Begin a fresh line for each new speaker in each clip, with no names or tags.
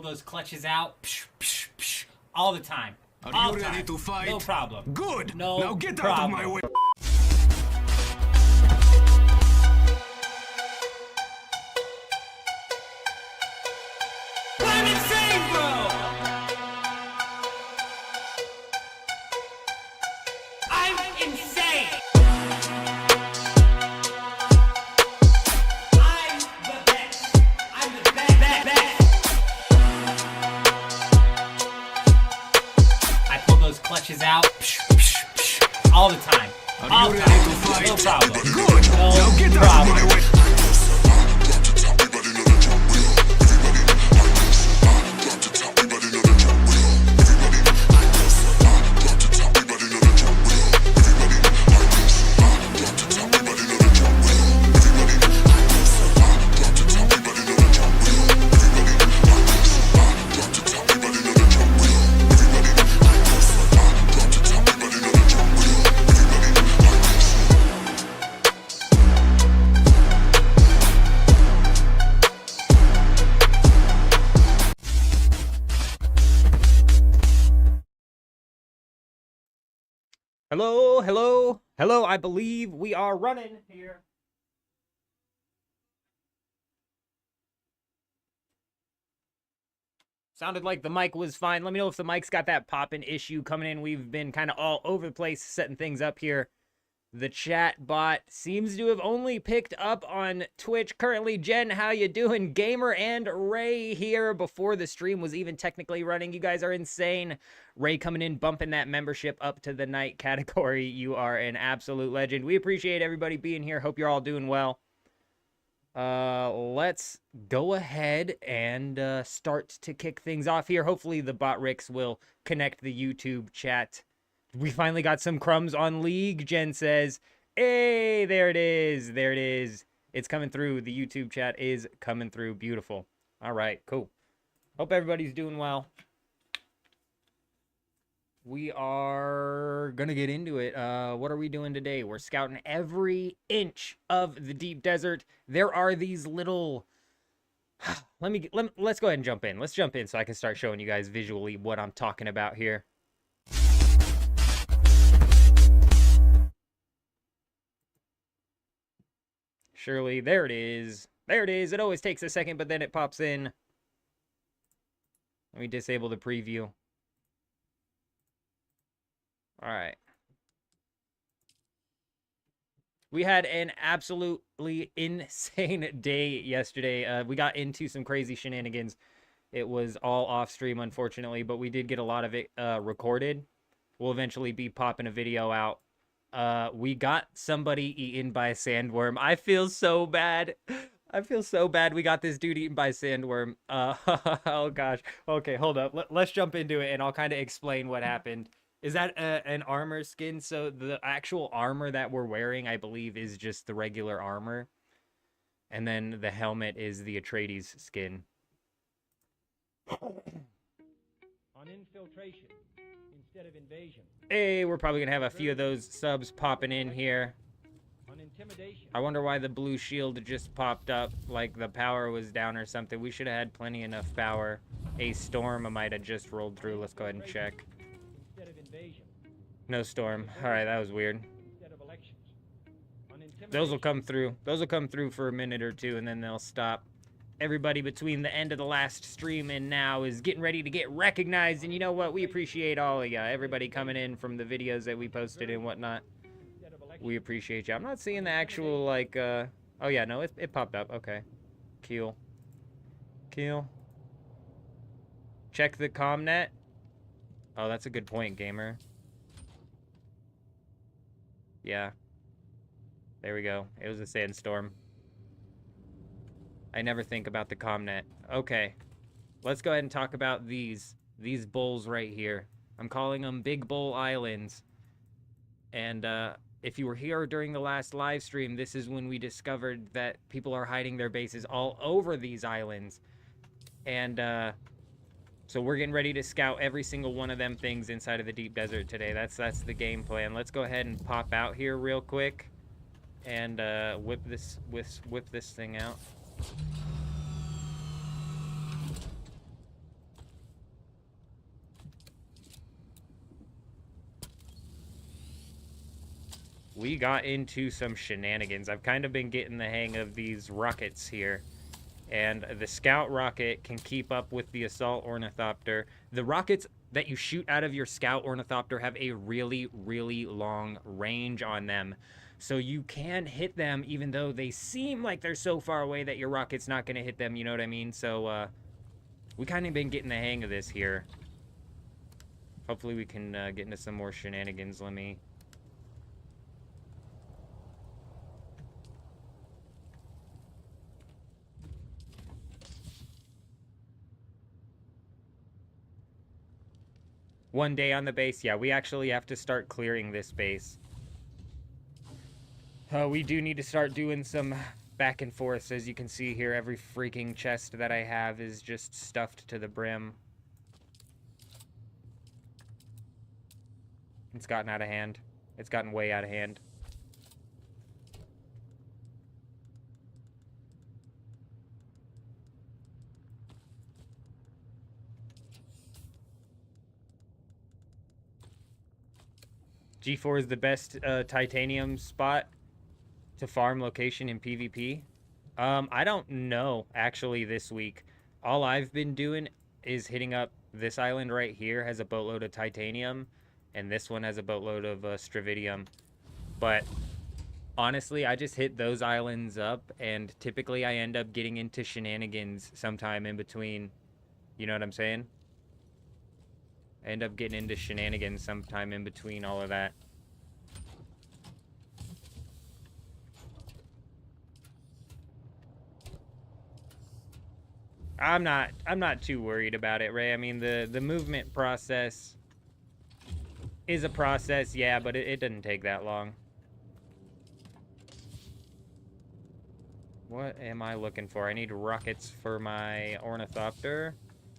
pull those clutches out all the time.
Are you ready to fight?
No problem.
Good.
No
now get
problem.
out of my way.
I'm insane, bro! I'm insane! I'm the best. I'm the best. I pull those clutches out all the time.
Are you ready to fight?
No problem.
Good.
No
now get out
problem.
of my way.
Hello, hello, hello. I believe we are running here. Sounded like the mic was fine. Let me know if the mic's got that poppin' issue coming in. We've been kind of all over the place setting things up here. The chat bot seems to have only picked up on Twitch. Currently, Jen, how you doing? Gamer and Ray here before the stream was even technically running. You guys are insane. Ray coming in, bumping that membership up to the night category. You are an absolute legend. We appreciate everybody being here. Hope you're all doing well. Let's go ahead and start to kick things off here. Hopefully the bot Ricks will connect the YouTube chat. We finally got some crumbs on League, Jen says. Hey, there it is. There it is. It's coming through. The YouTube chat is coming through. Beautiful. All right, cool. Hope everybody's doing well. We are going to get into it. What are we doing today? We're scouting every inch of the deep desert. There are these little... Let's go ahead and jump in. Let's jump in so I can start showing you guys visually what I'm talking about here. Surely, there it is. There it is. It always takes a second, but then it pops in. Let me disable the preview. All right. We had an absolutely insane day yesterday. We got into some crazy shenanigans. It was all off stream, unfortunately, but we did get a lot of it recorded. We'll eventually be popping a video out. We got somebody eaten by a sandworm. I feel so bad. I feel so bad we got this dude eaten by a sandworm. Oh gosh. Okay, hold up. Let's jump into it and I'll kind of explain what happened. Is that an armor skin? So the actual armor that we're wearing, I believe, is just the regular armor. And then the helmet is the Atreides skin.
On infiltration instead of invasion.
Hey, we're probably gonna have a few of those subs popping in here.
On intimidation.
I wonder why the blue shield just popped up, like the power was down or something. We should have had plenty enough power. A storm might have just rolled through. Let's go ahead and check.
Instead of invasion.
No storm. All right, that was weird.
Instead of elections. On intimidation.
Those will come through. Those will come through for a minute or two, and then they'll stop. Everybody between the end of the last stream and now is getting ready to get recognized, and you know what? We appreciate all of you. Everybody coming in from the videos that we posted and whatnot. We appreciate you. I'm not seeing the actual, like, oh yeah, no, it popped up. Okay. Keel. Check the comnet. Oh, that's a good point, gamer. Yeah. There we go. It was a sandstorm. I never think about the comnet. Okay. Let's go ahead and talk about these bowls right here. I'm calling them Big Bowl Islands. And if you were here during the last live stream, this is when we discovered that people are hiding their bases all over these islands. And so we're getting ready to scout every single one of them things inside of the deep desert today. That's the game plan. Let's go ahead and pop out here real quick and whip this thing out. we got into some shenanigans. I've kind of been getting the hang of these rockets here. And the scout rocket can keep up with the assault ornithopter. The rockets that you shoot out of your scout ornithopter have a really, really long range on them. So you can hit them even though they seem like they're so far away that your rocket's not going to hit them, you know what I mean? So we kind of been getting the hang of this here. Hopefully we can get into some more shenanigans. Let me... One day on the base. Yeah, we actually have to start clearing this base. We do need to start doing some back and forth. As you can see here, every freaking chest that I have is just stuffed to the brim. It's gotten out of hand. It's gotten way out of hand. G4 is the best titanium spot to farm location in PvP. I don't know, actually, this week. All I've been doing is hitting up this island right here has a boatload of titanium, and this one has a boatload of stravidium. But honestly, I just hit those islands up, and typically I end up getting into shenanigans sometime in between. You know what I'm saying? I end up getting into shenanigans sometime in between all of that. I'm not too worried about it, Ray. I mean, the movement process is a process, yeah, but it doesn't take that long. What am I looking for? I need rockets for my ornithopter.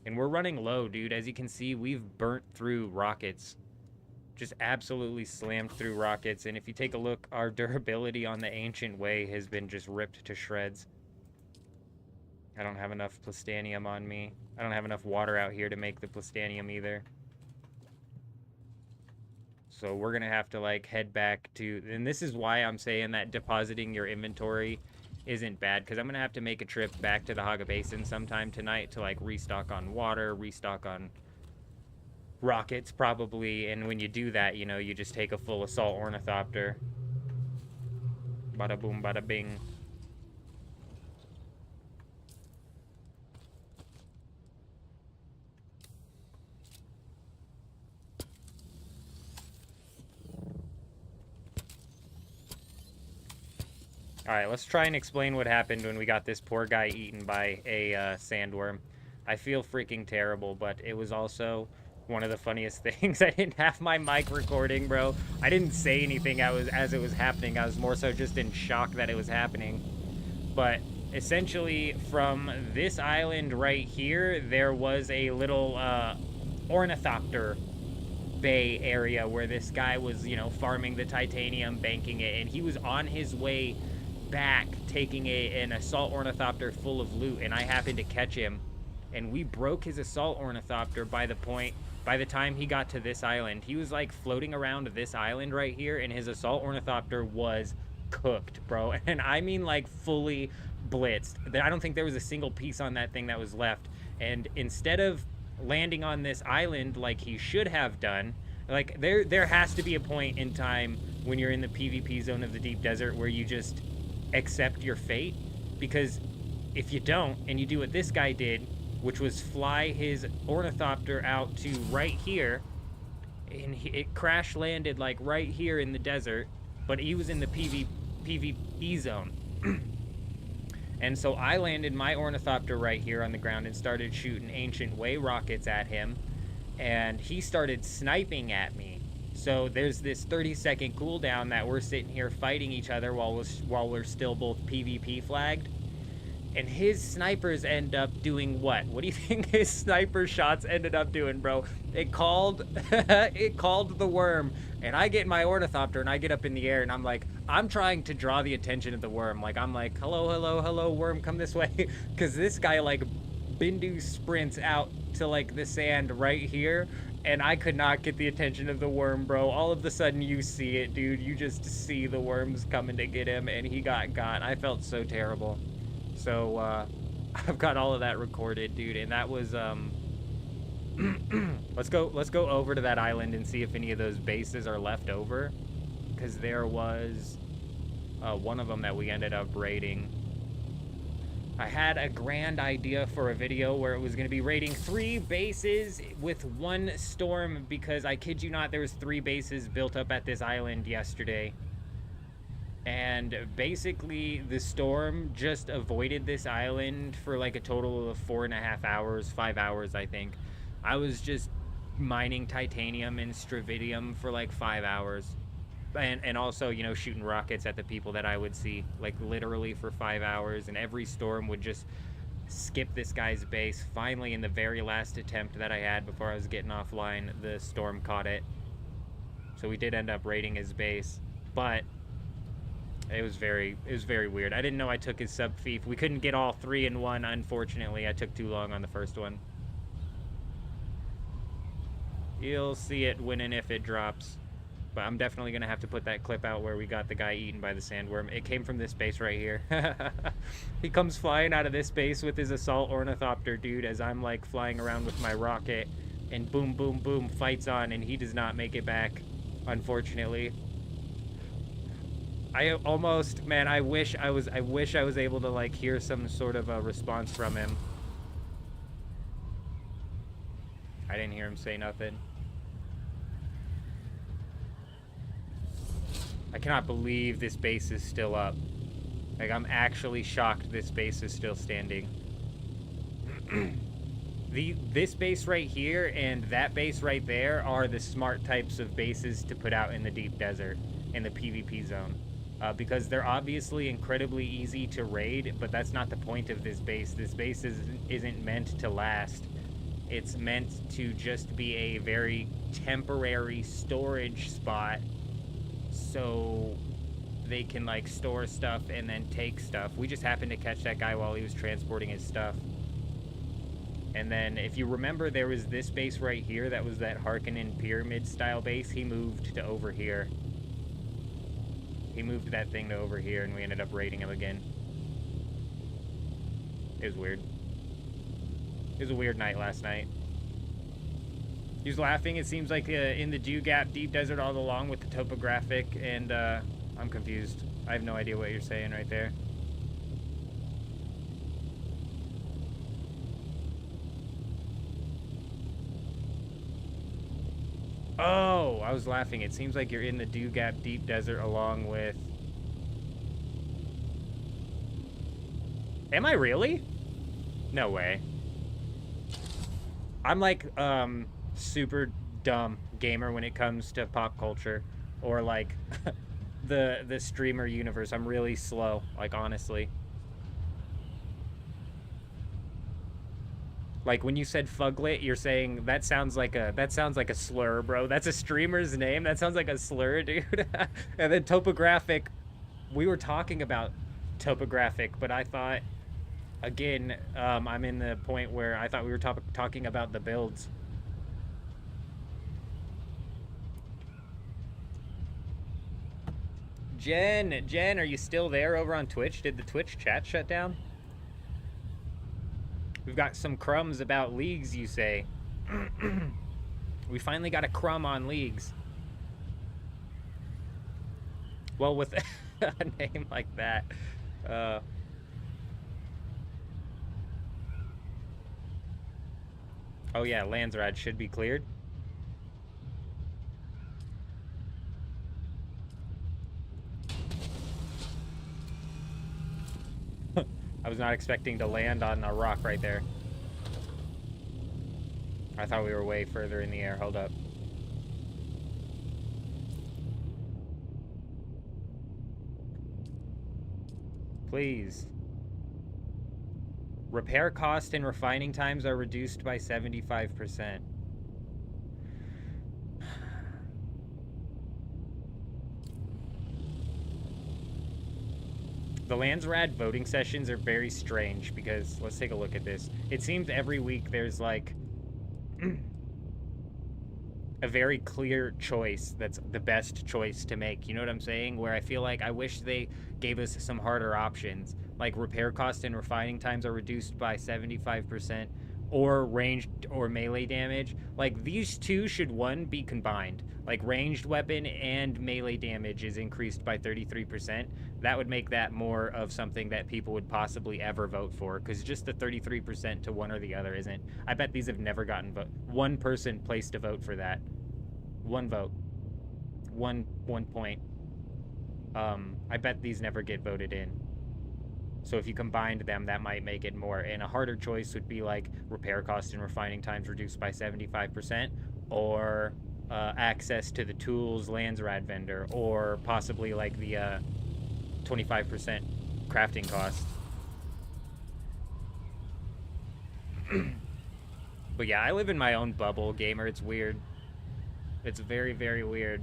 And we're running low, dude. As you can see, we've burnt through rockets. Just absolutely slammed through rockets. And if you take a look, our durability on the Ancient Way has been just ripped to shreds. I don't have enough plastanium on me. I don't have enough water out here to make the plastanium either. So we're going to have to, like, head back to... And this is why I'm saying that depositing your inventory isn't bad, because I'm going to have to make a trip back to the Haga Basin sometime tonight to, like, restock on water, restock on rockets, probably. And when you do that, you know, you just take a full assault ornithopter. Bada boom, bada bing. Alright, let's try and explain what happened when we got this poor guy eaten by a sandworm. I feel freaking terrible, but it was also one of the funniest things. I didn't have my mic recording, bro. I didn't say anything as it was happening. I was more so just in shock that it was happening. But essentially, from this island right here, there was a little ornithopter bay area where this guy was, you know, farming the titanium, banking it, and he was on his way back taking an assault ornithopter full of loot, and I happened to catch him, and we broke his assault ornithopter by the time he got to this island. He was like floating around this island right here, and his assault ornithopter was cooked, bro. And I mean, like, fully blitzed. I don't think there was a single piece on that thing that was left. And instead of landing on this island like he should have done, like, there has to be a point in time when you're in the PvP zone of the deep desert where you just accept your fate, because if you don't and you do what this guy did, which was fly his ornithopter out to right here, and it crash landed like right here in the desert, but he was in the PvE zone. And so I landed my ornithopter right here on the ground and started shooting Ancient Way rockets at him, and he started sniping at me. So there's this 30-second cooldown that we're sitting here fighting each other while we're still both PvP flagged. And his snipers end up doing what? What do you think his sniper shots ended up doing, bro? It called the worm, and I get my ornithopter and I get up in the air and I'm like, I'm trying to draw the attention of the worm. Like, I'm like, hello, hello, hello, worm, come this way. Because this guy, like, Bindu sprints out to, like, the sand right here, and I could not get the attention of the worm, bro. All of a sudden, you see it, dude. You just see the worms coming to get him, and he got. I felt so terrible. So, I've got all of that recorded, dude, and that was, let's go over to that island and see if any of those bases are left over, because there was, one of them that we ended up raiding. I had a grand idea for a video where it was going to be raiding 3 bases with 1 storm, because I kid you not, there was 3 bases built up at this island yesterday. And basically, the storm just avoided this island for like a total of 4.5 hours, 5 hours, I think. I was just mining titanium and stravidium for like 5 hours. And also, you know, shooting rockets at the people that I would see, like literally for 5 hours, and every storm would just skip this guy's base. Finally, in the very last attempt that I had before I was getting offline, the storm caught it. So we did end up raiding his base, but it was very weird. I didn't know I took his sub fief. We couldn't get all 3 in one, unfortunately. I took too long on the first one. You'll see it when and if it drops. But I'm definitely going to have to put that clip out where we got the guy eaten by the sandworm. It came from this base right here. He comes flying out of this base with his assault ornithopter, dude, as I'm, like, flying around with my rocket. And boom, boom, boom, fights on, and he does not make it back, unfortunately. I almost, man, I wish I was able to, like, hear some sort of a response from him. I didn't hear him say nothing. I cannot believe this base is still up. Like, I'm actually shocked this base is still standing. This base right here and that base right there are the smart types of bases to put out in the deep desert, in the PvP zone. Because they're obviously incredibly easy to raid, but that's not the point of this base. This base isn't meant to last. It's meant to just be a very temporary storage spot, so they can, like, store stuff and then take stuff. We just happened to catch that guy while he was transporting his stuff. And then, if you remember, there was this base right here that was that Harkonnen pyramid-style base. He moved to over here. He moved that thing to over here, and we ended up raiding him again. It was weird. It was a weird night last night. He was laughing. It seems like in the Dew Gap Deep Desert all along with the topographic, and I'm confused. I have no idea what you're saying right there. Oh, I was laughing. It seems like you're in the Dew Gap Deep Desert along with... Am I really? No way. I'm like, super dumb gamer when it comes to pop culture or like the streamer universe. I'm really slow, like, honestly. Like, when you said fuglet, you're saying that sounds like a slur, bro. That's a streamer's name. That sounds like a slur, dude. And then topographic, we were talking about topographic, but I thought, again, I'm in the point where I thought we were talking about the builds. Jen, are you still there over on Twitch? Did the Twitch chat shut down? We've got some crumbs about leagues, you say. We finally got a crumb on leagues. Well, with a name like that. Oh yeah, Landsrad should be cleared. I was not expecting to land on a rock right there. I thought we were way further in the air. Hold up. Please. Repair cost and refining times are reduced by 75%. The Landsrad voting sessions are very strange because, let's take a look at this. It seems every week there's like a very clear choice that's the best choice to make. You know what I'm saying? Where I feel like I wish they gave us some harder options. Like repair cost and refining times are reduced by 75%, or ranged or melee damage. Like these two should one be combined. Like ranged weapon and melee damage is increased by 33%. That would make that more of something that people would possibly ever vote for, because just the 33% to one or the other isn't. I bet these have never gotten vote. One person placed a vote for that. One vote. One point. I bet these never get voted in. So if you combined them, that might make it more. And a harder choice would be like repair cost and refining times reduced by 75%, or access to the tools Landsrad vendor, or possibly like the 25% crafting cost. But yeah, I live in my own bubble, gamer. It's weird. It's very, very weird.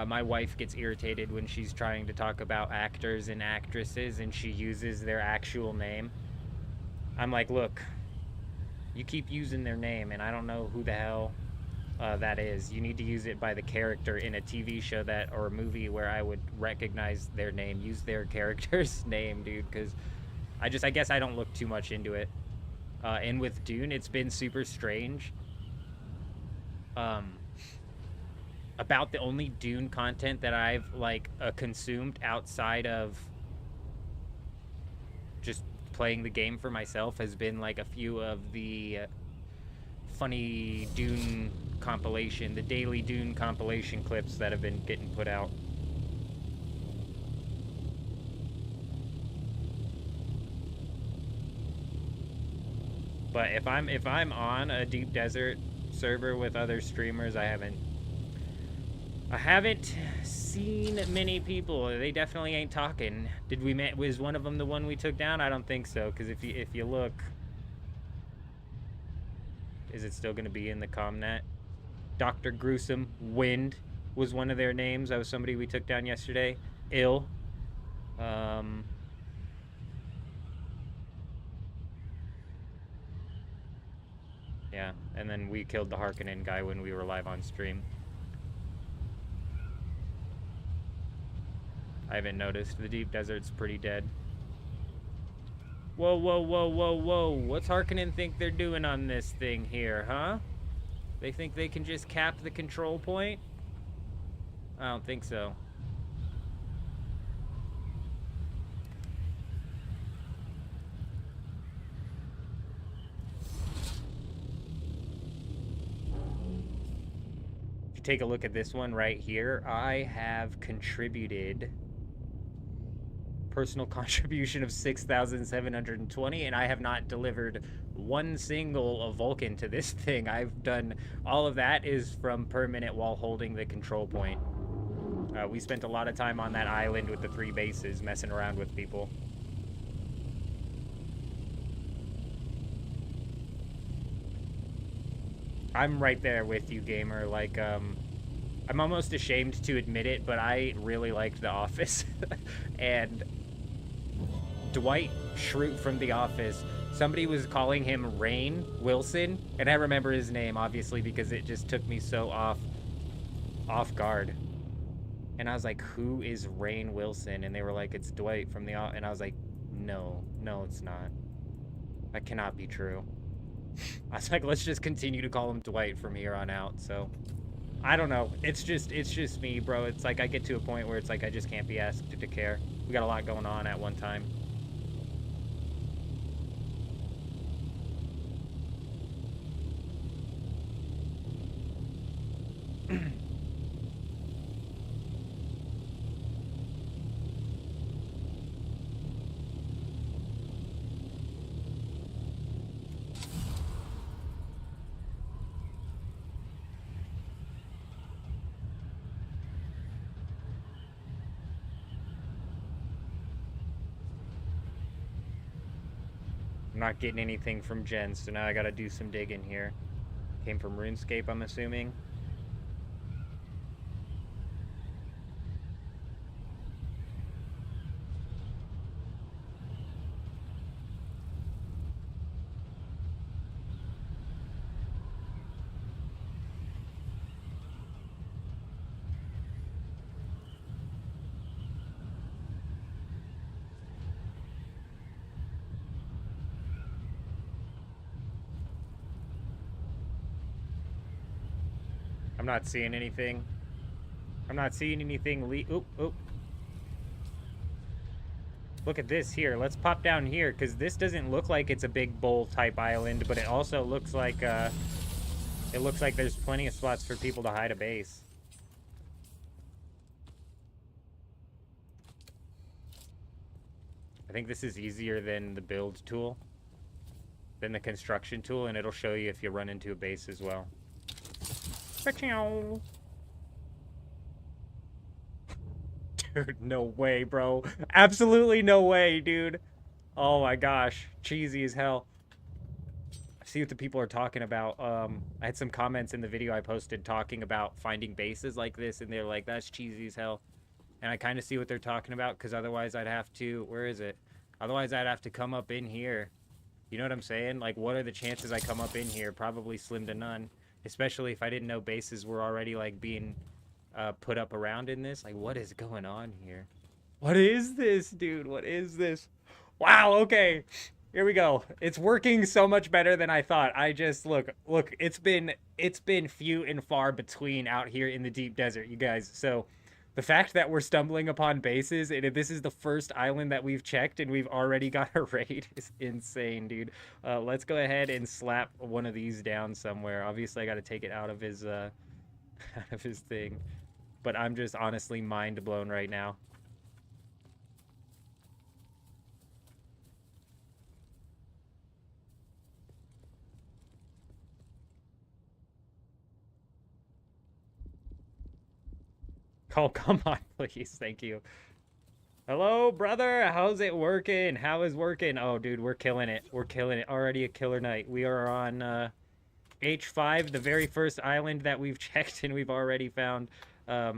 My wife gets irritated when she's trying to talk about actors and actresses and she uses their actual name. I'm like, look, you keep using their name and I don't know who the hell that is. You need to use it by the character in a TV show that, or a movie where I would recognize their name. Use their character's name, dude, because I guess I don't look too much into it. And with Dune, it's been super strange. About the only Dune content that I've like consumed outside of just playing the game for myself has been like a few of the funny Dune compilation, the daily Dune compilation clips that have been getting put out. But if I'm on a deep desert server with other streamers, I haven't seen many people. They definitely ain't talking. Was one of them the one we took down? I don't think so, because if you look, is it still going to be in the Comnet? Dr. Gruesome Wind was one of their names. That was somebody we took down yesterday. Ill. Yeah, and then we killed the Harkonnen guy when we were live on stream. I haven't noticed. The deep desert's pretty dead. Whoa, whoa, whoa, whoa, whoa. What's Harkonnen think they're doing on this thing here, huh? They think they can just cap the control point? I don't think so. If you take a look at this one right here, I have contributed personal contribution of 6,720, and I have not delivered one single Vulcan to this thing. I've done all of that is from per minute while holding the control point. We spent a lot of time on that island with the 3 bases messing around with people. I'm right there with you, gamer. Like, I'm almost ashamed to admit it, but I really liked The Office. And Dwight Schrute from The Office, somebody was calling him Rainn Wilson, and I remember his name, obviously, because it just took me so off guard. And I was like, who is Rainn Wilson? And they were like, it's Dwight from The Office. And I was like, no, it's not. That cannot be true. I was like, let's just continue to call him Dwight from here on out. So I don't know. It's just me, bro. It's like I get to a point where it's like I just can't be asked to care. We got a lot going on at one time. I'm not getting anything from Jen, so now I gotta do some digging here. Came from RuneScape, I'm assuming. I'm not seeing anything. I'm not seeing anything. Oop, oop. Look at this here. Let's pop down here, because this doesn't look like it's a big bowl type island, but it also looks like there's plenty of spots for people to hide a base. I think this is easier than the build tool, than the construction tool, and it'll show you if you run into a base as well. Dude, no way, bro. Absolutely no way, dude. Oh my gosh. Cheesy as hell. See what the people are talking about. I had some comments in the video I posted talking about finding bases like this, and they're like, that's cheesy as hell. And I kind of see what they're talking about, because otherwise I'd have to... Where is it? Otherwise I'd have to come up in here. You know what I'm saying? Like, what are the chances I come up in here? Probably slim to none. Especially if I didn't know bases were already, like, being... put up around in this. Like, what is going on here? What is this, dude? What is this? Wow, okay. Here we go. It's working so much better than I thought. I just look, it's been few and far between out here in the deep desert, you guys. So the fact that we're stumbling upon bases, and this is the first island that we've checked and we've already got a raid, is insane, dude. Let's go ahead and slap one of these down somewhere. Obviously I got to take it out of his thing. But I'm just honestly mind blown right now. Oh, come on, please. Thank you. Hello, brother. How's it working? How is working? Oh, dude, we're killing it. We're killing it. Already a killer night. We are on H5, the very first island that we've checked, and we've already found a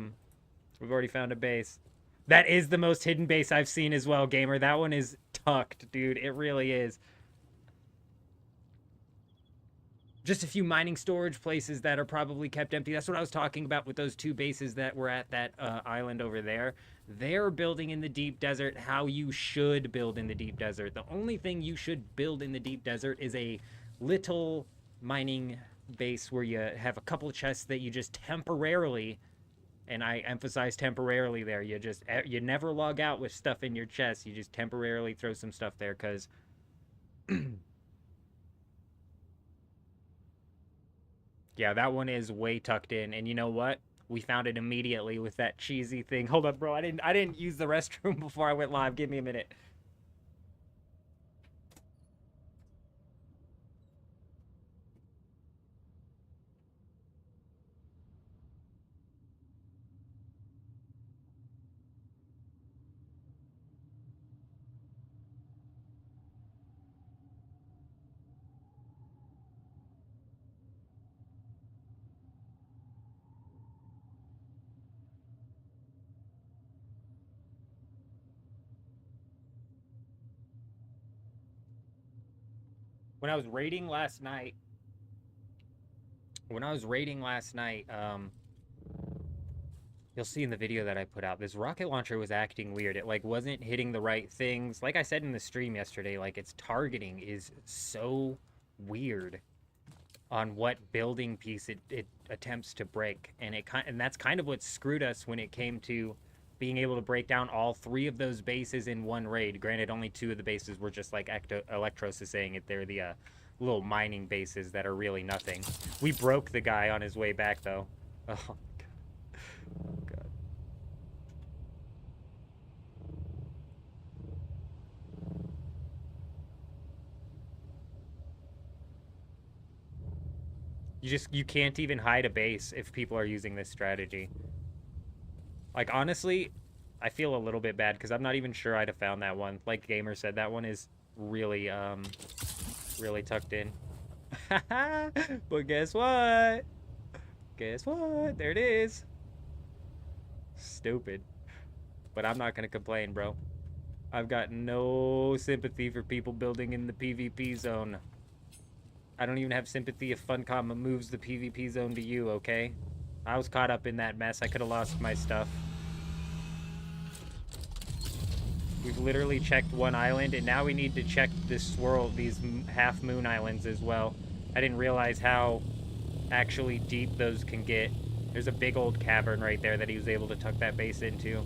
base. That is the most hidden base I've seen as well, gamer. That one is tucked, dude. It really is. Just a few mining storage places that are probably kept empty. That's what I was talking about with those two bases that were at that island over there. They're building in the deep desert how you should build in the deep desert. The only thing you should build in the deep desert is a little mining base where you have a couple of chests that you just temporarily, and I emphasize temporarily there, you never log out with stuff in your chest. You just temporarily throw some stuff there, because yeah, that one is way tucked in. And you know what? We found it immediately with that cheesy thing. Hold up, bro. I didn't use the restroom before I went live. Give me a minute. When I was raiding last night, you'll see in the video that I put out, this rocket launcher was acting weird. It, like, wasn't hitting the right things. Like I said in the stream yesterday, like, its targeting is so weird on what building piece it attempts to break. And that's kind of what screwed us when it came to being able to break down all three of those bases in one raid. Granted, only two of the bases were just like Electros is saying it. They're the little mining bases that are really nothing. We broke the guy on his way back, though. Oh, God. Oh, God. You can't even hide a base if people are using this strategy. Like, honestly, I feel a little bit bad because I'm not even sure I'd have found that one. Like Gamer said, that one is really, really tucked in. But guess what? Guess what? There it is. Stupid. But I'm not going to complain, bro. I've got no sympathy for people building in the PvP zone. I don't even have sympathy if Funcom moves the PvP zone to you, okay? I was caught up in that mess. I could have lost my stuff. We've literally checked one island, and now we need to check this these half-moon islands as well. I didn't realize how actually deep those can get. There's a big old cavern right there that he was able to tuck that base into.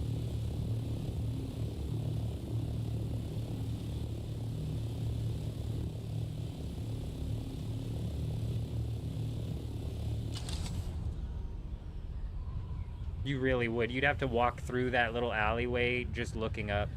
You really would. You'd have to walk through that little alleyway just looking up.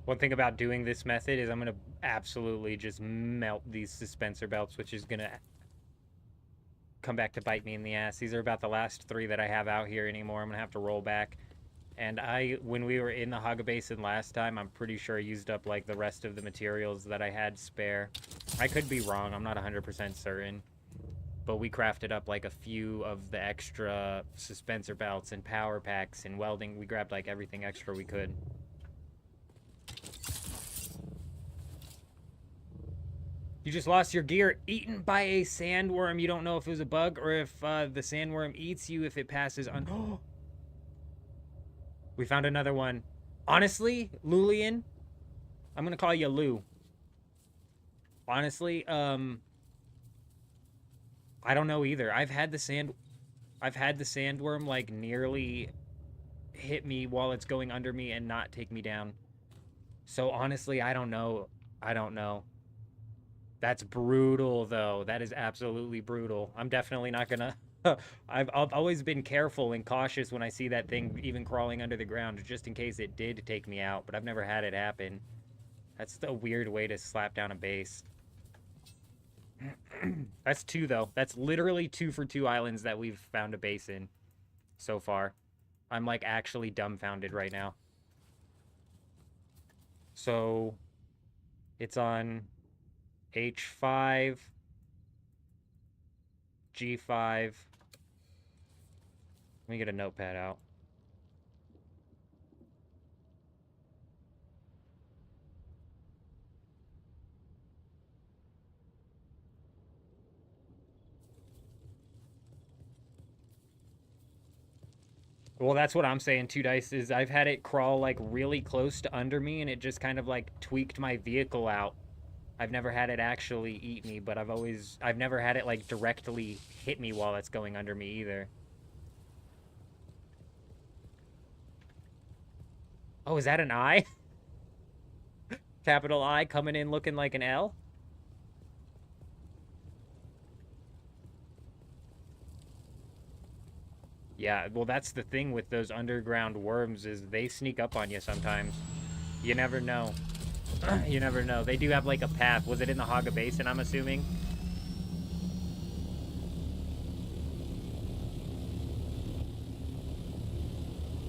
One thing about doing this method is I'm going to absolutely just melt these suspensor belts, which is going to come back to bite me in the ass. These are about the last 3 that I have out here anymore. I'm going to have to roll back. And when we were in the Haga Basin last time, I'm pretty sure I used up like the rest of the materials that I had spare. I could be wrong. I'm not 100% certain. But we crafted up like a few of the extra suspensor belts and power packs and welding. We grabbed like everything extra we could. You just lost your gear eaten by a sandworm. You don't know if it was a bug or if the sandworm eats you if it passes on. We found another one. Honestly, Lulian, I'm going to call you Lou. Honestly, I don't know either. I've had the sandworm like nearly hit me while it's going under me and not take me down. So honestly, I don't know. I don't know. That's brutal, though. That is absolutely brutal. I'm definitely not gonna... I've always been careful and cautious when I see that thing even crawling under the ground, just in case it did take me out, but I've never had it happen. That's a weird way to slap down a base. That's 2, though. That's literally 2 for 2 islands that we've found a base in so far. I'm, like, actually dumbfounded right now. So, it's on... H5, G5. Let me get a notepad out. Well, that's what I'm saying, 2 dice, is I've had it crawl, like, really close to under me, and it just kind of, like, tweaked my vehicle out. I've never had it actually eat me, but I've never had it, like, directly hit me while it's going under me either. Oh, is that an I? Capital I coming in looking like an L? Yeah, well, that's the thing with those underground worms, is they sneak up on you sometimes. You never know. You never know. They do have, like, a path. Was it in the Haga Basin, I'm assuming?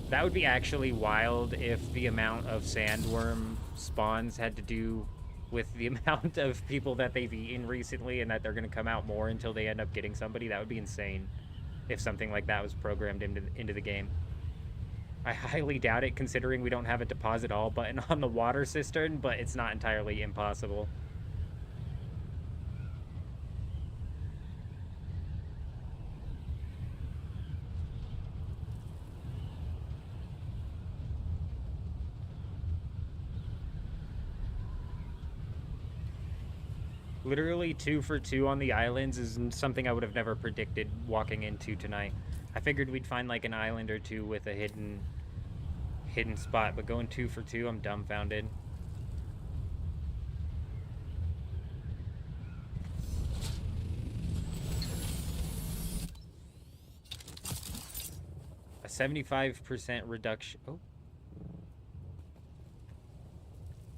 That would be actually wild if the amount of sandworm spawns had to do with the amount of people that they've eaten recently and that they're going to come out more until they end up getting somebody. That would be insane if something like that was programmed into the game. I highly doubt it, considering we don't have a deposit all button on the water cistern, but it's not entirely impossible. Literally 2 for 2 on the islands is something I would have never predicted walking into tonight. I figured we'd find like an island or 2 with a hidden spot, but going 2 for 2, I'm dumbfounded. A 75% reduction. Oh.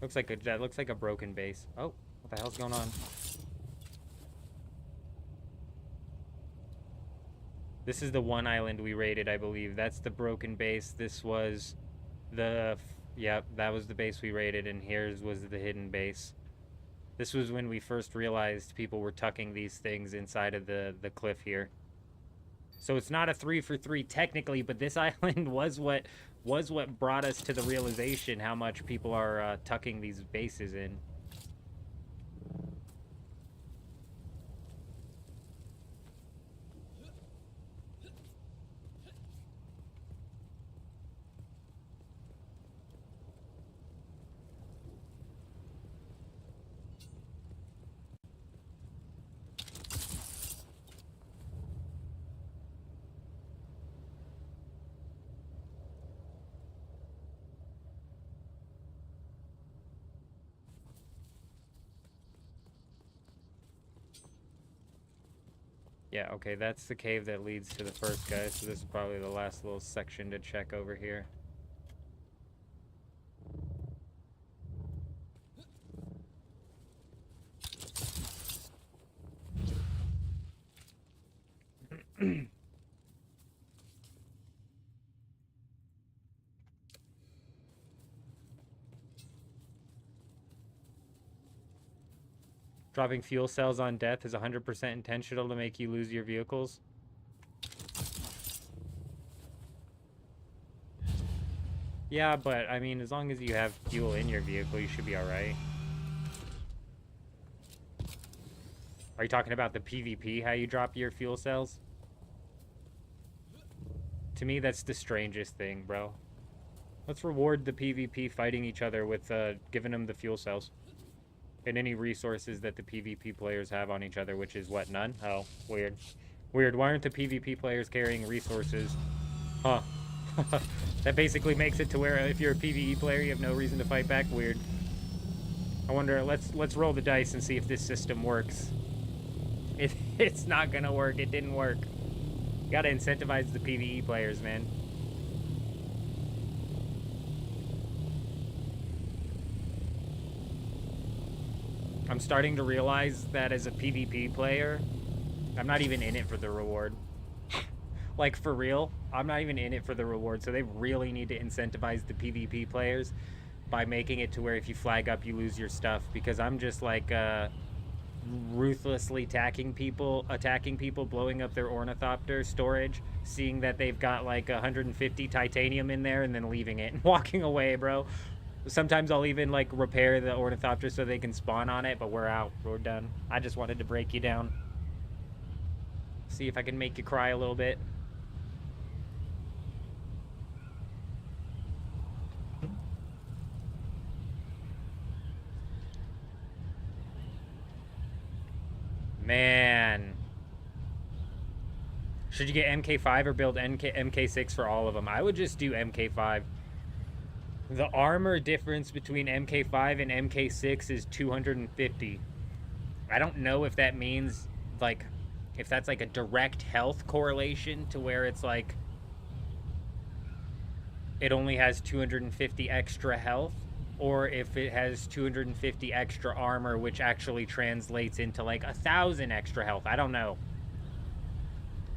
That looks like a broken base. Oh, what the hell's going on? This is the one island we raided, I believe. That's the broken base. This was the... Yep, that was the base we raided, and here's was the hidden base. This was when we first realized people were tucking these things inside of the cliff here. So it's not a 3 for 3 technically, but this island was what brought us to the realization how much people are tucking these bases in. Yeah, okay, that's the cave that leads to the first guy, so this is probably the last little section to check over here. Dropping fuel cells on death is 100% intentional to make you lose your vehicles. Yeah, but, I mean, as long as you have fuel in your vehicle, you should be alright. Are you talking about the PvP, how you drop your fuel cells? To me, that's the strangest thing, bro. Let's reward the PvP fighting each other with giving them the fuel cells. And any resources that the PvP players have on each other, which is what, none? Oh, weird. Weird, why aren't the PvP players carrying resources? Huh. That basically makes it to where if you're a PvE player, you have no reason to fight back. Weird. I wonder, let's roll the dice and see if this system works. It's not gonna work, it didn't work. You gotta incentivize the PvE players, man. I'm starting to realize that as a PvP player, I'm not even in it for the reward. Like, for real, I'm not even in it for the reward, so they really need to incentivize the PvP players by making it to where if you flag up, you lose your stuff, because I'm just, like, ruthlessly attacking people, blowing up their ornithopter storage, seeing that they've got, like, 150 titanium in there, and then leaving it and walking away, bro. Sometimes I'll even, like, repair the ornithopter so they can spawn on it, but we're out. We're done. I just wanted to break you down. See if I can make you cry a little bit. Man. Should you get MK5 or build MK6 for all of them? I would just do MK5. The armor difference between MK5 and MK6 is 250. I don't know if that means, like, if that's like a direct health correlation to where it's like it only has 250 extra health, or if it has 250 extra armor, which actually translates into like 1,000 extra health. I don't know.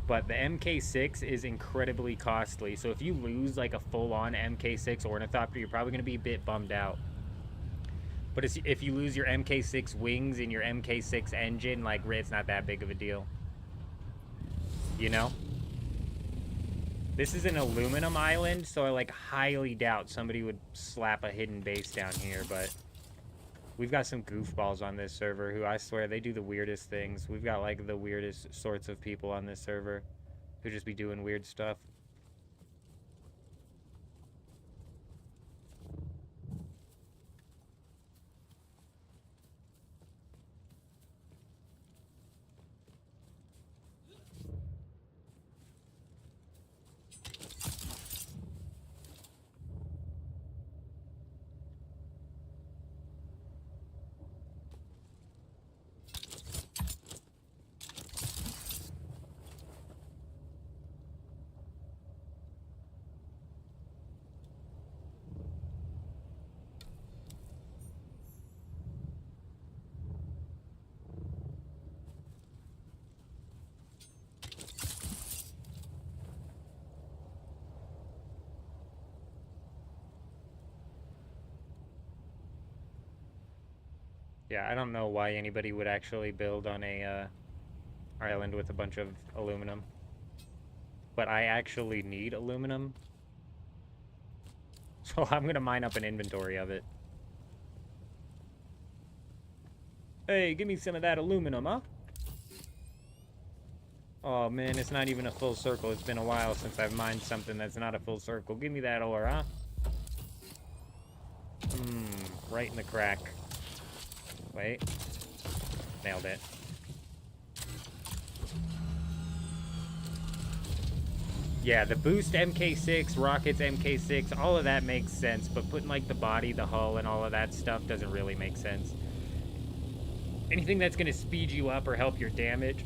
But the MK6 is incredibly costly. So if you lose like a full-on MK6 ornithopter, you're probably going to be a bit bummed out. But if you lose your MK6 wings and your MK6 engine, like, it's not that big of a deal. You know? This is an aluminum island, so I, like, highly doubt somebody would slap a hidden base down here, but we've got some goofballs on this server who, I swear, they do the weirdest things. We've got, like, the weirdest sorts of people on this server who just be doing weird stuff. Yeah, I don't know why anybody would actually build on a island with a bunch of aluminum. But I actually need aluminum. So I'm gonna mine up an inventory of it. Hey, give me some of that aluminum, huh? Oh man, it's not even a full circle. It's been a while since I've mined something that's not a full circle. Give me that ore, huh? Right in the crack. Wait. Nailed it. Yeah, the boost MK6, rockets MK6, all of that makes sense, but putting like the body, the hull, and all of that stuff doesn't really make sense. Anything that's going to speed you up or help your damage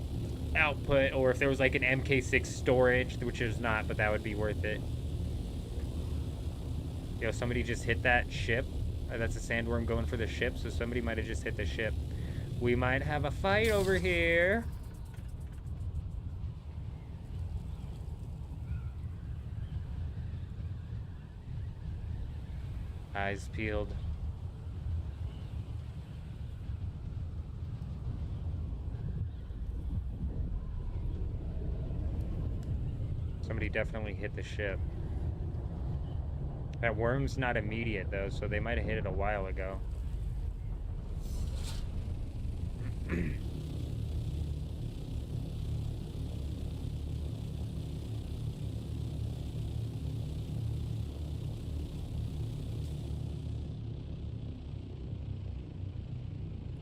output, or if there was like an MK6 storage, which there's not, but that would be worth it. Yo, somebody just hit that ship. That's a sandworm going for the ship, so somebody might have just hit the ship. We might have a fight over here. Eyes peeled. Somebody definitely hit the ship. That worm's not immediate, though, so they might have hit it a while ago.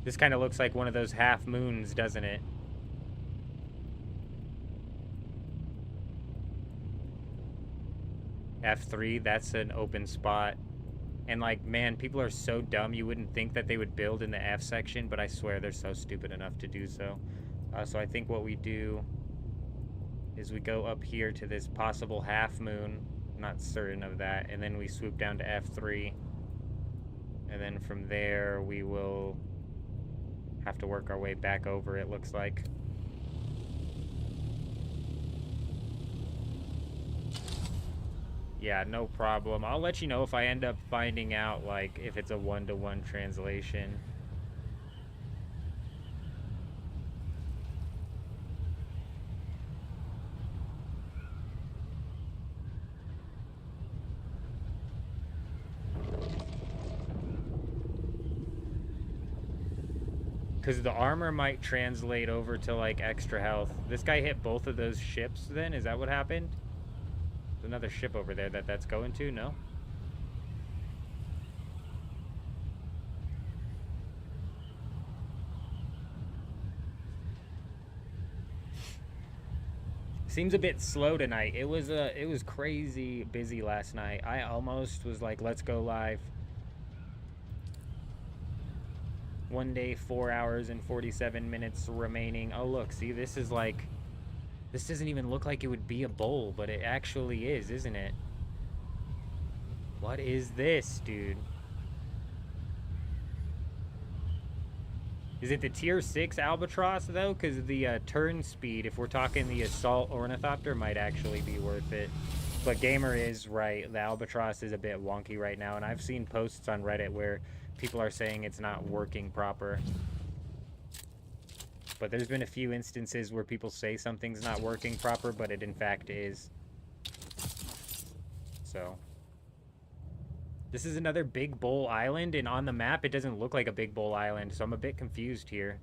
This kind of looks like one of those half moons, doesn't it? F3, that's an open spot. And like, man, people are so dumb, you wouldn't think that they would build in the F section, but I swear they're so stupid enough to do so. So I think what we do is we go up here to this possible half moon. I'm not certain of that. And then we swoop down to F3. And then from there, we will have to work our way back over, it looks like. Yeah, no problem. I'll let you know if I end up finding out, like, if it's a one-to-one translation. Because the armor might translate over to, like, extra health. This guy hit both of those ships, then? Is that what happened? There's another ship over there that's going to, no? Seems a bit slow tonight. It was crazy busy last night. I almost was like, let's go live. One day, 4 hours and 47 minutes remaining. Oh, look, see, this is like... This doesn't even look like it would be a bowl, but it actually is, isn't it? What is this, dude? Is it the tier 6 albatross, though? Because the turn speed, if we're talking the assault ornithopter, might actually be worth it. But Gamer is right. The albatross is a bit wonky right now, and I've seen posts on Reddit where people are saying it's not working proper. But there's been a few instances where people say something's not working proper, but it in fact is. So. This is another big bowl island, and on the map it doesn't look like a big bowl island, so I'm a bit confused here.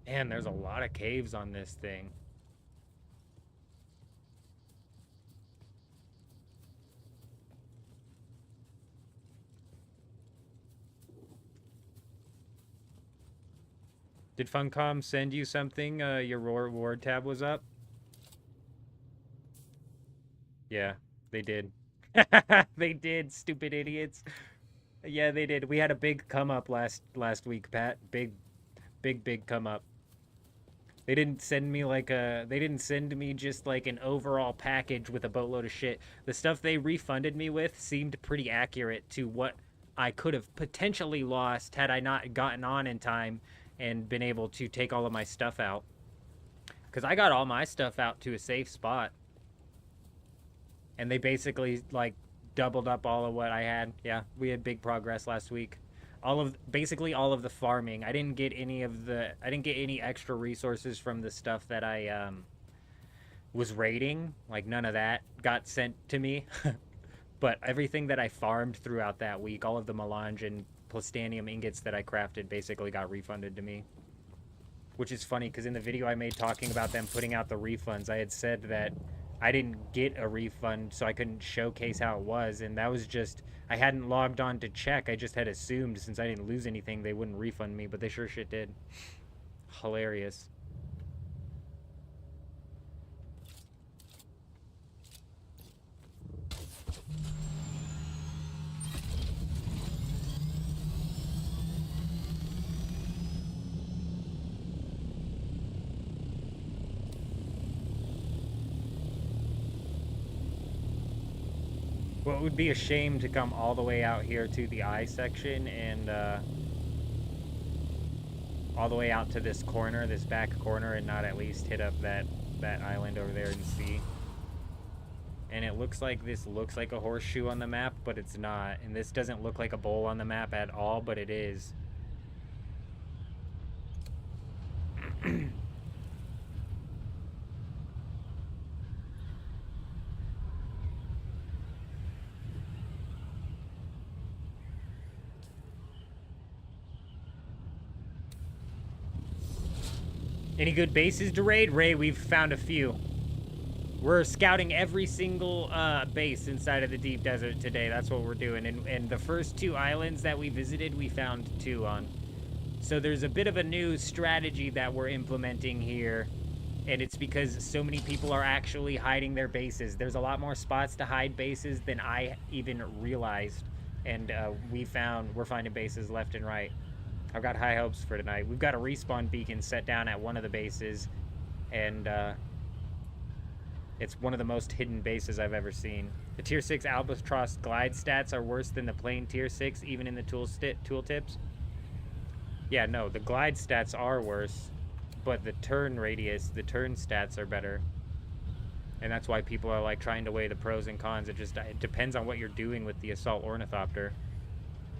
Man, there's a lot of caves on this thing. Did Funcom send you something? Your reward tab was up? Yeah, they did. They did, stupid idiots. Yeah, they did. We had a big come up last week, Pat. Big come up. They didn't send me they didn't send me just like an overall package with a boatload of shit. The stuff they refunded me with seemed pretty accurate to what I could have potentially lost had I not gotten on in time and been able to take all of my stuff out. Because I got all my stuff out to a safe spot. And they basically like doubled up all of what I had. Yeah, we had big progress last week. Basically all of the farming. I didn't get any extra resources from the stuff that I was raiding. Like none of that got sent to me. But everything that I farmed throughout that week, all of the melange and plastanium ingots that I crafted basically got refunded to me. Which is funny because in the video I made talking about them putting out the refunds, I had said that I didn't get a refund, so I couldn't showcase how it was, and that was just, I hadn't logged on to check. I just had assumed since I didn't lose anything they wouldn't refund me, but they sure shit did. Hilarious. Well, it would be a shame to come all the way out here to the I section and all the way out to this corner, this back corner, and not at least hit up that island over there and see. And it looks like this looks like a horseshoe on the map, but it's not. And this doesn't look like a bowl on the map at all, but it is. Any good bases to raid? Ray, we've found a few. We're scouting every single base inside of the deep desert today. That's what we're doing. And the first 2 islands that we visited, we found 2 on. So there's a bit of a new strategy that we're implementing here. And it's because so many people are actually hiding their bases. There's a lot more spots to hide bases than I even realized. And we're finding bases left and right. I've got high hopes for tonight. We've got a respawn beacon set down at one of the bases, and it's one of the most hidden bases I've ever seen. The Tier 6 Albatross glide stats are worse than the plain Tier 6, even in the tooltips. Yeah, no, the glide stats are worse, but the turn radius, the turn stats are better. And that's why people are like trying to weigh the pros and cons. It depends on what you're doing with the Assault Ornithopter.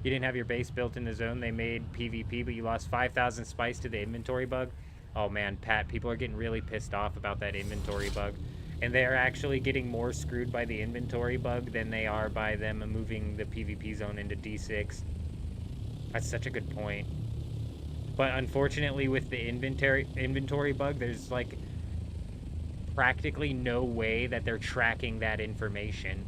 You didn't have your base built in the zone. They made PvP, but you lost 5,000 spice to the inventory bug. Oh man, Pat, people are getting really pissed off about that inventory bug. And they're actually getting more screwed by the inventory bug than they are by them moving the PvP zone into D6. That's such a good point. But unfortunately with the inventory bug, there's like practically no way that they're tracking that information.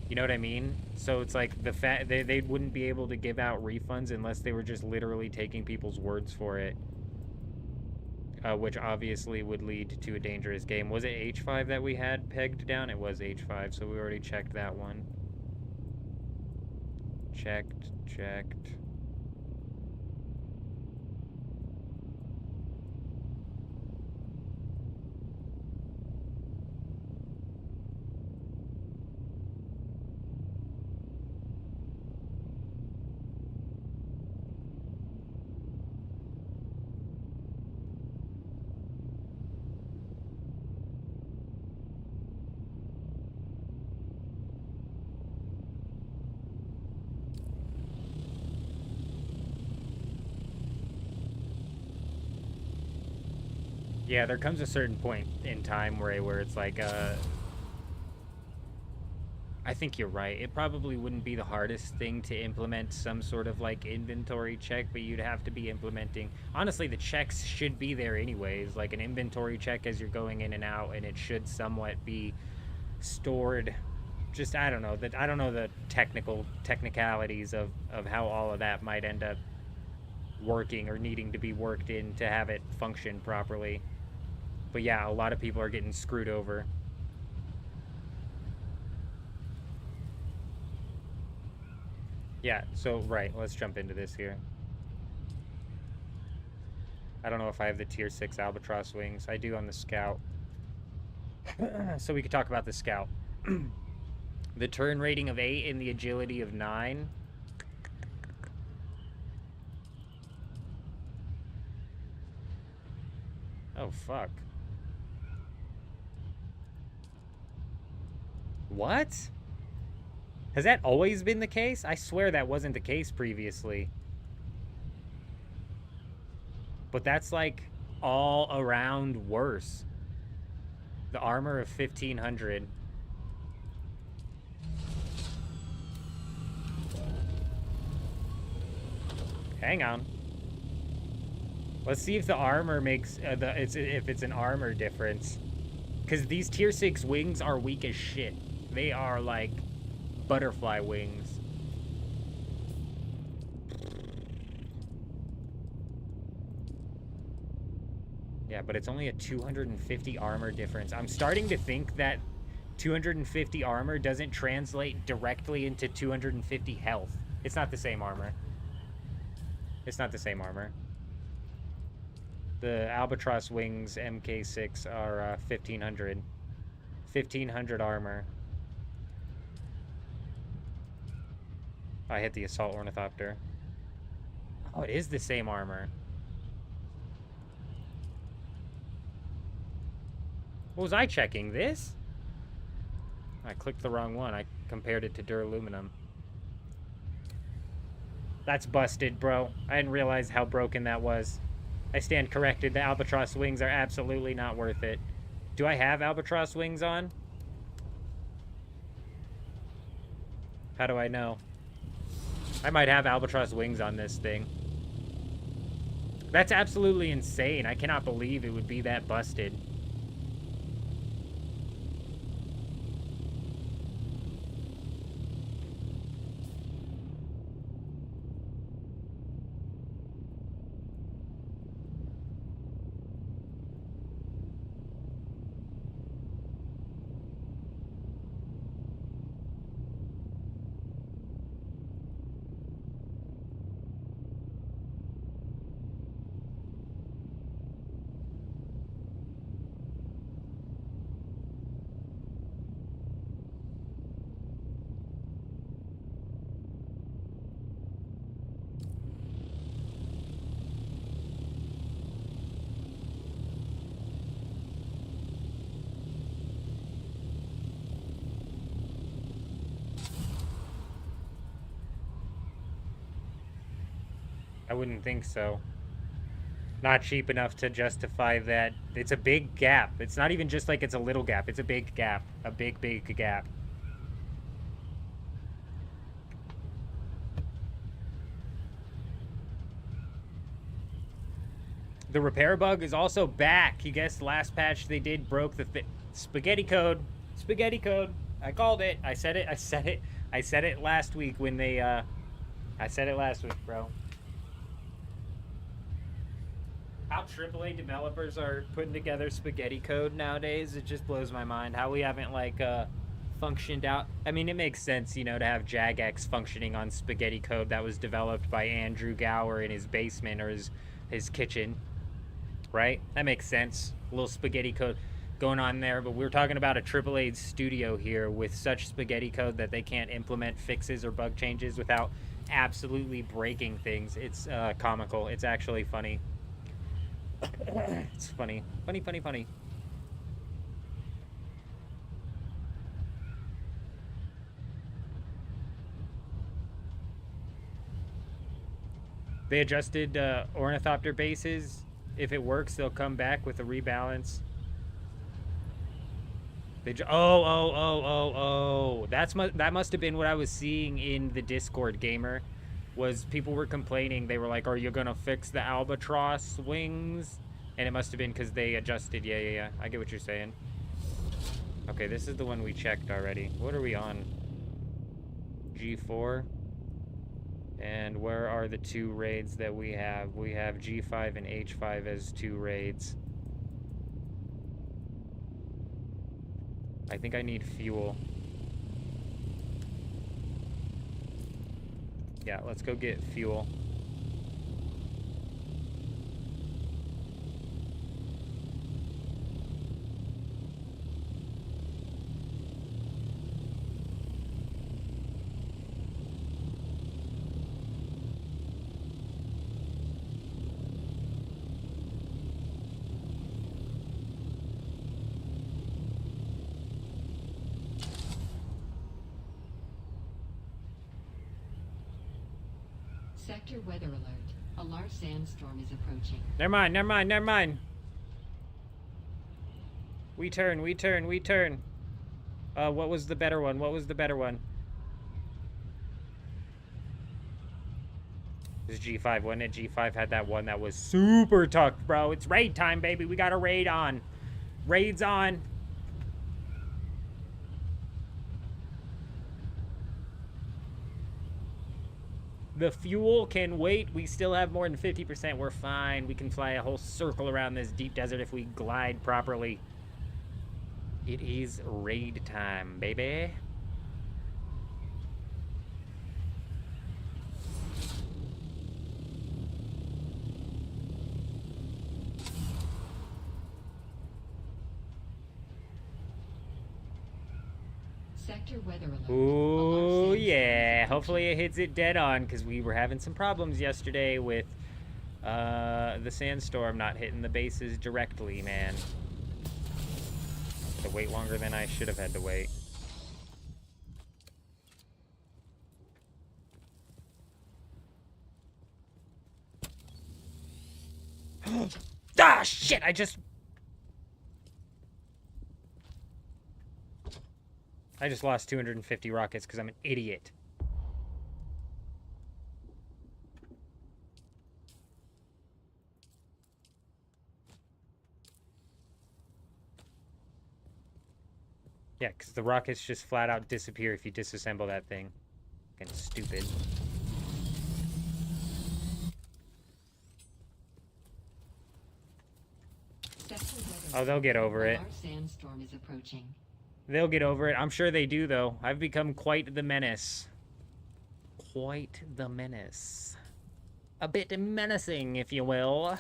You know what I mean? So it's like the fact they wouldn't be able to give out refunds unless they were just literally taking people's words for it. Which obviously would lead to a dangerous game. Was it H5 that we had pegged down? It was H5, so we already checked that one. Checked. Yeah, there comes a certain point in time where it's like, I think you're right. It probably wouldn't be the hardest thing to implement some sort of like inventory check, but you'd have to be implementing. Honestly, the checks should be there anyways, like an inventory check as you're going in and out, and it should somewhat be stored. Just I don't know the technicalities of how all of that might end up working or needing to be worked in to have it function properly. But yeah, a lot of people are getting screwed over. Yeah, so, right, let's jump into this here. I don't know if I have the tier 6 Albatross wings. I do on the Scout. So we could talk about the Scout. The turn rating of 8 and the agility of 9. Oh, fuck. What? Has that always been the case? I swear that wasn't the case previously. But that's like all around worse. The armor of 1500. Hang on. Let's see if the armor makes if it's an armor difference. Because these tier 6 wings are weak as shit. They are like butterfly wings. Yeah, but it's only a 250 armor difference. I'm starting to think that 250 armor doesn't translate directly into 250 health. It's not the same armor. It's not the same armor. The Albatross Wings MK6 are 1500. 1500 armor. I hit the Assault Ornithopter. Oh, it is the same armor. What was I checking? This? I clicked the wrong one. I compared it to Duraluminum. That's busted, bro. I didn't realize how broken that was. I stand corrected. The Albatross wings are absolutely not worth it. Do I have Albatross wings on? How do I know? I might have Albatross wings on this thing. That's absolutely insane. I cannot believe it would be that busted. I wouldn't think so. Not cheap enough to justify that. It's a big gap. It's not even just like it's a little gap. It's a big gap. A big, big gap. The repair bug is also back. You guessed last patch they did broke the spaghetti code. Spaghetti code. I called it. I said it. I said it. I said it last week when they I said it last week, bro. How AAA developers are putting together spaghetti code nowadays, it just blows my mind. How we haven't, like, functioned out. I mean, it makes sense, you know, to have Jagex functioning on spaghetti code that was developed by Andrew Gower in his basement or his kitchen, right? That makes sense. A little spaghetti code going on there, but we're talking about a AAA studio here with such spaghetti code that they can't implement fixes or bug changes without absolutely breaking things. It's comical. It's actually funny. It's funny. Funny, funny, funny. They adjusted Ornithopter bases. If it works, they'll come back with a rebalance. They that must have been what I was seeing in the Discord, gamer. Was people were complaining. They were like, are you gonna fix the Albatross wings? And it must have been because they adjusted. Yeah. I get what you're saying. Okay, this is the one we checked already. What are we on? G4. And where are the 2 raids that we have? We have G5 and H5 as 2 raids. I think I need fuel. Yeah, let's go get fuel.
Sector weather alert. A large sandstorm is approaching.
Never mind, never mind, never mind. We turn, we turn, we turn. What was the better one? What was the better one? It was G5, wasn't it? G5 had that one that was super tucked, bro. It's raid time, baby. We got a raid on. Raid's on. The fuel can wait. We still have more than 50%. We're fine. We can fly a whole circle around this deep desert if we glide properly. It is raid time, baby.
Sector weather alert.
Ooh, yeah. Hopefully it hits it dead on, because we were having some problems yesterday with the sandstorm not hitting the bases directly, man. To wait longer than I should have had to wait. Ah, shit! I just lost 250 rockets because I'm an idiot. Yeah, because the rockets just flat out disappear if you disassemble that thing. Fucking stupid. Oh, they'll get over it.
A large sandstorm is approaching.
They'll get over it. I'm sure they do, though. I've become quite the menace. Quite the menace. A bit menacing, if you will.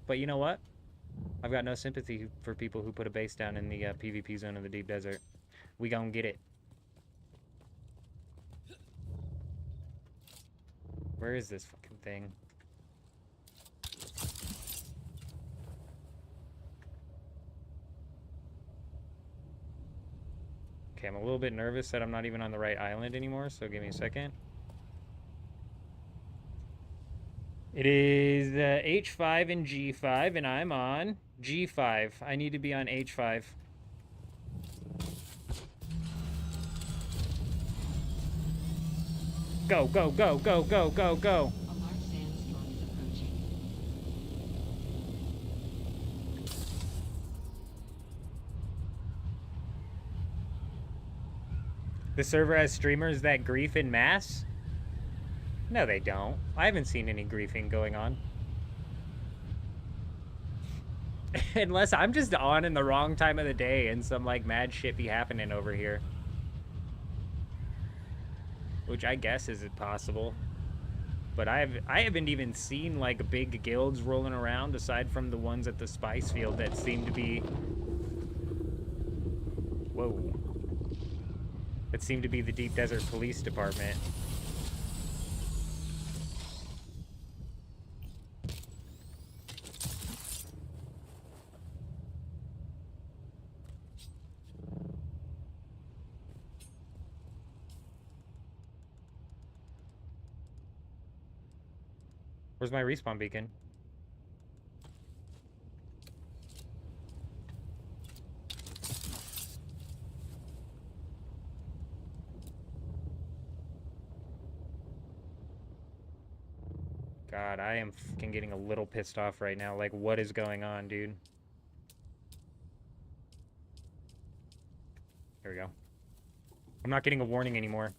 But you know what? I've got no sympathy for people who put a base down in the PvP zone of the deep desert. We gon' get it. Where is this fucking thing? Okay, I'm a little bit nervous that I'm not even on the right island anymore, so give me a second. It is H5 and G5, and I'm on G5. I need to be on H5. Go, go, go, go, go, go, go.
A large sandstorm is approaching.
The server has streamers that grief in mass? No, they don't. I haven't seen any griefing going on. Unless I'm just on in the wrong time of the day and some, like, mad shit be happening over here. Which I guess is possible. But I haven't even seen, like, big guilds rolling around aside from the ones at the spice field that seem to be... Whoa. That seem to be the Deep Desert Police Department. Where's my respawn beacon? God, I am fucking getting a little pissed off right now. Like, what is going on, dude? Here we go. I'm not getting a warning anymore.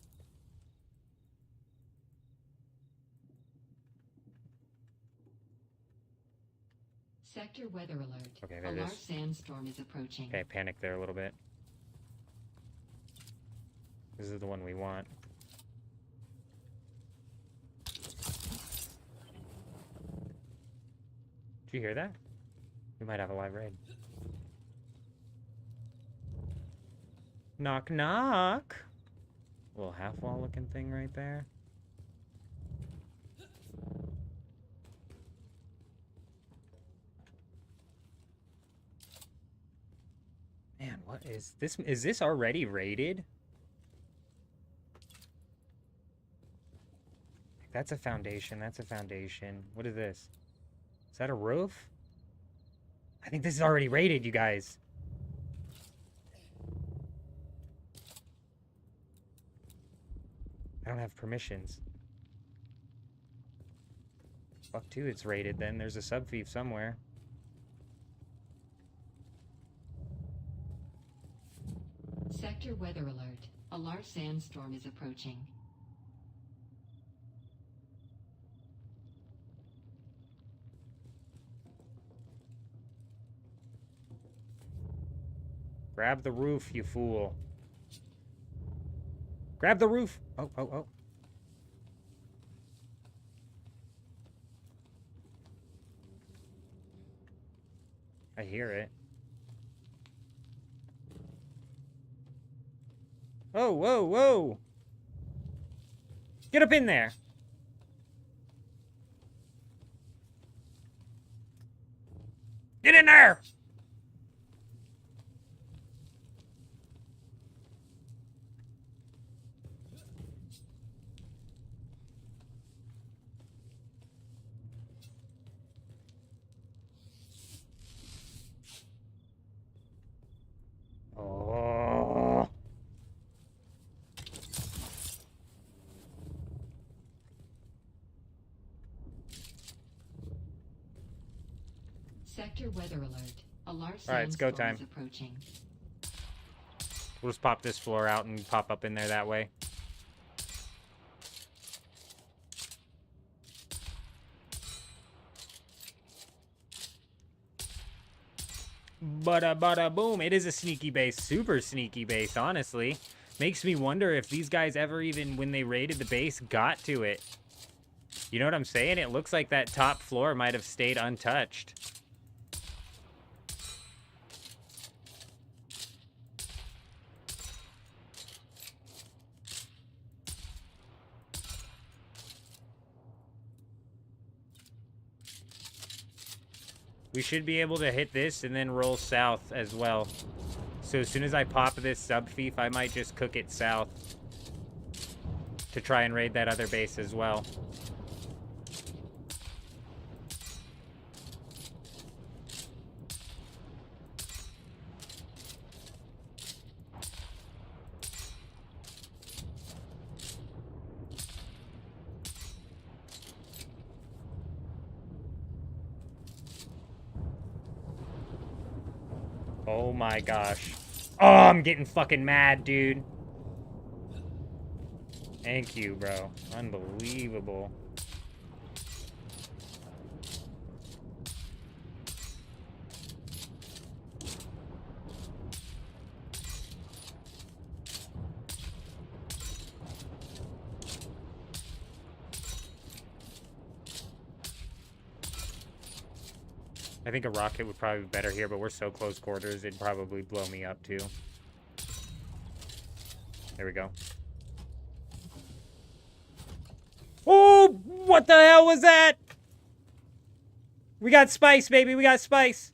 Sector weather alert.
Okay,
A
there it
large
is.
sandstorm is approaching.
Okay, panic there a little bit. This is the one we want. Did you hear that? We might have a live raid. Knock, knock. Little half-wall looking thing right there. Man, what is this? Is this already raided? That's a foundation. That's a foundation. What is this? Is that a roof? I think this is already raided, you guys. I don't have permissions. Fuck too, it's raided then. There's a sub-thief somewhere.
Sector weather alert. A large sandstorm is approaching.
Grab the roof, you fool. Grab the roof! Oh, oh, oh. I hear it. Whoa, whoa, whoa! Get up in there! Get in there! Oh.
Sector weather alert. A large
All right, it's go
sandstorm
time.
is approaching.
We'll just pop this floor out and pop up in there that way. Bada boom. It is a sneaky base. Super sneaky base, honestly. Makes me wonder if these guys ever even, when they raided the base, got to it. You know what I'm saying? It looks like that top floor might have stayed untouched. We should be able to hit this and then roll south as well. So as soon as I pop this sub-thief, I might just cook it south to try and raid that other base as well. Oh my gosh. Oh, I'm getting fucking mad, dude. Thank you, bro. Unbelievable. I think a rocket would probably be better here, but we're so close quarters, it'd probably blow me up too. There we go. Oh, what the hell was that? We got spice, baby. We got spice.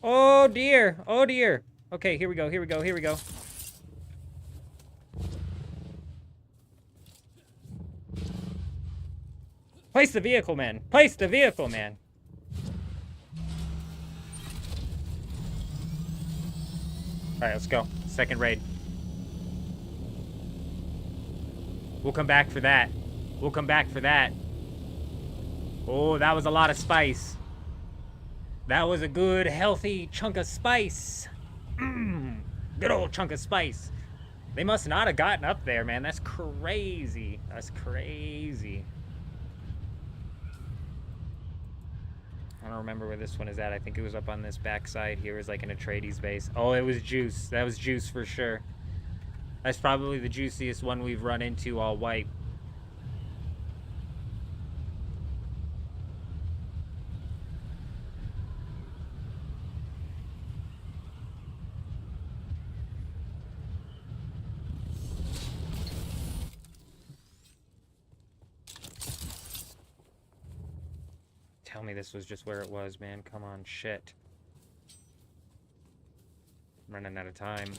Oh, dear. Oh, dear. Okay, here we go. Here we go. Here we go. Place the vehicle, man. Place the vehicle, man. Alright, let's go. Second raid. We'll come back for that. We'll come back for that. Oh, that was a lot of spice. That was a good, healthy chunk of spice. Good old chunk of spice. They must not have gotten up there, man. That's crazy. That's crazy. I don't remember where this one is at. I think it was up on this back side here. It was like an Atreides base. Oh, it was Juice. That was Juice for sure. That's probably the juiciest one we've run into all white. Tell me this was just where it was, man. Come on, shit. I'm running out of time.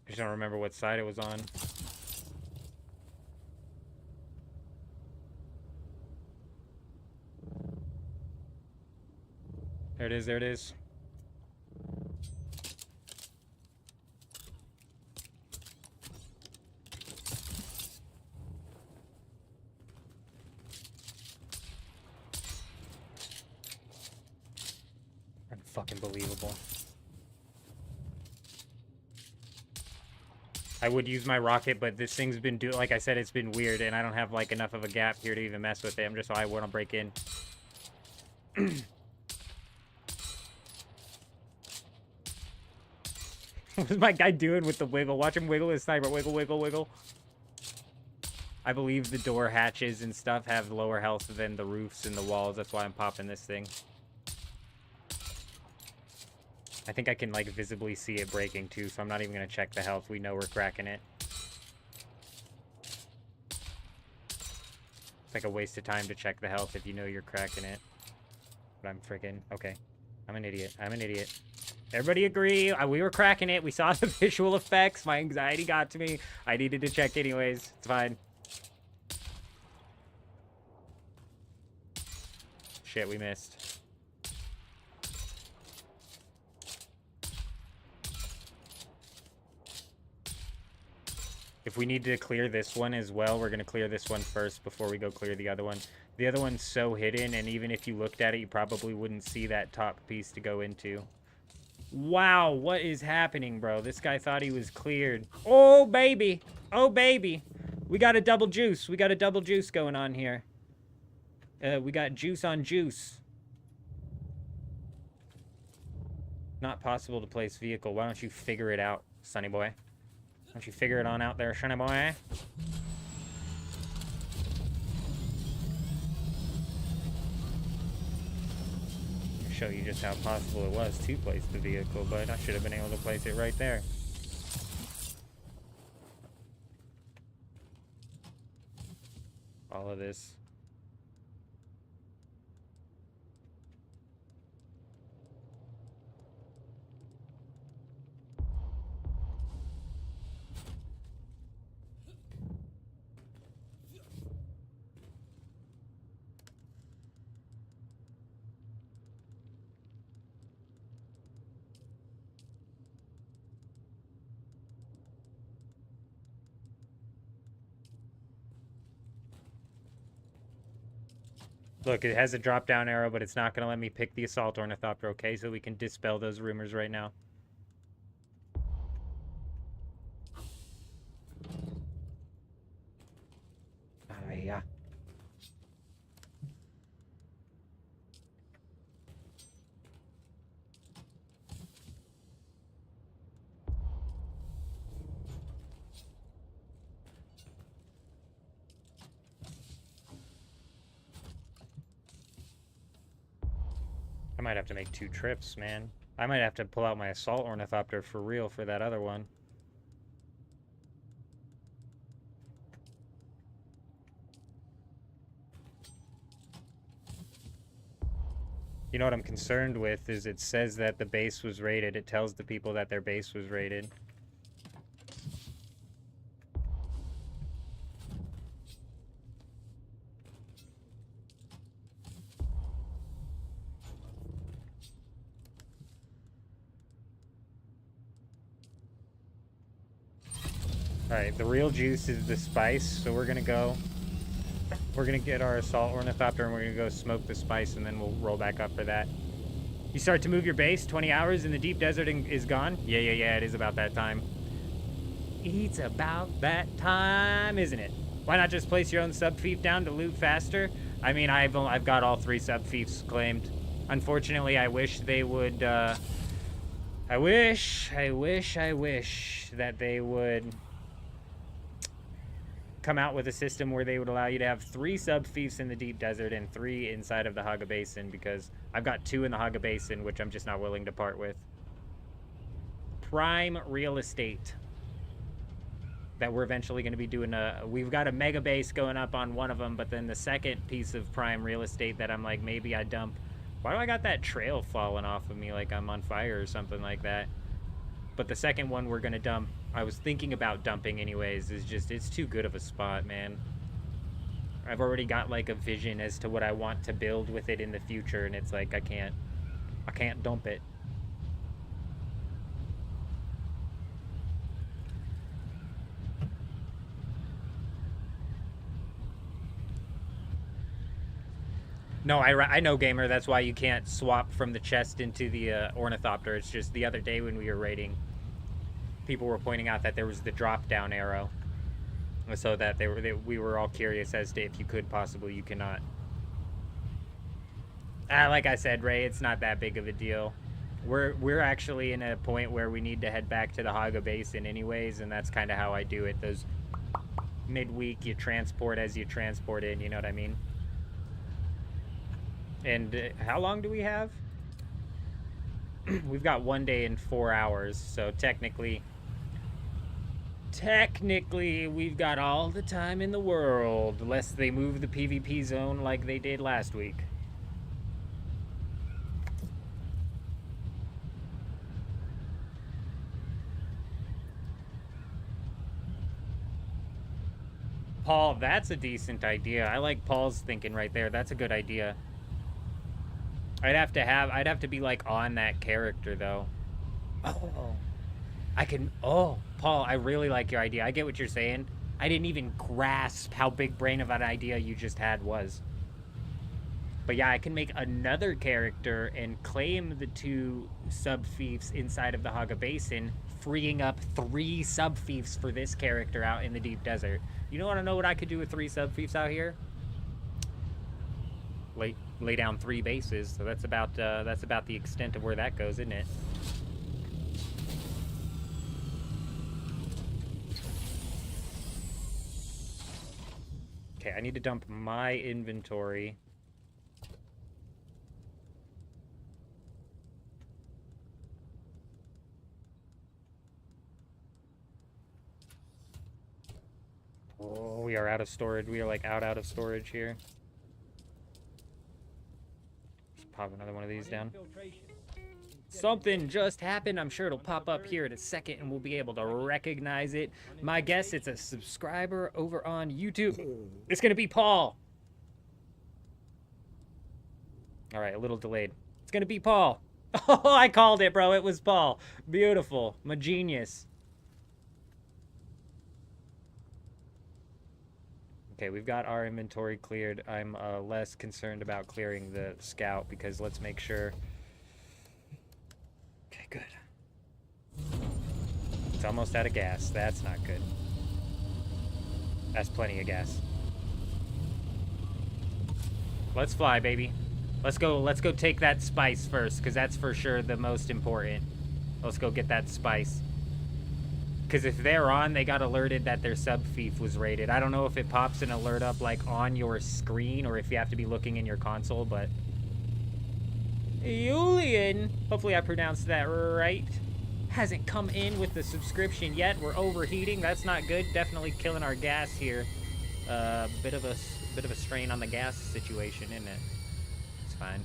I just don't remember what side it was on. There it is, there it is. Fucking believable. I would use my rocket, but this thing's been like I said, it's been weird, and I don't have like enough of a gap here to even mess with it. I'm just I want to break in. What's my guy doing with the wiggle? Watch him wiggle his sniper. Wiggle, wiggle, wiggle. I believe the door hatches and stuff have lower health than the roofs and the walls. That's why I'm popping this thing. I think I can, like, visibly see it breaking, too, so I'm not even going to check the health. We know we're cracking it. It's like a waste of time to check the health if you know you're cracking it. But I'm freaking... Okay. I'm an idiot. I'm an idiot. Everybody agree. We were cracking it. We saw the visual effects. My anxiety got to me. I needed to check anyways. It's fine. Shit, we missed. If we need to clear this one as well, we're going to clear this one first before we go clear the other one. The other one's so hidden, and even if you looked at it, you probably wouldn't see that top piece to go into. Wow, what is happening, bro? This guy thought he was cleared. Oh, baby. Oh, baby. We got a double juice. We got a double juice going on here. We got juice on juice. Not possible to place vehicle. Why don't you figure it out, sonny boy? Why don't you figure it on out there, shiny boy? Show you just how possible it was to place the vehicle, but I should have been able to place it right there. All of this. Look, it has a drop-down arrow, but it's not going to let me pick the assault ornithopter, okay? So we can dispel those rumors right now. Yeah. I might have to make 2 trips, man. I might have to pull out my assault ornithopter for real for that other one. You know what I'm concerned with is it says that the base was raided. It tells the people that their base was raided. Alright, the real juice is the spice, so we're gonna get our assault ornithopter and we're gonna go smoke the spice and then we'll roll back up for that. You start to move your base, 20 hours in the deep desert and is gone? Yeah, it is about that time. It's about that time, isn't it? Why not just place your own sub-fief down to loot faster? I mean, I've got all 3 sub-fiefs claimed. Unfortunately, I wish they would, I wish that they would come out with a system where they would allow you to have 3 sub-fiefs in the deep desert and 3 inside of the Haga Basin, because I've got 2 in the Haga Basin, which I'm just not willing to part with. Prime real estate that we're eventually going to be doing we've got a mega base going up on one of them, but then the second piece of prime real estate that I'm like, maybe I dump. Why do I got that trail falling off of me like I'm on fire or something like that? But the second one we're going to dump, I was thinking about dumping anyways, is just, it's too good of a spot, man. I've already got like a vision as to what I want to build with it in the future, and it's like, I can't dump it. No, I know, gamer. That's why you can't swap from the chest into the ornithopter. It's just the other day when we were raiding, people were pointing out that there was the drop-down arrow, so that we were all curious as to if you could possibly. You cannot. Like I said, Ray, it's not that big of a deal. We're actually in a point where we need to head back to the Haga Basin anyways, and that's kind of how I do it. Those midweek, you transport as you transport in. You know what I mean? And how long do we have? We've got 1 day and 4 hours, so technically we've got all the time in the world, unless they move the PvP zone like they did last week. Paul, that's a decent idea. I like Paul's thinking right there. That's a good idea. I'd have to be like on that character though. Oh, Paul, I really like your idea. I get what you're saying. I didn't even grasp how big brain of an idea you just had was. But yeah, I can make another character and claim the 2 sub-fiefs inside of the Haga Basin, freeing up 3 sub-fiefs for this character out in the deep desert. You want to know what I could do with 3 sub-fiefs out here? Lay down 3 bases, so that's about the extent of where that goes, isn't it? Okay, I need to dump my inventory. Oh, we are out of storage. We are like out of storage here. Pop another one of these down. Something just happened. I'm sure it'll pop up here in a second and we'll be able to recognize it. My guess, it's a subscriber over on YouTube. It's gonna be Paul. All right, a little delayed. It's gonna be Paul. Oh, I called it, bro. It was Paul. Beautiful. My genius. Okay, we've got our inventory cleared. I'm less concerned about clearing the scout because let's make sure. Okay, good. It's almost out of gas. That's not good. That's plenty of gas. Let's fly, baby. Let's go take that spice first, because that's for sure the most important. Let's go get that spice. Because if they're on, they got alerted that their sub-fief was raided. I don't know if it pops an alert up like on your screen or if you have to be looking in your console, but... Julian, hopefully I pronounced that right, hasn't come in with the subscription yet. We're overheating. That's not good. Definitely killing our gas here. Bit of a strain on the gas situation, isn't it? It's fine.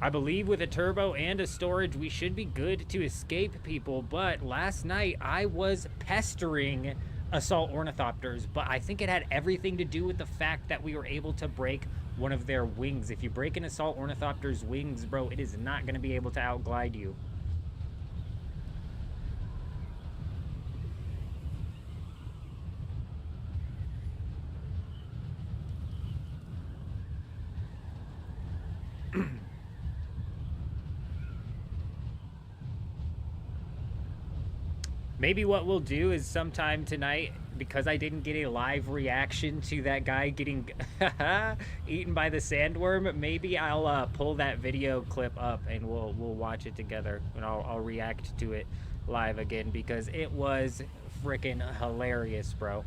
I believe with a turbo and a storage, we should be good to escape people, but last night I was pestering assault ornithopters, but I think it had everything to do with the fact that we were able to break one of their wings. If you break an assault ornithopter's wings, bro, it is not going to be able to outglide you. Maybe what we'll do is sometime tonight, because I didn't get a live reaction to that guy getting eaten by the sandworm, maybe I'll pull that video clip up and we'll watch it together, and I'll react to it live again, because it was freaking hilarious, bro.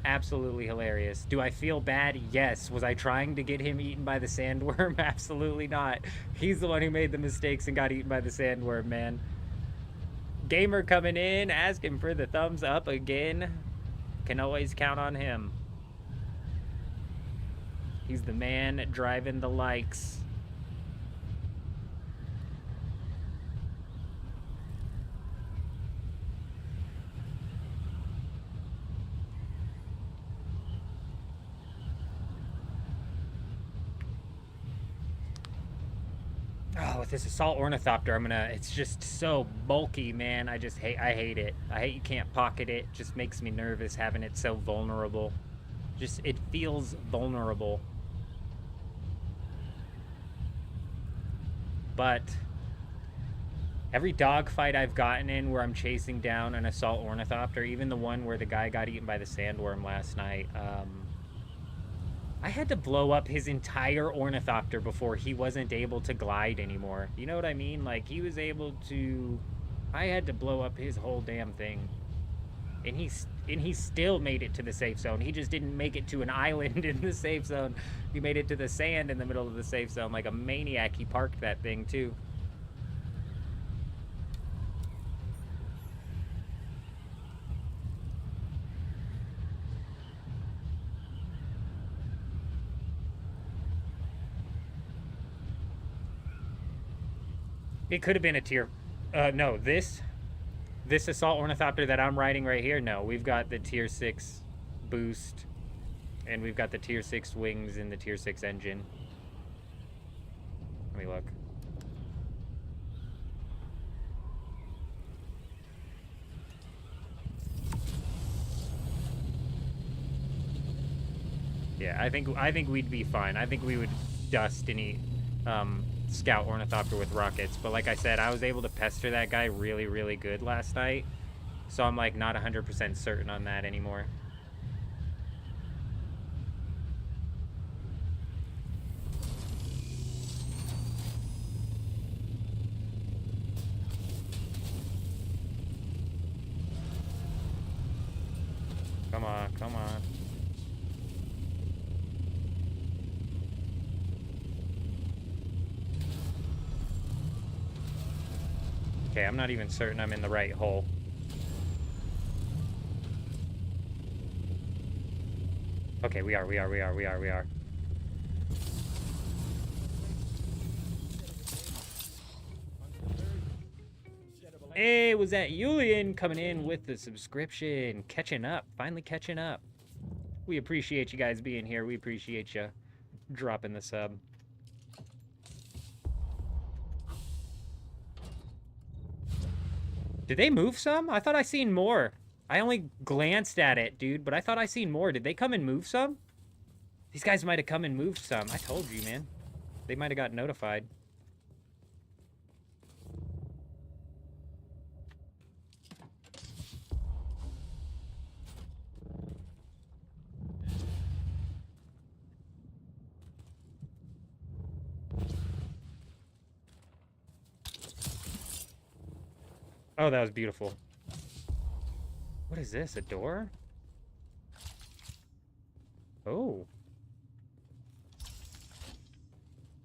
Absolutely hilarious. Do I feel bad? Yes. Was I trying to get him eaten by the sandworm? Absolutely not. He's the one who made the mistakes and got eaten by the sandworm, man. Gamer coming in, asking for the thumbs up again. Can always count on him. He's the man driving the likes. Oh, with this assault ornithopter, it's just so bulky, man. I hate it. I hate you can't pocket it. Just makes me nervous having it so vulnerable. It feels vulnerable. But every dogfight I've gotten in where I'm chasing down an assault ornithopter, even the one where the guy got eaten by the sandworm last night, I had to blow up his entire ornithopter before he wasn't able to glide anymore. You know what I mean? Like, he was able to... I had to blow up his whole damn thing. And he still made it to the safe zone. He just didn't make it to an island in the safe zone. He made it to the sand in the middle of the safe zone. Like a maniac, he parked that thing, too. It could have been a tier... no, this assault ornithopter that I'm riding right here, no. We've got the tier 6 boost, and we've got the tier 6 wings and the tier 6 engine. Let me look. Yeah, I think we'd be fine. I think we would dust any... scout ornithopter with rockets, but like I said, I was able to pester that guy really, really good last night, so I'm like not 100% certain on that anymore. Come on, come on. Okay, I'm not even certain I'm in the right hole. Okay, we are. Hey, was that Julian coming in with the subscription? Catching up. Finally catching up. We appreciate you guys being here. We appreciate you dropping the sub. Did they move some? I thought I seen more. I only glanced at it, dude, but I thought I seen more. Did they come and move some? These guys might have come and moved some. I told you, man. They might have got notified. Oh, that was beautiful. What is this? A door? Oh.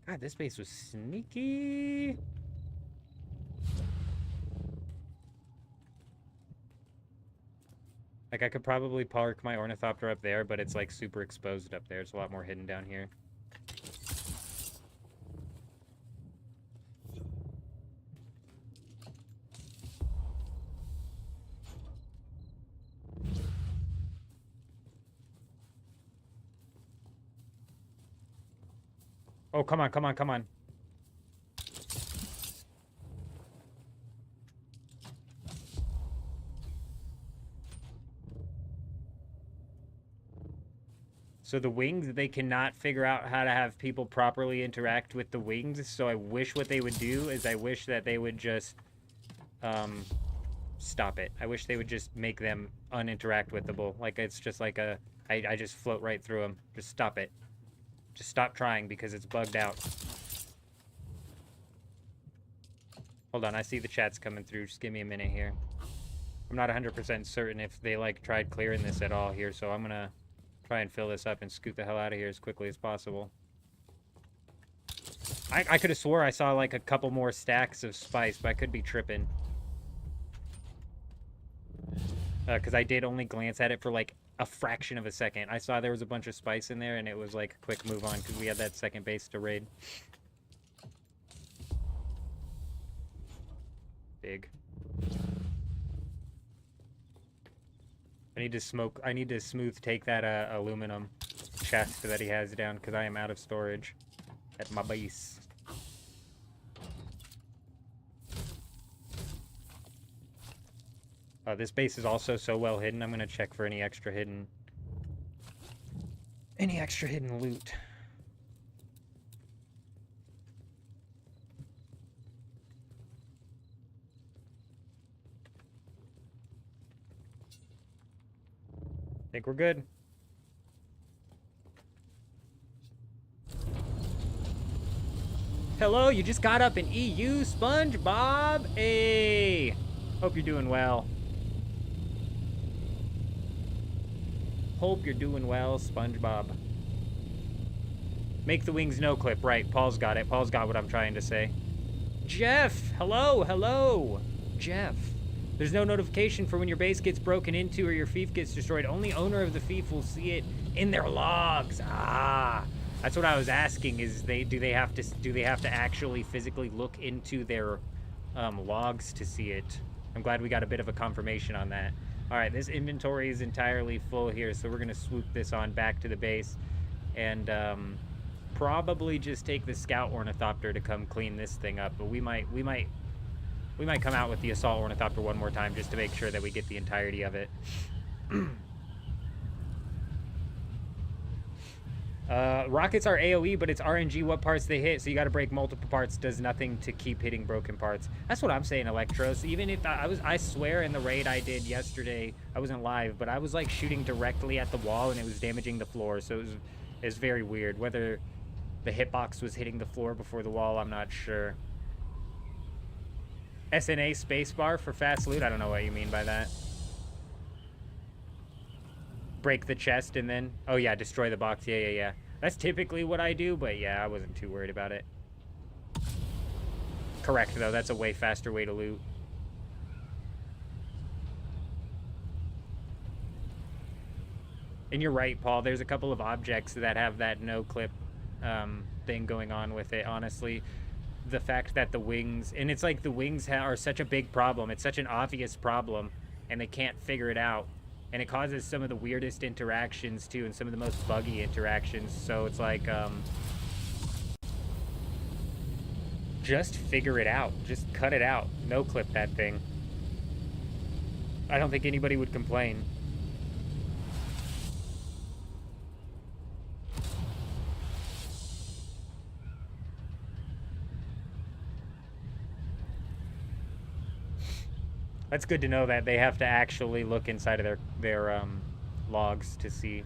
God, this base was sneaky. Like, I could probably park my ornithopter up there, but it's like super exposed up there. It's a lot more hidden down here. Oh, come on, come on, come on. So the wings, they cannot figure out how to have people properly interact with the wings. So I wish what they would do is I wish that they would just Stop it. I wish they would just make them uninteract withable. Like, it's just like a... I just float right through them. Just stop it. Just stop trying because it's bugged out. Hold on, I see the chats coming through. Just give me a minute here. I'm not 100% certain if they, like, tried clearing this at all here, so I'm gonna try and fill this up and scoot the hell out of here as quickly as possible. I could have swore I saw, like, a couple more stacks of spice, but I could be tripping. Because I did only glance at it for, like, a fraction of a second. I saw there was a bunch of spice in there, and it was, like, a quick move on, because we had that second base to raid. Big. I need to smooth take that aluminum chest that he has down, because I am out of storage at my base. This base is also so well hidden. I'm gonna check for any extra hidden loot. Think we're good. Hello, you just got up in EU, SpongeBob. Hey, hope you're doing well. Hope you're doing well, SpongeBob. Make the wings no clip. Right, Paul's got it. Paul's got what I'm trying to say. Jeff, hello. Jeff. There's no notification for when your base gets broken into or your fief gets destroyed. Only owner of the fief will see it in their logs. Ah, that's what I was asking. Is do they have to actually physically look into their logs to see it? I'm glad we got a bit of a confirmation on that. All right, this inventory is entirely full here, so we're gonna swoop this on back to the base, and probably just take the scout ornithopter to come clean this thing up. But we might come out with the assault ornithopter one more time just to make sure that we get the entirety of it. Rockets are AoE, but it's RNG what parts they hit, so you gotta break multiple parts. Does nothing to keep hitting broken parts. That's what I'm saying, Electros. Even if I swear in the raid I did yesterday, I wasn't live, but I was like shooting directly at the wall and it was damaging the floor, so it was very weird. Whether the hitbox was hitting the floor before the wall, I'm not sure. SNA spacebar for fast loot? I don't know what you mean by that. Break the chest and then... Oh yeah, destroy the box. Yeah. That's typically what I do, but yeah, I wasn't too worried about it. Correct, though. That's a way faster way to loot. And you're right, Paul. There's a couple of objects that have that no-clip thing going on with it, honestly. The fact that the wings... And it's like the wings are such a big problem. It's such an obvious problem, and they can't figure it out. And it causes some of the weirdest interactions, too, and some of the most buggy interactions. So it's like, just figure it out. Just cut it out. No-clip that thing. I don't think anybody would complain. That's good to know that they have to actually look inside of their logs to see.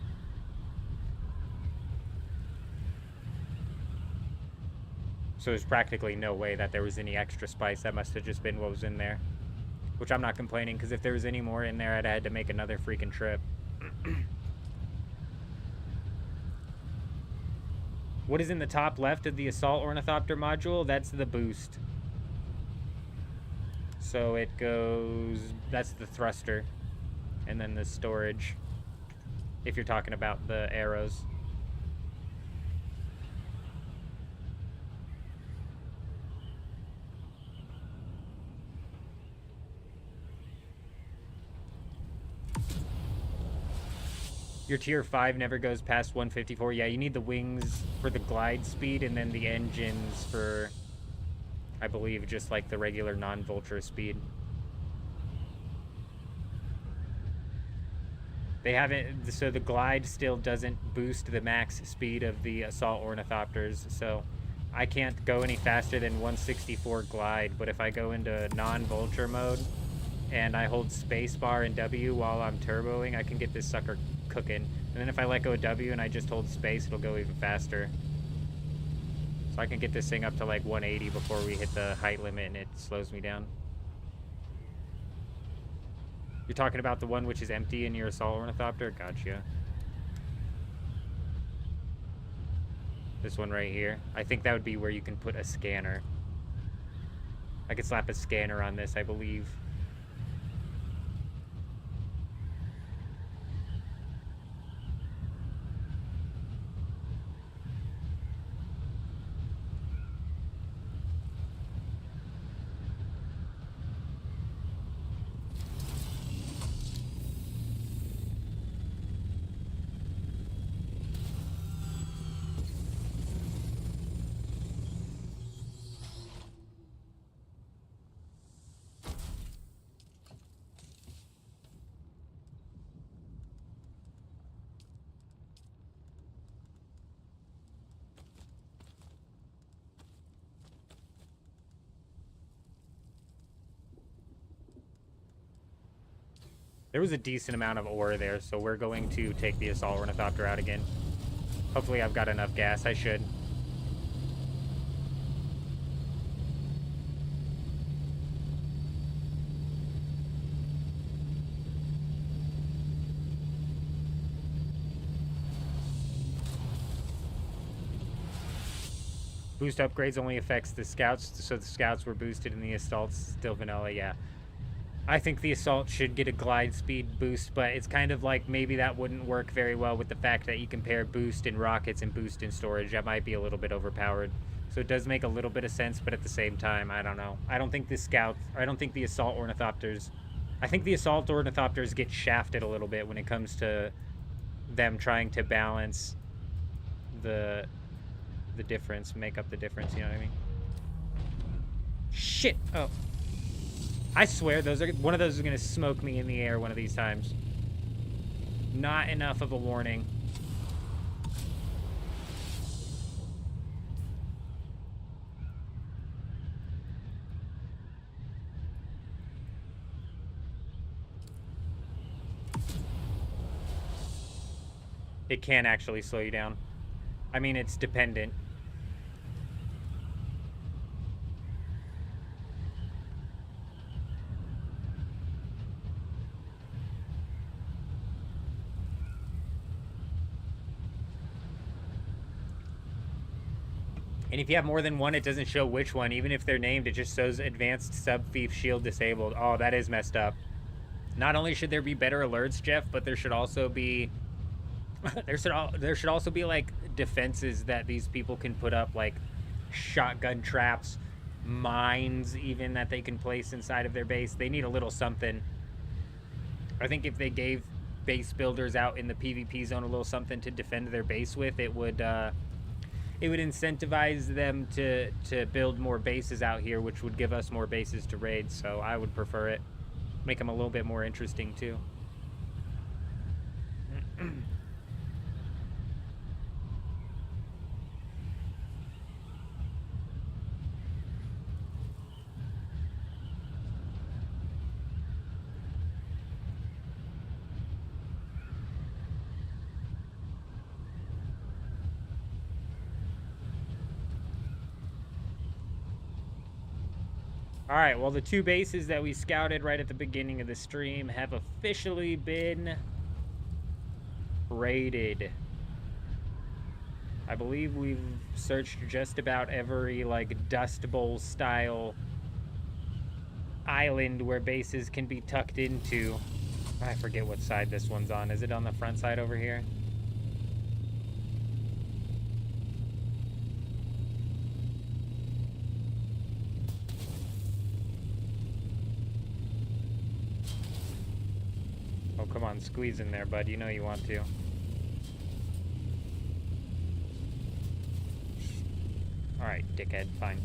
So there's practically no way that there was any extra spice. That must have just been what was in there. Which I'm not complaining, because if there was any more in there, I'd had to make another freaking trip. What is in the top left of the Assault Ornithopter module? That's the boost. So it goes, that's the thruster, and then the storage, if you're talking about the arrows. Your tier 5 never goes past 154. Yeah, you need the wings for the glide speed, and then the engines for... I believe just like the regular non-vulture speed. They haven't, so the glide still doesn't boost the max speed of the assault ornithopters, so I can't go any faster than 164 glide, but if I go into non-vulture mode, and I hold spacebar and W while I'm turboing, I can get this sucker cooking. And then if I let go of W and I just hold space, it'll go even faster. So I can get this thing up to like 180 before we hit the height limit and it slows me down. You're talking about the one which is empty in your assault ornithopter? Gotcha. This one right here. I think that would be where you can put a scanner. I could slap a scanner on this, I believe. There was a decent amount of ore there, so we're going to take the assault ornithopter out again. Hopefully I've got enough gas. I should. Boost upgrades only affects the scouts, so the scouts were boosted and the assault's still vanilla, yeah. I think the assault should get a glide speed boost, but it's kind of like maybe that wouldn't work very well with the fact that you compare boost in rockets and boost in storage. That might be a little bit overpowered. So it does make a little bit of sense, but at the same time, I don't know. I don't think the assault ornithopters... I think the assault ornithopters get shafted a little bit when it comes to them trying to balance the difference, make up the difference, you know what I mean? Shit! Oh. I swear, one of those is going to smoke me in the air one of these times. Not enough of a warning. It can actually slow you down. I mean, it's dependent. And if you have more than one, it doesn't show which one. Even if they're named, it just shows advanced sub-thief shield disabled. Oh, that is messed up. Not only should there be better alerts, Jeff, but there should also be... there should also be, like, defenses that these people can put up, like shotgun traps, mines even, that they can place inside of their base. They need a little something. I think if they gave base builders out in the PvP zone a little something to defend their base with, it would incentivize them to build more bases out here, which would give us more bases to raid. So I would prefer it. Make them a little bit more interesting too. Alright, well, the two bases that we scouted right at the beginning of the stream have officially been raided. I believe we've searched just about every, like, Dust Bowl style island where bases can be tucked into. I forget what side this one's on. Is it on the front side over here? Oh, come on, squeeze in there, bud. You know you want to. Alright, dickhead, fine.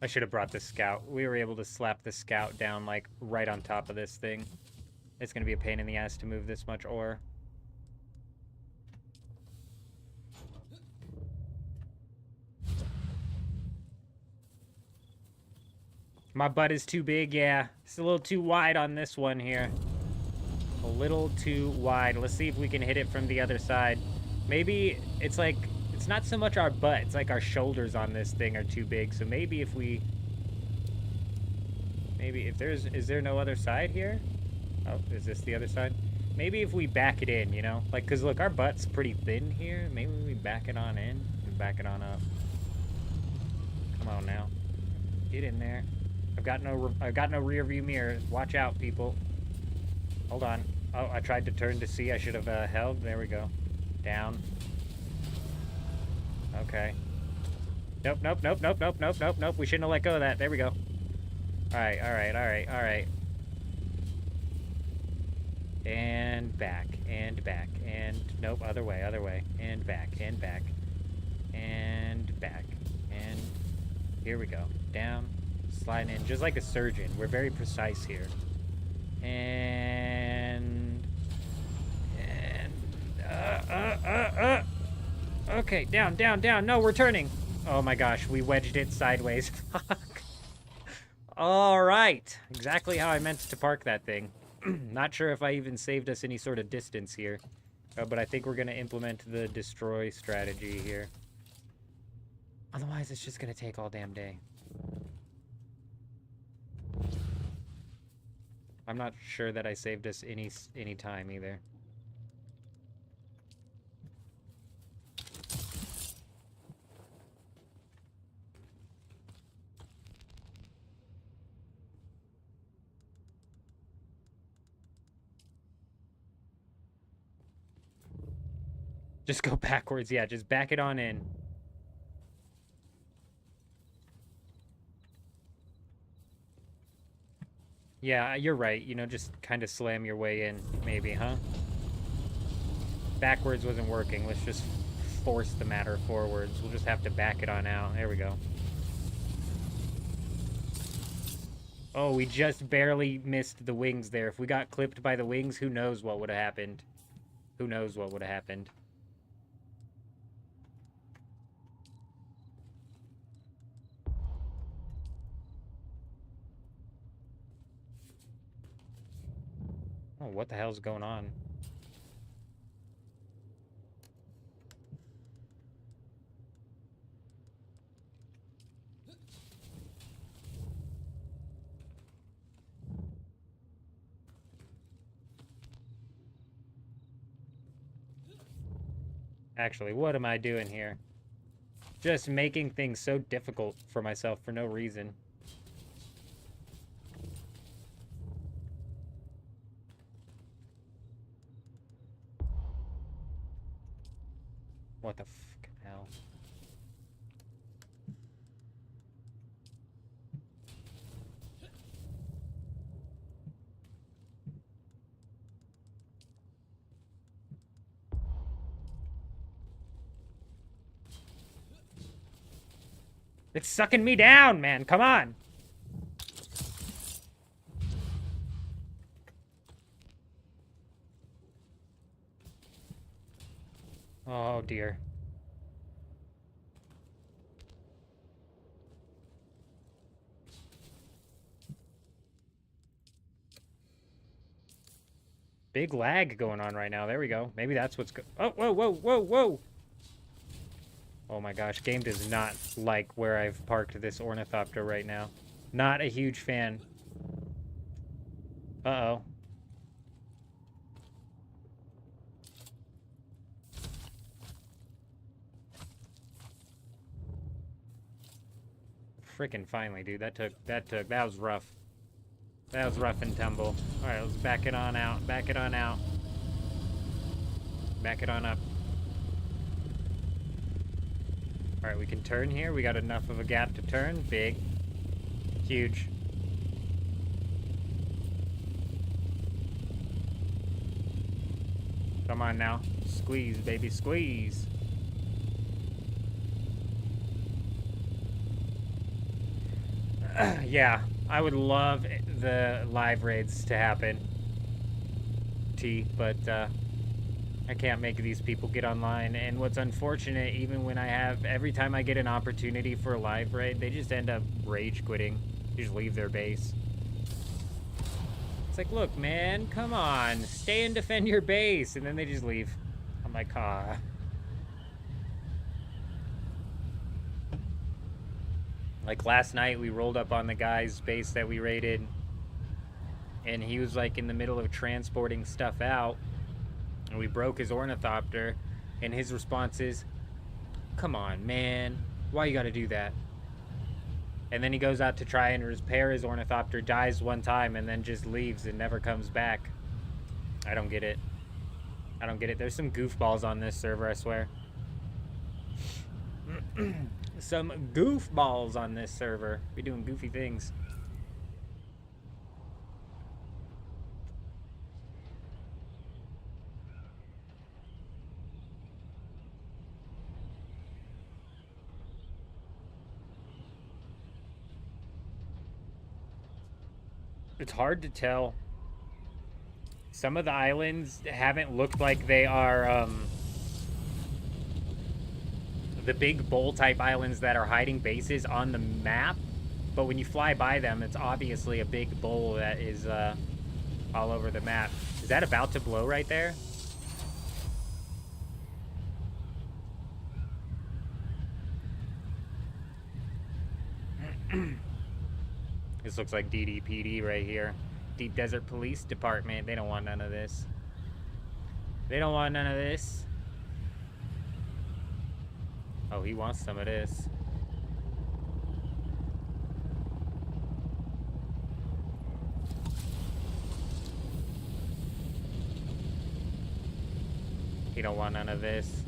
I should have brought the scout. We were able to slap the scout down, like, right on top of this thing. It's gonna be a pain in the ass to move this much ore. My butt is too big, yeah. It's a little too wide on this one here. A little too wide. Let's see if we can hit it from the other side. Maybe it's like, it's not so much our butt, it's like our shoulders on this thing are too big. So maybe if we, is there no other side here? Oh, is this the other side? Maybe if we back it in, you know? Like, cause look, our butt's pretty thin here. Maybe we back it on in and back it on up. Come on now. Get in there. I've got no rear view mirror. Watch out, people. Hold on. Oh, I tried to turn to see. I should have held. There we go. Down. Okay. Nope, nope, nope, nope, nope, nope, nope, nope. We shouldn't have let go of that. There we go. Alright, alright, alright, alright. And back, and back, and nope, other way, and back, and back, and back, and here we go. Down, sliding in, just like a surgeon. We're very precise here. Okay, down, down, down. No, we're turning. Oh my gosh, we wedged it sideways. Fuck. All right, exactly how I meant to park that thing. Not sure if I even saved us any sort of distance here, but I think we're gonna implement the destroy strategy here. Otherwise, it's just gonna take all damn day. I'm not sure that I saved us any time either. Just go backwards, yeah, just back it on in. Yeah, you're right, you know, just kind of slam your way in, maybe, huh? Backwards wasn't working, let's just force the matter forwards. We'll just have to back it on out. There we go. Oh, we just barely missed the wings there. If we got clipped by the wings, who knows what would have happened. Who knows what would have happened. Oh, what the hell's going on? Actually, what am I doing here? Just making things so difficult for myself for no reason. What the fucking hell? It's sucking me down, man. Come on. Oh, dear. Big lag going on right now. There we go. Maybe that's what's oh, whoa, whoa, whoa, whoa. Oh my gosh, game does not like where I've parked this ornithopter right now. Not a huge fan. Uh-oh. Frickin' finally, dude. That was rough. That was rough and tumble. Alright, let's back it on out. Back it on out. Back it on up. Alright, we can turn here. We got enough of a gap to turn. Big. Huge. Come on now. Squeeze, baby, squeeze. Yeah, I would love the live raids to happen. But I can't make these people get online. And what's unfortunate, even when every time I get an opportunity for a live raid, they just end up rage quitting. You just leave their base. It's like, look, man, come on. Stay and defend your base. And then they just leave. I'm like, ah. Like last night, we rolled up on the guy's base that we raided. And he was like in the middle of transporting stuff out. And we broke his ornithopter. And his response is, come on, man. Why you gotta do that? And then he goes out to try and repair his ornithopter, dies one time, and then just leaves and never comes back. I don't get it. I don't get it. There's some goofballs on this server, I swear. Some goofballs on this server. Be doing goofy things. It's hard to tell. Some of the islands haven't looked like they are the big bowl type islands that are hiding bases on the map, but when you fly by them, it's obviously a big bowl that is all over the map. Is that about to blow right there? This looks like DDPD right here. Deep Desert Police Department. They don't want none of this. They don't want none of this. Oh, he wants some of this. He don't want none of this.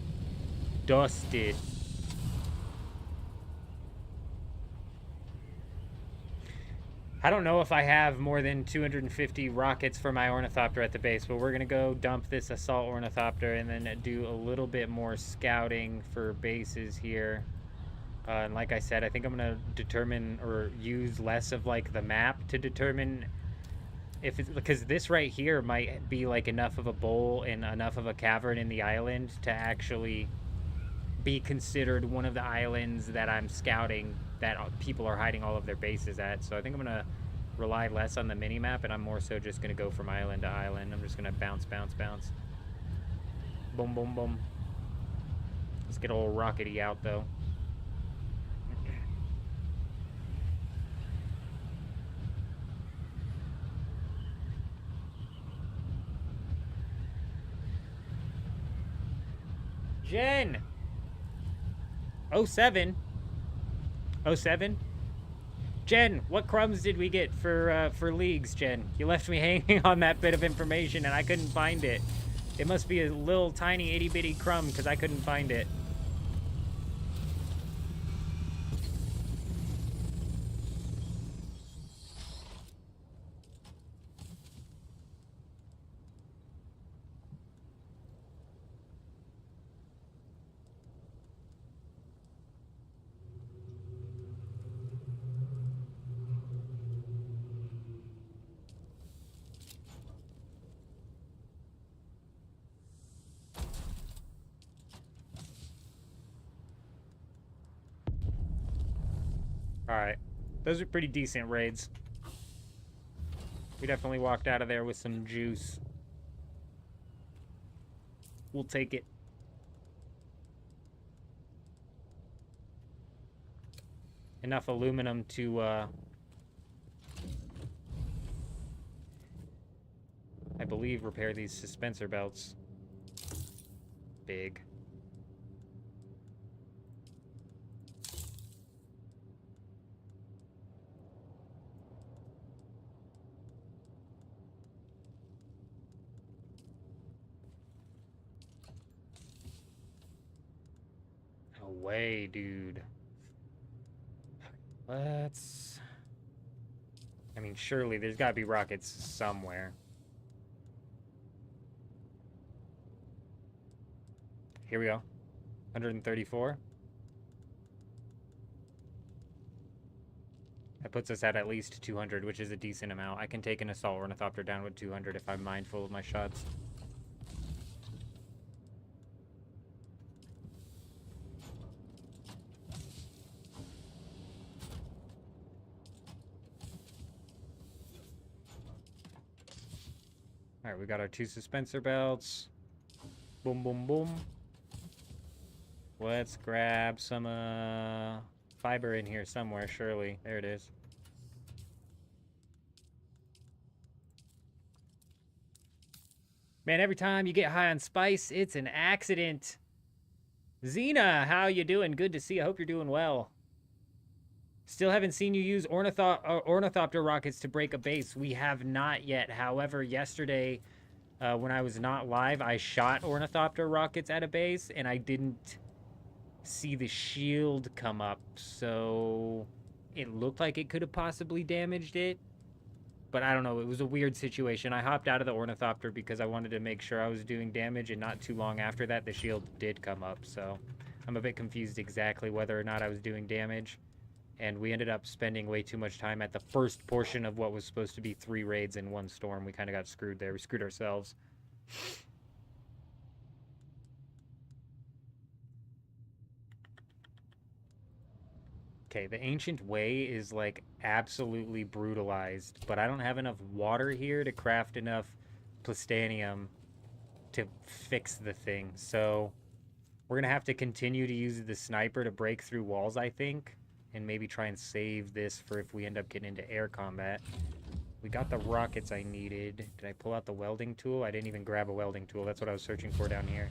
Dusted. I don't know if I have more than 250 rockets for my ornithopter at the base, but we're going to go dump this assault ornithopter and then do a little bit more scouting for bases here. And like I said, I think I'm going to determine or use less of like the map to determine if it's, because this right here might be like enough of a bowl and enough of a cavern in the island to actually be considered one of the islands that I'm scouting that people are hiding all of their bases at. So I think I'm going to rely less on the mini-map, and I'm more so just going to go from island to island. I'm just going to bounce, bounce, bounce. Boom, boom, boom. Let's get old Rockety out, though. Jen! 07? 07? Jen, what crumbs did we get for leagues, Jen? You left me hanging on that bit of information and I couldn't find it. It must be a little tiny itty-bitty crumb because I couldn't find it. Alright. Those are pretty decent raids. We definitely walked out of there with some juice. We'll take it. Enough aluminum to, I believe, repair these suspensor belts. Big. Way, dude. Let's... I mean, surely there's gotta be rockets somewhere. Here we go. 134. That puts us at least 200, which is a decent amount. I can take an assault ornithopter down with 200 if I'm mindful of my shots. All right, we got our 2 suspensor belts. Boom, boom, boom. Let's grab some fiber in here somewhere, surely. There it is. Man, every time you get high on spice, it's an accident. Xena, how you doing? Good to see you. I hope you're doing well. Still haven't seen you use ornithopter rockets to break a base. We have not yet. However, yesterday, when I was not live, I shot ornithopter rockets at a base, and I didn't see the shield come up. So it looked like it could have possibly damaged it. But I don't know. It was a weird situation. I hopped out of the ornithopter because I wanted to make sure I was doing damage, and not too long after that, the shield did come up. So I'm a bit confused exactly whether or not I was doing damage. And we ended up spending way too much time at the first portion of what was supposed to be 3 raids in 1 storm. We kind of got screwed there. We screwed ourselves. Okay, the Ancient Way is, like, absolutely brutalized. But I don't have enough water here to craft enough plastanium to fix the thing. So we're going to have to continue to use the sniper to break through walls, I think. And maybe try and save this for if we end up getting into air combat. We got the rockets I needed. Did I pull out the welding tool? I didn't even grab a welding tool. That's what I was searching for down here.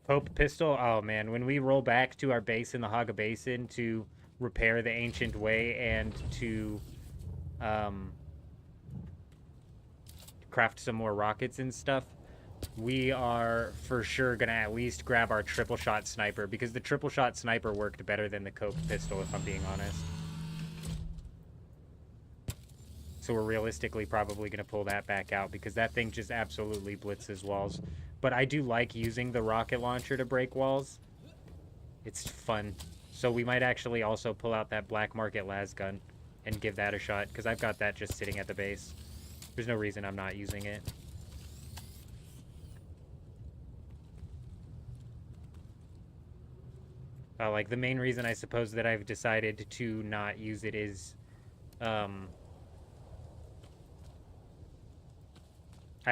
Pope pistol? Oh man, when we roll back to our base in the Haga Basin to repair the Ancient Way and to craft some more rockets and stuff, we are for sure gonna at least grab our triple shot sniper, because the triple shot sniper worked better than the cope pistol, if I'm being honest. So we're realistically probably gonna pull that back out, because that thing just absolutely blitzes walls. But I do like using the rocket launcher to break walls. It's fun. So we might actually also pull out that black market las gun and give that a shot, because I've got that just sitting at the base. There's no reason I'm not using it. Like, the main reason I suppose that I've decided to not use it is, I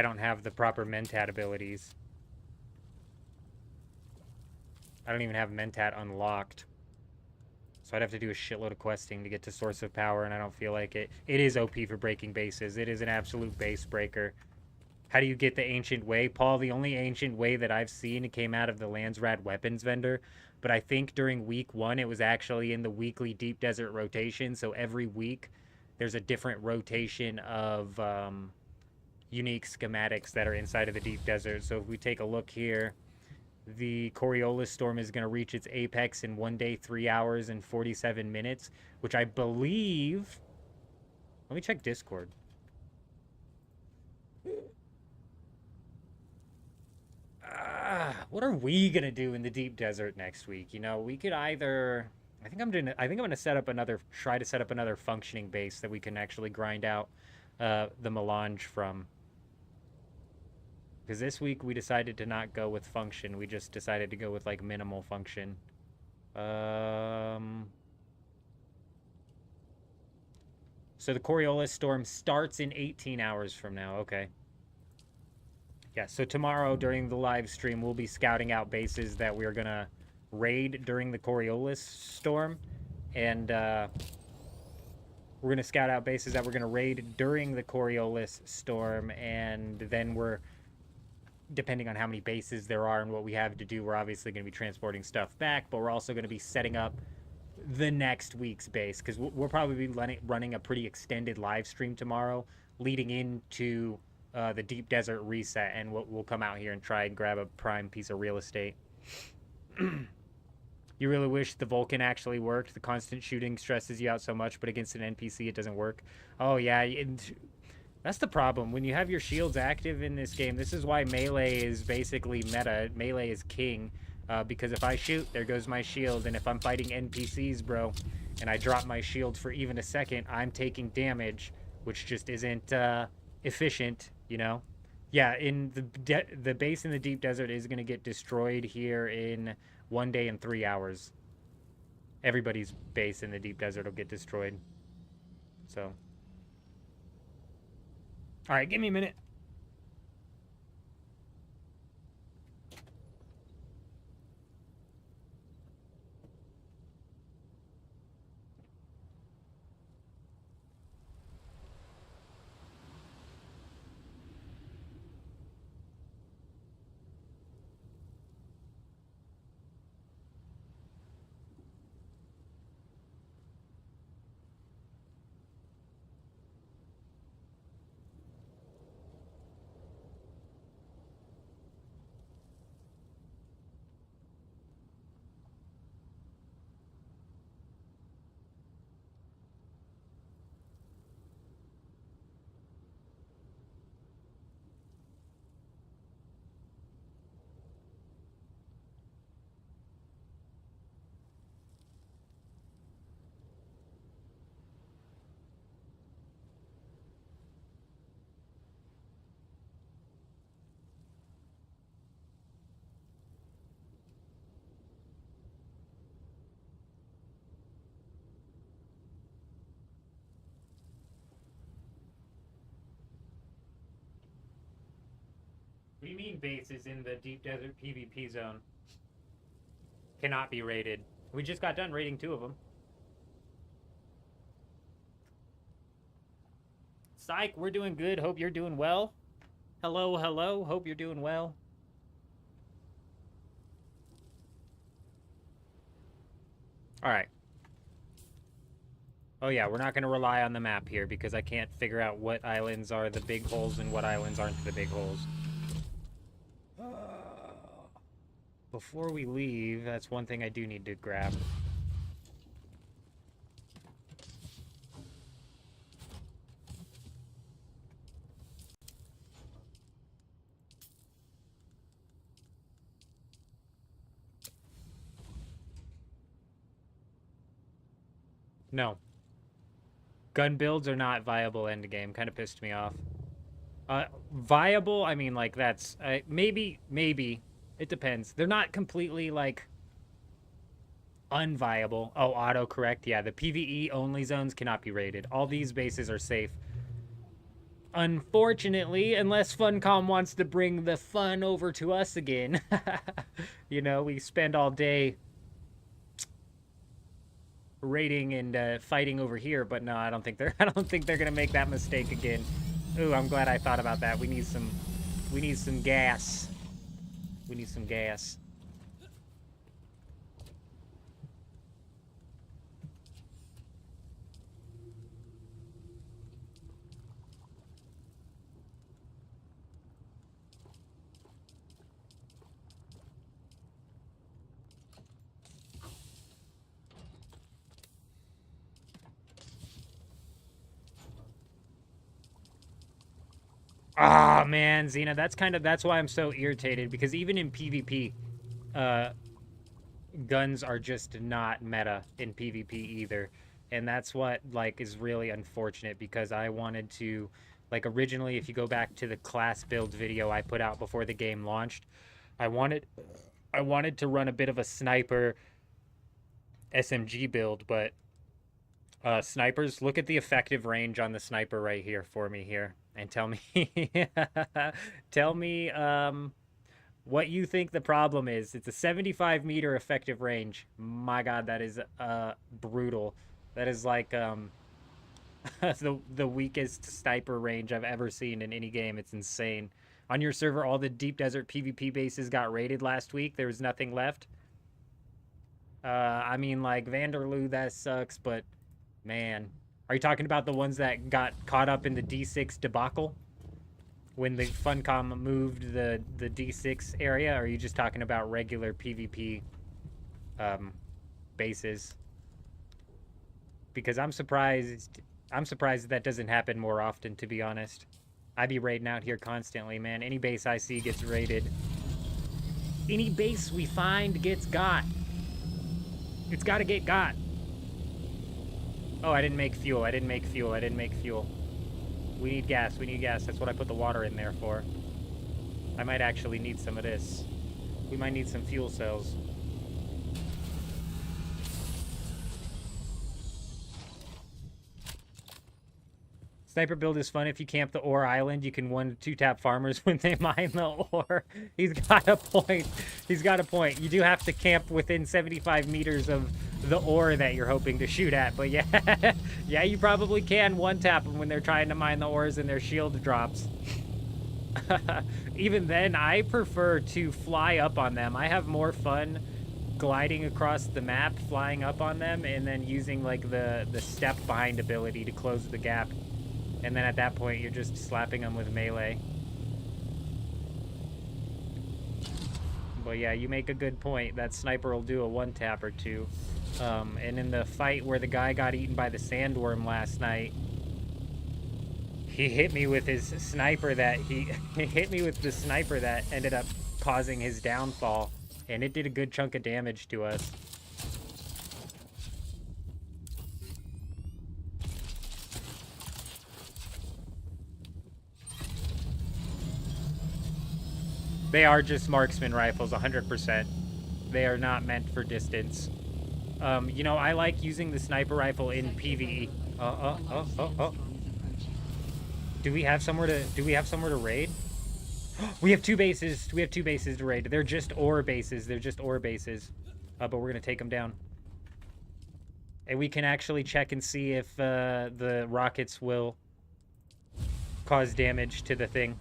don't have the proper Mentat abilities. I don't even have Mentat unlocked. So I'd have to do a shitload of questing to get to Source of Power, and I don't feel like it. It is OP for breaking bases. It is an absolute base breaker. How do you get the Ancient Way? Paul, the only Ancient Way that I've seen came out of the Landsrad weapons vendor, but I think during week 1 it was actually in the weekly Deep Desert rotation, so every week there's a different rotation of unique schematics that are inside of the Deep Desert. So if we take a look here, the Coriolis storm is going to reach its apex in 1 day, 3 hours, and 47 minutes, which I believe... Let me check Discord. What are we going to do in the Deep Desert next week? You know, we could either... I think I'm going to set up another... Try to set up another functioning base that we can actually grind out the melange from. Because this week we decided to not go with function. We just decided to go with, like, minimal function. So the Coriolis storm starts in 18 hours from now. Okay. Yeah, so tomorrow during the live stream, we'll be scouting out bases that we're going to raid during the Coriolis storm. And we're going to scout out bases that we're going to raid during the Coriolis storm. And then we're... depending on how many bases there are and what we have to do, we're obviously going to be transporting stuff back, but we're also going to be setting up the next week's base, because we'll probably be running a pretty extended live stream tomorrow leading into the Deep Desert reset, and we'll come out here and try and grab a prime piece of real estate. You really wish the Vulcan actually worked. The constant shooting stresses you out so much, but against an NPC it doesn't work. Oh yeah, that's the problem. When you have your shields active in this game, this is why melee is basically meta. Melee is king, because if I shoot, there goes my shield, and if I'm fighting NPCs, bro, and I drop my shield for even a second, I'm taking damage, which just isn't efficient, you know? Yeah, in the base in the deep desert is going to get destroyed here in 1 day and 3 hours. Everybody's base in the deep desert will get destroyed. So. All right, give me a minute. What do you mean bases in the deep desert PvP zone cannot be raided? We just got done raiding 2 of them. Psych, we're doing good. Hope you're doing well. Hello, hello. Hope you're doing well. All right. Oh yeah, we're not going to rely on the map here because I can't figure out what islands are the big holes and what islands aren't the big holes. Before we leave, that's one thing I do need to grab. No. Gun builds are not viable endgame. Kind of pissed me off. Viable, I mean, like, that's... maybe. It depends. They're not completely, like, unviable. Oh, autocorrect. Yeah, the PvE only zones cannot be raided. All these bases are safe. Unfortunately, unless Funcom wants to bring the fun over to us again. You know, we spend all day raiding and fighting over here, but no, I don't think they're gonna make that mistake again. Ooh, I'm glad I thought about that. We need some gas. We need some gas. Ah, man, Xena, that's why I'm so irritated, because even in PvP, guns are just not meta in PvP either. And that's what, like, is really unfortunate, because I wanted to, like, originally, if you go back to the class build video I put out before the game launched, I wanted to run a bit of a sniper SMG build, but snipers, look at the effective range on the sniper right here for me here. And tell me, what you think the problem is. It's a 75-meter effective range. My God, that is brutal. That is like the weakest sniper range I've ever seen in any game. It's insane. On your server, all the deep desert PvP bases got raided last week. There was nothing left. I mean, like, Vanderloo, that sucks, but man. Are you talking about the ones that got caught up in the D6 debacle? When the Funcom moved the D6 area? Or are you just talking about regular PvP bases? Because I'm surprised that doesn't happen more often, to be honest. I be raiding out here constantly, man. Any base I see gets raided. Any base we find gets got. It's gotta get got. Oh, I didn't make fuel. We need gas. That's what I put the water in there for. I might actually need some of this. We might need some fuel cells. Sniper build is fun if you camp the ore island. You can 1-2 tap farmers when they mine the ore. He's got a point. He's got a point. You do have to camp within 75 meters of the ore that you're hoping to shoot at. But yeah, yeah, you probably can 1-tap them when they're trying to mine the ores and their shield drops. Even then, I prefer to fly up on them. I have more fun gliding across the map, flying up on them, and then using like the step bind ability to close the gap. And then at that point, you're just slapping them with melee. But yeah, you make a good point. That sniper will do a 1-tap or 2. And in the fight where the guy got eaten by the sandworm last night, he hit me with his sniper that he hit me with the sniper that ended up causing his downfall. And it did a good chunk of damage to us. They are just marksman rifles, 100%. They are not meant for distance. You know, I like using the sniper rifle in PvE. Do we have somewhere to raid? We have 2 bases. We have 2 bases to raid. They're just ore bases. They're just ore bases. But we're gonna take them down. And we can actually check and see if the rockets will cause damage to the thing.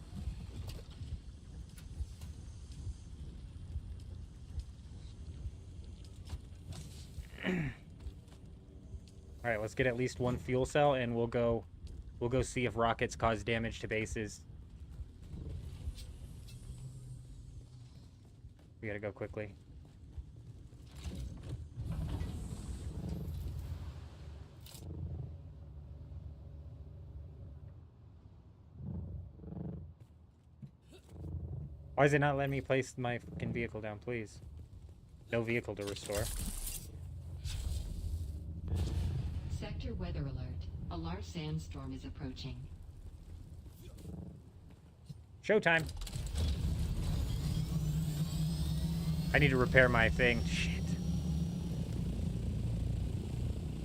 All right, let's get at least 1 fuel cell, and we'll go see if rockets cause damage to bases. We gotta go quickly. Why is it not letting me place my fucking vehicle down, please? No vehicle to restore.
Sector weather alert. A large sandstorm is approaching.
Showtime. I need to repair my thing. Shit.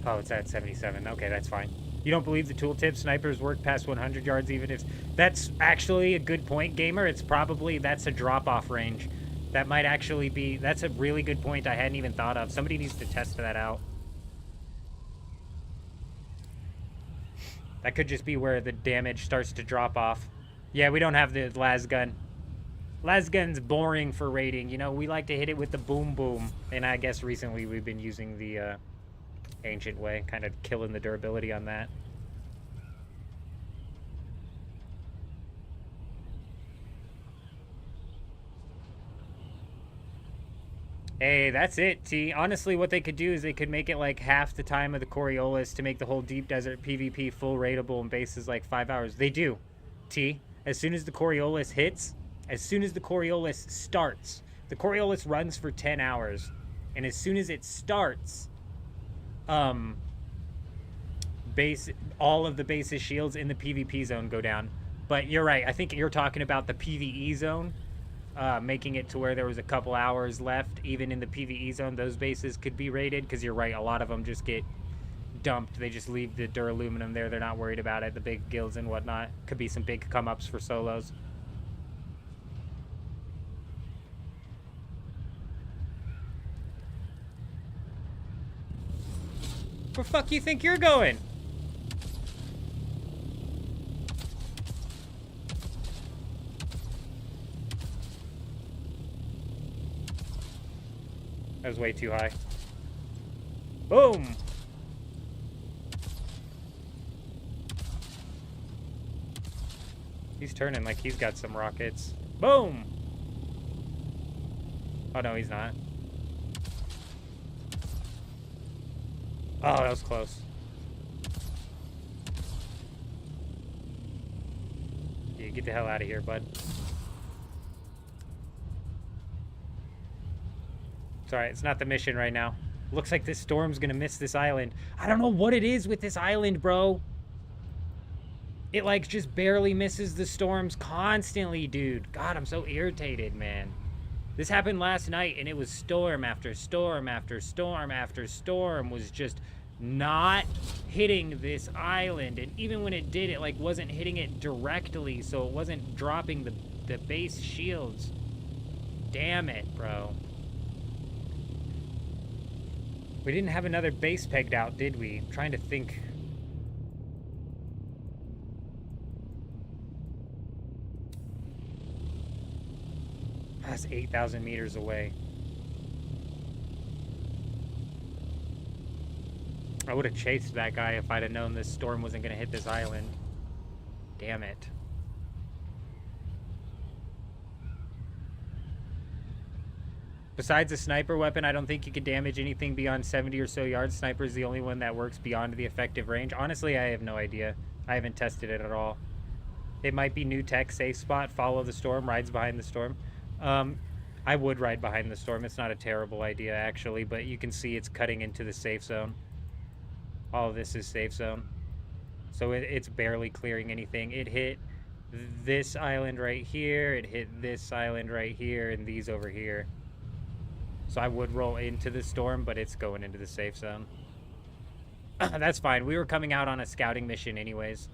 Oh, it's at 77. Okay, that's fine. You don't believe the tooltip snipers work past 100 yards even if... That's actually a good point, gamer. It's probably... That's a drop-off range. That might actually be... That's a really good point I hadn't even thought of. Somebody needs to test that out. That could just be where the damage starts to drop off. Yeah, we don't have the las gun. Las gun's boring for raiding. You know, we like to hit it with the boom boom. And I guess recently we've been using the ancient way, kind of killing the durability on that. Hey, that's it, T. Honestly, what they could do is they could make it like half the time of the Coriolis to make the whole deep desert PvP full raidable in bases like 5 hours. They do, T. As soon as the Coriolis hits, as soon as the Coriolis starts, the Coriolis runs for 10 hours. And as soon as it starts, all of the base's shields in the PvP zone go down. But you're right. I think you're talking about the PvE zone. Making it to where there was a couple hours left, even in the PvE zone, those bases could be raided, because you're right, a lot of them just get dumped. They just leave the duraluminum there. They're not worried about it. The big guilds and whatnot. Could be some big come-ups for solos. Where the fuck you think you're going? That was way too high. Boom! He's turning like he's got some rockets. Boom! Oh, no, he's not. Oh, that was close. Yeah, get the hell out of here, bud. It's alright, it's not the mission right now. Looks like this storm's gonna miss this island. I don't know what it is with this island, bro. It, like, just barely misses the storms constantly, dude. God, I'm so irritated, man. This happened last night, and it was storm after storm after storm after storm was just not hitting this island. And even when it did, it, like, wasn't hitting it directly, so it wasn't dropping the base shields. Damn it, bro. We didn't have another base pegged out, did we? I'm trying to think. That's 8,000 meters away. I would have chased that guy if I'd have known this storm wasn't going to hit this island. Damn it. Besides a sniper weapon, I don't think you could damage anything beyond 70 or so yards. Sniper is the only one that works beyond the effective range. Honestly, I have no idea. I haven't tested it at all. It might be new tech, safe spot, follow the storm, rides behind the storm. I would ride behind the storm. It's not a terrible idea, actually, but you can see it's cutting into the safe zone. All of this is safe zone. So it's barely clearing anything. It hit this island right here. It hit this island right here and these over here. So I would roll into the storm, but it's going into the safe zone. That's fine. We were coming out on a scouting mission anyways.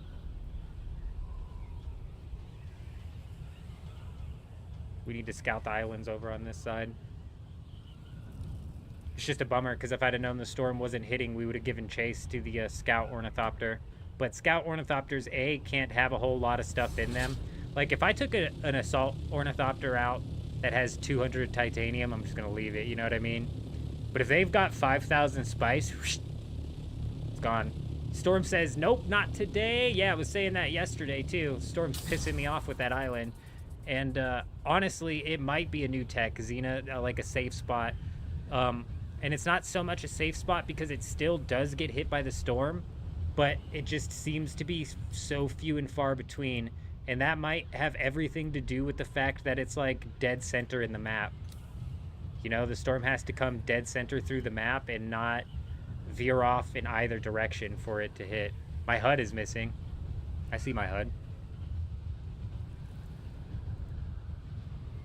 We need to scout the islands over on this side. It's just a bummer, because if I'd have known the storm wasn't hitting, we would have given chase to the scout ornithopter. But scout ornithopters, A, can't have a whole lot of stuff in them. Like, if I took an assault ornithopter out that has 200 titanium, I'm just going to leave it, you know what I mean? But if they've got 5,000 spice, whoosh, it's gone. Storm says, nope, not today. Yeah, I was saying that yesterday, too. Storm's pissing me off with that island. And honestly, it might be a new tech, Xena, like a safe spot. And it's not so much a safe spot because it still does get hit by the storm, but it just seems to be so few and far between. And that might have everything to do with the fact that it's like dead center in the map. You know, the storm has to come dead center through the map and not veer off in either direction for it to hit. My HUD is missing. I see my HUD.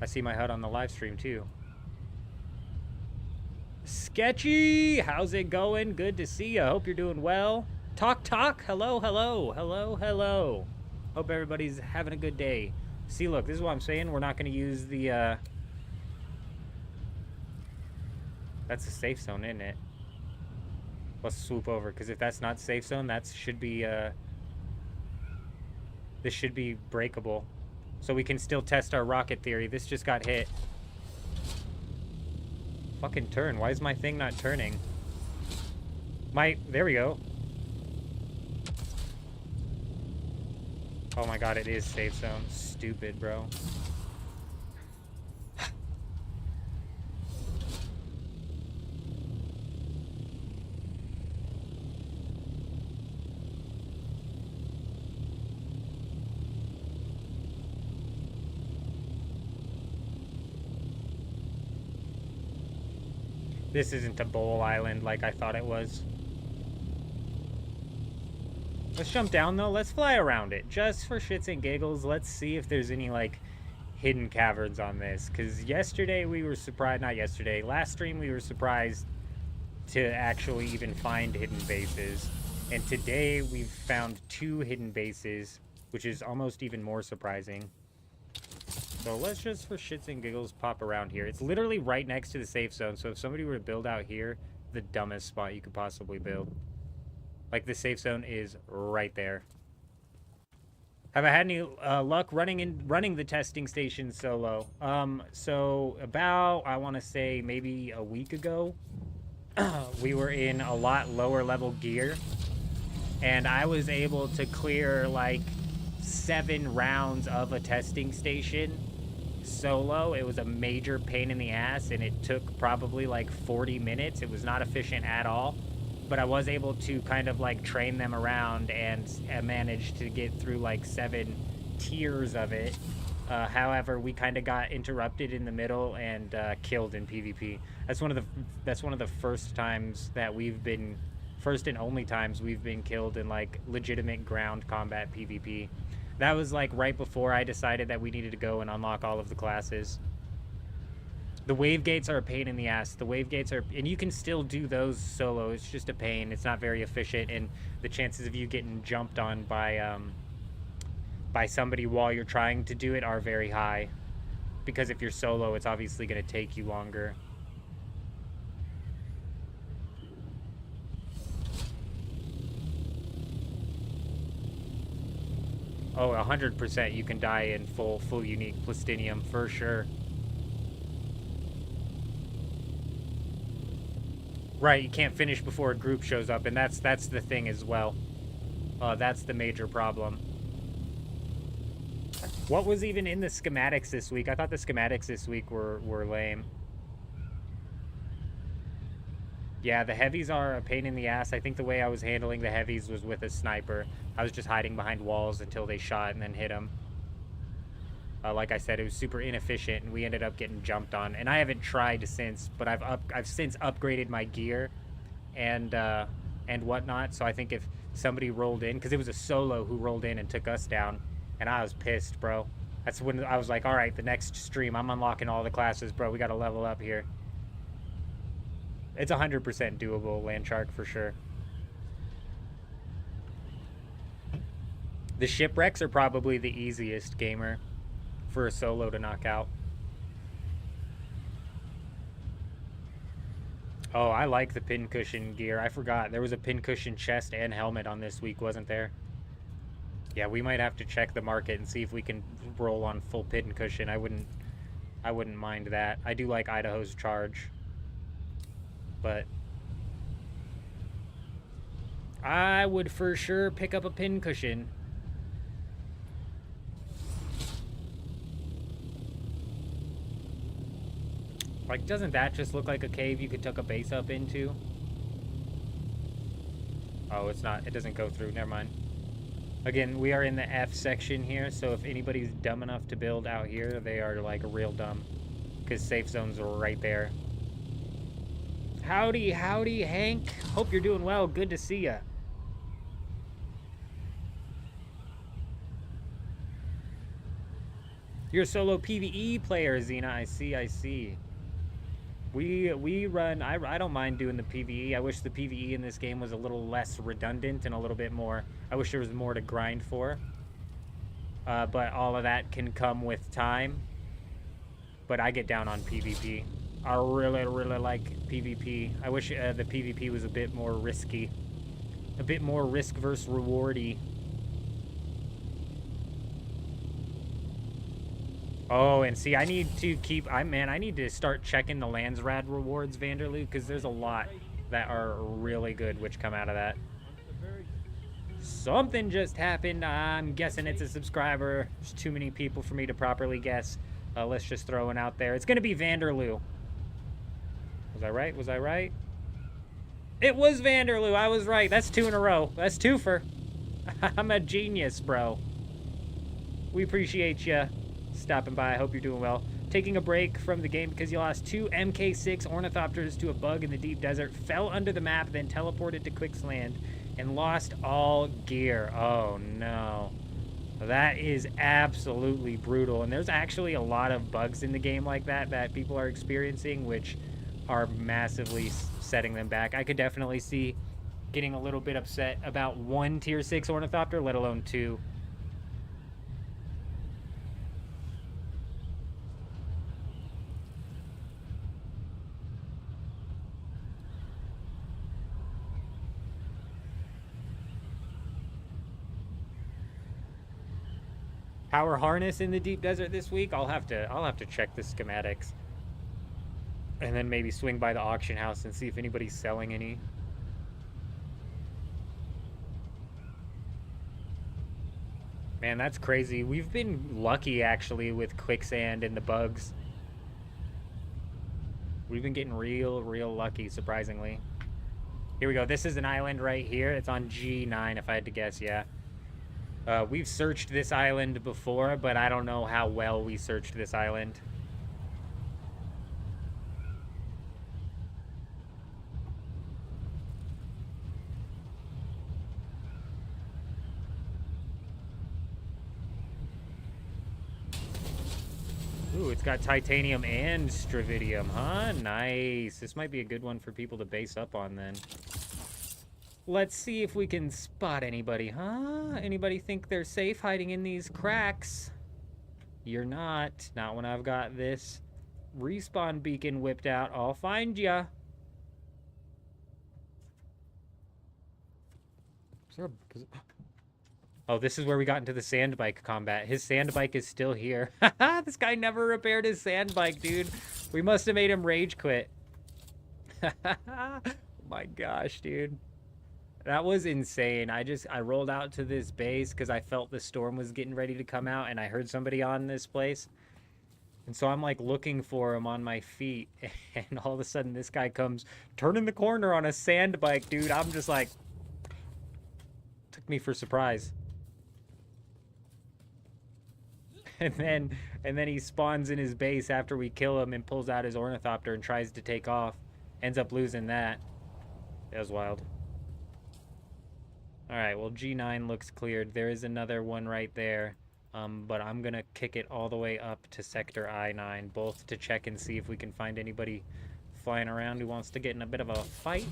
I see my HUD on the live stream too. Sketchy, how's it going? Good to see you. Hope you're doing well. Talk. Hello. Hope everybody's having a good day. See, look, this is what I'm saying. We're not going to use the, that's a safe zone, isn't it? Let's swoop over, because if that's not safe zone, that should be, this should be breakable. So we can still test our rocket theory. This just got hit. Fucking turn. Why is my thing not turning? There we go. Oh my god, it is safe zone. Stupid, bro. This isn't a bowl island like I thought it was. Let's jump down, though. Let's fly around it. Just for shits and giggles, let's see if there's any, like, hidden caverns on this. Because yesterday we were surprised... Not yesterday. Last stream we were surprised to actually even find hidden bases. And today we've found 2 hidden bases, which is almost even more surprising. So let's just, for shits and giggles, pop around here. It's literally right next to the safe zone, so if somebody were to build out here, the dumbest spot you could possibly build. Like, the safe zone is right there. Have I had any luck running the testing station solo? So about, I want to say, maybe a week ago, we were in a lot lower level gear, and I was able to clear, like, 7 rounds of a testing station solo. It was a major pain in the ass, and it took probably like 40 minutes. It was not efficient at all, but I was able to kind of like train them around and managed to get through like 7 tiers of it. However, we kind of got interrupted in the middle and killed in PvP. That's one of the first times that we've been first and only times we've been killed in like legitimate ground combat PvP. That was like right before I decided that we needed to go and unlock all of the classes. The wave gates are a pain in the ass. The wave gates are, and you can still do those solo. It's just a pain. It's not very efficient, and the chances of you getting jumped on by somebody while you're trying to do it are very high. Because if you're solo, it's obviously going to take you longer. Oh, 100% you can die in full unique Plastinium, for sure. Right, you can't finish before a group shows up, and that's the thing as well. That's the major problem. What was even in the schematics this week? I thought the schematics this week were lame. Yeah, the heavies are a pain in the ass. I think the way I was handling the heavies was with a sniper. I was just hiding behind walls until they shot and then hit them. Like I said, it was super inefficient, and we ended up getting jumped on. And I haven't tried since, but I've since upgraded my gear and whatnot. So I think if somebody rolled in, because it was a solo who rolled in and took us down, and I was pissed, bro. That's when I was like, all right, the next stream, I'm unlocking all the classes, bro. We got to level up here. It's 100% doable, Landshark, for sure. The shipwrecks are probably the easiest, gamer, for a solo to knock out. Oh, I like the pincushion gear. I forgot. There was a pincushion chest and helmet on this week, wasn't there? Yeah, we might have to check the market and see if we can roll on full pincushion. I wouldn't mind that. I do like Idaho's charge. But I would for sure pick up a pincushion. Like, doesn't that just look like a cave you could tuck a base up into? Oh, it's not. It doesn't go through. Never mind. Again, we are in the F section here, so if anybody's dumb enough to build out here, they are, like, real dumb. Because safe zones are right there. Howdy, howdy, Hank. Hope you're doing well. Good to see ya. You're a solo PvE player, Xena. I see. We run... I don't mind doing the PvE. I wish the PvE in this game was a little less redundant and a little bit more... I wish there was more to grind for. But all of that can come with time. But I get down on PvP. I really like PvP. I wish the PvP was a bit more risky. A bit more risk versus rewardy. Oh, and see, I need to keep... I need to start checking the Landsrad rewards, Vanderloo, because there's a lot that are really good which come out of that. Something just happened. I'm guessing it's a subscriber. There's too many people for me to properly guess. Let's just throw it out there. It's going to be Vanderloo. Was I right? Was I right? It was Vanderloo. I was right. That's 2 in a row. That's twofer. I'm a genius, bro. We appreciate you stopping by. I hope you're doing well. Taking a break from the game because you lost 2 MK6 ornithopters to a bug in the deep desert, fell under the map, then teleported to Quicksland, and lost all gear. Oh, no. That is absolutely brutal. And there's actually a lot of bugs in the game like that people are experiencing, which are massively setting them back. I could definitely see getting a little bit upset about 1 tier 6 ornithopter, let alone 2. Power harness in the deep desert this week? I'll have to check the schematics. And then maybe swing by the auction house and see if anybody's selling any. Man, that's crazy. We've been lucky, actually, with quicksand and the bugs. We've been getting real lucky, surprisingly. Here we go. This is an island right here. It's on G9, if I had to guess, yeah. We've searched this island before, but I don't know how well we searched this island. Ooh, it's got titanium and stravidium, huh? Nice. This might be a good one for people to base up on then. Let's see if we can spot anybody, huh? Anybody think they're safe hiding in these cracks? You're not. Not when I've got this respawn beacon whipped out. I'll find ya. Is there a... Oh, this is where we got into the sand bike combat. His sand bike is still here. This guy never repaired his sand bike, dude. We must have made him rage quit. Oh my gosh, dude. That was insane. I rolled out to this base because I felt the storm was getting ready to come out and I heard somebody on this place. And so I'm like looking for him on my feet. And all of a sudden this guy comes turning the corner on a sand bike, dude. I'm just like, took me for surprise. And then he spawns in his base after we kill him and pulls out his ornithopter and tries to take off. Ends up losing that. That was wild. Alright, well G9 looks cleared. There is another one right there. But I'm gonna kick it all the way up to Sector I-9, both to check and see if we can find anybody flying around who wants to get in a bit of a fight.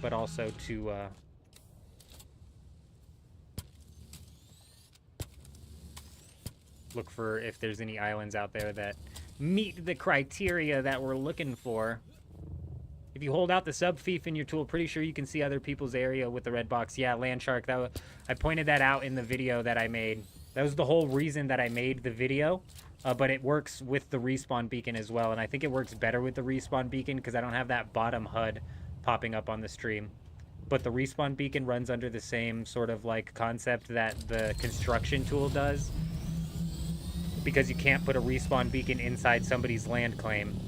But also to look for if there's any islands out there that meet the criteria that we're looking for. If you hold out the sub-thief in your tool, pretty sure you can see other people's area with the red box. Yeah, land shark. I pointed that out in the video that I made. That was the whole reason that I made the video. But it works with the respawn beacon as well. And I think it works better with the respawn beacon because I don't have that bottom HUD popping up on the stream. But the respawn beacon runs under the same sort of like concept that the construction tool does. Because you can't put a respawn beacon inside somebody's land claim.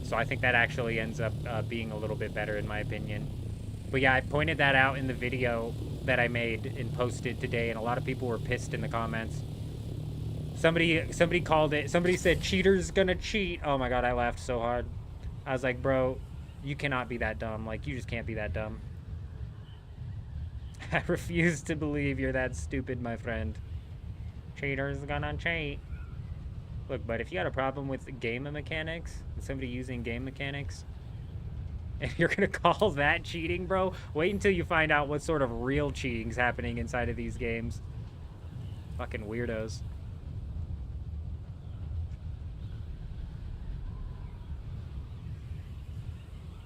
So I think that actually ends up being a little bit better in my opinion. But yeah, I pointed that out in the video that I made and posted today, and a lot of people were pissed in the comments. Somebody called it, somebody said, cheater's gonna cheat. Oh my god, I laughed so hard. I was like, bro, you cannot be that dumb. Like, you just can't be that dumb. I refuse to believe you're that stupid, my friend. Cheater's gonna cheat. Look, but if you got a problem with game mechanics, somebody using game mechanics, and you're gonna call that cheating, bro, wait until you find out what sort of real cheating's happening inside of these games. Fucking weirdos.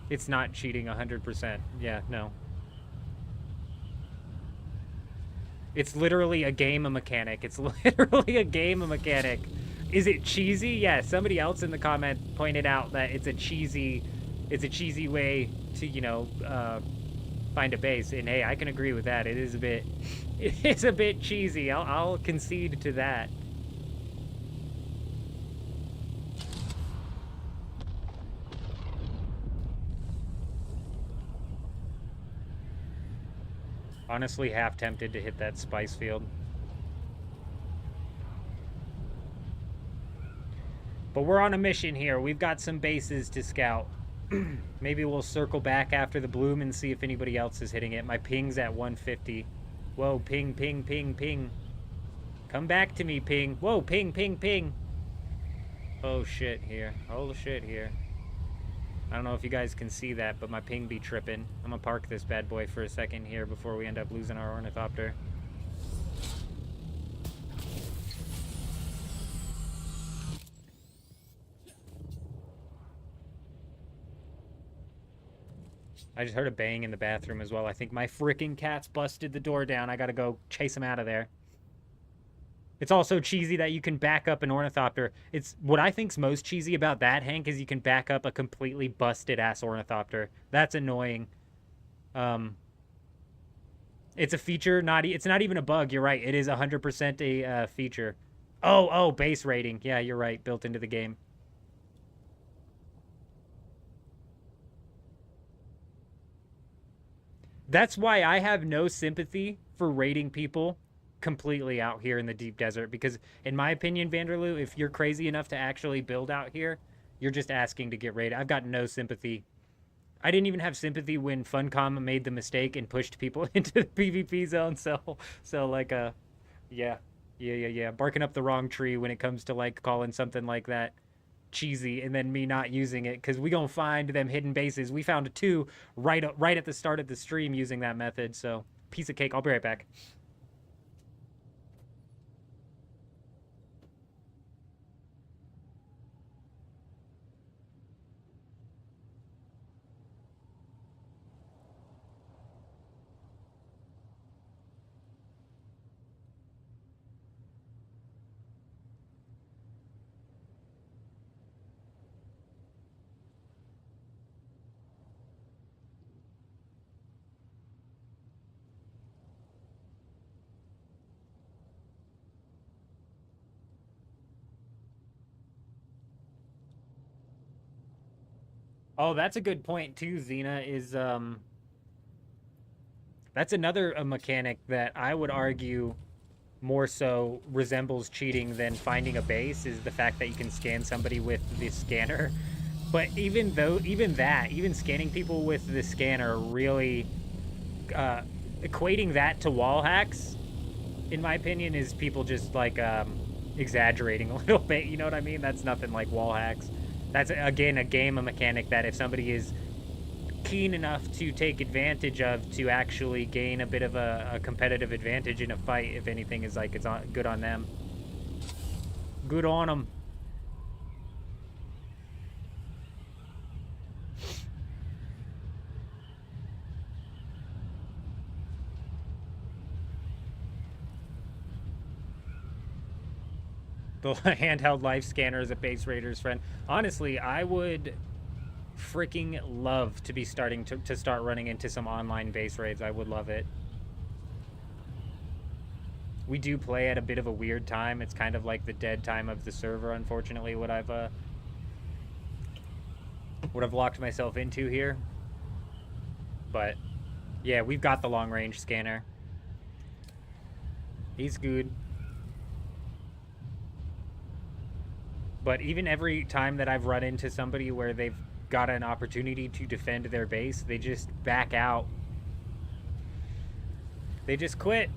It's not cheating 100%. Yeah, no. It's literally a game mechanic. It's literally a game mechanic. Is it cheesy? Yeah, somebody else in the comment pointed out that it's a cheesy way to, you know, find a base. And hey, I can agree with that. It is a bit cheesy. I'll concede to that. Honestly, half tempted to hit that spice field. But we're on a mission here. We've got some bases to scout. Maybe we'll circle back after the bloom and see if anybody else is hitting it. My ping's at 150. Whoa, ping, ping, ping, ping. Come back to me, ping. Whoa, ping, ping, ping. Oh, shit here. Oh, shit here. I don't know if you guys can see that, but my ping be tripping. I'm gonna park this bad boy for a second here before we end up losing our ornithopter. I just heard a bang in the bathroom as well. I think my freaking cat's busted the door down. I gotta go chase him out of there. It's also cheesy that you can back up an ornithopter. It's what I think's most cheesy about that, Hank, is you can back up a completely busted ass ornithopter. That's annoying. It's a feature, it's not even a bug. You're right. It is 100% a feature. Oh, base rating. Yeah, you're right. Built into the game. That's why I have no sympathy for raiding people completely out here in the deep desert, because in my opinion, Vanderloo, if you're crazy enough to actually build out here, you're just asking to get raided. I've got no sympathy. I didn't even have sympathy when Funcom made the mistake and pushed people into the PvP zone. So like, yeah, Yeah. Barking up the wrong tree when it comes to like calling something like that cheesy and then me not using it because we gonna find them hidden bases. We found two right at the start of the stream using that method. So piece of cake. I'll be right back. Oh, that's a good point too, Xena, is that's another mechanic that I would argue more so resembles cheating than finding a base is the fact that you can scan somebody with the scanner. But even scanning people with the scanner really equating that to wall hacks, in my opinion, is people just like exaggerating a little bit. You know what I mean? That's nothing like wall hacks. That's again a mechanic that if somebody is keen enough to take advantage of to actually gain a bit of a competitive advantage in a fight, if anything, is like it's good on them. Good on them. The handheld life scanner is a base raider's friend. Honestly, I would freaking love to be starting to start running into some online base raids. I would love it. We do play at a bit of a weird time. It's kind of like the dead time of the server, unfortunately, what I've locked myself into here. But yeah, we've got the long range scanner. He's good. But even every time that I've run into somebody where they've got an opportunity to defend their base, they just back out. They just quit.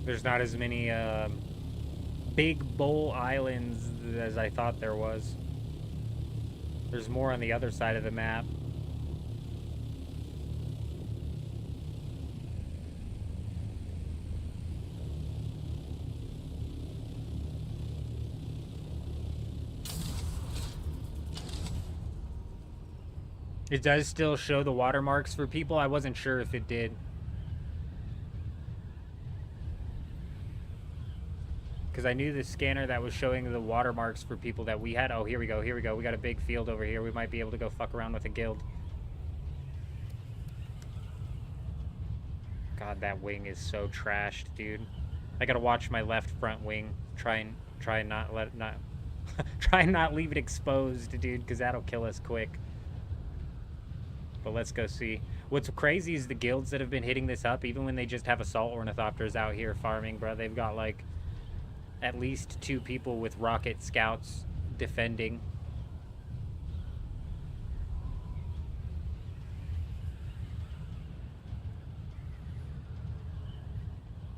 There's not as many big bowl islands as I thought there was. There's more on the other side of the map. It does still show the watermarks for people. I wasn't sure if it did. Because I knew the scanner that was showing the watermarks for people that we had. Oh, here we go. We got a big field over here. We might be able to go fuck around with a guild. God, that wing is so trashed, dude. I gotta watch my left front wing. Try and not leave it exposed, dude, because that'll kill us quick. But let's go see. What's crazy is the guilds that have been hitting this up, even when they just have assault ornithopters out here farming, bro. They've got like at least 2 people with rocket scouts defending.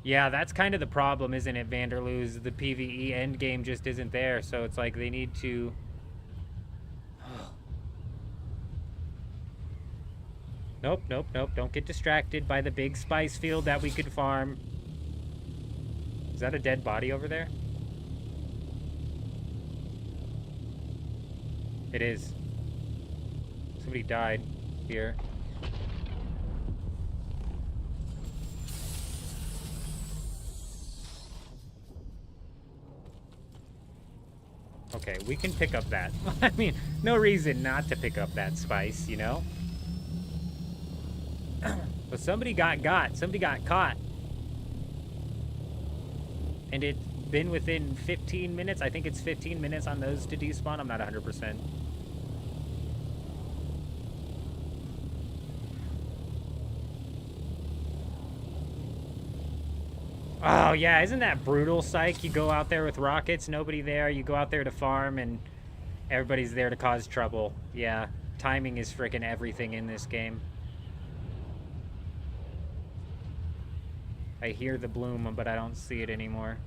Yeah, that's kind of the problem, isn't it, Vanderloos? The PvE endgame just isn't there, so it's like they need to... Nope. Don't get distracted by the big spice field that we could farm. Is that a dead body over there? It is. Somebody died here. Okay, we can pick up that. I mean, no reason not to pick up that spice, you know? But somebody got caught. And it's been within 15 minutes. I think it's 15 minutes on those to despawn. I'm not 100%. Oh, yeah, isn't that brutal, Psych? You go out there with rockets, nobody there, you go out there to farm, and everybody's there to cause trouble. Yeah, timing is freaking everything in this game. I hear the bloom, but I don't see it anymore.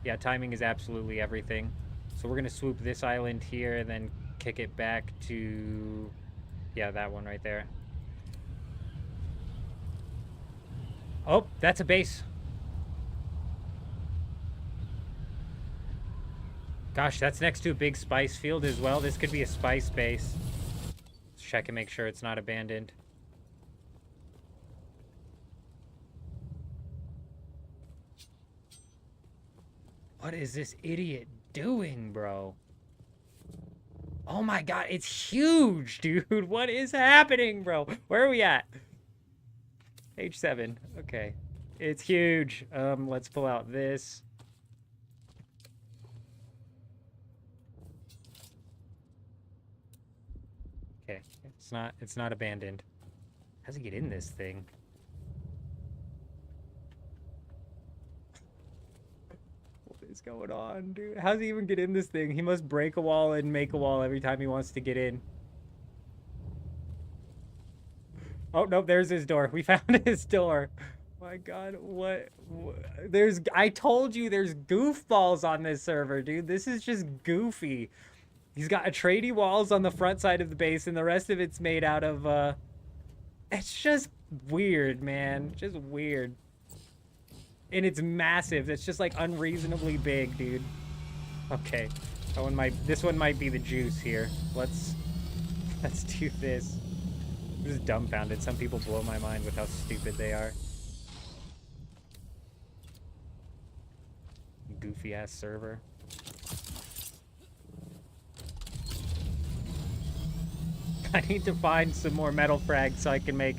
Yeah, timing is absolutely everything. So we're going to swoop this island here, and then kick it back to... yeah, that one right there. Oh, that's a base. Gosh, that's next to a big spice field as well. This could be a spice base. Let's check and make sure it's not abandoned. What is this idiot doing, bro? Oh my god, it's huge, dude. What is happening, bro? Where are we at? H7. Okay. It's huge. Let's pull out this. Okay. It's not abandoned. How's he get in this thing? What is going on, dude? How's he even get in this thing? He must break a wall and make a wall every time he wants to get in. Oh, nope, there's his door. We found his door. My god, what? I told you there's goofballs on this server, dude. This is just goofy. He's got Atreides walls on the front side of the base, and the rest of it's made out of, it's just weird, man. Just weird. And it's massive. It's just, like, unreasonably big, dude. Okay. This one might be the juice here. Let's do this. I'm just dumbfounded. Some people blow my mind with how stupid they are. Goofy ass server. I need to find some more metal frags so I can make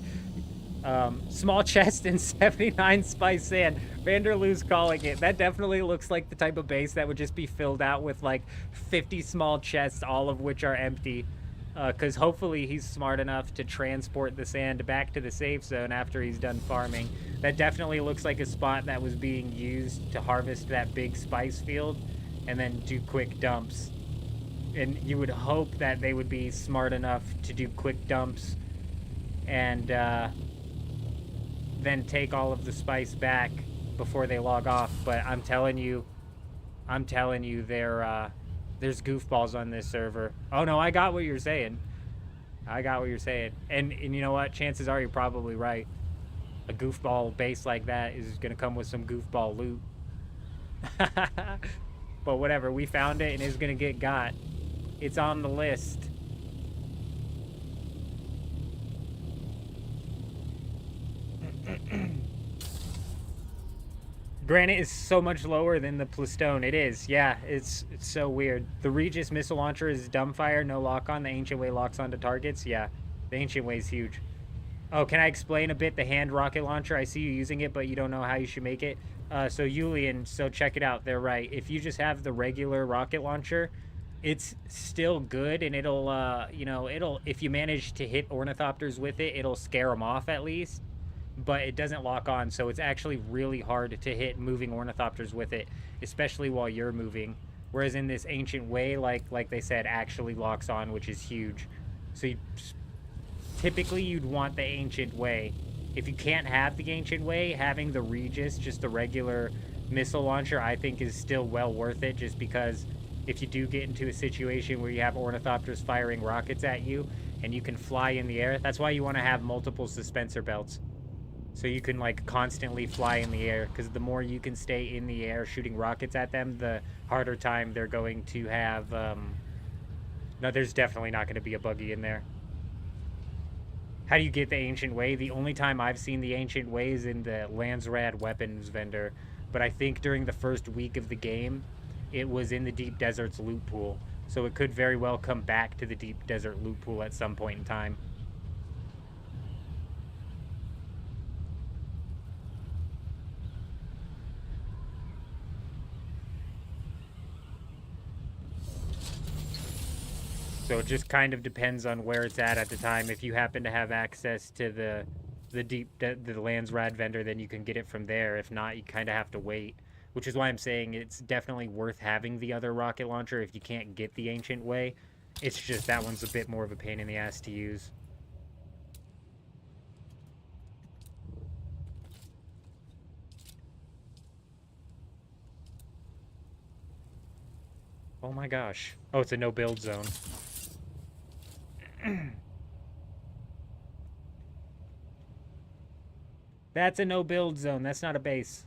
small chest and 79 spice sand. Vanderloo's calling it. That definitely looks like the type of base that would just be filled out with like 50 small chests, all of which are empty. Because hopefully he's smart enough to transport the sand back to the safe zone after he's done farming. That definitely looks like a spot that was being used to harvest that big spice field and then do quick dumps. And you would hope that they would be smart enough to do quick dumps and then take all of the spice back before they log off. But I'm telling you, there's goofballs on this server. Oh no, I got what you're saying. And you know what? Chances are you're probably right. A goofball base like that is gonna come with some goofball loot. But whatever, we found it and it's gonna get got. It's on the list. Granite is so much lower than the Plastone. It is, yeah. It's so weird. The Regis missile launcher is dumbfire, no lock-on. The Ancient Way locks onto targets. Yeah, the Ancient Way is huge. Oh, can I explain a bit the hand rocket launcher? I see you using it, but you don't know how you should make it. So Yulian, so check it out. They're right. If you just have the regular rocket launcher, it's still good, and it'll, you know, if you manage to hit ornithopters with it, it'll scare them off at least. But it doesn't lock on, so it's actually really hard to hit moving ornithopters with it, especially while you're moving. Whereas in this Ancient Way, like they said, actually locks on, which is huge. So typically you'd want the Ancient Way. If you can't have the Ancient Way, having the Regis, just the regular missile launcher, I think is still well worth it, just because if you do get into a situation where you have ornithopters firing rockets at you and you can fly in the air, that's why you want to have multiple suspensor belts. So you can, like, constantly fly in the air, because the more you can stay in the air shooting rockets at them, the harder time they're going to have. No, there's definitely not going to be a buggy in there. How do you get the Ancient Way? The only time I've seen the Ancient Way is in the Landsrad weapons vendor, but I think during the first week of the game, it was in the Deep Desert's loot pool. So it could very well come back to the Deep Desert loot pool at some point in time. So it just kind of depends on where it's at the time. If you happen to have access to the the Lands Rad vendor, then you can get it from there. If not, you kind of have to wait. Which is why I'm saying it's definitely worth having the other rocket launcher if you can't get the Ancient Way. It's just that one's a bit more of a pain in the ass to use. Oh my gosh. Oh, it's a no-build zone. That's a no-build zone. That's not a base.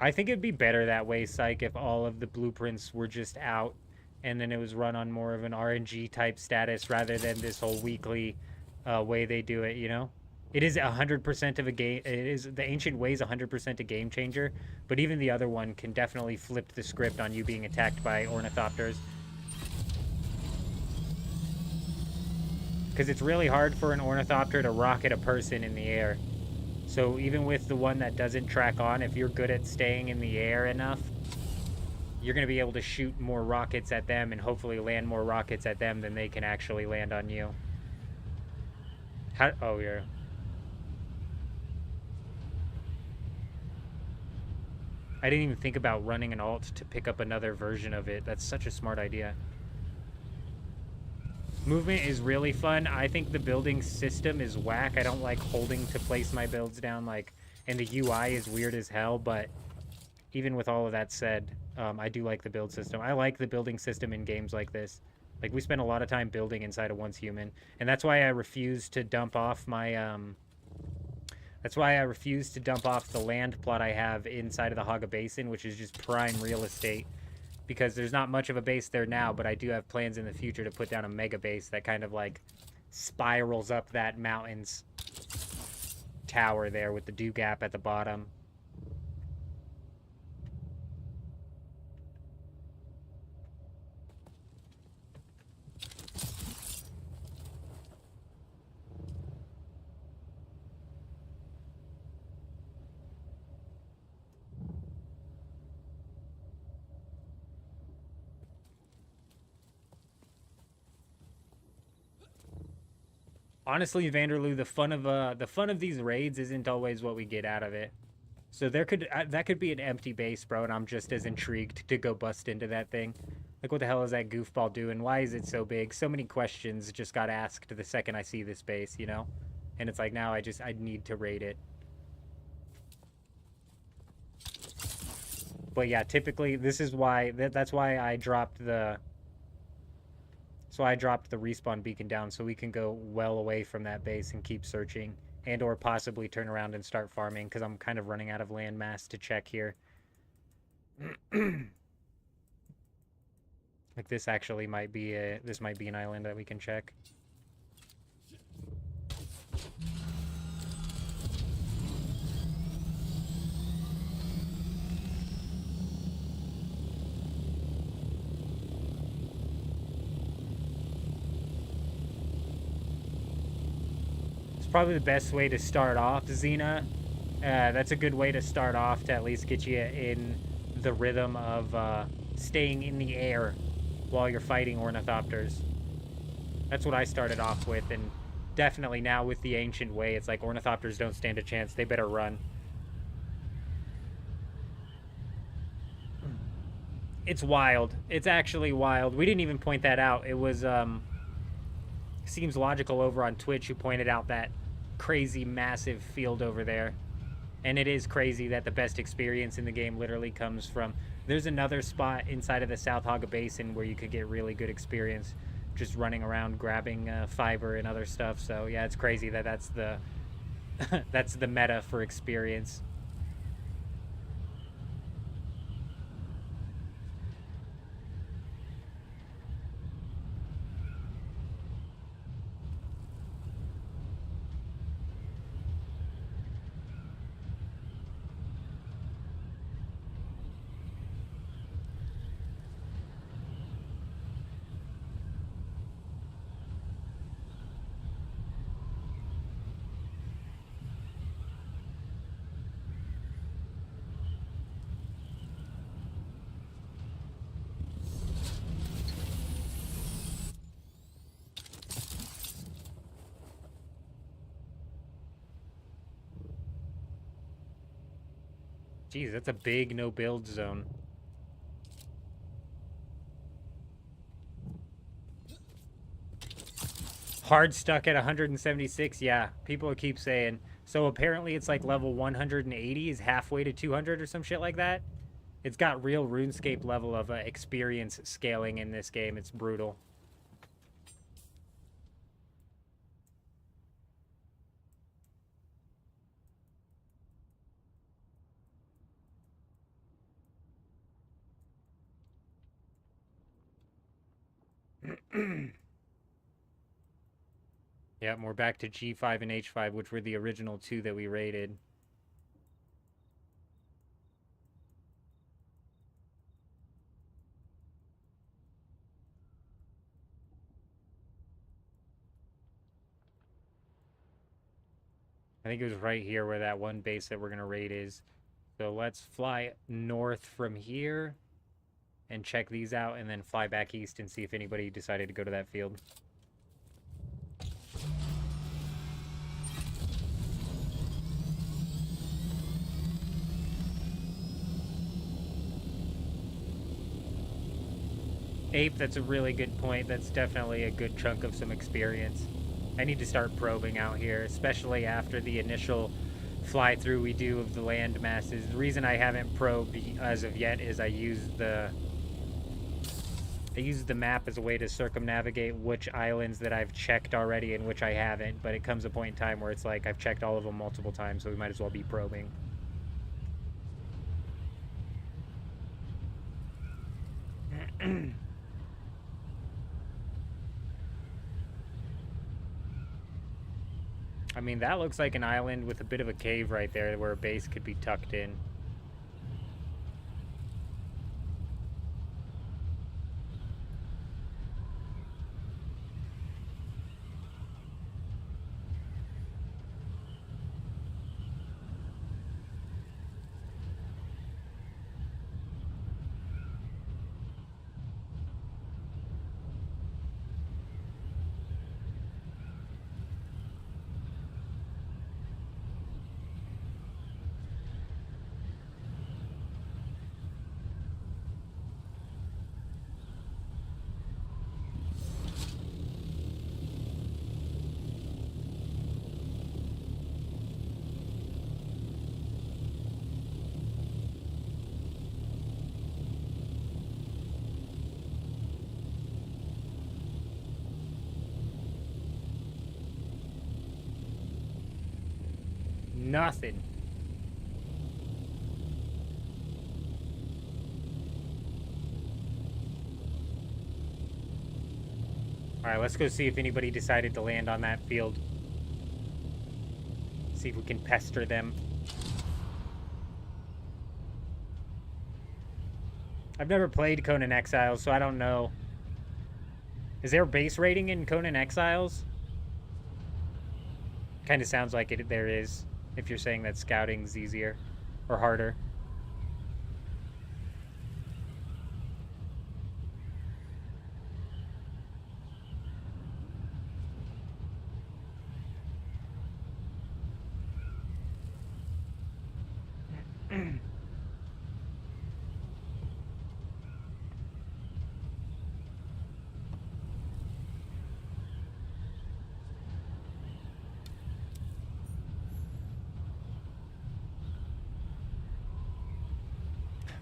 I think it'd be better that way, Psych, if all of the blueprints were just out and then it was run on more of an RNG type status rather than this whole weekly way they do it, you know? It is 100% of a game. It is the Ancient Way is 100% a game changer, but even the other one can definitely flip the script on you being attacked by ornithopters. Because it's really hard for an ornithopter to rocket a person in the air. So even with the one that doesn't track on, if you're good at staying in the air enough, you're going to be able to shoot more rockets at them and hopefully land more rockets at them than they can actually land on you. Oh, yeah. I didn't even think about running an alt to pick up another version of it. That's such a smart idea. Movement is really fun. I think the building system is whack. I don't like holding to place my builds down, like, and the UI is weird as hell, but even with all of that said, I do like the build system. I like the building system in games like this. Like, we spend a lot of time building inside of Once Human, and that's why I refuse to dump off my, that's why I refuse to dump off the land plot I have inside of the Haga Basin, which is just prime real estate. Because there's not much of a base there now, but I do have plans in the future to put down a mega base that kind of like spirals up that mountain's tower there with the dew gap at the bottom. Honestly, Vanderloo, the fun of these raids isn't always what we get out of it. So that could be an empty base, bro, and I'm just as intrigued to go bust into that thing. Like, what the hell is that goofball doing? Why is it so big? So many questions just got asked the second I see this base, you know? And it's like, now I need to raid it. But yeah, typically, this is why, that's why I dropped the... So I dropped the respawn beacon down so we can go well away from that base and keep searching and or possibly turn around and start farming because I'm kind of running out of land mass to check here. Like this actually might be this might be an island that we can check. Probably the best way to start off, Xena. That's a good way to start off to at least get you in the rhythm of staying in the air while you're fighting ornithopters. That's what I started off with, and definitely now with the Ancient Way, it's like ornithopters don't stand a chance. They better run. It's wild. It's actually wild. We didn't even point that out. It was, Seems Logical over on Twitch who pointed out that crazy massive field over there. And it is crazy that the best experience in the game literally comes from... There's another spot inside of the South Haga Basin where you could get really good experience just running around grabbing fiber and other stuff. So yeah, it's crazy that that's the that's the meta for experience. Jeez, that's a big no-build zone. Hard stuck at 176, yeah. People keep saying. So apparently it's like level 180 is halfway to 200 or some shit like that. It's got real RuneScape level of experience scaling in this game. It's brutal. Yeah, we're back to G5 and H5, which were the original two that we raided. I think it was right here where that one base that we're going to raid is. So let's fly north from here and check these out, and then fly back east and see if anybody decided to go to that field. Ape, that's a really good point. That's definitely a good chunk of some experience. I need to start probing out here, especially after the initial fly-through we do of the land masses. The reason I haven't probed as of yet is I use the map as a way to circumnavigate which islands that I've checked already and which I haven't, but it comes a point in time where it's like I've checked all of them multiple times, so we might as well be probing. I mean, that looks like an island with a bit of a cave right there where a base could be tucked in. Nothing. Alright, let's go see if anybody decided to land on that field. See if we can pester them. I've never played Conan Exiles, so I don't know. Is there base rating in Conan Exiles? Kind of sounds like it. There is. If you're saying that scouting's easier or harder.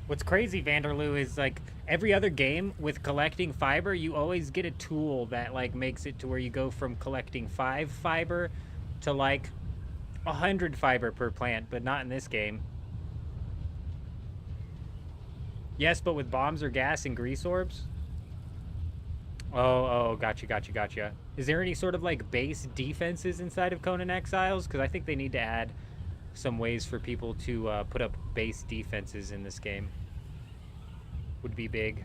What's crazy, Vanderloo, is like every other game with collecting fiber, you always get a tool that like makes it to where you go from collecting 5 fiber to like 100 fiber per plant, but not in this game. Yes, but with bombs or gas and grease orbs? Oh, gotcha. Is there any sort of like base defenses inside of Conan Exiles? Because I think they need to add some ways for people to put up base defenses in this game. Would be big.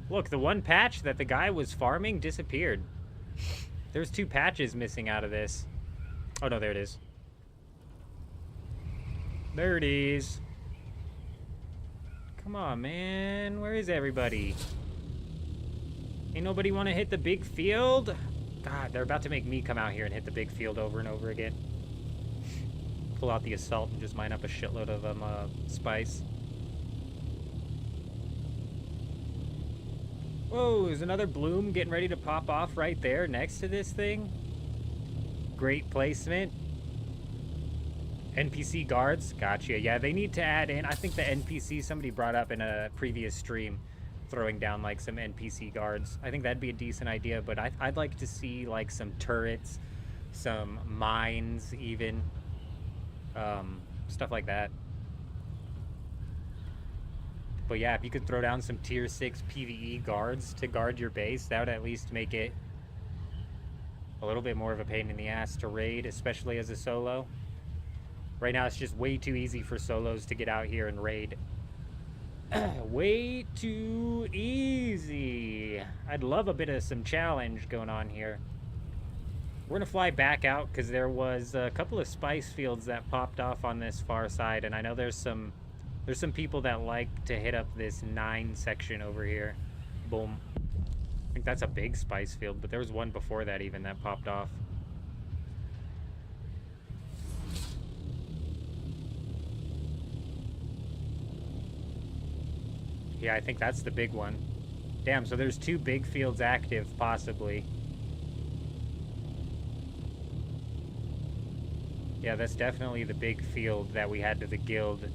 Look, the one patch that the guy was farming disappeared. There's 2 patches missing out of this. Oh no, there it is. There it is. Come on, man. Where is everybody? Ain't nobody want to hit the big field? God, they're about to make me come out here and hit the big field over and over again. pull out the assault and just mine up a shitload of spice. Whoa, there's another bloom getting ready to pop off right there next to this thing. Great placement. NPC guards, gotcha. Yeah, they need to add in, I think the NPC somebody brought up in a previous stream, throwing down like some NPC guards. I think that'd be a decent idea, but I'd like to see like some turrets, some mines even, stuff like that. But yeah, if you could throw down some tier 6 PvE guards to guard your base, that would at least make it a little bit more of a pain in the ass to raid, especially as a solo. Right now, it's just way too easy for solos to get out here and raid. Way too easy. I'd love a bit of some challenge going on here. We're going to fly back out because there was a couple of spice fields that popped off on this far side, and I know there's some people that like to hit up this 9 section over here. Boom. I think that's a big spice field, but there was one before that even that popped off. Yeah, I think that's the big one. Damn, so there's 2 big fields active, possibly. Yeah, that's definitely the big field that we had to the guild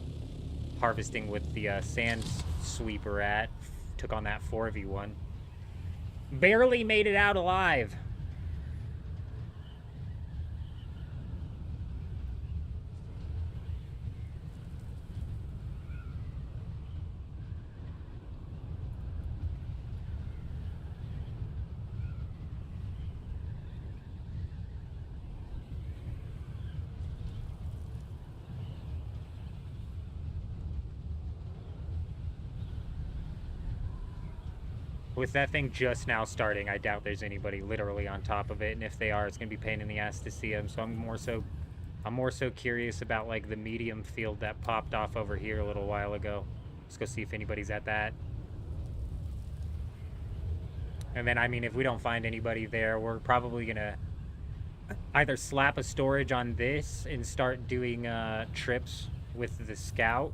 harvesting with the sand sweeper at. Took on that 4v1. Barely made it out alive. With that thing just now starting, I doubt there's anybody literally on top of it, and if they are, it's gonna be a pain in the ass to see them. So I'm more so curious about like the medium field that popped off over here a little while ago. Let's go see if anybody's at that. And then, I mean, if we don't find anybody there, we're probably gonna either slap a storage on this and start doing trips with the scout,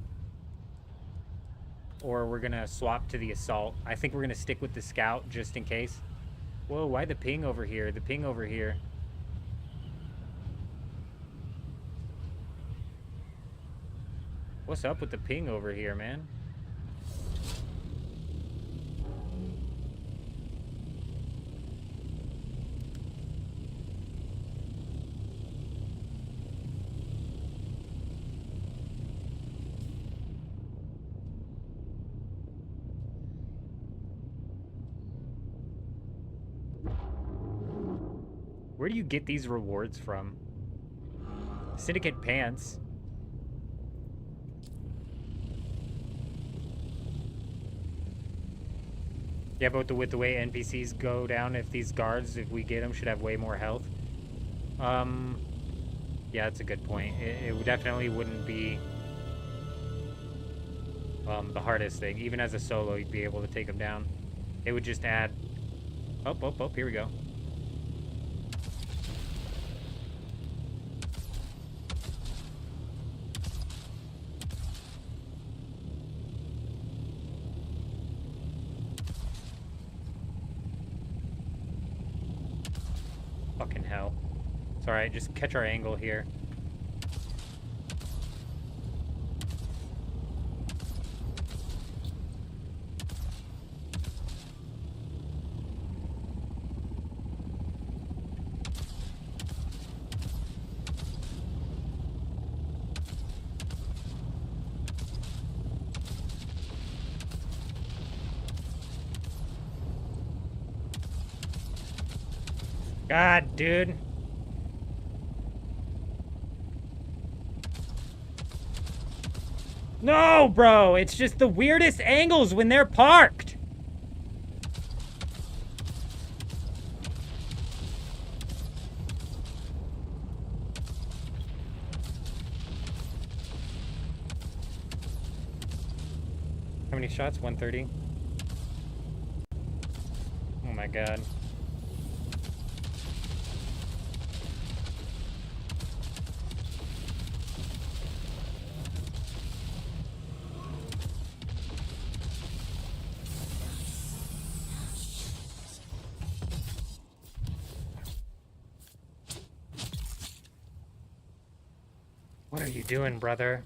or we're gonna swap to the assault. I think we're gonna stick with the scout just in case. Whoa, why the ping over here? The ping over here. What's up with the ping over here, man? Where do you get these rewards from? Syndicate pants. Yeah, but with the way NPCs go down, if these guards, if we get them, should have way more health. Yeah, that's a good point. It definitely wouldn't be the hardest thing. Even as a solo, you'd be able to take them down. It would just add... Oh, here we go. Fucking hell. It's alright, just catch our angle here. God, dude. No, bro. It's just the weirdest angles when they're parked. How many shots? 130? Oh my god. What are you doing, brother?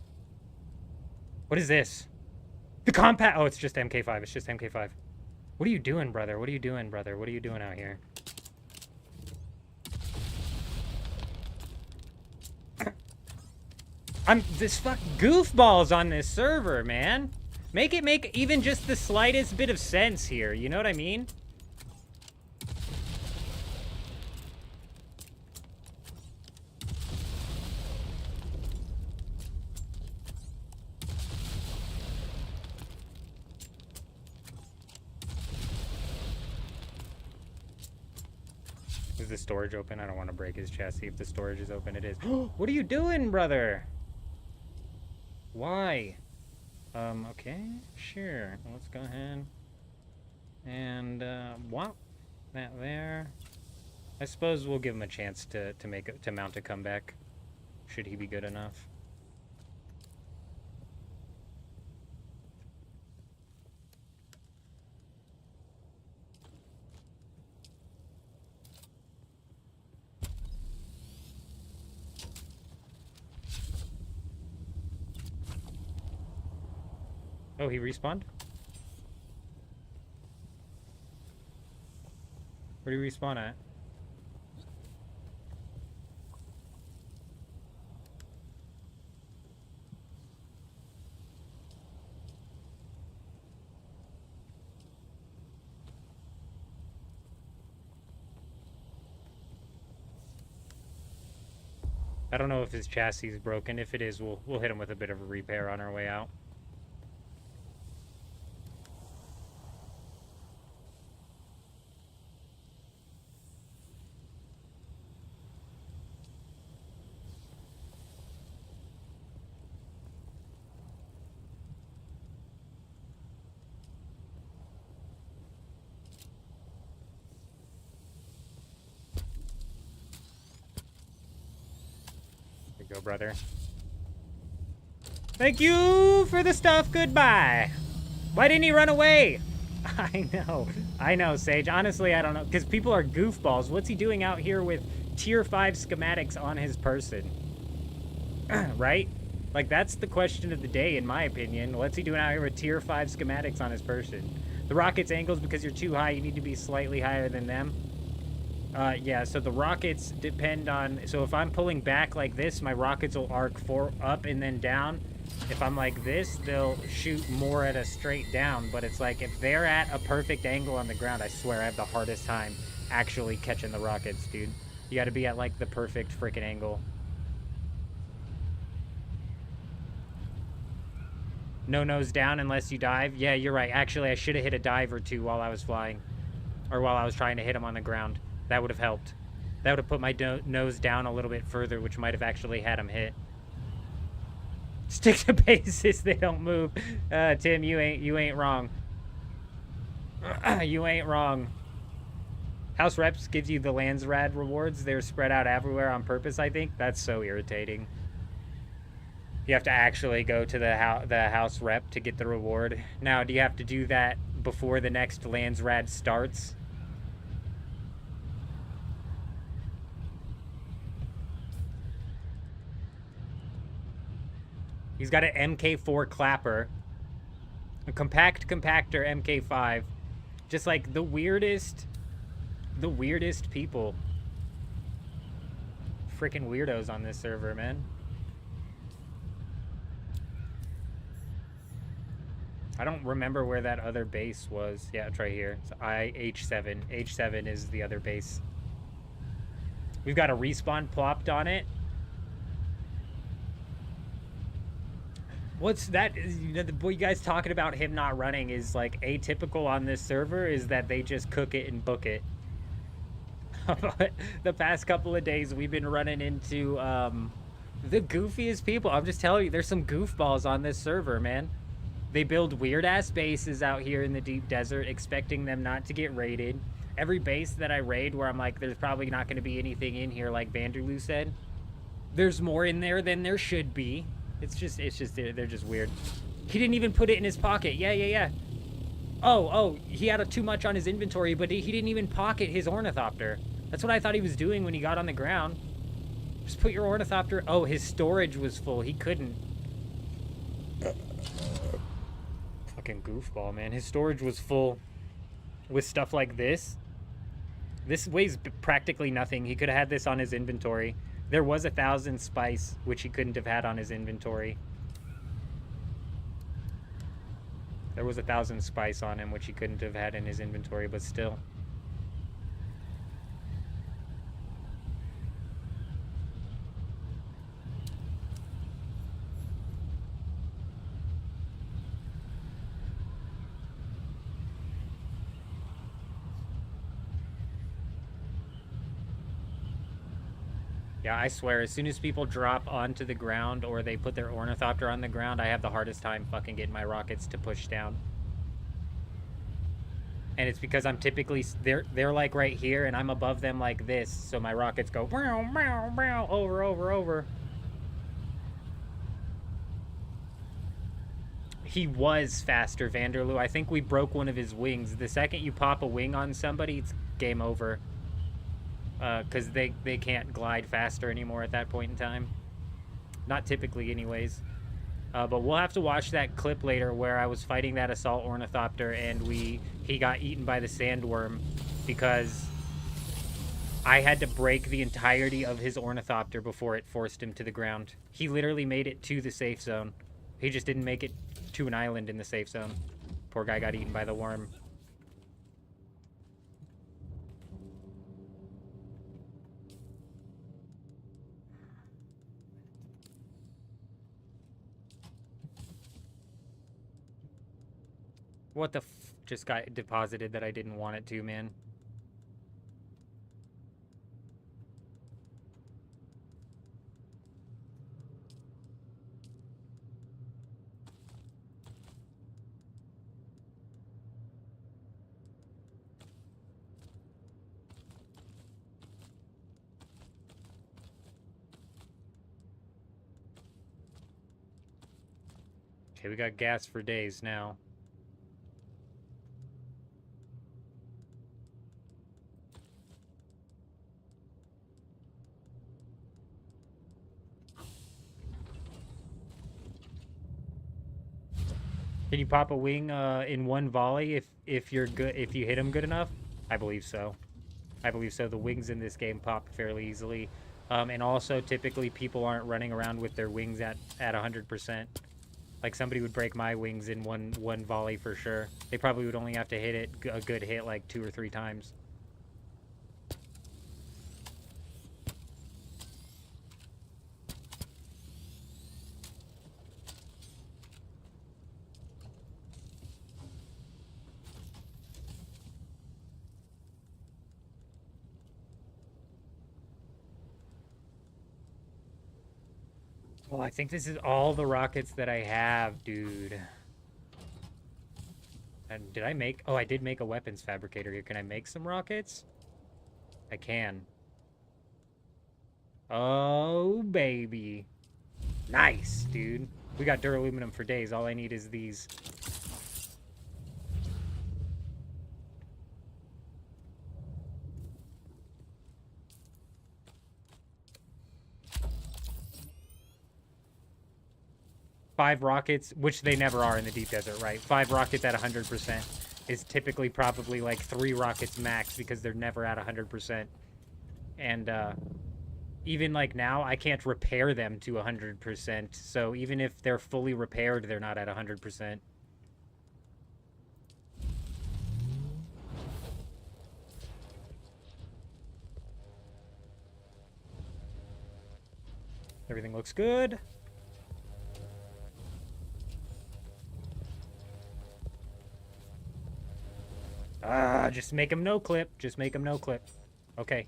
What is this? The compact. Oh, it's just MK5. It's just MK5. What are you doing, brother? What are you doing, brother? What are you doing out here? This fuck goofballs on this server, man. Make it make even just the slightest bit of sense here. You know what I mean? Is the storage open? I don't want to break his chassis if the storage is open. It is. What are you doing, brother? Why? Okay, sure. Let's go ahead and whop that there. I suppose we'll give him a chance to mount a comeback, should he be good enough. Oh, he respawned? Where do you respawn at? I don't know if his chassis is broken. If it is, we'll hit him with a bit of a repair on our way out. Go, brother. Thank you for the stuff. Goodbye. Why didn't he run away? I know, Sage. Honestly, I don't know. Because people are goofballs. What's he doing out here with tier 5 schematics on his person? Right? Like, that's the question of the day, in my opinion. What's he doing out here with tier 5 schematics on his person? The rocket's angles, because you're too high, you need to be slightly higher than them. Yeah, so the rockets depend on... So if I'm pulling back like this, my rockets will arc up and then down. If I'm like this, they'll shoot more at a straight down. But it's like, if they're at a perfect angle on the ground, I swear I have the hardest time actually catching the rockets, dude. You gotta be at, like, the perfect freaking angle. No nose down unless you dive. Yeah, you're right. Actually, I should have hit a dive or two while I was flying. Or while I was trying to hit him on the ground. That would have helped. That would have put my nose down a little bit further, which might have actually had him hit. Stick to bases, they don't move. Tim, you ain't wrong. You ain't wrong. House Reps gives you the Landsrad rewards. They're spread out everywhere on purpose, I think. That's so irritating. You have to actually go to the House Rep to get the reward. Now, do you have to do that before the next Landsrad starts? He's got an MK4 clapper, a compact compactor MK5, just like the weirdest people. Freaking weirdos on this server, man. I don't remember where that other base was. Yeah, it's right here. It's H7. H7 is the other base. We've got a respawn plopped on it. What's that? You know, what you guys talking about him not running is like atypical on this server is that they just cook it and book it. But the past couple of days we've been running into the goofiest people. I'm just telling you, there's some goofballs on this server, man. They build weird ass bases out here in the deep desert, expecting them not to get raided. Every base that I raid where I'm like, there's probably not going to be anything in here, like Vanderloo said, there's more in there than there should be. It's just they're just weird. He didn't even put it in his pocket. Yeah. Oh, he had too much on his inventory, but he didn't even pocket his ornithopter. That's what I thought he was doing when he got on the ground. Just put your ornithopter... Oh, his storage was full. He couldn't. Fucking goofball, man. His storage was full with stuff like this. This weighs practically nothing. He could have had this on his inventory. There was 1,000 spice, which he couldn't have had on his inventory. There was 1,000 spice on him, which he couldn't have had in his inventory, but still. Yeah, I swear, as soon as people drop onto the ground or they put their ornithopter on the ground, I have the hardest time fucking getting my rockets to push down. And it's because I'm typically... They're like right here, and I'm above them like this, so my rockets go... over, over, over. He was faster, Vanderloo. I think we broke one of his wings. The second you pop a wing on somebody, it's game over. Because they can't glide faster anymore at that point in time. Not typically, anyways. But we'll have to watch that clip later where I was fighting that assault ornithopter and he got eaten by the sandworm because I had to break the entirety of his ornithopter before it forced him to the ground. He literally made it to the safe zone. He just didn't make it to an island in the safe zone. Poor guy got eaten by the worm. What the f... just got deposited that I didn't want it to, man. Okay, we got gas for days now. Can you pop a wing in one volley if you're good, if you hit him good enough? I believe so. I believe so. The wings in this game pop fairly easily. And also, typically, people aren't running around with their wings at 100%. Like, somebody would break my wings in one volley for sure. They probably would only have to hit it a good hit like 2 or 3 times. Well, I think this is all the rockets that I have, dude. And did I make... Oh, I did make a weapons fabricator here. Can I make some rockets? I can. Oh, baby. Nice, dude. We got duraluminum for days. All I need is these. Five rockets, which they never are in the deep desert, right? 5 rockets at 100% is typically probably like 3 rockets max because they're never at 100%. And even like now, I can't repair them to 100%. So even if they're fully repaired, they're not at 100%. Everything looks good. Just make him no clip. Just make him no clip. Okay.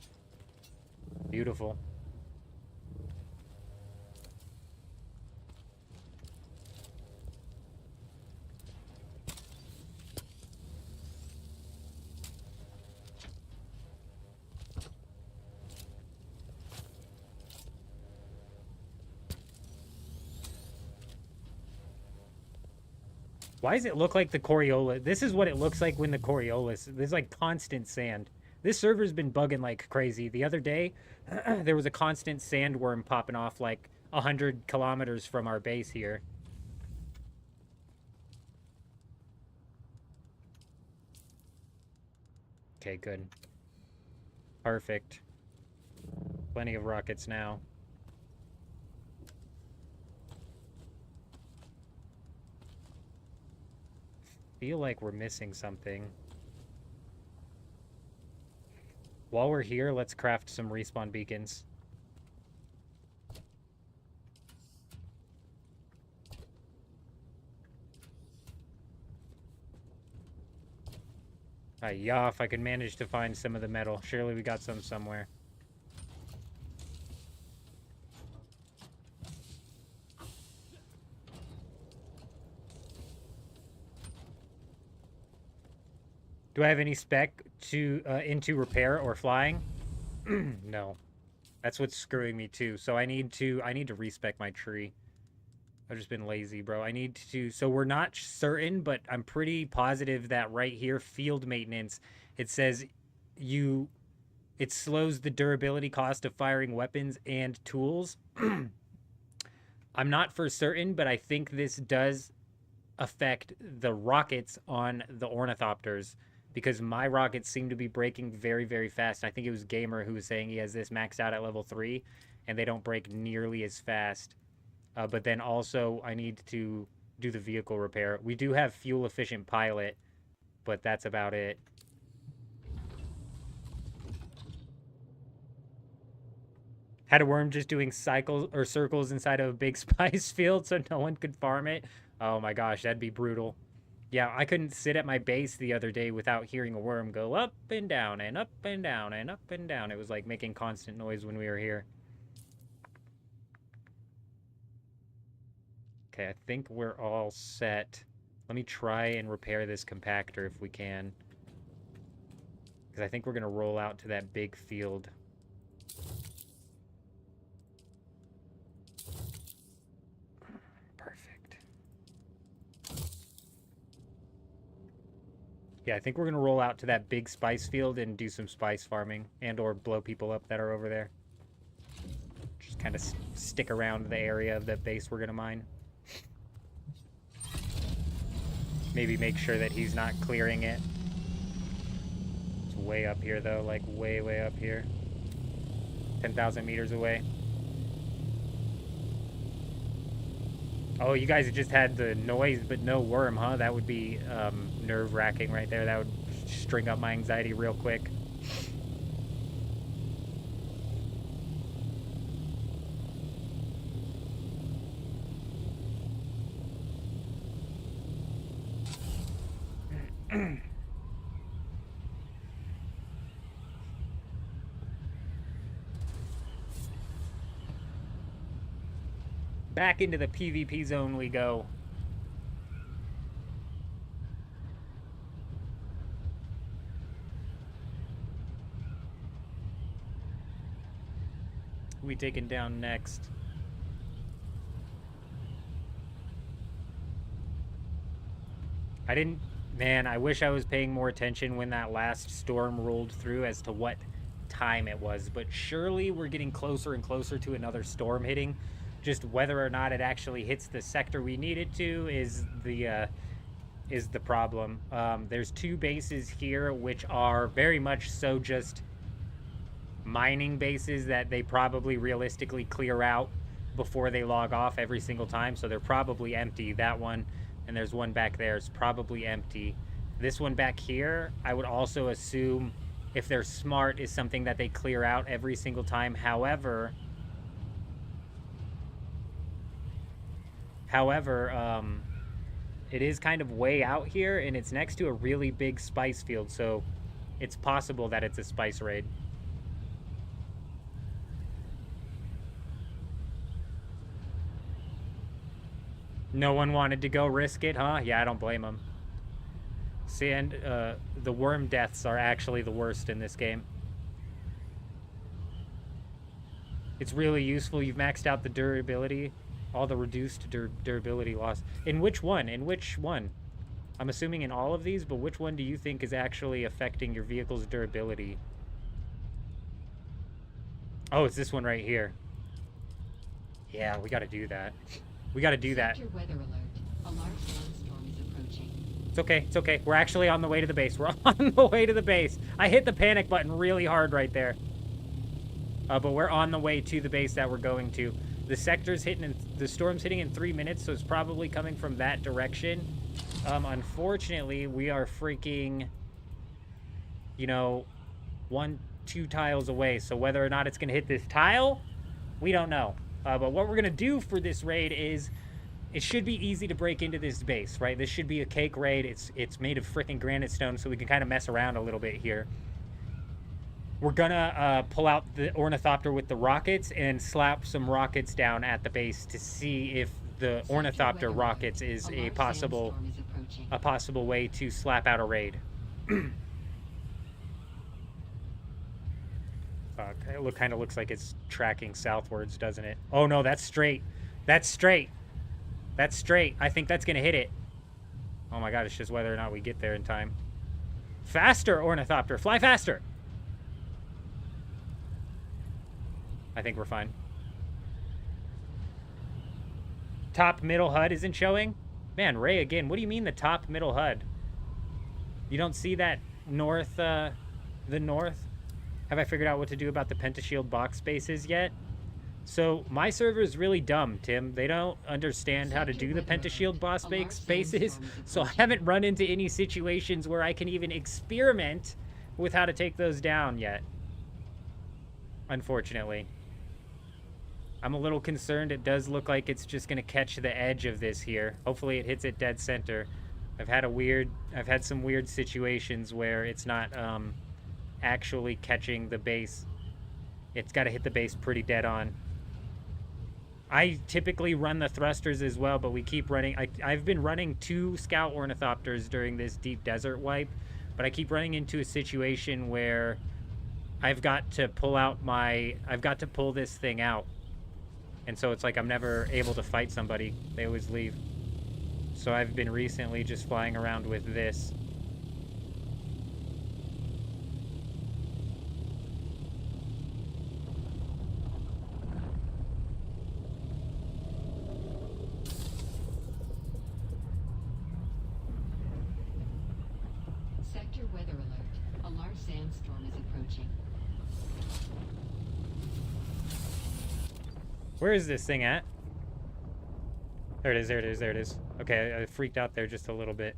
Beautiful. Why does it look like the Coriolis? This is what it looks like when the Coriolis... There's like constant sand. This server's been bugging like crazy. The other day, there was a constant sandworm popping off like 100 kilometers from our base here. Okay, good. Perfect. Plenty of rockets now. Feel like we're missing something. While we're here, let's craft some respawn beacons. Yeah, if I could manage to find some of the metal. Surely we got some somewhere. Do I have any spec to into repair or flying? No. That's what's screwing me too. So I need to respec my tree. I've just been lazy, bro. I need to... So we're not certain, but I'm pretty positive that right here, field maintenance, it says it slows the durability cost of firing weapons and tools. I'm not for certain, but I think this does affect the rockets on the ornithopters, because my rockets seem to be breaking very, very fast. I think it was Gamer who was saying he has this maxed out at level 3, and they don't break nearly as fast. But then also, I need to do the vehicle repair. We do have fuel-efficient pilot, but that's about it. Had a worm just doing cycles or circles inside of a big spice field so no one could farm it. Oh my gosh, that'd be brutal. Yeah, I couldn't sit at my base the other day without hearing a worm go up and down and up and down and up and down. It was like making constant noise when we were here. Okay, I think we're all set. Let me try and repair this compactor if we can. Because I think we're going to roll out to that big field. Perfect. Yeah, I think we're going to roll out to that big spice field and do some spice farming and or blow people up that are over there. Just kind of stick around the area of the base we're going to mine. Maybe make sure that he's not clearing it. It's way up here, though. Like, way, way up here. 10,000 meters away. Oh, you guys just had the noise, but no worm, huh? That would be nerve-wracking right there. That would string up my anxiety real quick. Back into the PvP zone we go. Who we taking down next? Man, I wish I was paying more attention when that last storm rolled through as to what time it was, but surely we're getting closer and closer to another storm hitting. Just whether or not it actually hits the sector we need it to is the problem. There's two bases here which are very much so just mining bases that they probably realistically clear out before they log off every single time, so they're probably empty. That one, and there's one back there, is probably empty. This one back here, I would also assume, if they're smart, is something that they clear out every single time. However, it is kind of way out here, and it's next to a really big spice field, so it's possible that it's a spice raid. No one wanted to go risk it, huh? Yeah, I don't blame them. See, and the worm deaths are actually the worst in this game. It's really useful. You've maxed out the durability. All the reduced durability loss. In which one? In which one? I'm assuming in all of these, but which one do you think is actually affecting your vehicle's durability? Oh, it's this one right here. Yeah, we got to do that. We got to do that.
Sector weather alert. A large sandstorm is approaching.
It's okay. It's okay. We're actually on the way to the base. We're on the way to the base. I hit the panic button really hard right there. But we're on the way to the base that we're going to. The sector's hitting, the storm's hitting in 3 minutes, so it's probably coming from that direction. Unfortunately, we are freaking, you know, 1-2 tiles away. So whether or not it's going to hit this tile, we don't know. But what we're going to do for this raid is, it should be easy to break into this base, right? This should be a cake raid. It's made of freaking granite stone, so we can kind of mess around a little bit here. We're gonna pull out the Ornithopter with the rockets and slap some rockets down at the base to see if the Ornithopter rockets is a possible way to slap out a raid. Fuck, it kind of looks like it's tracking southwards, doesn't it? Oh no, that's straight. That's straight. That's straight. I think that's gonna hit it. Oh my god, it's just whether or not we get there in time. Faster, Ornithopter, fly faster. I think we're fine. Top middle HUD isn't showing? Man, Ray again. What do you mean the top middle HUD? You don't see that north, the north? Have I figured out what to do about the Pentashield box spaces yet? So my server is really dumb, Tim. They don't understand how to do the Pentashield boss spaces. So I haven't run into any situations where I can even experiment with how to take those down yet. Unfortunately. I'm a little concerned. It does look like it's just going to catch the edge of this here. Hopefully it hits it dead center. I've had some weird situations where it's not actually catching the base. It's got to hit the base pretty dead on. I typically run the thrusters as well, but we keep running. I've been running 2 scout ornithopters during this deep desert wipe, but I keep running into a situation where I've got to pull this thing out. And so it's like I'm never able to fight somebody. They always leave. So I've been recently just flying around with this.
Sector weather alert. A large sandstorm is approaching.
Where is this thing at? There it is, there it is, there it is. Okay, I freaked out there just a little bit.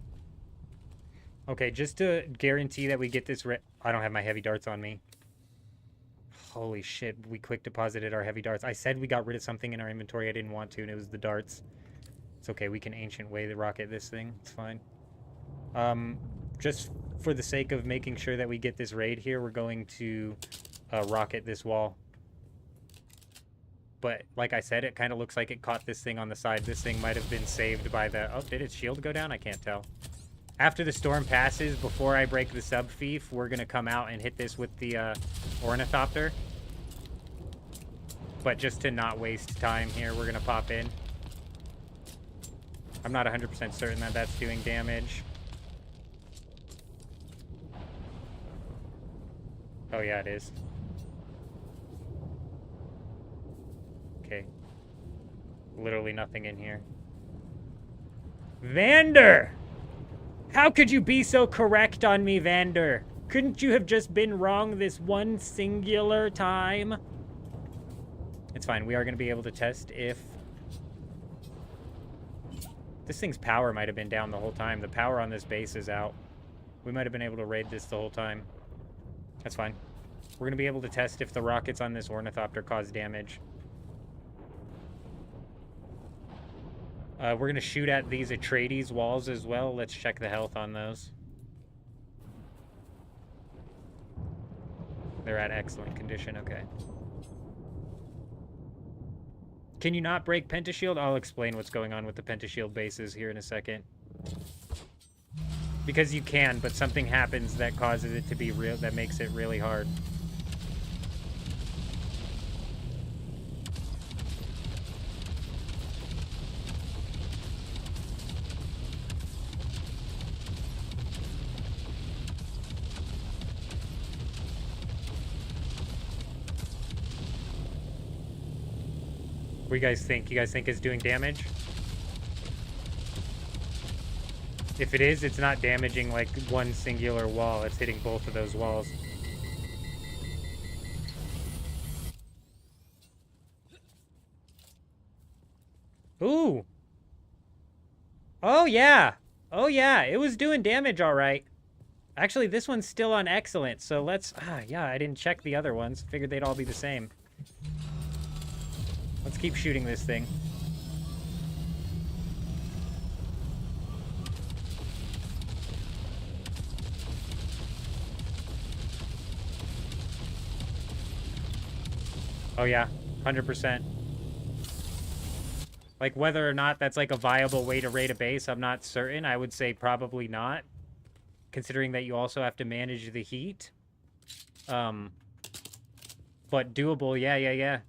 Okay, just to guarantee that we get this I don't have my heavy darts on me. Holy shit, we quick deposited our heavy darts. I said we got rid of something in our inventory I didn't want to, and it was the darts. It's okay, we can ancient way the rocket this thing. It's fine. Just for the sake of making sure that we get this raid here, we're going to rocket this wall. But like I said, it kind of looks like it caught this thing on the side. This thing might have been saved by the... Oh, did its shield go down? I can't tell. After the storm passes, before I break the sub-fief, we're going to come out and hit this with the Ornithopter. But just to not waste time here, we're going to pop in. I'm not 100% certain that that's doing damage. Oh, yeah, it is. Okay. Literally nothing in here. Vander! How could you be so correct on me, Vander? Couldn't you have just been wrong this one singular time? It's fine. We are going to be able to test if... This thing's power might have been down the whole time. The power on this base is out. We might have been able to raid this the whole time. That's fine. We're going to be able to test if the rockets on this Ornithopter cause damage. We're going to shoot at these Atreides walls as well. Let's check the health on those. They're at excellent condition. Okay. Can you not break Pentashield? I'll explain what's going on with the Pentashield bases here in a second. Because you can, but something happens that causes it to be real, that makes it really hard. What do you guys think? You guys think it's doing damage? If it is, it's not damaging like one singular wall. It's hitting both of those walls. Ooh. Oh, yeah. Oh, yeah. It was doing damage all right. Actually, this one's still on excellent, so let's... yeah, I didn't check the other ones. Figured they'd all be the same. Let's keep shooting this thing. Oh, yeah. 100%. Like, whether or not that's, like, a viable way to raid a base, I'm not certain. I would say probably not. Considering that you also have to manage the heat. But doable, yeah.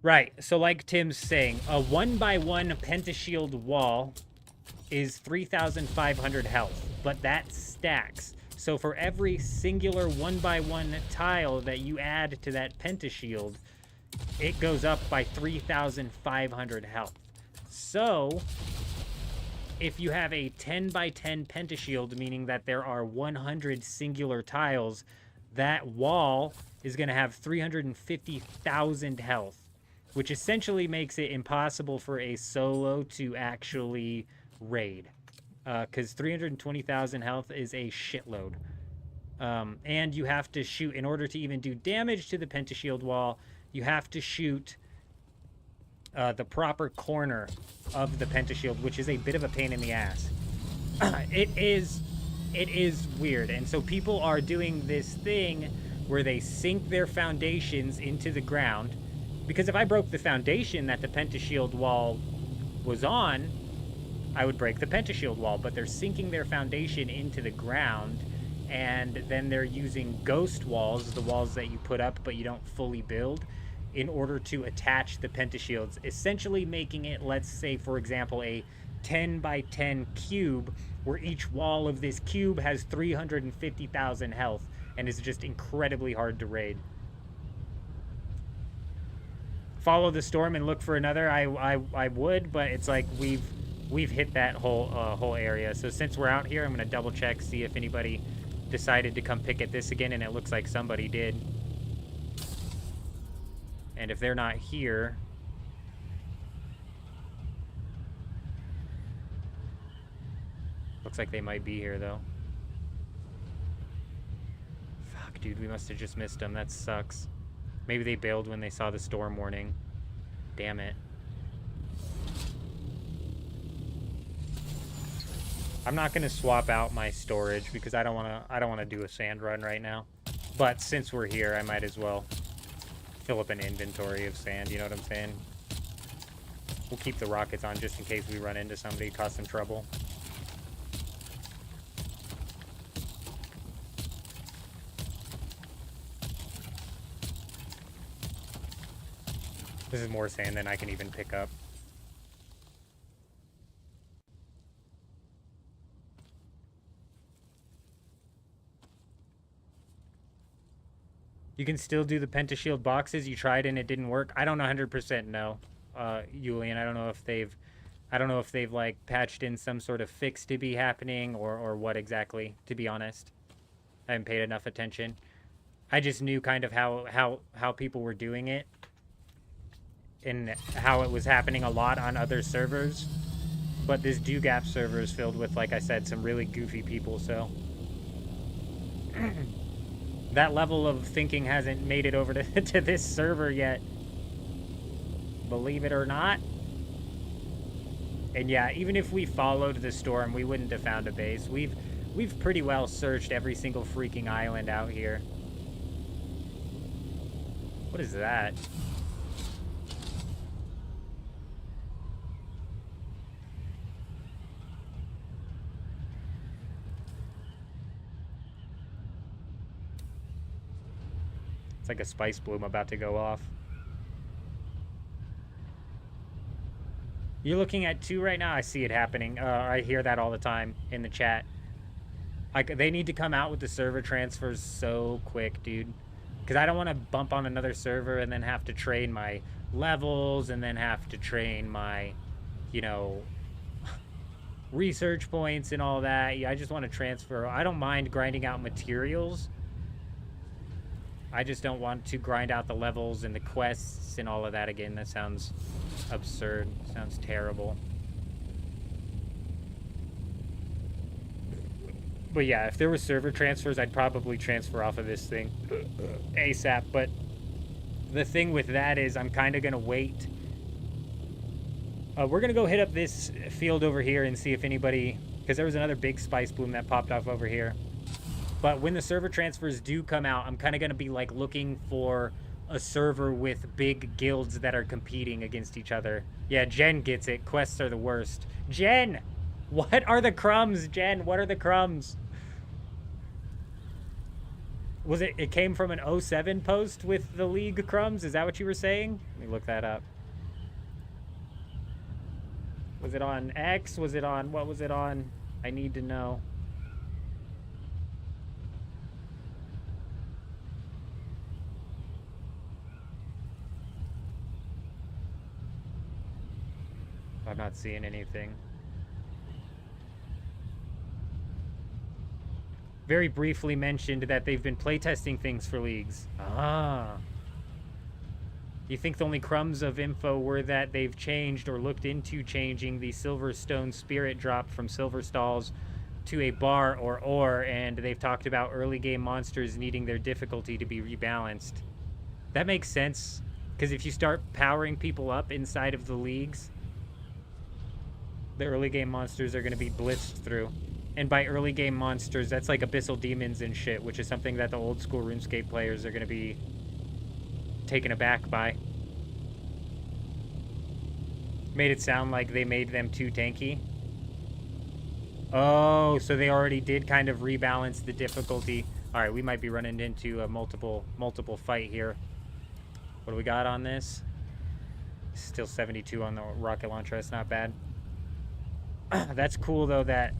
Right, so like Tim's saying, a 1x1 pentashield wall is 3,500 health, but that stacks. So for every singular 1x1 tile that you add to that pentashield, it goes up by 3,500 health. So if you have a 10x10 pentashield, meaning that there are 100 singular tiles, that wall is going to have 350,000 health, which essentially makes it impossible for a solo to actually raid. Because 320,000 health is a shitload. And you have to shoot, in order to even do damage to the pentashield wall, you have to shoot the proper corner of the pentashield, which is a bit of a pain in the ass. It is weird. And so people are doing this thing where they sink their foundations into the ground. Because if I broke the foundation that the pentashield wall was on, I would break the pentashield wall. But they're sinking their foundation into the ground, and then they're using ghost walls, the walls that you put up but you don't fully build, in order to attach the pentashields, essentially making it, let's say, for example, a 10x10 cube, where each wall of this cube has 350,000 health, and is just incredibly hard to raid. Follow the storm and look for another. I would, but it's like we've hit that whole area. So since we're out here, I'm gonna double check, see if anybody decided to come pick at this again, and it looks like somebody did. And if they're not here, looks like they might be here though. Fuck, dude, we must have just missed them. That sucks. Maybe they bailed when they saw the storm warning. Damn it. I'm not gonna swap out my storage because I don't wanna do a sand run right now. But since we're here, I might as well fill up an inventory of sand, you know what I'm saying? We'll keep the rockets on just in case we run into somebody, cause some trouble. This is more sand than I can even pick up. You can still do the pentashield boxes. You tried and it didn't work. I don't 100% know, Julian. I don't know if they've like patched in some sort of fix to be happening or what exactly, to be honest. I haven't paid enough attention. I just knew kind of how people were doing it and how it was happening a lot on other servers. But this DoGap server is filled with, like I said, some really goofy people, so that level of thinking hasn't made it over to this server yet, believe it or not. And yeah, even if we followed the storm, we wouldn't have found a base. We've pretty well searched every single freaking island out here. What is that? It's like a spice bloom about to go off. You're looking at 2 right now? I see it happening. I hear that all the time in the chat. Like, they need to come out with the server transfers so quick, dude. Because I don't want to bump on another server and then have to train my levels and then have to train my, you know, research points and all that. Yeah, I just want to transfer. I don't mind grinding out materials. I just don't want to grind out the levels and the quests and all of that again. That sounds absurd. Sounds terrible. But yeah, if there were server transfers, I'd probably transfer off of this thing ASAP. But the thing with that is I'm kind of going to wait. We're going to go hit up this field over here and see if anybody... Because there was another big spice bloom that popped off over here. But when the server transfers do come out, I'm kind of going to be like looking for a server with big guilds that are competing against each other. Yeah, Jen gets it. Quests are the worst. Jen! What are the crumbs, Jen? What are the crumbs? Was it came from an 07 post with the League crumbs? Is that what you were saying? Let me look that up. Was it on X? Was it on... What was it on? I need to know. I'm not seeing anything. Very briefly mentioned that they've been playtesting things for leagues. Ah. You think the only crumbs of info were that they've changed or looked into changing the Silverstone Spirit drop from Silver Stalls to a bar or ore, and they've talked about early game monsters needing their difficulty to be rebalanced. That makes sense, because if you start powering people up inside of the leagues, the early game monsters are going to be blitzed through. And by early game monsters, that's like Abyssal Demons and shit, which is something that the old school RuneScape players are going to be taken aback by. Made it sound like they made them too tanky. Oh, so they already did kind of rebalance the difficulty. Alright, we might be running into a multiple fight here. What do we got on this? Still 72 on the rocket launcher. That's not bad. That's cool though that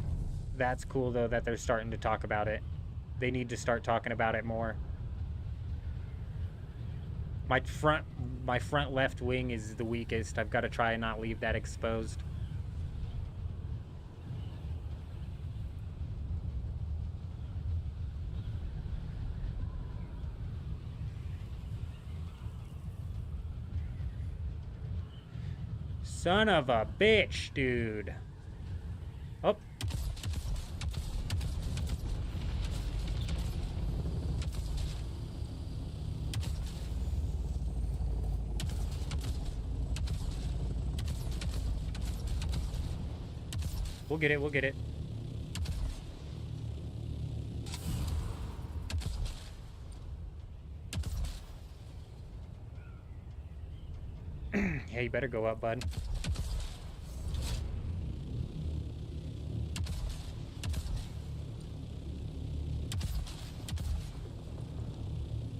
they're starting to talk about it. They need to start talking about it more. My front left wing is the weakest. I've got to try and not leave that exposed. Son of a bitch, dude. Oh. We'll get it, we'll get it. Yeah, you better go up, bud.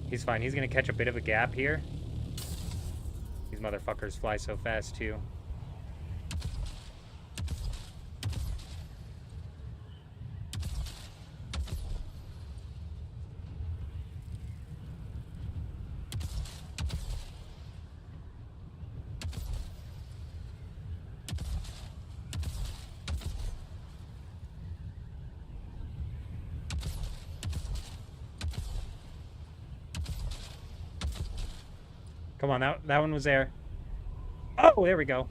He's fine. He's gonna catch a bit of a gap here. These motherfuckers fly so fast, too. Come on, that one was there. Oh, there we go.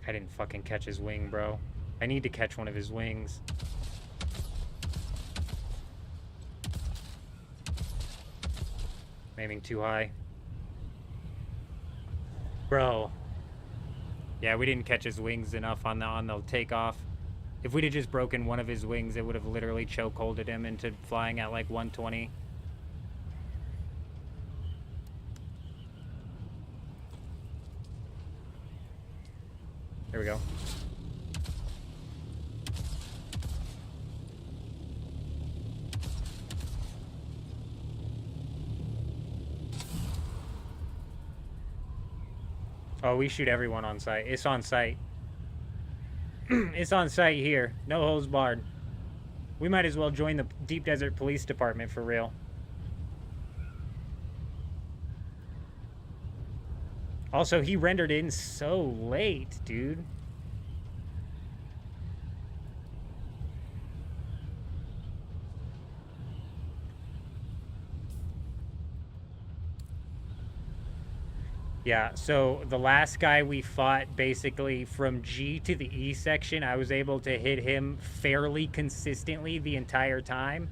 I didn't fucking catch his wing, bro. I need to catch one of his wings. I'm aiming too high. Bro. Yeah, we didn't catch his wings enough on the takeoff. If we'd have just broken one of his wings, it would have literally chokeholded him into flying at like 120. There we go. Oh, we shoot everyone on site. It's on site. It's on site here. No holds barred. We might as well join the Deep Desert Police Department for real. Also, he rendered in so late, dude. Yeah, so the last guy we fought, basically from G to the E section, I was able to hit him fairly consistently the entire time.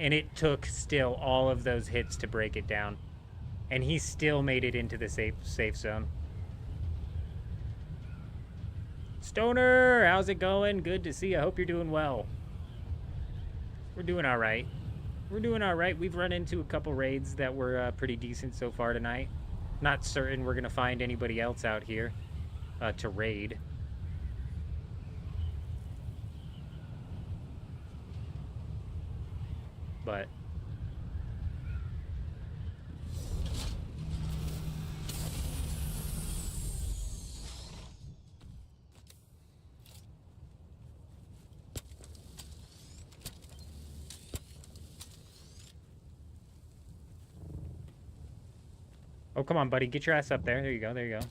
And it took still all of those hits to break it down. And he still made it into the safe zone. Stoner, how's it going? Good to see you. I hope you're doing well. We're doing all right. We're doing all right. We've run into a couple raids that were pretty decent so far tonight. Not certain we're going to find anybody else out here to raid. But... oh, come on, buddy. Get your ass up there. There you go. There you go.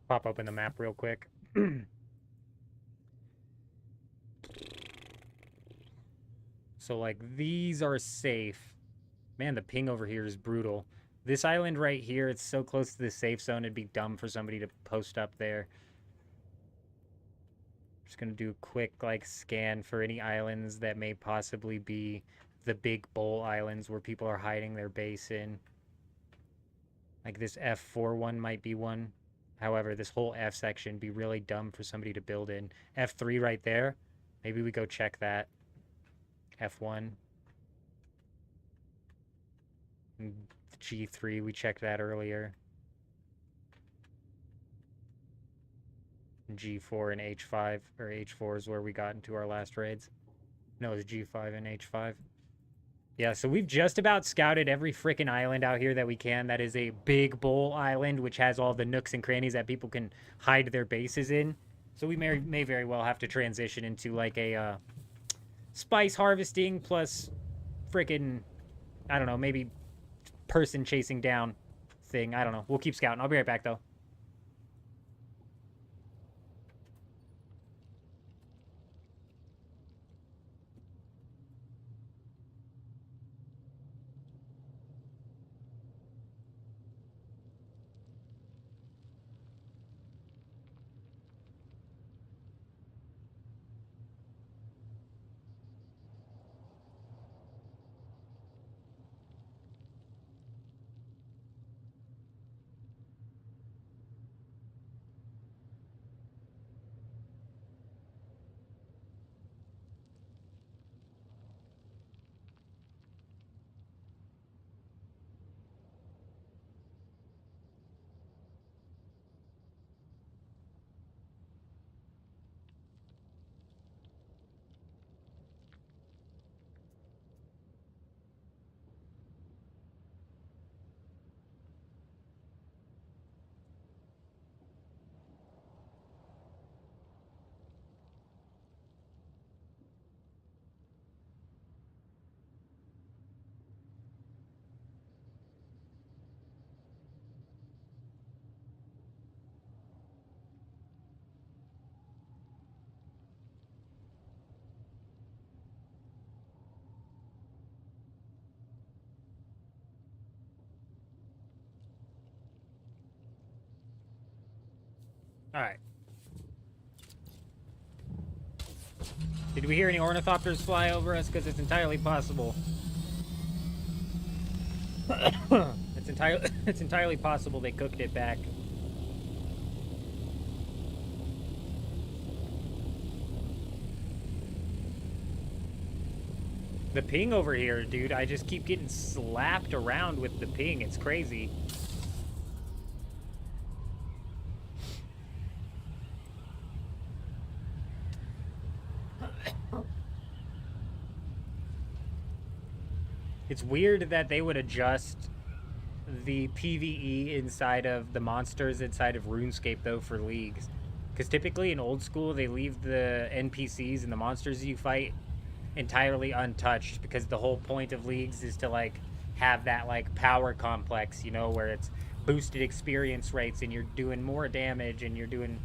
Pop open the map real quick. So, like, these are safe. Man, the ping over here is brutal. This island right here, it's so close to the safe zone, it'd be dumb for somebody to post up there. Just gonna do a quick, like, scan for any islands that may possibly be the big bowl islands where people are hiding their base in. Like, this F4 one might be one. However, this whole F section would be really dumb for somebody to build in. F3 right there. Maybe we go check that. F1. And G3, we checked that earlier. G4 and H5, or H4 is where we got into our last raids. No, it's G5 and H5. Yeah, so we've just about scouted every freaking island out here that we can. That is a big bowl island, which has all the nooks and crannies that people can hide their bases in. So we may very well have to transition into like a spice harvesting plus freaking, I don't know, maybe person chasing down thing. I don't know. We'll keep scouting. I'll be right back, though. All right. Did we hear any ornithopters fly over us? Because it's entirely possible. It's entirely possible they cooked it back. The ping over here, dude, I just keep getting slapped around with the ping. It's crazy. It's weird that they would adjust the PvE inside of the monsters inside of RuneScape, though, for leagues. Because typically in old school, they leave the NPCs and the monsters you fight entirely untouched, because the whole point of leagues is to, like, have that, like, power complex, you know, where it's boosted experience rates and you're doing more damage and you're doing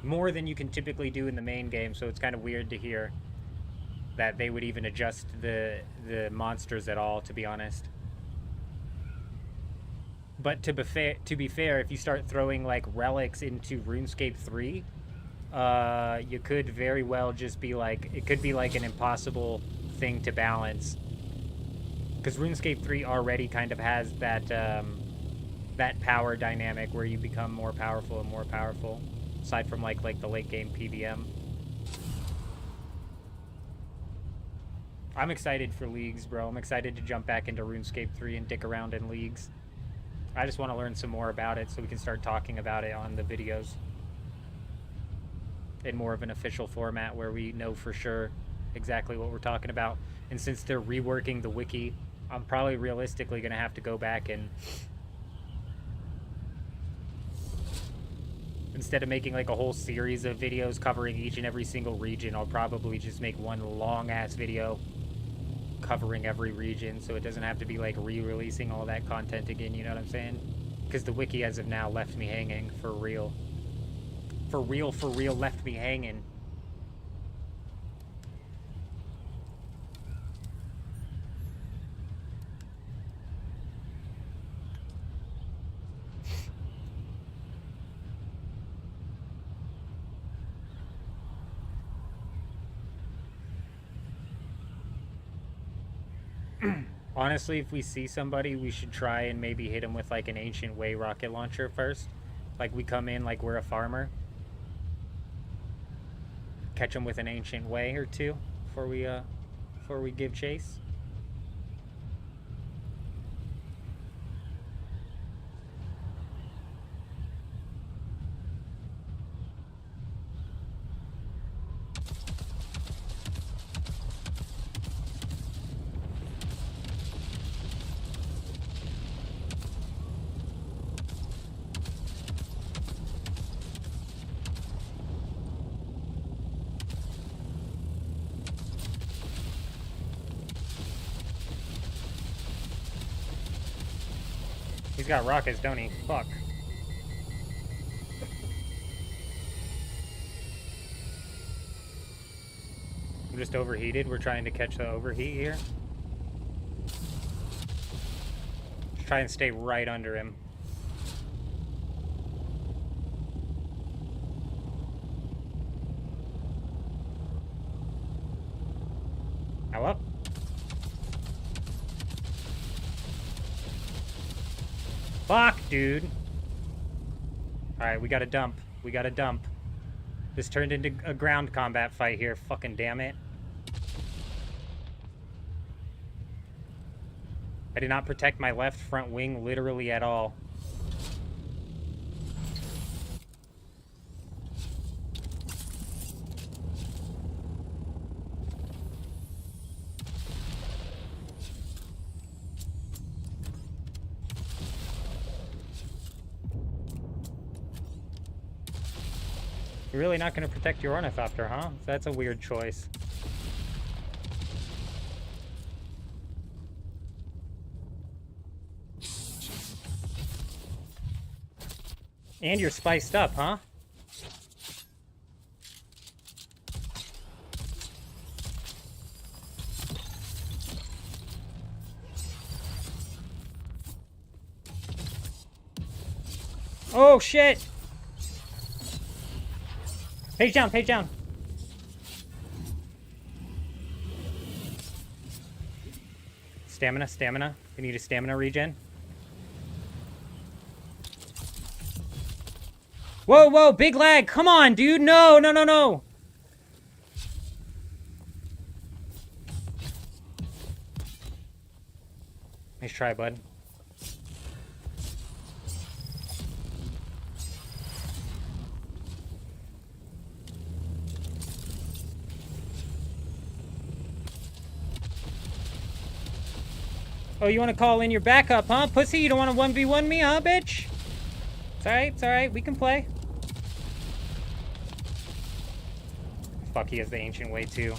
more than you can typically do in the main game. So it's kind of weird to hear that they would even adjust the monsters at all, to be honest. But to be fair, if you start throwing like relics into RuneScape 3, you could very well just be like, it could be like an impossible thing to balance, because RuneScape 3 already kind of has that that power dynamic where you become more powerful and more powerful, aside from like the late game PVM. I'm excited for leagues, bro. I'm excited to jump back into RuneScape 3 and dick around in leagues. I just want to learn some more about it so we can start talking about it on the videos in more of an official format where we know for sure exactly what we're talking about. And since they're reworking the wiki, I'm probably realistically going to have to go back and, instead of making like a whole series of videos covering each and every single region, I'll probably just make one long-ass video covering every region, so it doesn't have to be like re-releasing all that content again, you know what I'm saying? Because the wiki as of now left me hanging for real. For real left me hanging. Honestly, if we see somebody, we should try and maybe hit them with like an Ancient Way rocket launcher first. Like we come in like we're a farmer. Catch them with an Ancient Way or two before we give chase. He's got rockets, don't he? Fuck. I'm just overheated. We're trying to catch the overheat here. Just try and stay right under him. Now up. Fuck, dude. Alright, we gotta dump. We gotta dump. This turned into a ground combat fight here. Fucking damn it. I did not protect my left front wing literally at all. You're really not going to protect your ornithopter, huh? That's a weird choice. And you're spiced up, huh? Oh, shit! Page down, page down. Stamina, stamina. We need a stamina regen. Whoa, whoa, big lag. Come on, dude. No, no, no, no. Nice try, bud. Oh, you want to call in your backup, huh? Pussy, you don't want to 1v1 me, huh, bitch? It's alright, it's alright. We can play. Fuck, he has the ancient way, too.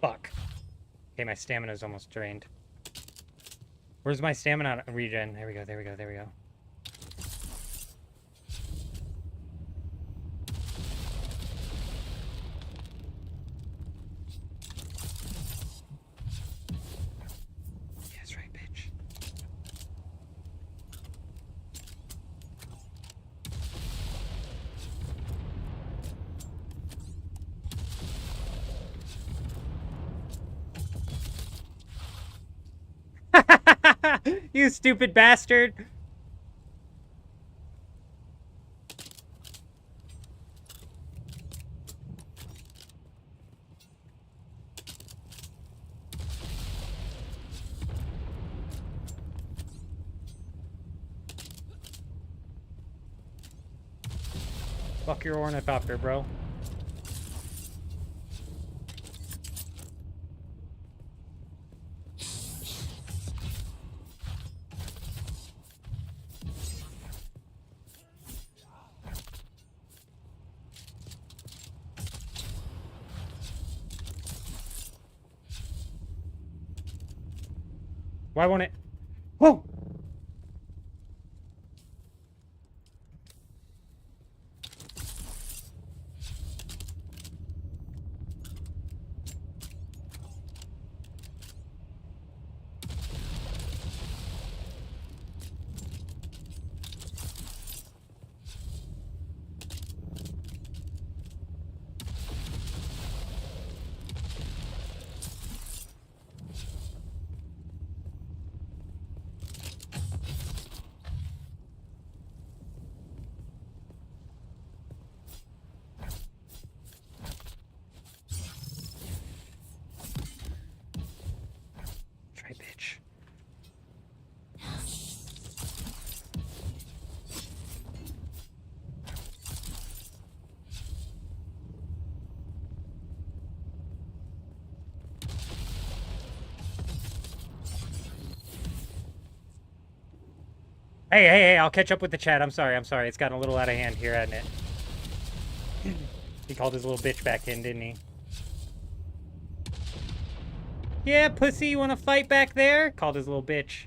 Fuck. Okay, my stamina's almost drained. Where's my stamina regen? There we go, there we go, there we go. That's right, bitch. You stupid bastard! Fuck your ornithopter, bro. Why won't it? Whoa! Try, bitch. Hey, I'll catch up with the chat. I'm sorry. It's gotten a little out of hand here, hasn't it? He called his little bitch back in, didn't he? Yeah, pussy, you wanna fight back there? Called his little bitch.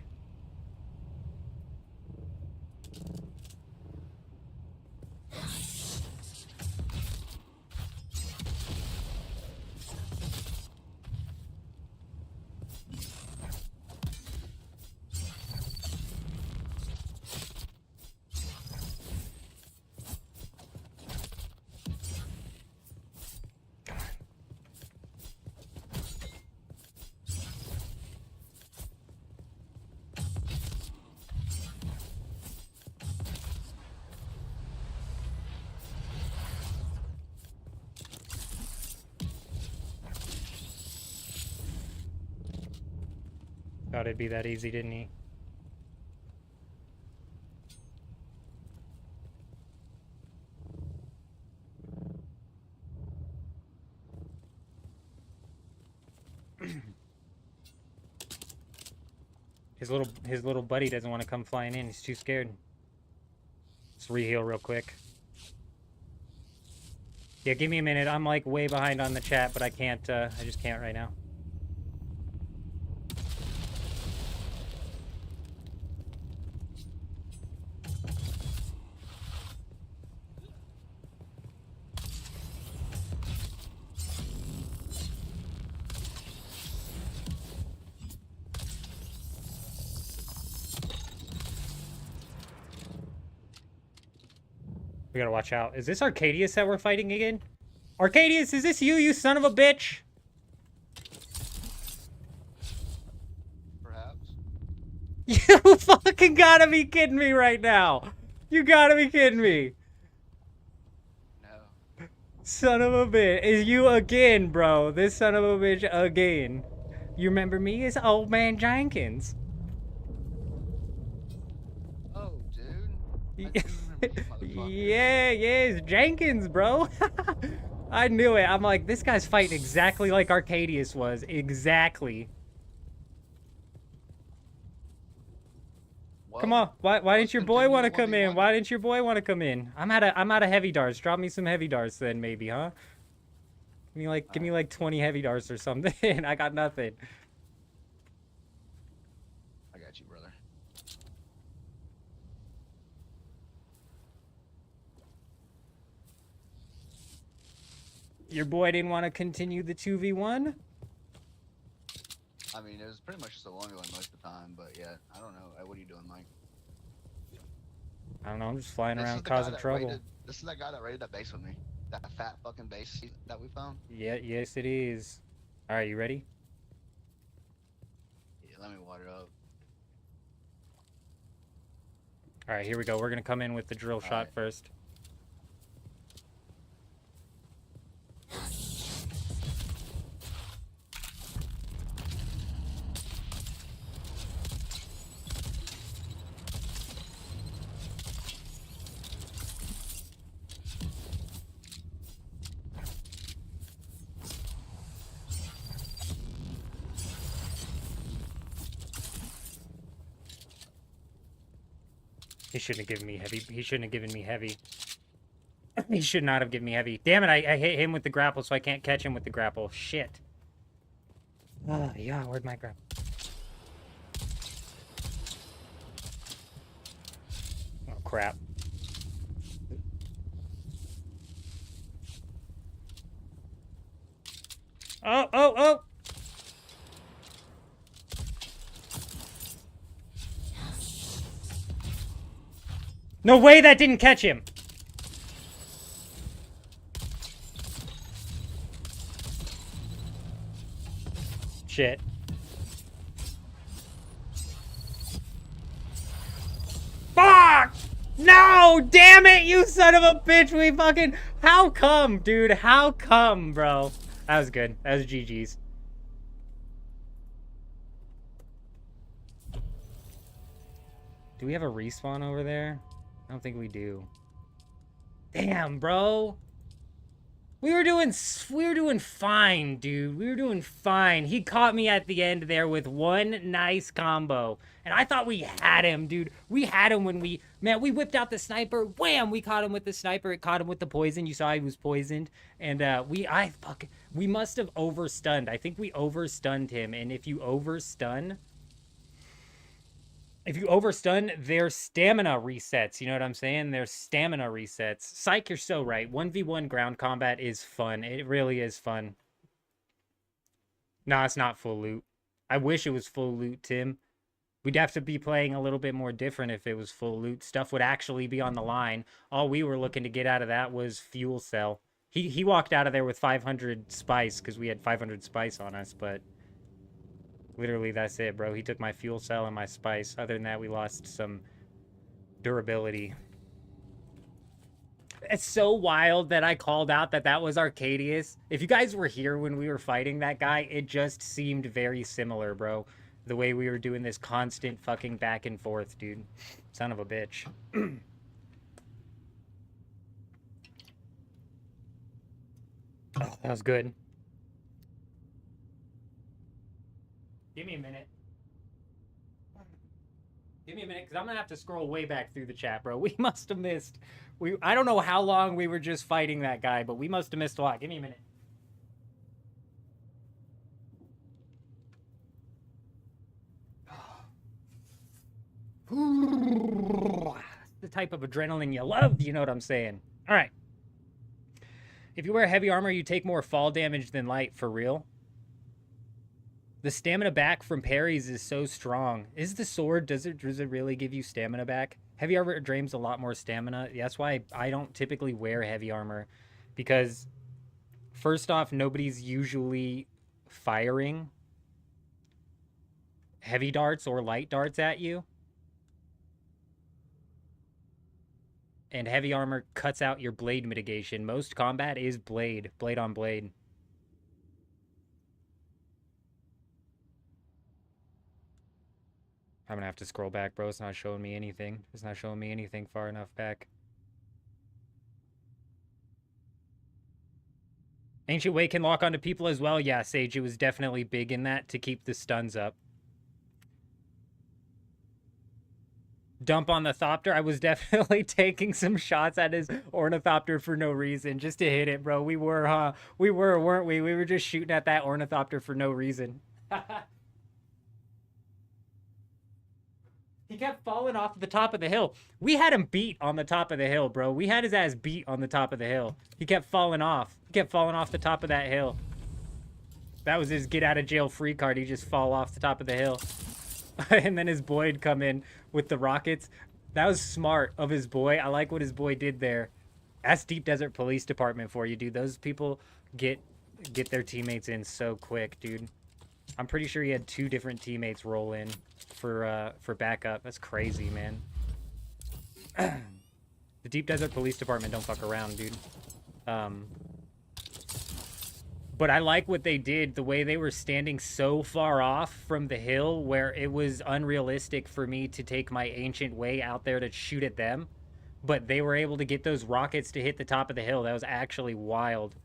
thought it'd be that easy, didn't he? His little buddy doesn't want to come flying in. He's too scared. Let's re-heal real quick. Yeah, give me a minute. I'm like way behind on the chat, but I can't, I just can't right now. We gotta watch out. Is this Arcadius that we're fighting again? Arcadius, is this you, you son of a bitch?
Perhaps.
You fucking gotta be kidding me right now. You gotta be kidding me.
No.
Son of a bitch. Is you again, bro. This son of a bitch again. You remember me as Old Man Jenkins.
Oh, dude. I do remember you, motherfucker.
Yeah, it's Jenkins, bro. I knew it. I'm like, this guy's fighting exactly like Arcadius was. Exactly.
Well,
Come on. Why didn't
let's
your boy want to
continue
come in?
1v1.
Why didn't your boy want to come in? I'm out of heavy darts. Drop me some heavy darts then, maybe, huh? Give me like 20 heavy darts or something. I got nothing.
I got you, brother.
Your boy didn't want to continue the 2v1?
I mean, it was pretty much just a 1v1 most of the time, but yeah, I don't know. What are you doing, Mike?
I don't know. I'm just flying
This is
around
the guy
causing
that
trouble.
this is that guy that raided that base with me. That fat fucking base that we found.
Yeah, yes it is. All right, you ready?
Yeah, let me water up.
All right, here we go. We're gonna come in with the drill shot
right.
first. He shouldn't have given me heavy. He shouldn't have given me heavy. He should not have given me heavy. Damn it, I hit him with the grapple, so I can't catch him with the grapple. Shit. Oh, yeah, where'd my grapple? Oh, crap. Oh! No way that didn't catch him! Shit. Fuck! No! Damn it, you son of a bitch! We fucking... How come, dude? How come, bro? That was good. That was GG's. Do we have a respawn over there? I don't think we do. Damn, bro. We were doing fine, dude. We were doing fine. He caught me at the end there with one nice combo. And I thought we had him, dude. We had him when we whipped out the sniper. Wham! We caught him with the sniper. It caught him with the poison. You saw he was poisoned. And we must have overstunned. I think we overstunned him. And if you overstun, their stamina resets. You know what I'm saying? Their stamina resets. Psych, you're so right. 1v1 ground combat is fun. It really is fun. Nah, it's not full loot. I wish it was full loot, Tim. We'd have to be playing a little bit more different if it was full loot. Stuff would actually be on the line. All we were looking to get out of that was fuel cell. He walked out of there with 500 spice because we had 500 spice on us, but... literally, that's it, bro. He took my fuel cell and my spice. Other than that, we lost some durability. It's so wild that I called out that was Arcadius. If you guys were here when we were fighting that guy, it just seemed very similar, bro. The way we were doing this constant fucking back and forth, dude. Son of a bitch. Oh, that was good. Give me a minute. Give me a minute, because I'm going to have to scroll way back through the chat, bro. We must have missed... I don't know how long we were just fighting that guy, but we must have missed a lot. Give me a minute. The type of adrenaline you love, you know what I'm saying? All right. If you wear heavy armor, you take more fall damage than light, for real. The stamina back from parries is so strong. Is the sword, does it really give you stamina back? Heavy armor drains a lot more stamina. That's why I don't typically wear heavy armor. Because, first off, nobody's usually firing heavy darts or light darts at you. And heavy armor cuts out your blade mitigation. Most combat is blade on blade. I'm gonna have to scroll back, bro. It's not showing me anything. It's not showing me anything far enough back. Ancient Way can lock onto people as well. Yeah, Sage, it was definitely big in that to keep the stuns up. Dump on the Thopter. I was definitely taking some shots at his Ornithopter for no reason, just to hit it, bro. We were, huh? We were, weren't we? We were just shooting at that Ornithopter for no reason. He kept falling off the top of the hill. We had him beat on the top of the hill, bro. We had his ass beat on the top of the hill. He kept falling off. He kept falling off the top of that hill. That was his get out of jail free card. He just fall off the top of the hill. And then his boy would come in with the rockets. That was smart of his boy. I like what his boy did there. That's Deep Desert Police Department for you, dude. Those people get their teammates in so quick, dude. I'm pretty sure he had 2 different teammates roll in for backup. That's crazy, man. The Deep Desert Police Department don't fuck around, dude. But I like what they did, the way they were standing so far off from the hill where it was unrealistic for me to take my Ancient Way out there to shoot at them. But they were able to get those rockets to hit the top of the hill. That was actually wild.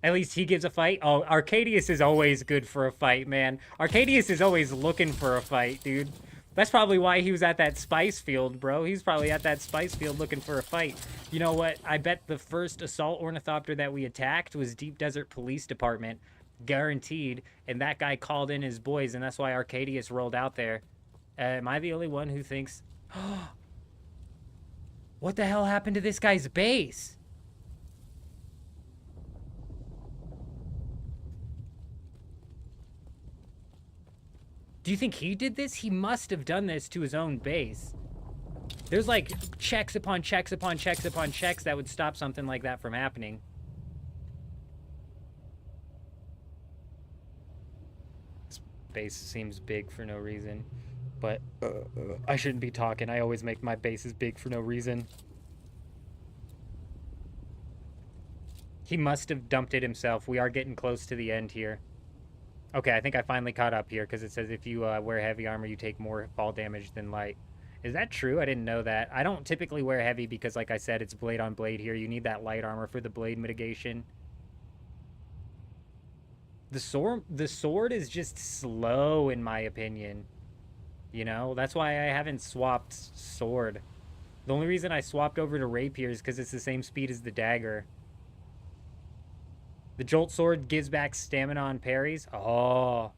At least he gives a fight. Oh, Arcadius is always good for a fight, man. Arcadius is always looking for a fight, dude. That's probably why he was at that spice field, bro. He's probably at that spice field looking for a fight. You know what? I bet the first assault ornithopter that we attacked was Deep Desert Police Department. Guaranteed. And that guy called in his boys, and that's why Arcadius rolled out there. Am I the only one who thinks... What the hell happened to this guy's base? Do you think he did this? He must have done this to his own base. There's like checks upon checks upon checks upon checks that would stop something like that from happening. This base seems big for no reason. But I shouldn't be talking. I always make my bases big for no reason. He must have dumped it himself. We are getting close to the end here. Okay, I think I finally caught up here because it says if you wear heavy armor, you take more fall damage than light. Is that true? I didn't know that. I don't typically wear heavy because, like I said, it's blade on blade here. You need that light armor for the blade mitigation. The sword is just slow, in my opinion. You know, that's why I haven't swapped sword. The only reason I swapped over to rapier is because it's the same speed as the dagger. The Jolt Sword gives back stamina on parries. Oh.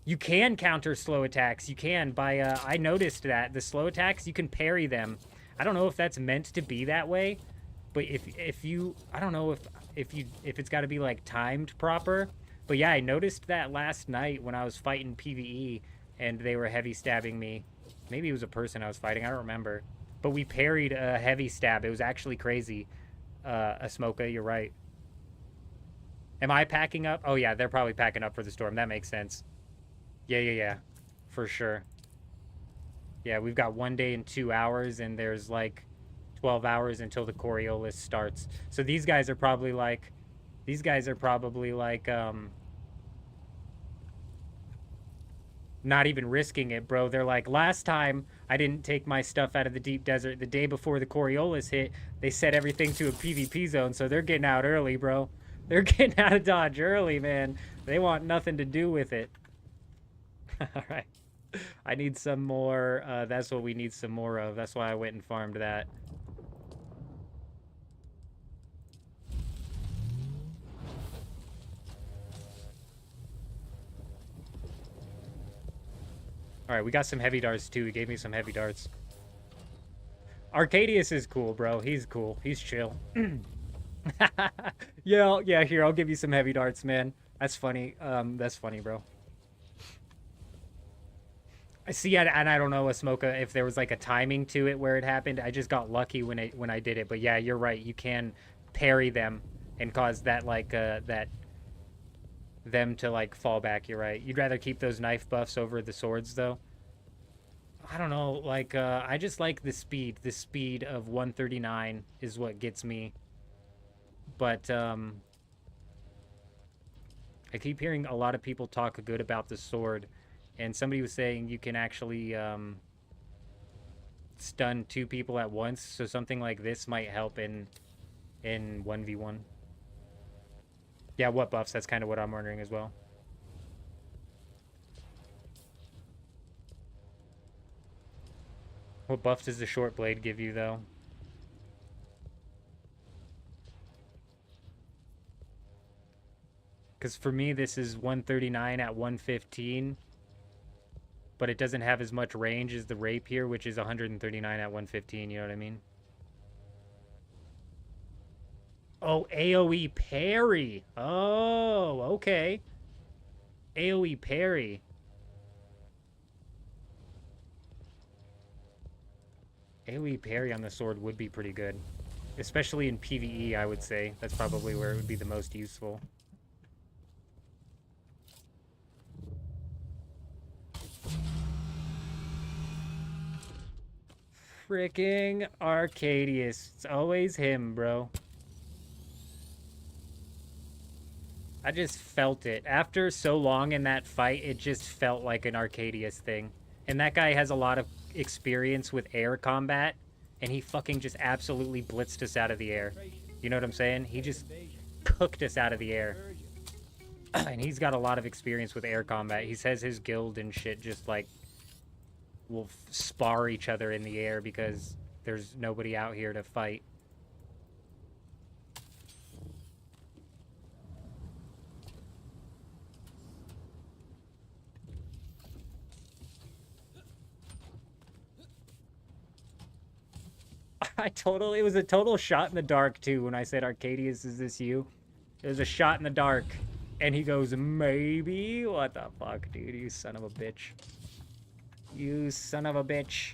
You can counter slow attacks. You can by, I noticed that. The slow attacks, you can parry them. I don't know if that's meant to be that way. But if you, I don't know if it's got to be, like, timed proper. But yeah, I noticed that last night when I was fighting PvE and they were heavy stabbing me. Maybe it was a person I was fighting. I don't remember. But we parried a heavy stab. It was actually crazy. Asmoka, you're right. Am I packing up? Oh, yeah, they're probably packing up for the storm. That makes sense. Yeah. For sure. Yeah, we've got 1 day and 2 hours, and there's, like, 12 hours until the Coriolis starts. So these guys are probably, like... not even risking it, bro. They're like, last time I didn't take my stuff out of the deep desert. The day before the Coriolis hit, they set everything to a PvP zone, so they're getting out early, bro. They're getting out of Dodge early, man. They want nothing to do with it. All right. I need some more. That's what we need some more of. That's why I went and farmed that. All right, we got some heavy darts too. He gave me some heavy darts. Arcadius is cool, bro. He's cool. He's chill. Yeah, here, I'll give you some heavy darts, man. That's funny. That's funny, bro. I see, and I don't know, Asmoka, if there was like a timing to it where it happened. I just got lucky when I did it. But yeah, you're right. You can parry them and cause that like them to like fall back. You're right. You'd rather keep those knife buffs over the swords though. I don't know, like I just like the speed. The speed of 139 is what gets me. But I keep hearing a lot of people talk good about the sword, and somebody was saying you can actually stun 2 people at once, so something like this might help in 1v1. Yeah, what buffs? That's kind of what I'm wondering as well. What buff does the short blade give you, though? Because for me, this is 139 at 115, but it doesn't have as much range as the rapier, which is 139 at 115, you know what I mean? Oh, AoE parry. Oh, okay. AoE parry. AoE parry on the sword would be pretty good. Especially in PvE, I would say. That's probably where it would be the most useful. Freaking Arcadius. It's always him, bro. I just felt it. After so long in that fight, it just felt like an Arcadius thing. And that guy has a lot of experience with air combat, and he fucking just absolutely blitzed us out of the air. You know what I'm saying? He just cooked us out of the air. And he's got a lot of experience with air combat. He says his guild and shit just, like, will spar each other in the air because there's nobody out here to fight. It was a total shot in the dark, too, when I said, Arcadius, is this you? It was a shot in the dark. And he goes, maybe? What the fuck, dude? You son of a bitch. You son of a bitch.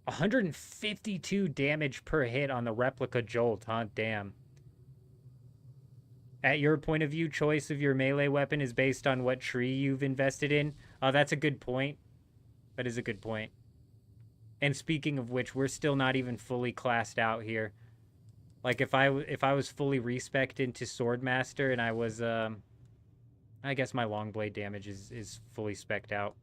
$152 damage per hit on the replica jolt, huh? Damn. At your point of view, choice of your melee weapon is based on what tree you've invested in. Oh, that's a good point. That is a good point. And speaking of which, we're still not even fully classed out here. Like, if I was fully respec'd into Swordmaster and I was, I guess my long blade damage is fully spec'd out.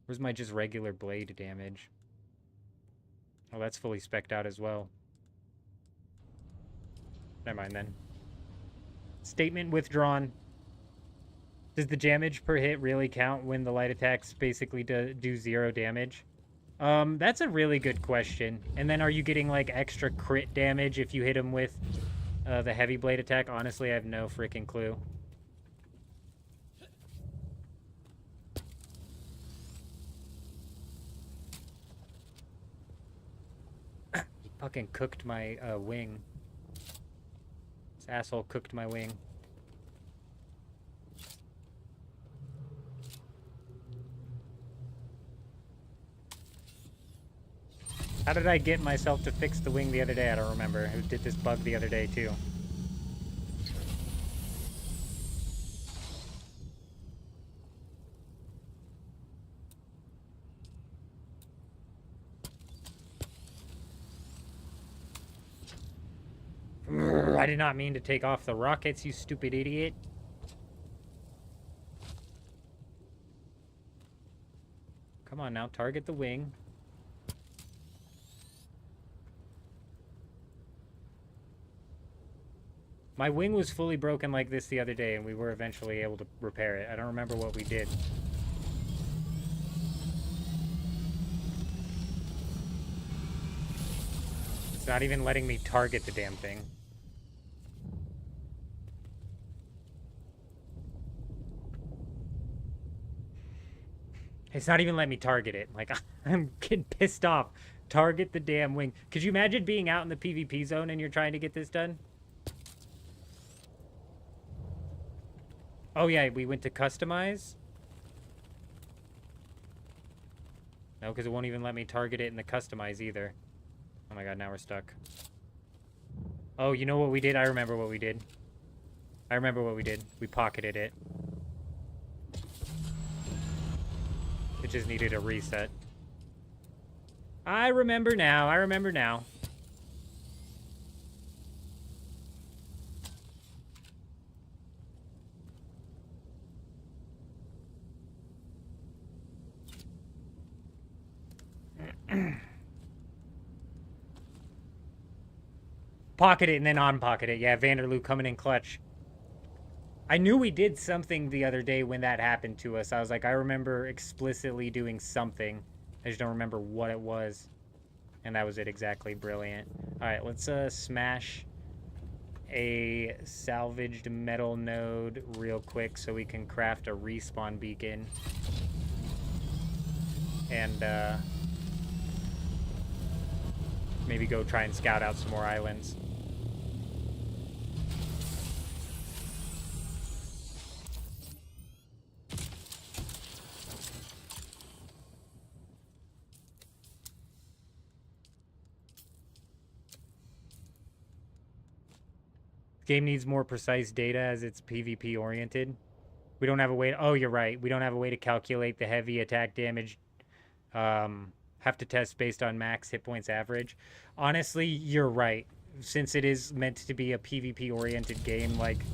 Where's my just regular blade damage? Oh, that's fully spec'd out as well. Never mind then. Statement withdrawn. Does the damage per hit really count when the light attacks basically do 0 damage? That's a really good question. And then are you getting like extra crit damage if you hit him with the heavy blade attack? Honestly, I have no freaking clue. He fucking cooked my wing. This asshole cooked my wing. How did I get myself to fix the wing the other day? I don't remember. Who did this bug the other day, too? I did not mean to take off the rockets, you stupid idiot. Come on now, target the wing. My wing was fully broken like this the other day, and we were eventually able to repair it. I don't remember what we did. It's not even letting me target the damn thing. It's not even letting me target it. Like, I'm getting pissed off. Target the damn wing. Could you imagine being out in the PvP zone and you're trying to get this done? Oh yeah, we went to customize. No, because it won't even let me target it in the customize either. Oh my god, now we're stuck. Oh, you know what we did? I remember what we did. I remember what we did. We pocketed it. It just needed a reset. I remember now. I remember now. Pocket it and then unpocket it. Yeah, Vanderloo coming in clutch. I knew we did something the other day when that happened to us. I was like, I remember explicitly doing something. I just don't remember what it was. And that was it exactly. Brilliant. Alright, let's smash a salvaged metal node real quick so we can craft a respawn beacon. And maybe go try and scout out some more islands. Game needs more precise data as it's PvP oriented. We don't have a way to, oh, you're right. We don't have a way to calculate the heavy attack damage. Have to test based on max hit points average. Honestly, you're right. Since it is meant to be a PvP oriented game, like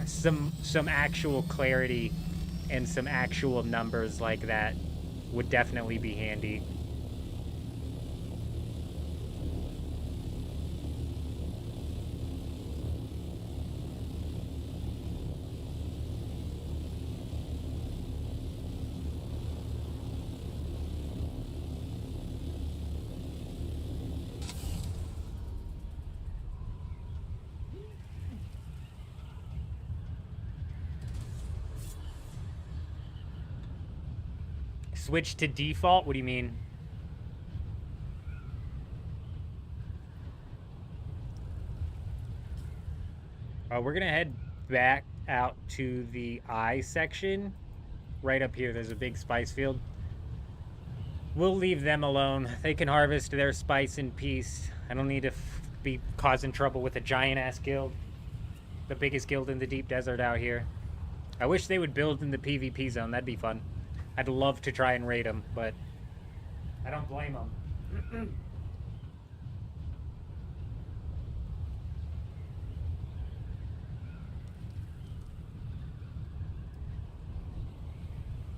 some actual clarity and some actual numbers like that would definitely be handy. Switch to default? What do you mean? We're gonna head back out to the I section. Right up here, there's a big spice field. We'll leave them alone. They can harvest their spice in peace. I don't need to be causing trouble with a giant-ass guild. The biggest guild in the deep desert out here. I wish they would build in the PvP zone. That'd be fun. I'd love to try and raid them, but I don't blame them.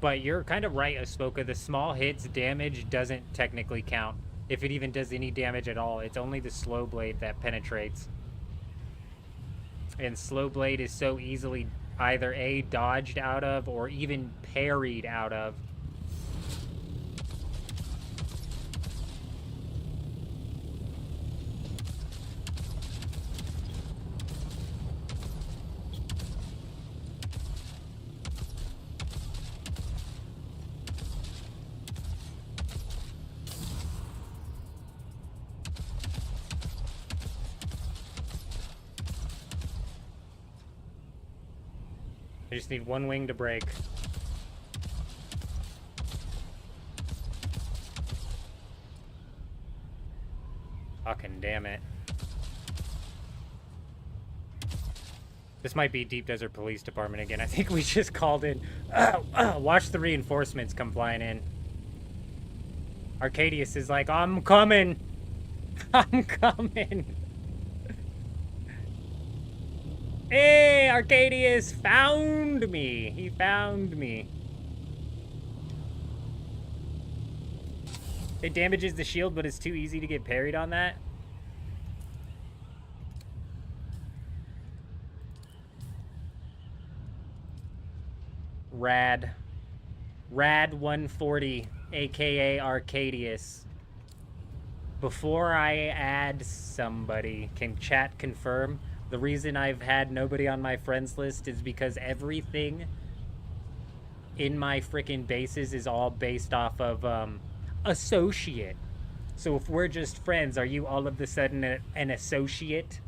But you're kind of right, Ahsoka. The small hits damage doesn't technically count. If it even does any damage at all, it's only the slow blade that penetrates. And slow blade is so easily either A, dodged out of, or even parried out of. I just need one wing to break. Fucking damn it. This might be Deep Desert Police Department again. I think we just called in. Watch the reinforcements come flying in. Arcadius is like, I'm coming. I'm coming. Hey, Arcadius found me. He found me. It damages the shield, but it's too easy to get parried on that. Rad. Rad 140, aka Arcadius. Before I add somebody, can chat confirm? The reason I've had nobody on my friends list is because everything in my freaking bases is all based off of associate. So if we're just friends, are you all of a sudden an associate?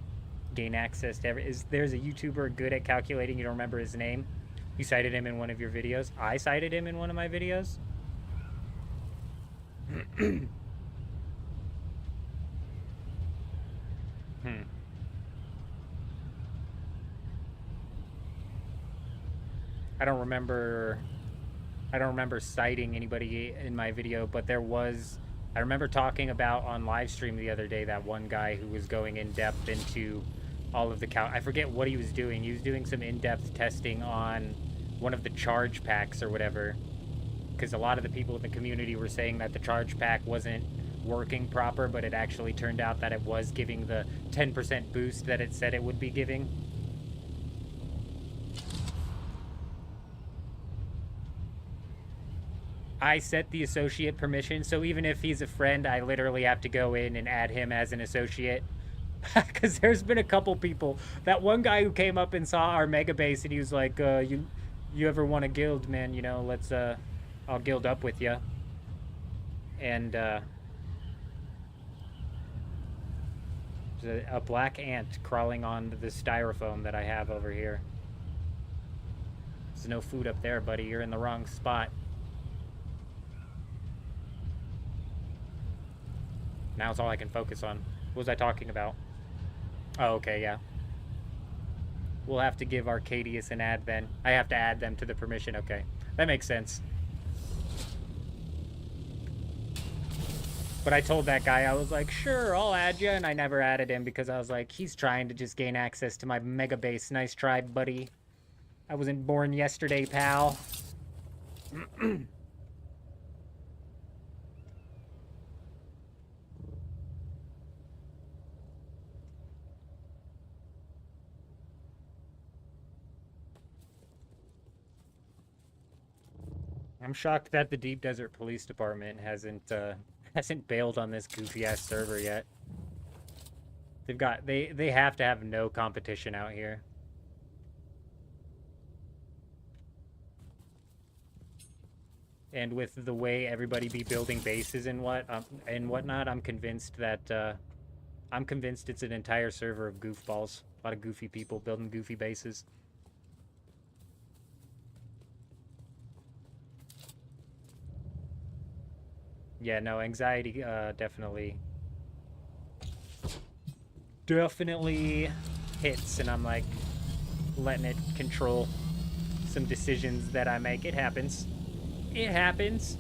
Gain access to there's a YouTuber good at calculating, you don't remember his name? You cited him in one of your videos. I cited him in one of my videos. I don't remember citing anybody in my video, but I remember talking about on live stream the other day that one guy who was going in depth into all of the I forget what he was doing. He was doing some in-depth testing on one of the charge packs or whatever, because a lot of the people in the community were saying that the charge pack wasn't working proper, but it actually turned out that it was giving the 10% boost that it said it would be giving. I set the associate permission, so even if he's a friend, I literally have to go in and add him as an associate. Because there's been a couple people. That one guy who came up and saw our mega base, and he was like, you ever want a guild, man? You know, let's, I'll guild up with you. And, there's a black ant crawling on the styrofoam that I have over here. There's no food up there, buddy. You're in the wrong spot. Now it's all I can focus on. What was I talking about? Oh, okay, yeah. We'll have to give Arcadius an ad then. I have to add them to the permission. Okay, that makes sense. But I told that guy, I was like, sure, I'll add you. And I never added him because I was like, he's trying to just gain access to my mega base. Nice try, buddy. I wasn't born yesterday, pal. I'm shocked that the Deep Desert Police Department hasn't bailed on this goofy ass server yet. They have to have no competition out here. And with the way everybody be building bases and whatnot, I'm convinced it's an entire server of goofballs. A lot of goofy people building goofy bases. Yeah, no, anxiety definitely hits, and I'm like letting it control some decisions that I make. It happens. It happens.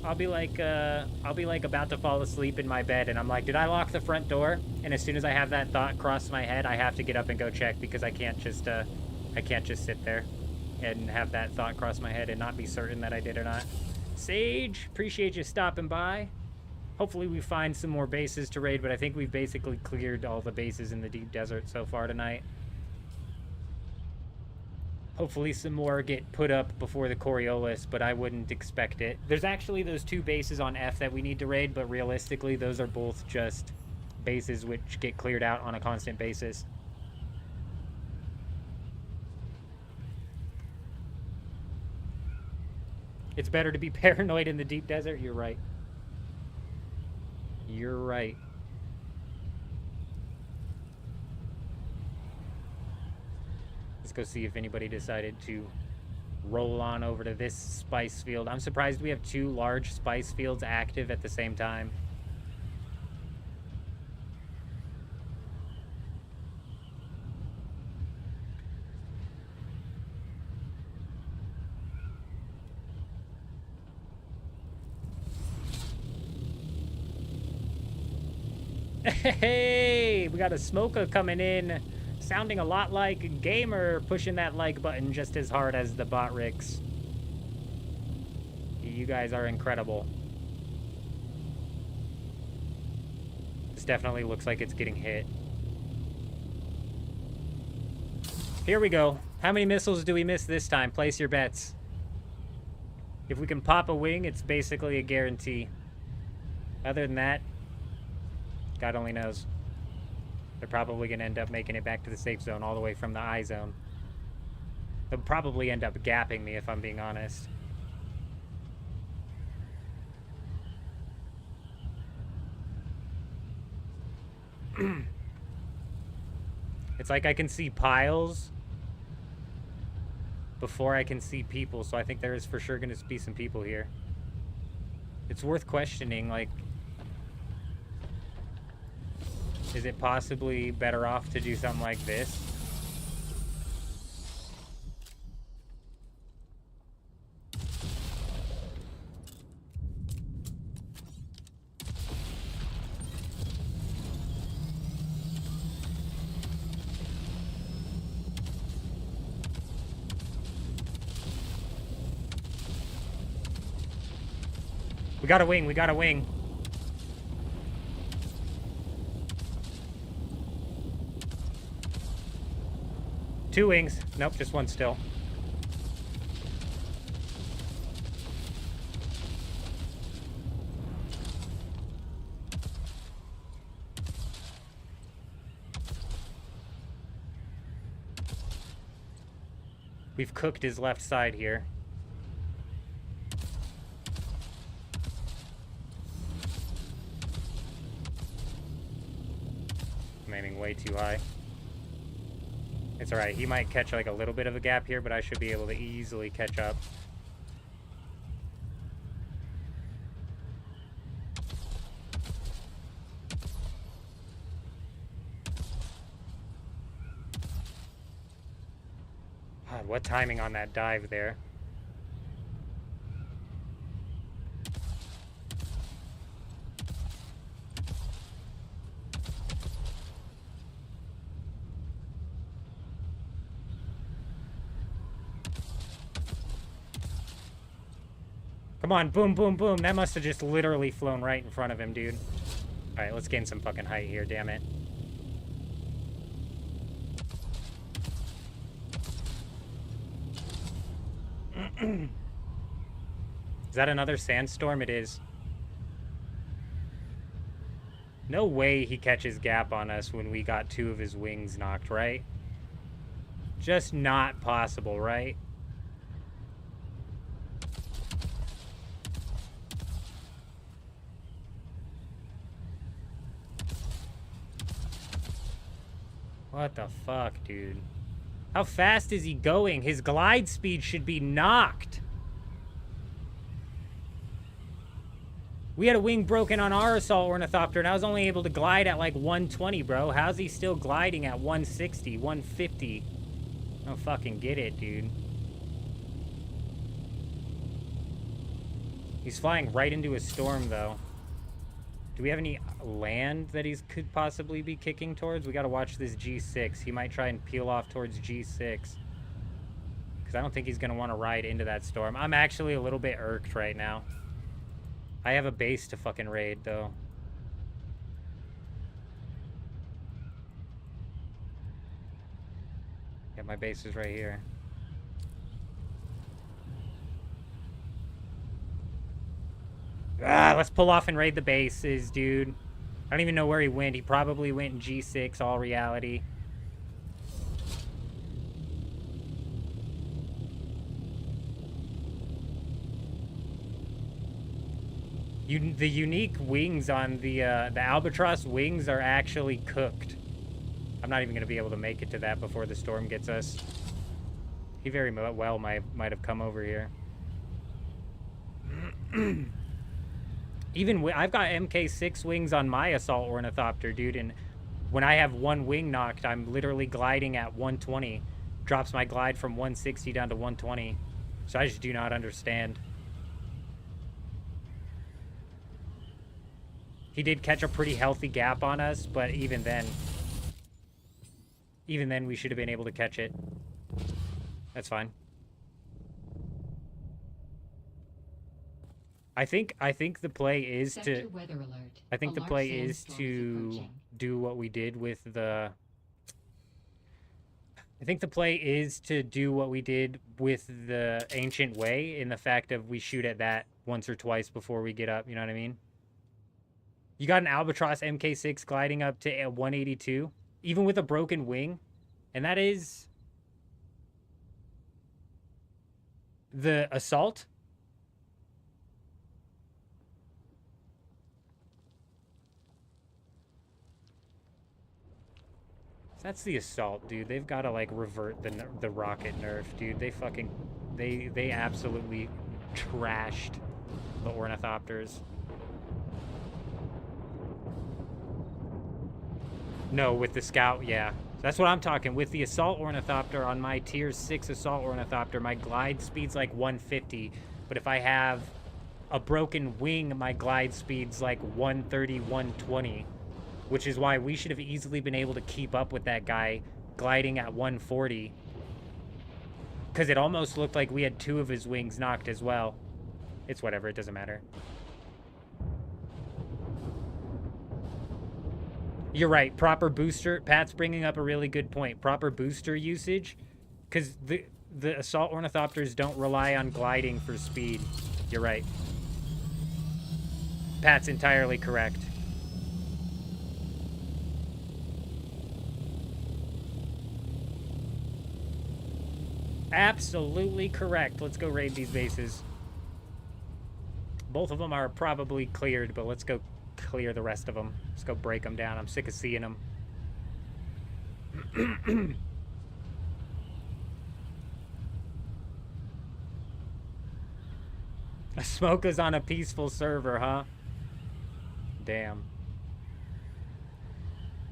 I'll be like about to fall asleep in my bed, and I'm like, did I lock the front door? And as soon as I have that thought cross my head, I have to get up and go check, because I can't just sit there and have that thought cross my head and not be certain that I did or not. Sage, appreciate you stopping by. Hopefully we find some more bases to raid, but I think we've basically cleared all the bases in the Deep Desert so far tonight. Hopefully some more get put up before the Coriolis, but I wouldn't expect it. There's actually those 2 bases on F that we need to raid, but realistically those are both just bases which get cleared out on a constant basis. It's better to be paranoid in the Deep Desert. You're right. You're right. Let's go see if anybody decided to roll on over to this spice field. I'm surprised we have 2 large spice fields active at the same time. Hey, we got a smoker coming in. sounding a lot like Gamer pushing that like button just as hard as the bot Ricks. You guys are incredible. This definitely looks like it's getting hit. Here we go. How many missiles do we miss this time? Place your bets. If we can pop a wing, it's basically a guarantee. Other than that, God only knows. They're probably going to end up making it back to the safe zone all the way from the I zone. They'll probably end up gapping me if I'm being honest. It's like I can see piles before I can see people, so I think there is for sure going to be some people here. It's worth questioning, like, is it possibly better off to do something like this? We got a wing, we got a wing. Two wings. Nope, just one still. We've cooked his left side here. I'm aiming way too high. It's alright, he might catch like a little bit of a gap here, but I should be able to easily catch up. God, what timing on that dive there. Come on, boom, boom, boom. That must have just literally flown right in front of him, dude. Alright, let's gain some fucking height here, damn it. Is that another sandstorm? It is. No way he catches gap on us when we got two of his wings knocked, right? Just not possible, right? What the fuck, dude? How fast is he going? His glide speed should be knocked. We had a wing broken on our assault ornithopter, and I was only able to glide at like 120, bro. How's he still gliding at 160, 150? I don't fucking get it, dude. He's flying right into a storm, though. Do we have any land that he could possibly be kicking towards? We gotta watch this G6. He might try and peel off towards G6. Because I don't think he's gonna want to ride into that storm. I'm actually a little bit irked right now. I have a base to fucking raid, though. Yeah, my base is right here. Ah, let's pull off and raid the bases, dude. I don't even know where he went. He probably went in G6, all reality. The unique wings on the Albatross wings are actually cooked. I'm not even going to be able to make it to that before the storm gets us. He very well might have come over here. Even I've got MK6 wings on my assault ornithopter, dude, and when I have one wing knocked, I'm literally gliding at 120. Drops my glide from 160 down to 120. So I just do not understand. He did catch a pretty healthy gap on us, but even then, Even then, we should have been able to catch it. That's fine. I think the play is
Sector
to...
weather alert.
I think
A
the
large
play is
sandstorm
to
approaching.
do what we did with the... I think the play is to do what we did with the Ancient Way, in the fact of we shoot at that once or twice before we get up, you know what I mean? You got an Albatross MK6 gliding up to 182, even with a broken wing, and that is... the Assault? That's the Assault, dude. They've got to, like, revert the rocket nerf, dude. They fucking... They absolutely trashed the Ornithopters. No, with the Scout, yeah. That's what I'm talking. With the Assault Ornithopter on my Tier 6 Assault Ornithopter, my glide speed's like 150. But if I have a broken wing, my glide speed's like 130, 120. Which is why we should have easily been able to keep up with that guy gliding at 140. Because it almost looked like we had 2 of his wings knocked as well. It's whatever, it doesn't matter. You're right, proper booster. Pat's bringing up a really good point. Proper booster usage. Because the Assault Ornithopters don't rely on gliding for speed. You're right. Pat's entirely correct. Absolutely correct. Let's go raid these bases. Both of them are probably cleared, but let's go clear the rest of them. Let's go break them down. I'm sick of seeing them. Smoke on a peaceful server, huh? Damn.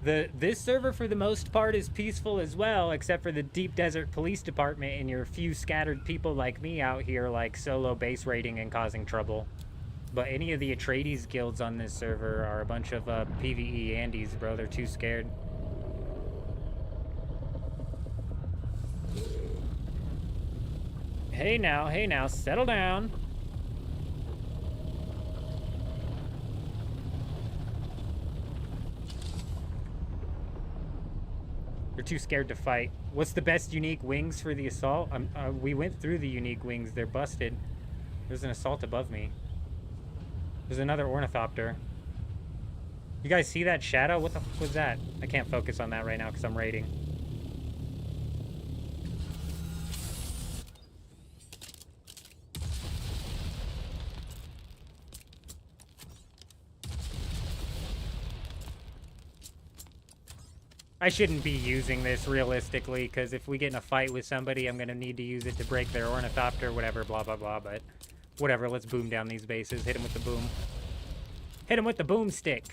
This server, for the most part, is peaceful as well, except for the Deep Desert Police Department and your few scattered people like me out here, like, solo base raiding and causing trouble. But any of the Atreides guilds on this server are a bunch of PvE Andes, bro. They're too scared. Hey now, settle down. They're too scared to fight. What's the best unique wings for the Assault? We went through the unique wings. They're busted. There's an Assault above me. There's another Ornithopter. You guys see that shadow? What the fuck was that? I can't focus on that right now because I'm raiding. I shouldn't be using this realistically, because if we get in a fight with somebody, I'm going to need to use it to break their Ornithopter, whatever, blah, blah, blah, but whatever, let's boom down these bases. Hit him with the boom. Hit him with the boomstick.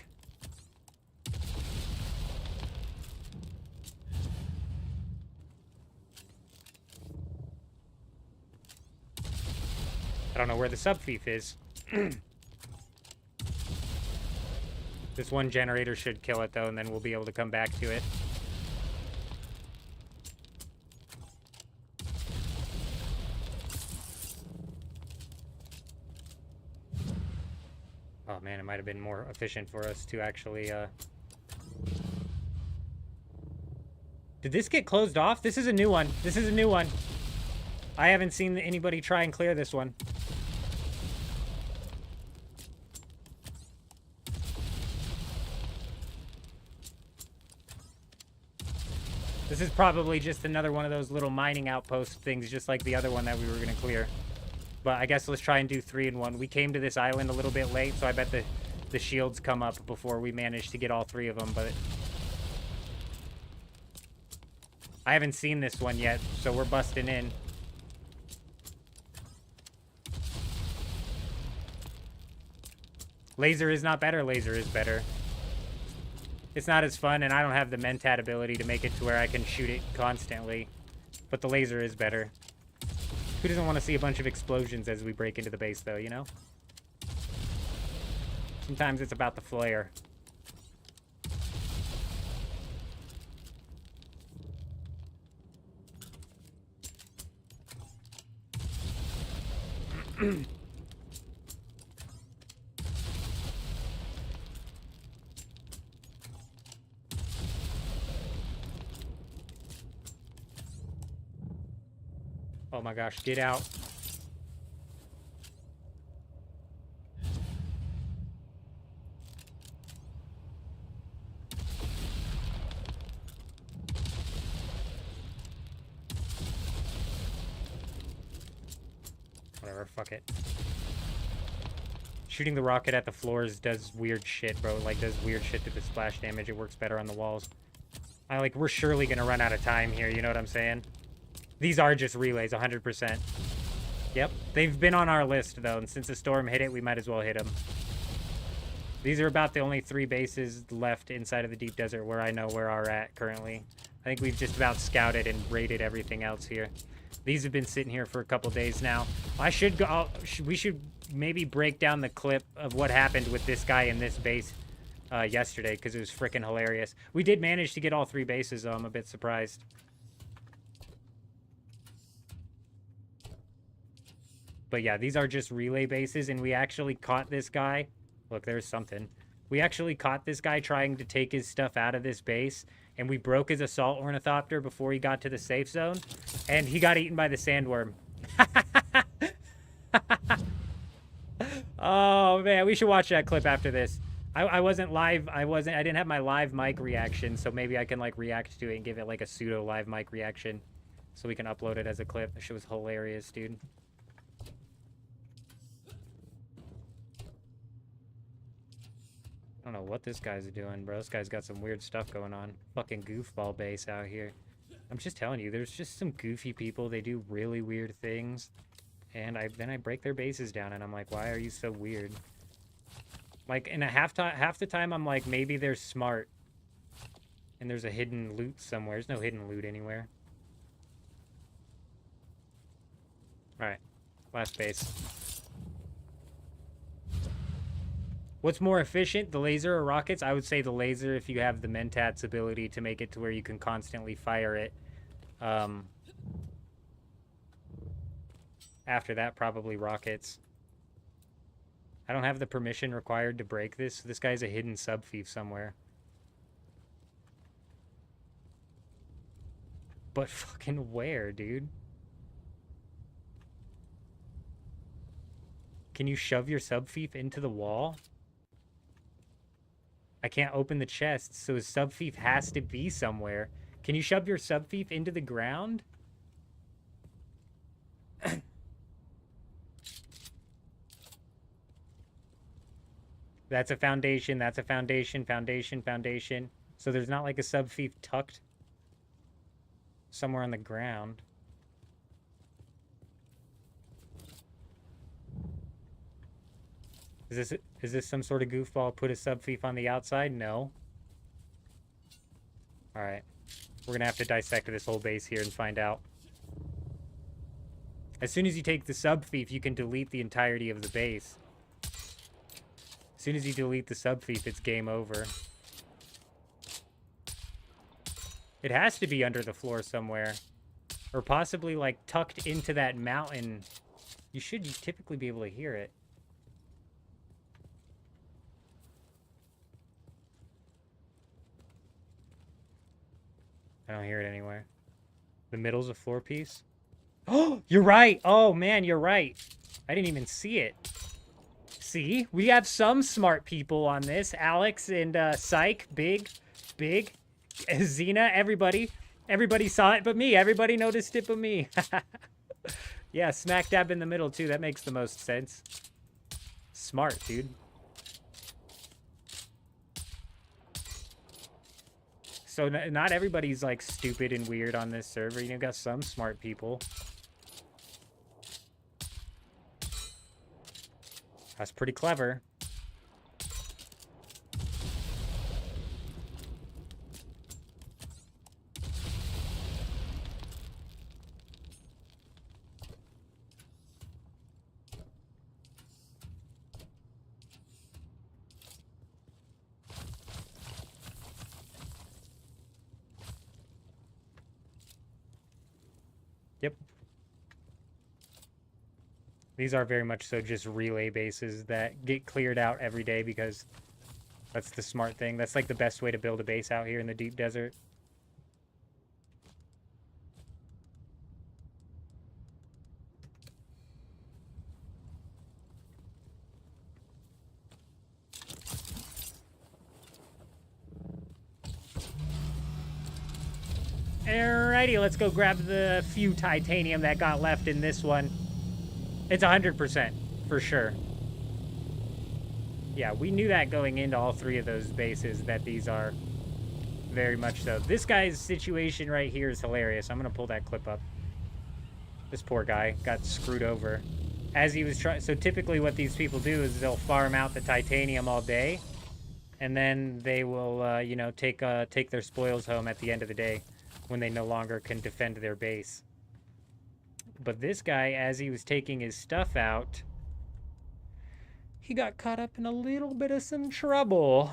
I don't know where the sub-thief is. This one generator should kill it, though, and then we'll be able to come back to it. Oh, man, it might have been more efficient for us to actually, Did this get closed off? This is a new one. This is a new one. I haven't seen anybody try and clear this one. This is probably just another one of those little mining outpost things, just like the other one that we were going to clear. But I guess let's try and do 3 in 1. We came to this island a little bit late, so I bet the shields come up before we manage to get all 3 of them, but I haven't seen this one yet, so we're busting in. Laser is not better, laser is better. It's not as fun, and I don't have the mentat ability to make it to where I can shoot it constantly. But the laser is better. Who doesn't want to see a bunch of explosions as we break into the base, though, you know? Sometimes it's about the flare. Oh my gosh, get out. Whatever, fuck it. Shooting the rocket at the floors does weird shit, bro. Like, does weird shit to the splash damage. It works better on the walls. We're surely gonna run out of time here, you know what I'm saying? These are just relays, 100%. Yep, they've been on our list, though, and since the storm hit it, we might as well hit them. These are about the only 3 bases left inside of the deep desert where I know where are at currently. I think we've just about scouted and raided everything else here. These have been sitting here for a couple days now. I should go. We should maybe break down the clip of what happened with this guy in this base yesterday, because it was freaking hilarious. We did manage to get all 3 bases, though. I'm a bit surprised. But yeah, these are just relay bases, and we actually caught this guy. Look, there's something. We actually caught this guy trying to take his stuff out of this base, and we broke his assault ornithopter before he got to the safe zone, and he got eaten by the sandworm. Oh man, we should watch that clip after this. I wasn't live. I didn't have my live mic reaction, so maybe I can like react to it and give it like a pseudo live mic reaction, so we can upload it as a clip. That shit was hilarious, dude. I don't know what this guy's doing, bro. This guy's got some weird stuff going on. Fucking goofball base out here. I'm just telling you, there's just some goofy people. They do really weird things. And then I break their bases down, and I'm like, why are you so weird? Like, in half the time, I'm like, maybe they're smart. And there's a hidden loot somewhere. There's no hidden loot anywhere. Alright. Last base. What's more efficient, the laser or rockets? I would say the laser if you have the Mentat's ability to make it to where you can constantly fire it. After that, probably rockets. I don't have the permission required to break this. This guy's a hidden sub-thief somewhere. But fucking where, dude? Can you shove your sub-thief into the wall? I can't open the chest, so a sub-thief has to be somewhere. Can you shove your sub-thief into the ground? That's a foundation, that's a foundation, foundation, foundation. So there's not like a sub-thief tucked somewhere on the ground. Is this some sort of goofball? Put a sub-thief on the outside? No. Alright. We're gonna have to dissect this whole base here and find out. As soon as you take the sub-thief, you can delete the entirety of the base. As soon as you delete the sub-thief, it's game over. It has to be under the floor somewhere. Or possibly, like, tucked into that mountain. You should typically be able to hear it. I don't hear it anywhere. The middle's a floor piece. Oh, you're right. Oh, man, you're right. I didn't even see it. See? We have some smart people on this. Alex and Psych, Big. Xena, everybody. Everybody saw it but me. Everybody noticed it but me. Yeah, smack dab in the middle, too. That makes the most sense. Smart, dude. So not everybody's, like, stupid and weird on this server. You know, got some smart people. That's pretty clever. Yep. These are very much so just relay bases that get cleared out every day because that's the smart thing. That's like the best way to build a base out here in the deep desert. Alrighty, let's go grab the few titanium that got left in this one. It's 100% for sure. Yeah, we knew that going into all three of those bases that these are very much so. This guy's situation right here is hilarious. I'm going to pull that clip up. This poor guy got screwed over as he was trying. So typically what these people do is they'll farm out the titanium all day, and then they will, you know, take their spoils home at the end of the day when they no longer can defend their base. But this guy, as he was taking his stuff out, he got caught up in a little bit of some trouble,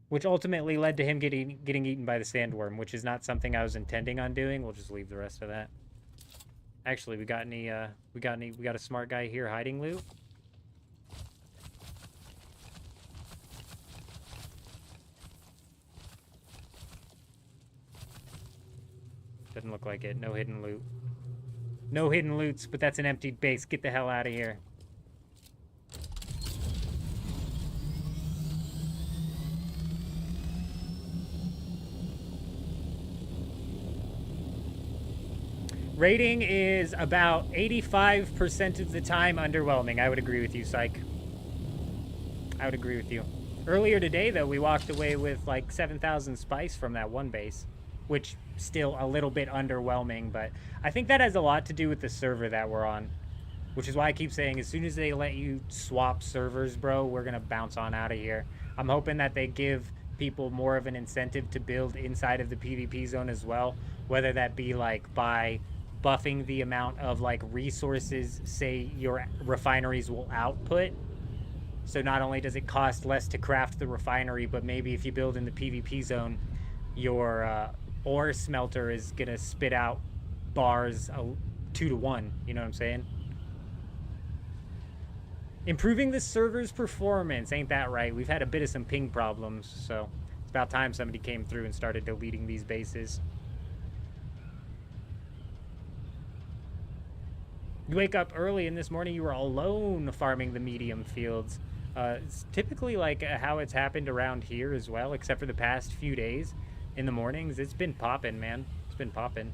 which ultimately led to him getting eaten by the sandworm, which is not something I was intending on doing. We'll just leave the rest of that. Actually, we got a smart guy here hiding loot. Doesn't look like it. No hidden loot. No hidden loots, but that's an emptied base. Get the hell out of here. Rating is about 85% of the time underwhelming. I would agree with you, Psych. I would agree with you. Earlier today, though, we walked away with like 7,000 spice from that one base, which still a little bit underwhelming, but I think that has a lot to do with the server that we're on, which is why I keep saying as soon as they let you swap servers, bro, we're going to bounce on out of here. I'm hoping that they give people more of an incentive to build inside of the PvP zone as well, whether that be like by buffing the amount of like resources, say, your refineries will output. So not only does it cost less to craft the refinery, but maybe if you build in the PvP zone, your ore smelter is gonna spit out bars 2 to 1. You know what I'm saying? Improving the server's performance, ain't that right? We've had a bit of some ping problems, so it's about time somebody came through and started deleting these bases. You wake up early and this morning you were alone farming the medium fields. It's typically like how it's happened around here as well, except for the past few days in the mornings. It's been popping, man. It's been popping.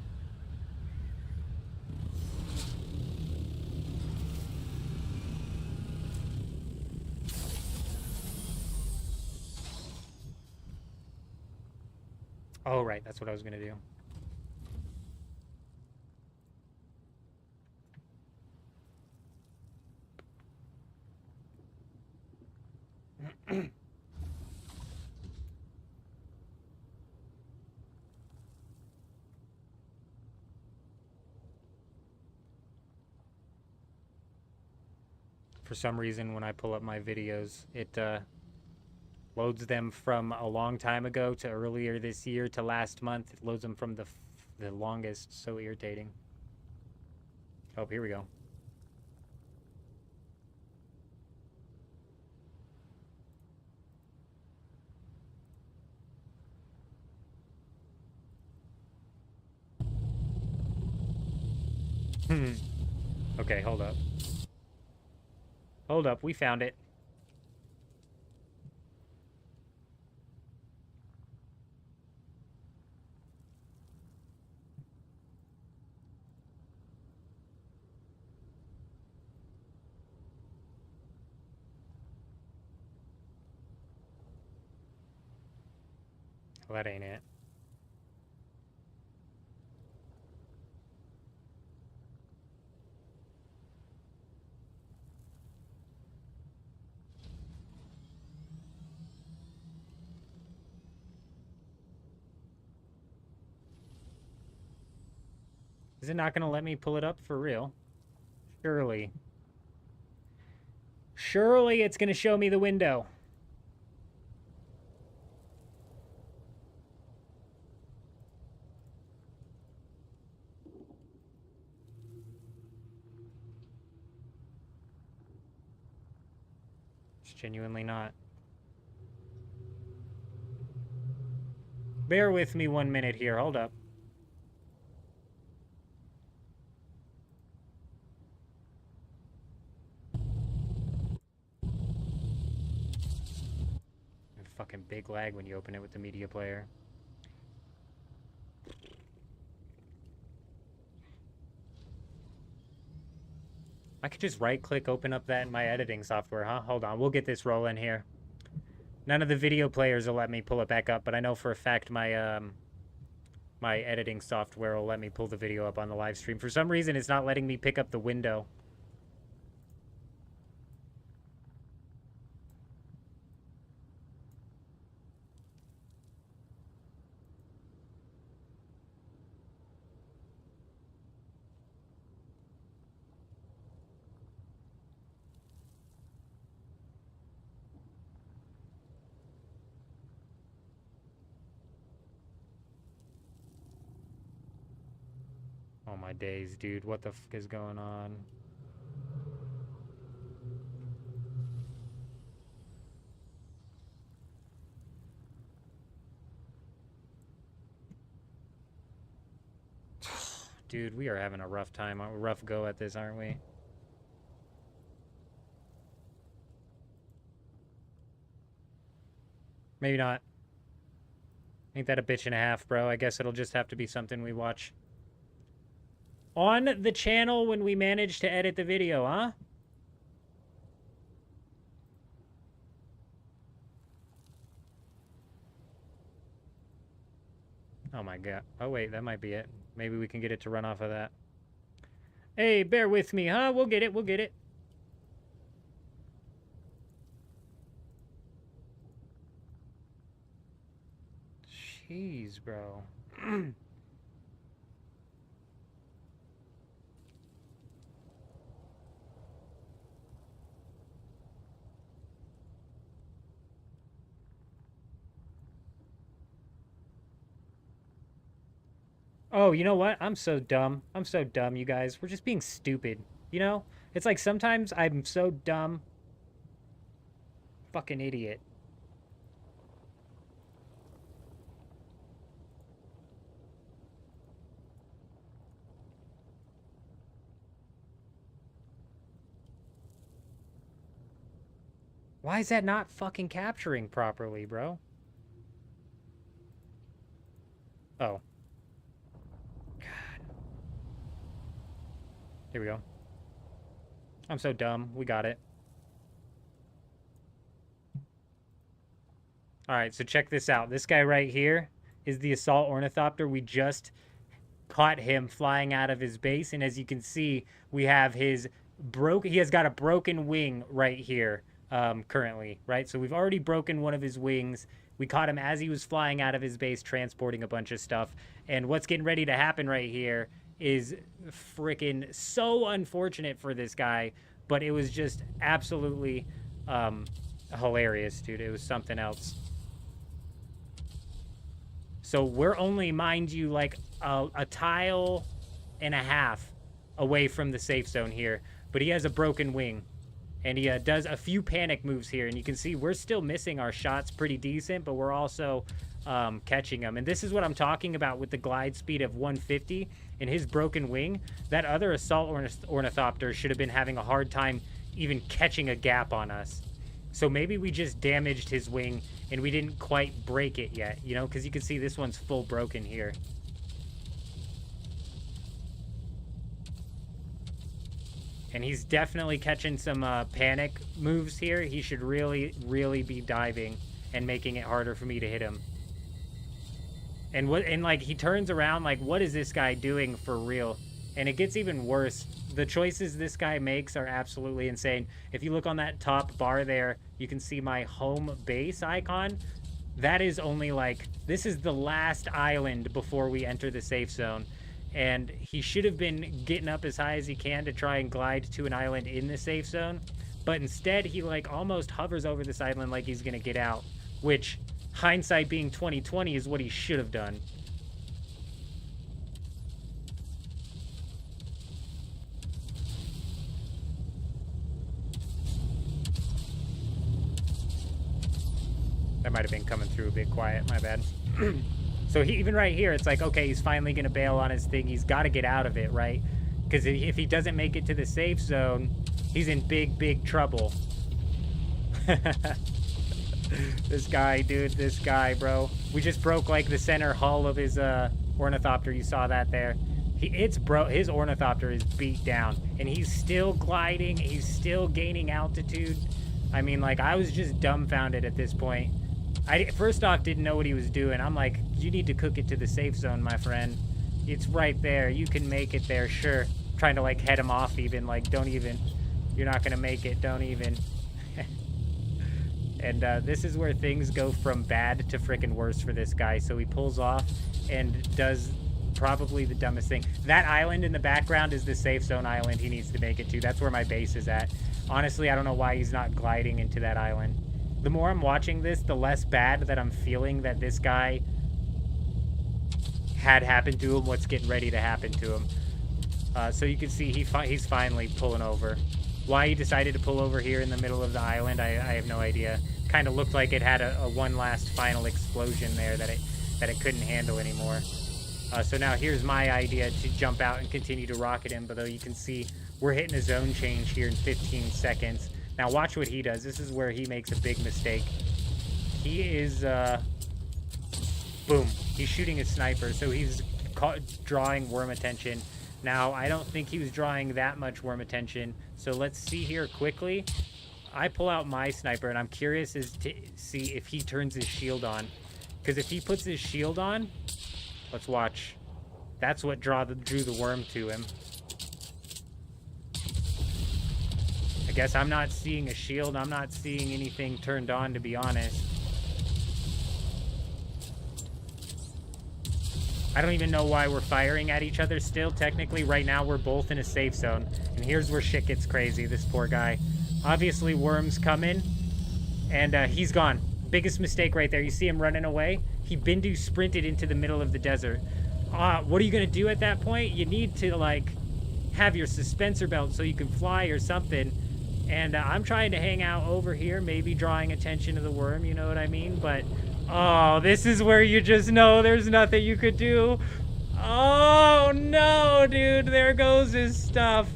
Oh, right. That's what I was going to do. For some reason, when I pull up my videos, it loads them from a long time ago to earlier this year to last month. It loads them from the longest. So irritating. Oh, here we go. Okay, hold up. Hold up, we found it. Well, that ain't it. Is it not going to let me pull it up for real? Surely. Surely it's going to show me the window. It's genuinely not. Bear with me 1 minute here. Hold up. Fucking big lag when you open it with the media player. I could just right-click, open up that in my editing software, huh? Hold on, we'll get this rolling here. None of the video players will let me pull it back up, but I know for a fact my my editing software will let me pull the video up on the live stream. For some reason, it's not letting me pick up the window. Oh my days, dude. What the fuck is going on? Dude, we are having a rough time, a rough go at this, aren't we? Maybe not. Ain't that a bitch and a half, bro? I guess it'll just have to be something we watch on the channel when we manage to edit the video, huh? Oh my god. Oh wait, that might be it. Maybe we can get it to run off of that. Hey, bear with me, huh? We'll get it, we'll get it. Jeez, bro. Oh, you know what? I'm so dumb. I'm so dumb, you guys. We're just being stupid. You know? It's like sometimes I'm so dumb. Fucking idiot. Why is that not fucking capturing properly, bro? Oh. Here we go. I'm so dumb. We got it. Alright, so check this out. This guy right here is the assault ornithopter. We just caught him flying out of his base, and as you can see, we have his he has got a broken wing right here currently, right? So we've already broken one of his wings. We caught him as he was flying out of his base, transporting a bunch of stuff. And what's getting ready to happen right here is freaking so unfortunate for this guy, but it was just absolutely hilarious, dude. It was something else. So we're only, mind you, like a tile and a half away from the safe zone here, but he has a broken wing, and he does a few panic moves here, and you can see we're still missing our shots pretty decent, but we're also catching them. And this is what I'm talking about with the glide speed of 150 and his broken wing. That other assault ornithopter should have been having a hard time even catching a gap on us. So maybe we just damaged his wing and we didn't quite break it yet, you know, because you can see this one's full broken here. And he's definitely catching some panic moves here. He should really, really be diving and making it harder for me to hit him. And like he turns around like, what is this guy doing for real? And it gets even worse. The choices this guy makes are absolutely insane. If you look on that top bar there, you can see my home base icon. That is only like, this is the last island before we enter the safe zone. And he should have been getting up as high as he can to try and glide to an island in the safe zone. But instead, he like almost hovers over this island like he's going to get out, which hindsight being 2020 is what he should have done. That might have been coming through a bit quiet. My bad. So even right here, it's like, okay, he's finally going to bail on his thing. He's got to get out of it, right? Because if he doesn't make it to the safe zone, he's in big, big trouble. This guy, dude, this guy, bro. We just broke, like, the center hull of his ornithopter. You saw that there. His ornithopter is beat down, and he's still gliding. He's still gaining altitude. I mean, like, I was just dumbfounded at this point. I first off didn't know what he was doing. I'm like, you need to cook it to the safe zone, my friend. It's right there. You can make it there, sure. Trying to, like, head him off even. Like, don't even. You're not going to make it. Don't even. And this is where things go from bad to freaking worse for this guy. So he pulls off and does probably the dumbest thing. That island in the background is the safe zone island he needs to make it to. That's where my base is at. Honestly, I don't know why he's not gliding into that island. The more I'm watching this, the less bad that I'm feeling that this guy had happened to him, what's getting ready to happen to him. So you can see he's finally pulling over. Why he decided to pull over here in the middle of the island, I have no idea. Kind of looked like it had a one last final explosion there that it couldn't handle anymore. So now here's my idea to jump out and continue to rocket him, but though you can see we're hitting a zone change here in 15 seconds. Now watch what he does. This is where he makes a big mistake. He is, boom. He's shooting a sniper, so he's drawing worm attention. Now, I don't think he was drawing that much worm attention, so let's see here quickly. I pull out my sniper, and I'm curious as to see if he turns his shield on. Because if he puts his shield on, let's watch. That's what drew the worm to him. I guess I'm not seeing a shield. I'm not seeing anything turned on, to be honest. I don't even know why we're firing at each other still. Technically, right now, we're both in a safe zone. And here's where shit gets crazy, this poor guy. Obviously, worms come in, and he's gone. Biggest mistake right there. You see him running away? He Bindu sprinted into the middle of the desert. What are you going to do at that point? You need to, like, have your suspensor belt so you can fly or something. And I'm trying to hang out over here, maybe drawing attention to the worm, you know what I mean? But, oh, this is where you just know there's nothing you could do. Oh, no, dude, there goes his stuff.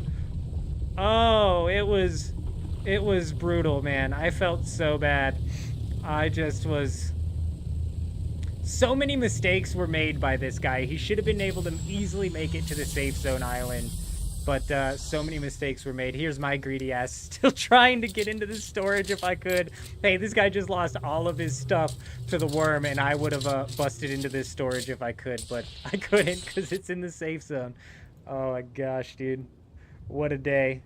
Oh, it was brutal, man. I felt so bad. I just was... So many mistakes were made by this guy. He should have been able to easily make it to the safe zone island. But so many mistakes were made. Here's my greedy ass still trying to get into the storage if I could. Hey, this guy just lost all of his stuff to the worm, and I would have busted into this storage if I could. But I couldn't because it's in the safe zone. Oh my gosh, dude. What a day.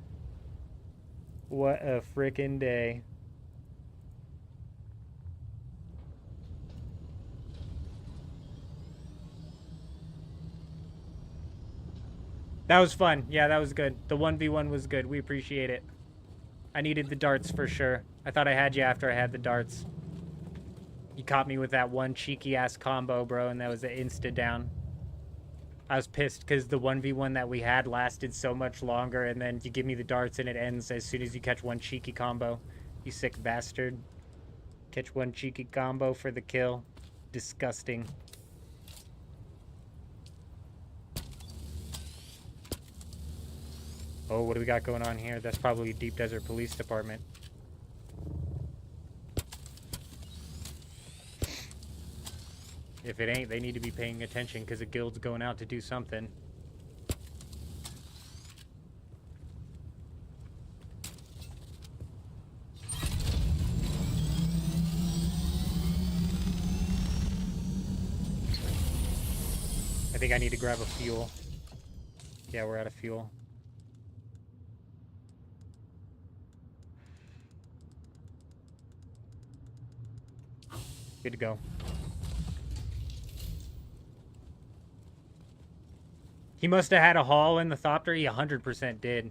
What a freaking day. That was fun. Yeah, that was good. The 1v1 was good. We appreciate it. I needed the darts for sure. I thought I had you after I had the darts. You caught me with that one cheeky-ass combo, bro, and that was an insta-down. I was pissed because the 1v1 that we had lasted so much longer, and then you give me the darts and it ends as soon as you catch one cheeky combo. You sick bastard. Catch one cheeky combo for the kill. Disgusting. Oh, what do we got going on here? That's probably Deep Desert Police Department. If it ain't, they need to be paying attention because the guild's going out to do something. I think I need to grab a fuel. Yeah, we're out of fuel. Good to go. He must have had a haul in the Thopter. He 100% did.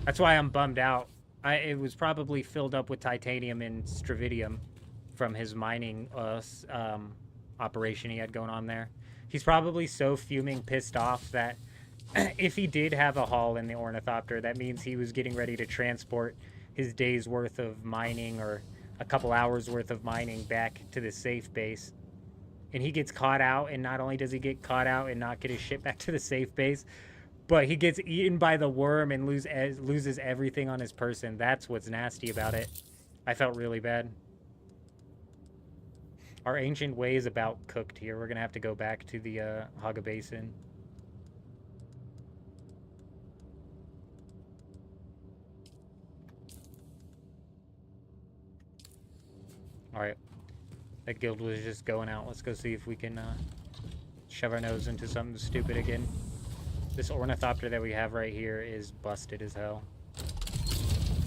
That's why I'm bummed out. It was probably filled up with titanium and stravidium from his mining operation he had going on there. He's probably so fuming pissed off that if he did have a haul in the Ornithopter, that means he was getting ready to transport his day's worth of mining or a couple hours worth of mining back to the safe base. And he gets caught out, and not only does he get caught out and not get his shit back to the safe base, but he gets eaten by the worm and loses everything on his person. That's what's nasty about it. I felt really bad. Our ancient way is about cooked here. We're going to have to go back to the Haga Basin. Alright. That guild was just going out. Let's go see if we can shove our nose into something stupid again. This ornithopter that we have right here is busted as hell.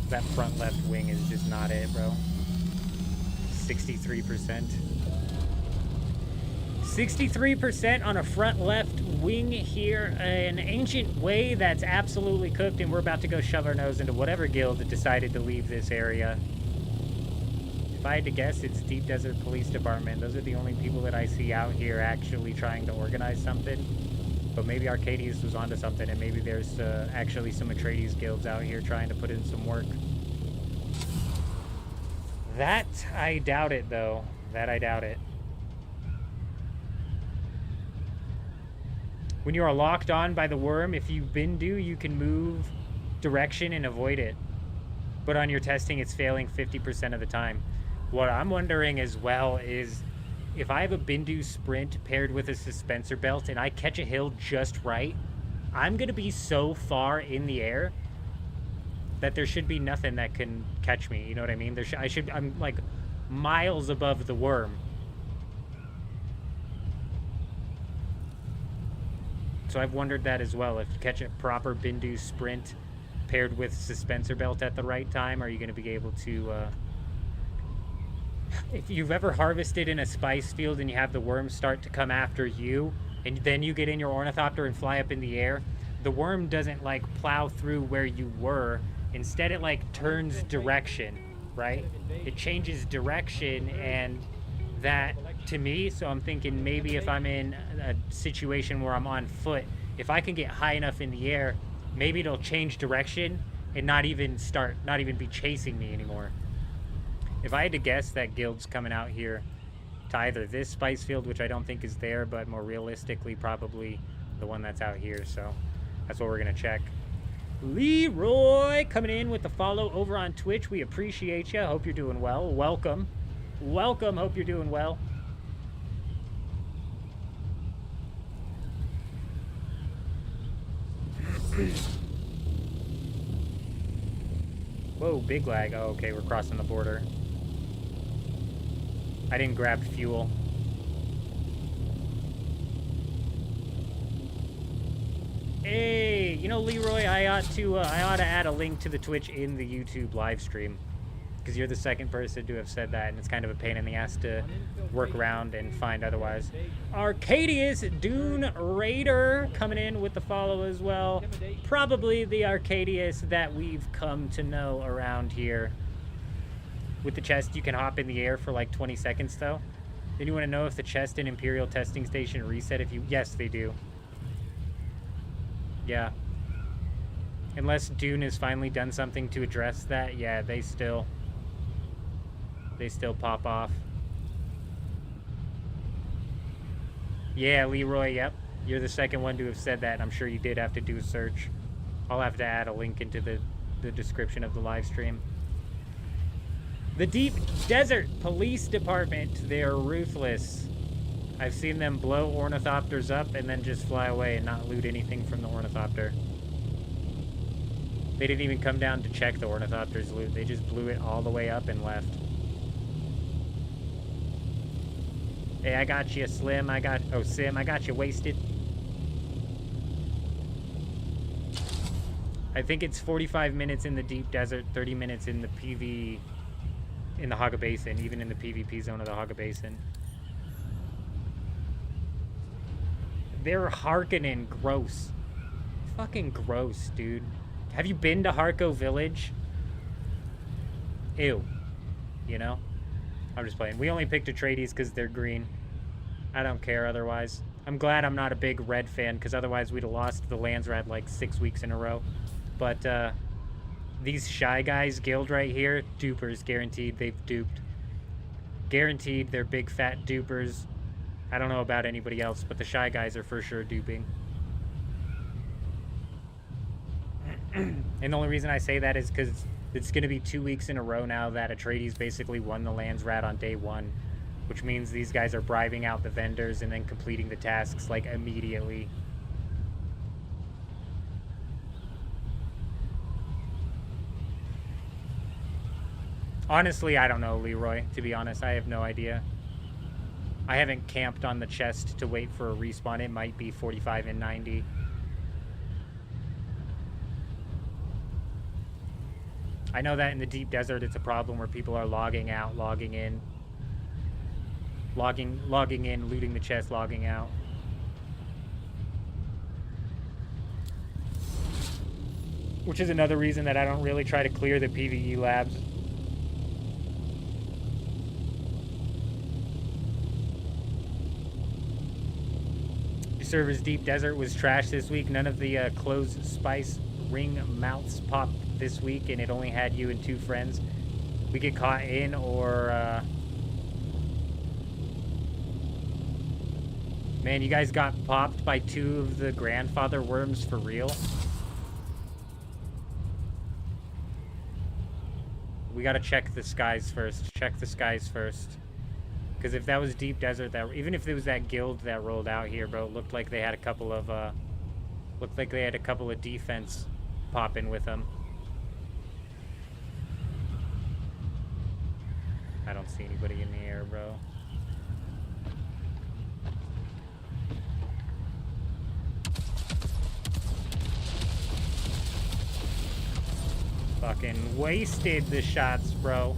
That front left wing is just not it, bro. 63%. 63% on a front left wing here. An ancient way that's absolutely cooked, and we're about to go shove our nose into whatever guild decided to leave this area. If I had to guess, it's Deep Desert Police Department. Those are the only people that I see out here actually trying to organize something. But maybe Arcadius was onto something, and maybe there's actually some Atreides guilds out here trying to put in some work. That, I doubt it, though. That I doubt it. When you are locked on by the worm, if you Bindu, you can move direction and avoid it. But on your testing, it's failing 50% of the time. What I'm wondering as well is, if I have a Bindu sprint paired with a suspensor belt and I catch a hill just right, I'm going to be so far in the air that there should be nothing that can catch me. You know what I mean? I'm like miles above the worm. So I've wondered that as well. If you catch a proper Bindu sprint paired with suspensor belt at the right time, are you going to be able to... If you've ever harvested in a spice field and you have the worms start to come after you, and then you get in your ornithopter and fly up in the air, the worm doesn't like plow through where you were. Instead, it like turns direction, right? It changes direction, and that to me, so I'm thinking maybe if I'm in a situation where I'm on foot, if I can get high enough in the air, maybe it'll change direction and not even be chasing me anymore. If I had to guess, that guild's coming out here to either this spice field, which I don't think is there, but more realistically, probably the one that's out here. So that's what we're going to check. Leroy coming in with the follow over on Twitch. We appreciate you. Hope you're doing well. Welcome. Welcome. Hope you're doing well. Whoa, big lag. Oh, okay, we're crossing the border. I didn't grab fuel. Hey, you know, Leroy, I ought to add a link to the Twitch in the YouTube live stream, because you're the second person to have said that, and it's kind of a pain in the ass to work around and find otherwise. Arcadius Dune Raider coming in with the follow as well. Probably the Arcadius that we've come to know around here. With the chest, you can hop in the air for like 20 seconds, though. Then you want to know if the chest in Imperial Testing Station reset if you... Yes, they do. Yeah. Unless Dune has finally done something to address that, yeah, they still pop off. Yeah, Leroy, yep. You're the second one to have said that, and I'm sure you did have to do a search. I'll have to add a link into the description of the live stream. The Deep Desert Police Department, they are ruthless. I've seen them blow ornithopters up and then just fly away and not loot anything from the ornithopter. They didn't even come down to check the ornithopter's loot. They just blew it all the way up and left. Hey, I got you, Slim. Sim, I got you wasted. I think it's 45 minutes in the Deep Desert, 30 minutes in the PV... in the Haga Basin, even in the PvP zone of the Haga Basin. They're Harkonnen gross. Fucking gross, dude. Have you been to Harko Village? Ew. You know? I'm just playing. We only picked Atreides because they're green. I don't care otherwise. I'm glad I'm not a big red fan, because otherwise we'd have lost the Landsrat like 6 weeks in a row. But, These Shy Guys guild right here, dupers, guaranteed they've duped. Guaranteed they're big fat dupers. I don't know about anybody else, but the Shy Guys are for sure duping. And the only reason I say that is because it's going to be 2 weeks in a row now that Atreides basically won the Lands Rat on day 1, which means these guys are bribing out the vendors and then completing the tasks, like, immediately. Honestly, I don't know, Leroy. To be honest, I have no idea. I haven't camped on the chest to wait for a respawn. It might be 45 and 90. I know that in the deep desert it's a problem where people are logging out, logging in. Logging in, looting the chest, logging out. Which is another reason that I don't really try to clear the PvE labs. Your server's deep desert was trash this week. None of the closed spice ring mouths popped this week, and it only had you and 2 friends. We get caught in, or man, you guys got popped by 2 of the grandfather worms for real? We gotta check the skies first. Check the skies first. Because if that was deep desert, that even if it was that guild that rolled out here, bro, it looked like they had a couple of defense popping with them. I don't see anybody in the air, bro. Fucking wasted the shots, bro.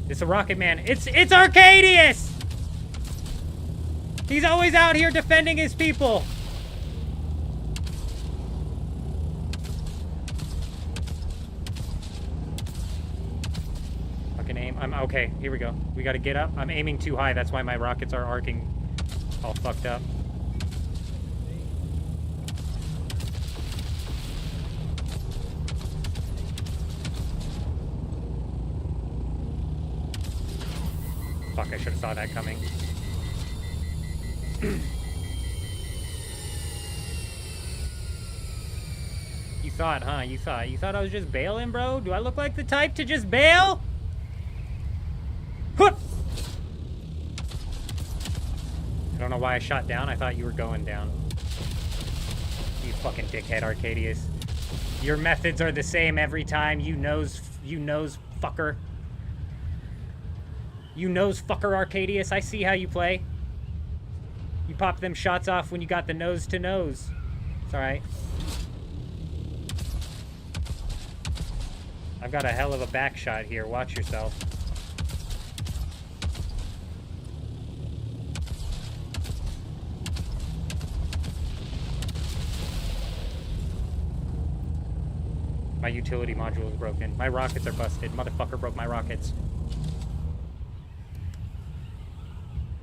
It's a Rocket Man. It's Arcadius! He's always out here defending his people. Fucking aim. I'm okay. Here we go. We gotta get up. I'm aiming too high. That's why my rockets are arcing all fucked up. Fuck, I should have saw that coming. You saw it, huh? You saw it. You thought I was just bailing, bro? Do I look like the type to just bail? Huh! I don't know why I shot down. I thought you were going down. You fucking dickhead, Arcadius. Your methods are the same every time. You knows fucker. You nose fucker, Arcadius. I see how you play. You pop them shots off when you got the nose to nose. It's alright. I've got a hell of a back shot here. Watch yourself. My utility module is broken. My rockets are busted. Motherfucker broke my rockets.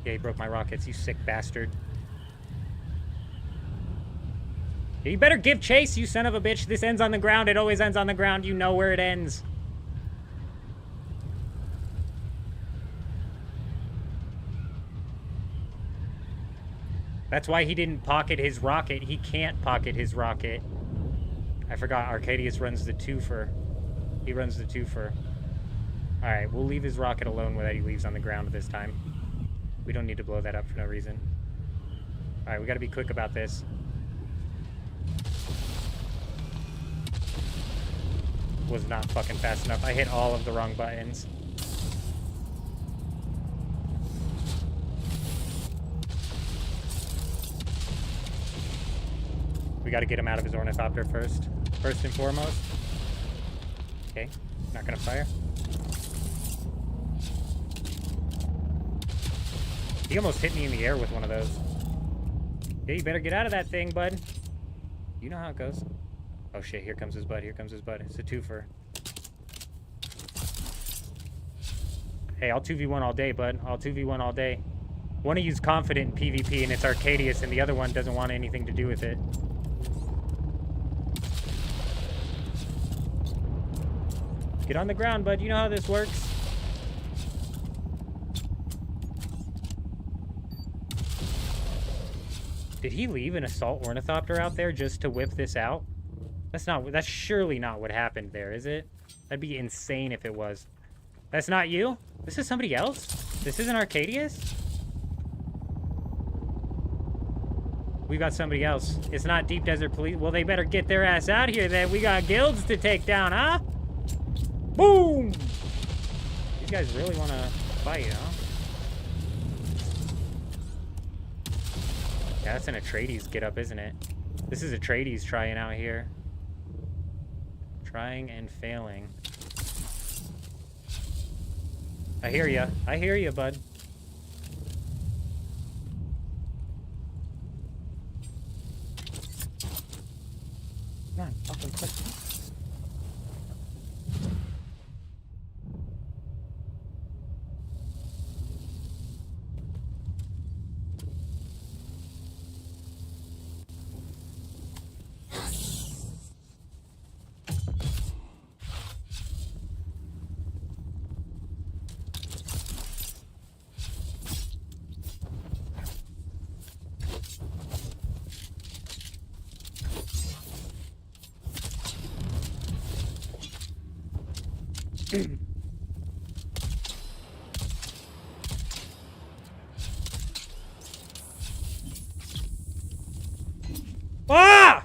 Yeah, he broke my rockets, you sick bastard. Yeah, you better give chase, you son of a bitch. This ends on the ground. It always ends on the ground. You know where it ends. That's why he didn't pocket his rocket. He can't pocket his rocket. I forgot, Arcadius runs the twofer. He runs the twofer. Alright, we'll leave his rocket alone where he leaves on the ground this time. We don't need to blow that up for no reason. Alright, we gotta be quick about this. Was not fucking fast enough. I hit all of the wrong buttons. We gotta get him out of his ornithopter first. First and foremost. Okay, not gonna fire. He almost hit me in the air with one of those. Yeah, you better get out of that thing, bud. You know how it goes. Oh shit, here comes his bud, here comes his bud. It's a twofer. Hey, I'll 2v1 all day, bud. I'll 2v1 all day. One of you's confident in PvP and it's Arcadius, and the other one doesn't want anything to do with it. Get on the ground, bud. You know how this works. Did he leave an assault ornithopter out there just to whip this out? That's surely not what happened there, is it? That'd be insane if it was. That's not you? This is somebody else? This isn't Arcadius? We got somebody else. It's not Deep Desert Police. Well, they better get their ass out here then. We got guilds to take down, huh? Boom! These guys really want to fight, huh? Yeah, that's an Atreides get up, isn't it? This is Atreides trying out here. Trying and failing. I hear ya. I hear ya, bud. Come on, fucking click. Ah!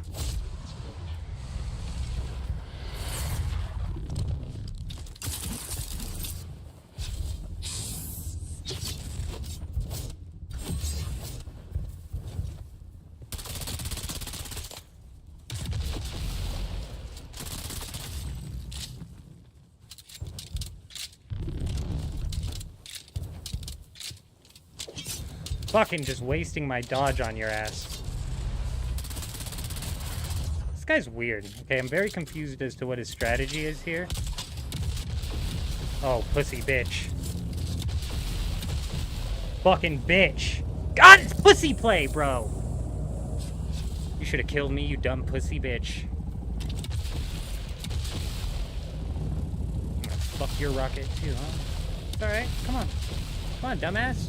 Fucking just wasting my dodge on your ass. This guy's weird. Okay, I'm very confused as to what his strategy is here. Oh, pussy bitch. Fucking bitch. God, it's pussy play, bro. You should have killed me, you dumb pussy bitch. I'm gonna fuck your rocket too, huh? It's alright, come on. Come on, dumbass.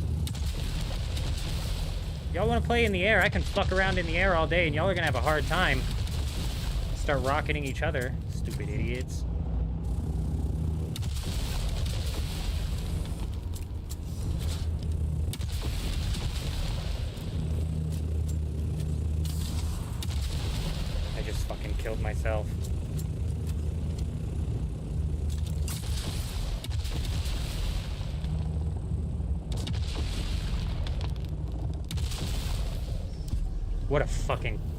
Y'all want to play in the air? I can fuck around in the air all day, and y'all are gonna have a hard time. Start rocketing each other, stupid idiots. I just fucking killed myself.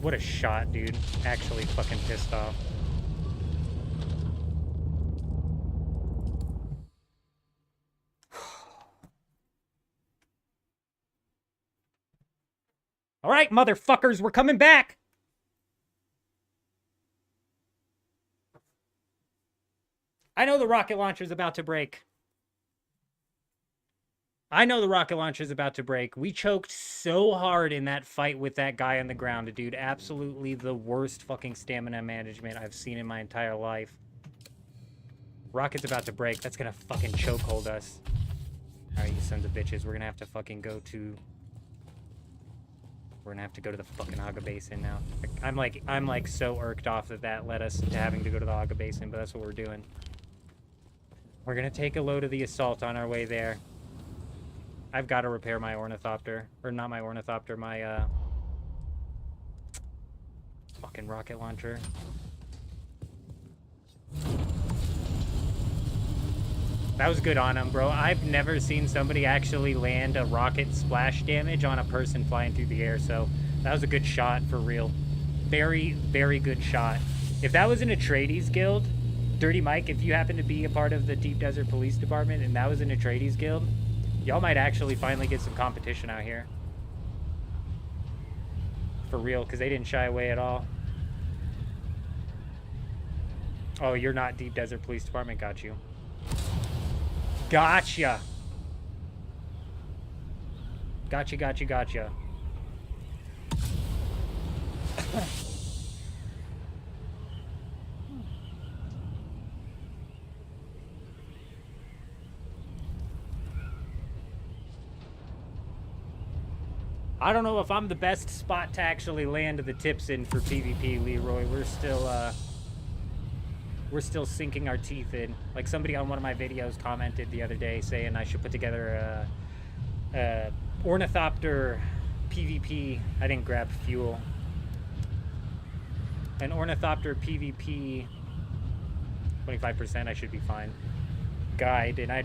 What a shot, dude. Actually fucking pissed off. All right, motherfuckers, we're coming back. I know the rocket launcher's about to break. I know the rocket launcher's about to break. We choked so hard in that fight with that guy on the ground, dude. Absolutely the worst fucking stamina management I've seen in my entire life. Rocket's about to break. That's gonna fucking chokehold us. Alright, you sons of bitches. We're gonna have to fucking go to... We're gonna have to go to the fucking Aga Basin now. I'm like so irked off that led us to having to go to the Aga Basin, but that's what we're doing. We're gonna take a load of the assault on our way there. I've got to repair my ornithopter. Or not my ornithopter, my, fucking rocket launcher. That was good on him, bro. I've never seen somebody actually land a rocket splash damage on a person flying through the air, so that was a good shot for real. Very, very good shot. If that was an Atreides guild, Dirty Mike, if you happen to be a part of the Deep Desert Police Department and that was an Atreides guild, y'all might actually finally get some competition out here. For real, because they didn't shy away at all. Oh, you're not Deep Desert Police Department? Got you. Gotcha! Gotcha, gotcha, gotcha. I don't know if I'm the best spot to actually land the tips in for PvP, Leroy. We're still sinking our teeth in. Like somebody on one of my videos commented the other day saying I should put together a ornithopter PvP. I didn't grab fuel. An ornithopter PvP 25%, I should be fine. Guide, and I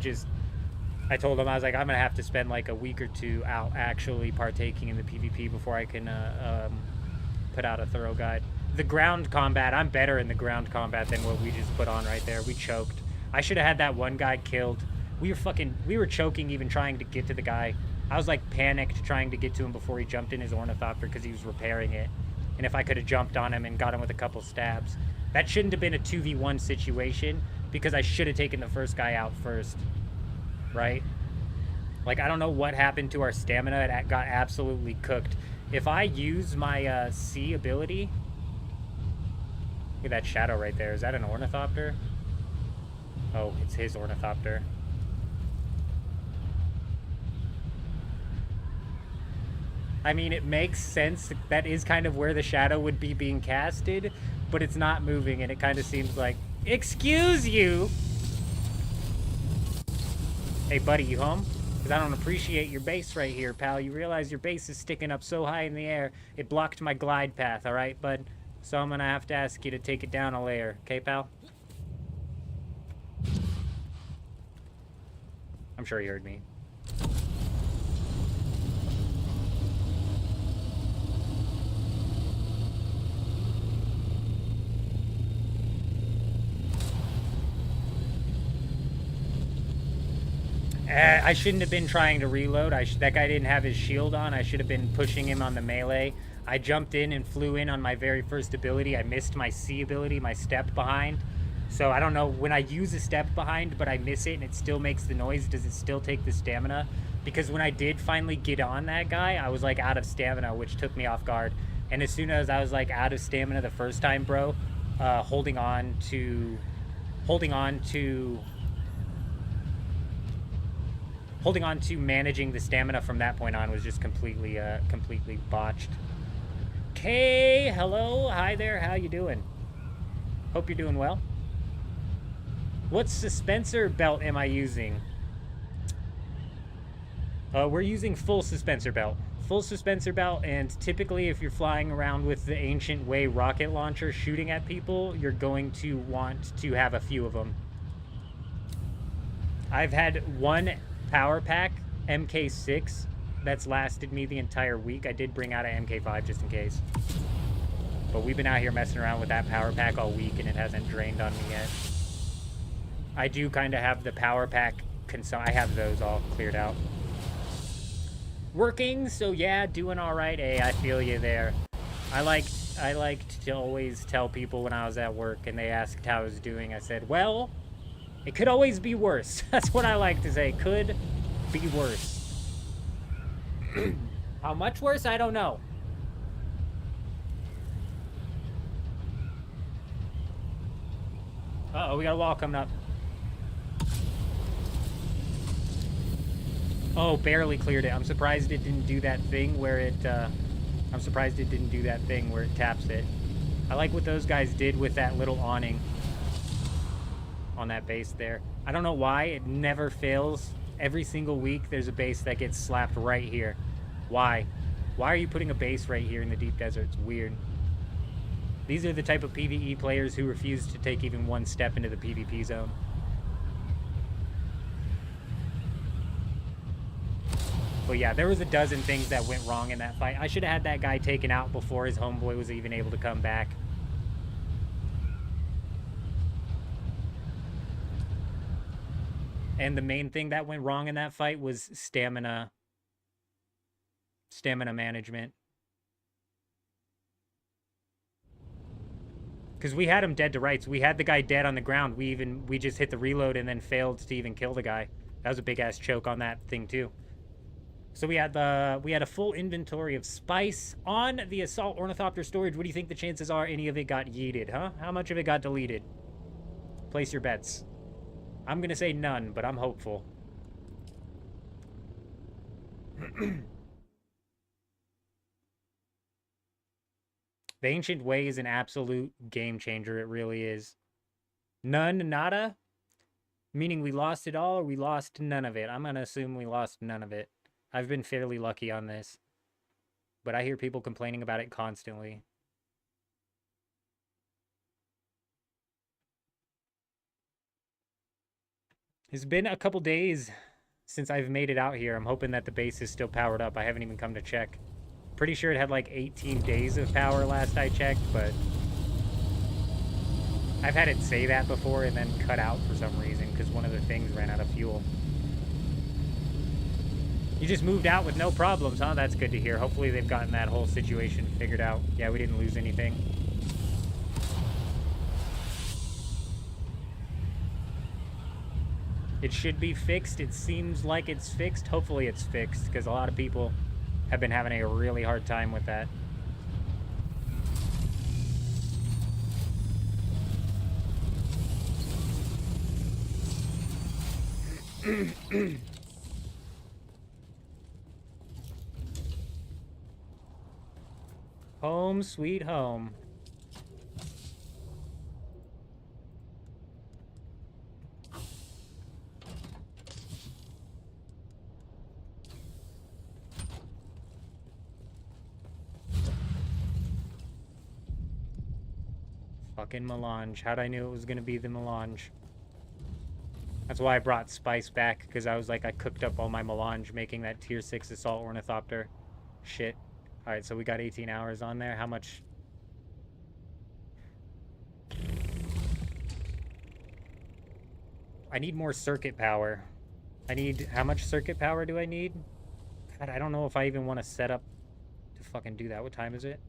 told him, I was like, I'm gonna have to spend like a week or two out actually partaking in the PvP before I can put out a thorough guide. The ground combat, I'm better in the ground combat than what we just put on right there. We choked. I should have had that one guy killed. We were choking even trying to get to the guy. I was like panicked trying to get to him before he jumped in his ornithopter because he was repairing it. And if I could have jumped on him and got him with a couple stabs. That shouldn't have been a 2v1 situation because I should have taken the first guy out first. Right? Like, I don't know what happened to our stamina. It got absolutely cooked. If I use my C ability... Look at that shadow right there. Is that an ornithopter? Oh, it's his ornithopter. I mean, it makes sense. That is kind of where the shadow would be being casted, but it's not moving, and it kind of seems like... Excuse you! Hey, buddy, you home? Because I don't appreciate your base right here, pal. You realize your base is sticking up so high in the air, it blocked my glide path, alright, bud? So I'm gonna have to ask you to take it down a layer. Okay, pal? I'm sure he heard me. I shouldn't have been trying to reload. That guy didn't have his shield on. I should have been pushing him on the melee. I jumped in and flew in on my very first ability. I missed my C ability, my step behind. So I don't know, when I use a step behind but I miss it and it still makes the noise, does it still take the stamina? Because when I did finally get on that guy, I was like out of stamina, which took me off guard. And as soon as I was like out of stamina the first time, bro, holding on to managing the stamina from that point on was just completely botched. Okay, hello, hi there, how you doing? Hope you're doing well. What suspensor belt am I using? We're using full suspensor belt. Full suspensor belt, and typically if you're flying around with the Ancient Way rocket launcher shooting at people, you're going to want to have a few of them. I've had one power pack, MK6, that's lasted me the entire week. I did bring out an MK5 just in case. But we've been out here messing around with that power pack all week and it hasn't drained on me yet. I do kind of have the power pack, I have those all cleared out. Working, so yeah, doing all right. Hey, I feel you there. I liked to always tell people when I was at work and they asked how I was doing, I said, well, it could always be worse. That's what I like to say. Could be worse. How much worse? I don't know. Uh-oh, we got a wall coming up. Oh, barely cleared it. I'm surprised it didn't do that thing where it, taps it. I like what those guys did with that little awning on that base there. I don't know why, it never fails. Every single week, there's a base that gets slapped right here. Why? Why are you putting a base right here in the deep desert? It's weird. These are the type of PvE players who refuse to take even one step into the PvP zone. But yeah, there was a dozen things that went wrong in that fight. I should have had that guy taken out before his homeboy was even able to come back. And the main thing that went wrong in that fight was stamina management. Because we had him dead to rights. We had the guy dead on the ground. We just hit the reload and then failed to even kill the guy. That was a big ass choke on that thing too. So we had a full inventory of spice on the assault ornithopter storage. What do you think the chances are any of it got yeeted, huh? How much of it got deleted? Place your bets. I'm gonna say none, but I'm hopeful. The Ancient Way is an absolute game changer. It really is. None, nada? Meaning we lost it all or we lost none of it? I'm going to assume we lost none of it. I've been fairly lucky on this. But I hear people complaining about it constantly. It's been a couple days since I've made it out here. I'm hoping that the base is still powered up. I haven't even come to check. Pretty sure it had like 18 days of power last I checked, but I've had it say that before and then cut out for some reason because one of the things ran out of fuel. You just moved out with no problems, huh? That's good to hear. Hopefully they've gotten that whole situation figured out. Yeah, we didn't lose anything. It should be fixed. It seems like it's fixed. Hopefully it's fixed, because a lot of people have been having a really hard time with that. Home sweet home. Fucking melange. How'd I knew it was gonna be the melange? That's why I brought Spice back, because I was like, I cooked up all my melange making that tier 6 assault ornithopter. Shit. Alright, so we got 18 hours on there. How much? I need more circuit power. I need... How much circuit power do I need? God, I don't know if I even want to set up to fucking do that. What time is it?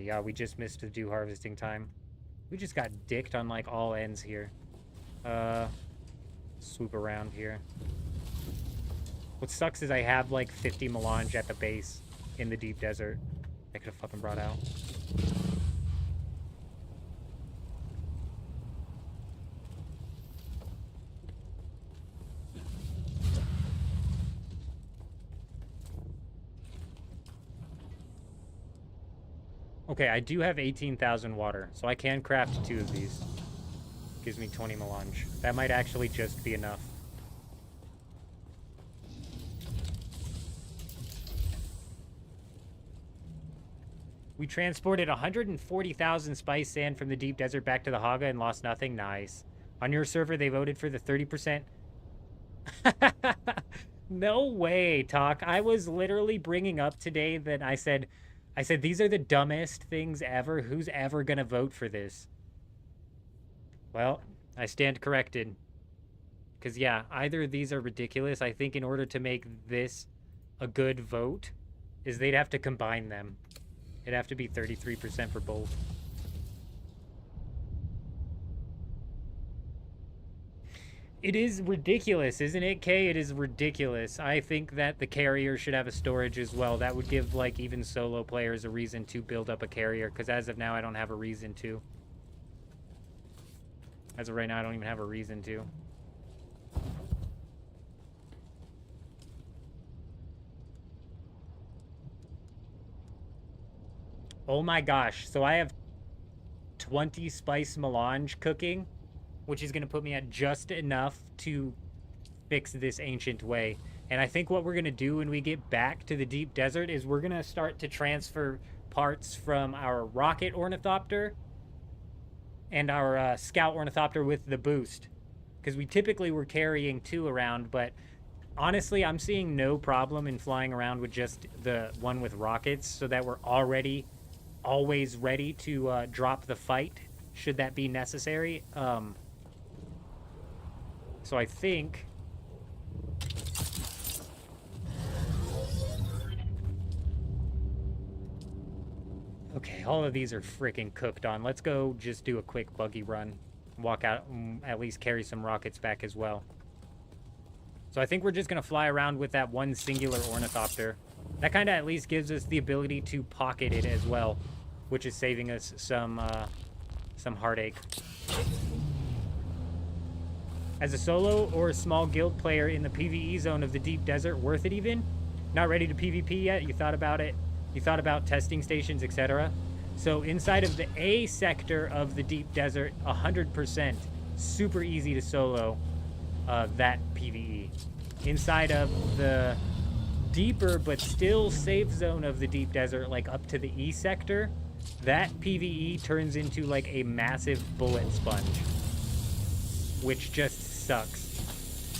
Yeah, we just missed the dew harvesting time. We just got dicked on, like, all ends here. Swoop around here. What sucks is I have, like, 50 melange at the base in the deep desert. I could have fucking brought out. Okay, I do have 18,000 water, so I can craft 2 of these. Gives me 20 melange. That might actually just be enough. We transported 140,000 spice sand from the deep desert back to the Haga and lost nothing. Nice. On your server, they voted for the 30%. No way, Talk. I was literally bringing up today that I said, these are the dumbest things ever. Who's ever going to vote for this? Well, I stand corrected. Because, yeah, either of these are ridiculous. I think in order to make this a good vote, is they'd have to combine them. It'd have to be 33% for both. It is ridiculous, isn't it, Kay? It is ridiculous. I think that the carrier should have a storage as well. That would give, like, even solo players a reason to build up a carrier, because as of now, I don't have a reason to. As of right now, I don't even have a reason to. Oh my gosh. So I have 20 spice melange cooking, which is going to put me at just enough to fix this ancient way. And I think what we're going to do when we get back to the deep desert is we're going to start to transfer parts from our rocket ornithopter and our scout ornithopter with the boost. Because we typically were carrying 2 around, but honestly, I'm seeing no problem in flying around with just the one with rockets, so that we're always ready to drop the fight should that be necessary. So I think okay, all of these are freaking cooked on. Let's go just do a quick buggy run. Walk out and at least carry some rockets back as well. So I think we're just going to fly around with that one singular ornithopter. That kind of at least gives us the ability to pocket it as well, which is saving us some heartache. As a solo or a small guild player in the PvE zone of the deep desert, worth it even? Not ready to PvP yet? You thought about it? You thought about testing stations, etc.? So inside of the A sector of the deep desert, 100%, super easy to solo that PvE. Inside of the deeper but still safe zone of the deep desert, like up to the E sector, that PvE turns into like a massive bullet sponge, which just sucks.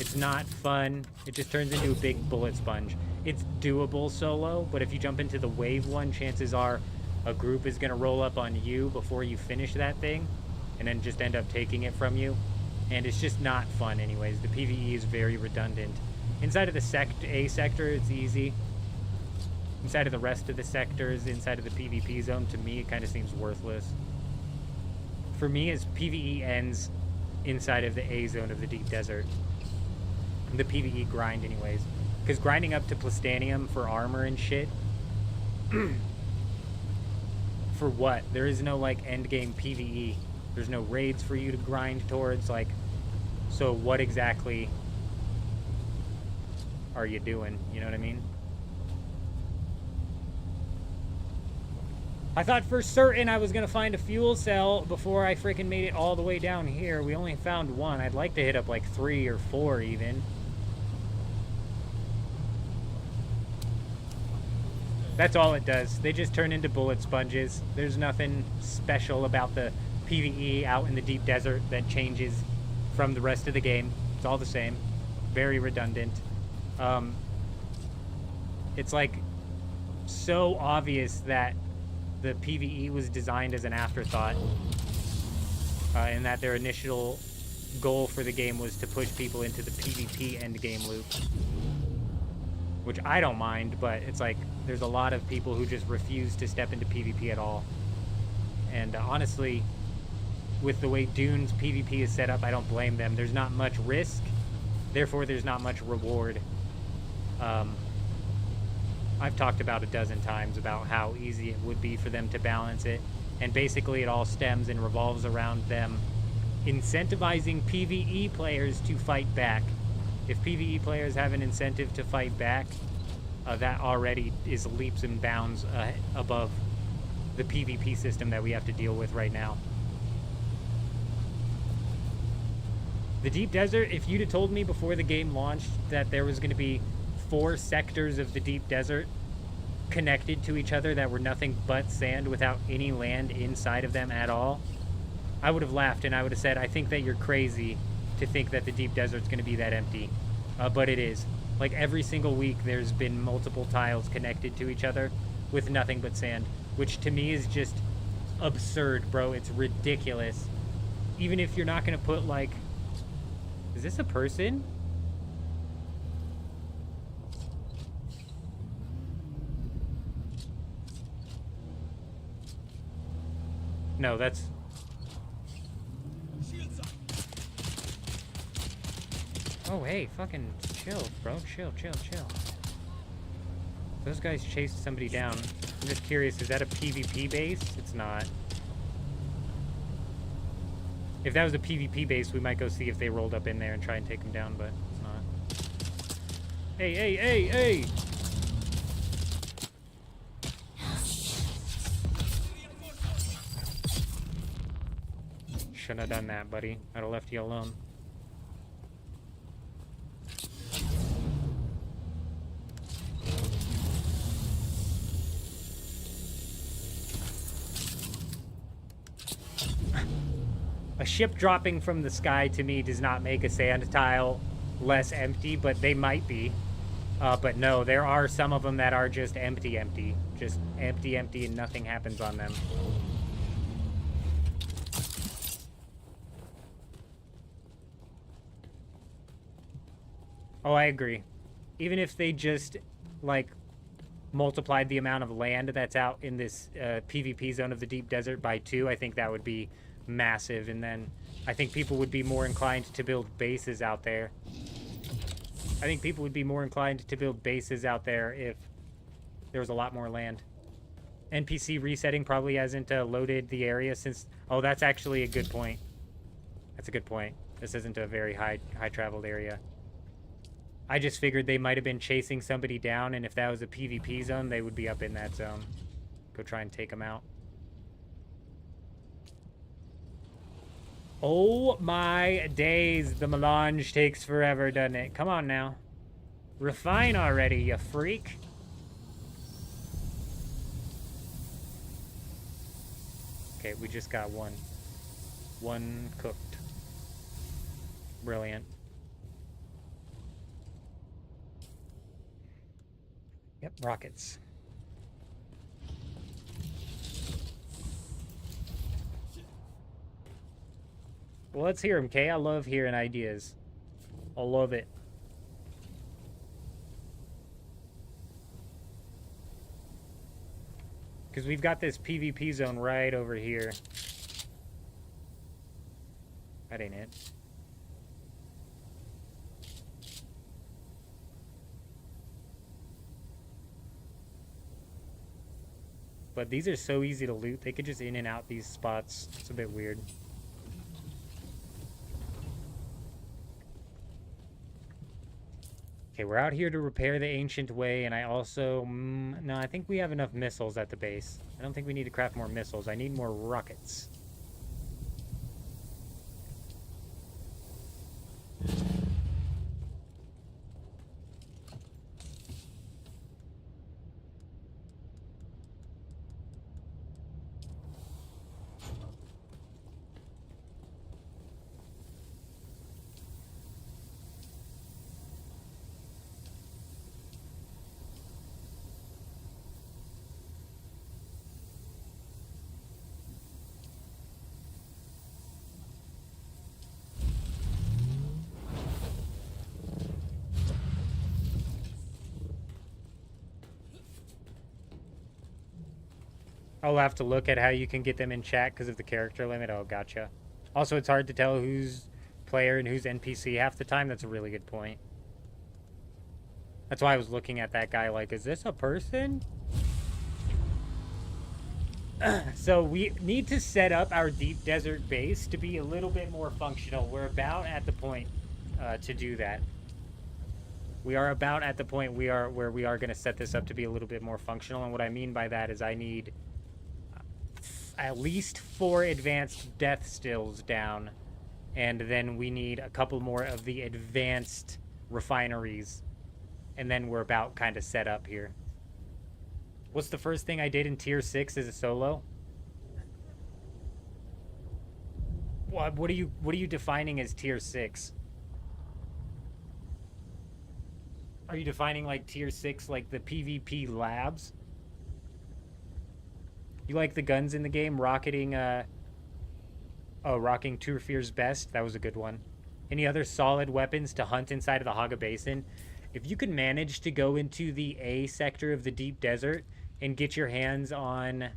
It's not fun. It just turns into a big bullet sponge. It's doable solo, but if you jump into the wave one, chances are a group is going to roll up on you before you finish that thing and then just end up taking it from you. And it's just not fun anyways. The PvE is very redundant. Inside of the A sector, it's easy. Inside of the rest of the sectors, inside of the PvP zone, to me, it kind of seems worthless. For me, as PvE ends inside of the A zone of the deep desert, the PvE grind anyways. Because grinding up to Plastanium for armor and shit, for what? There is no, like, endgame PvE. There's no raids for you to grind towards, like, so what exactly are you doing? You know what I mean? I thought for certain I was going to find a fuel cell before I freaking made it all the way down here. We only found one. I'd like to hit up like 3 or 4 even. That's all it does. They just turn into bullet sponges. There's nothing special about the PvE out in the deep desert that changes from the rest of the game. It's all the same. Very redundant. It's like so obvious that the PvE was designed as an afterthought, and that their initial goal for the game was to push people into the PvP endgame loop, which I don't mind, but it's like there's a lot of people who just refuse to step into PvP at all. And honestly, with the way Dune's PvP is set up, I don't blame them. There's not much risk, therefore there's not much reward. I've talked about a dozen times about how easy it would be for them to balance it, and basically it all stems and revolves around them incentivizing PvE players to fight back. If PvE players have an incentive to fight back, that already is leaps and bounds above the PvP system that we have to deal with right now. The Deep Desert, if you'd have told me before the game launched that there was going to be 4 sectors of the Deep Desert connected to each other that were nothing but sand without any land inside of them at all, I would have laughed and I would have said, I think that you're crazy to think that the Deep Desert's going to be that empty. But it is. Like every single week there's been multiple tiles connected to each other with nothing but sand, which to me is just absurd, bro. It's ridiculous. Even if you're not going to put like... Is this a person? No, that's... Oh, hey, fucking chill, bro. Chill. Those guys chased somebody down. I'm just curious, is that a PvP base? It's not. If that was a PvP base, we might go see if they rolled up in there and try and take them down, but it's not. Hey! Shouldn't have done that, buddy. I'd have left you alone. A ship dropping from the sky to me does not make a sand tile less empty, but they might be. But no, there are some of them that are just empty. Just empty, and nothing happens on them. Oh, I agree. Even if they just, like, multiplied the amount of land that's out in this PvP zone of the Deep Desert by 2, I think that would be massive, and then I think people would be more inclined to build bases out there. I think people would be more inclined to build bases out there if there was a lot more land. NPC resetting probably hasn't loaded the area since... Oh, that's actually a good point. That's a good point. This isn't a very high traveled area. I just figured they might have been chasing somebody down, and if that was a PvP zone, they would be up in that zone. Go try and take them out. Oh my days, the melange takes forever, doesn't it? Come on now. Refine already, you freak. Okay, we just got one. One cooked. Brilliant. Yep, rockets. Well, let's hear them, Kay. I love hearing ideas. I love it. Because we've got this PvP zone right over here. That ain't it. But these are so easy to loot. They could just in and out these spots. It's a bit weird. Okay, we're out here to repair the ancient way, and I also... no, I think we have enough missiles at the base. I don't think we need to craft more missiles. I need more rockets. I'll have to look at how you can get them in chat because of the character limit. Oh, gotcha. Also, it's hard to tell who's player and who's NPC half the time. That's a really good point. That's why I was looking at that guy like, is this a person? So we need to set up our deep desert base to be a little bit more functional. We're about at the point to do that. We are about at the point where we are going to set this up to be a little bit more functional. And what I mean by that is I need at least 4 advanced death stills down. And then we need a couple more of the advanced refineries. And then we're about kind of set up here. What's the first thing I did in tier 6 as a solo? What are you defining as tier 6? Are you defining like tier 6 like the PvP labs? You like the guns in the game? Rocking Turfear's best. That was a good one. Any other solid weapons to hunt inside of the Haga Basin? If you could manage to go into the A sector of the deep desert and get your hands on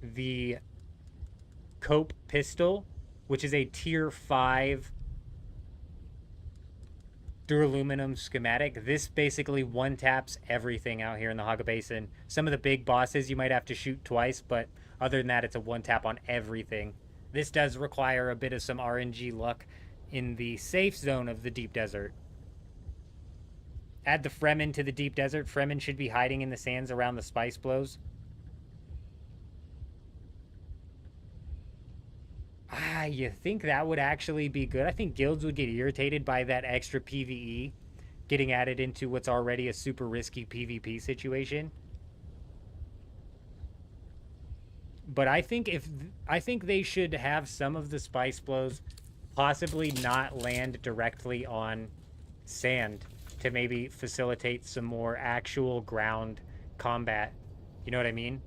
the Cope pistol, which is a tier 5 duraluminum schematic. This basically one-taps everything out here in the Haga Basin. Some of the big bosses you might have to shoot twice, but other than that, it's a one-tap on everything. This does require a bit of some RNG luck in the safe zone of the deep desert. Add the Fremen to the deep desert. Fremen should be hiding in the sands around the spice blows. You think that would actually be good? I think guilds would get irritated by that extra PvE getting added into what's already a super risky PvP situation. But I think they should have some of the spice blows possibly not land directly on sand to maybe facilitate some more actual ground combat. You know what I mean?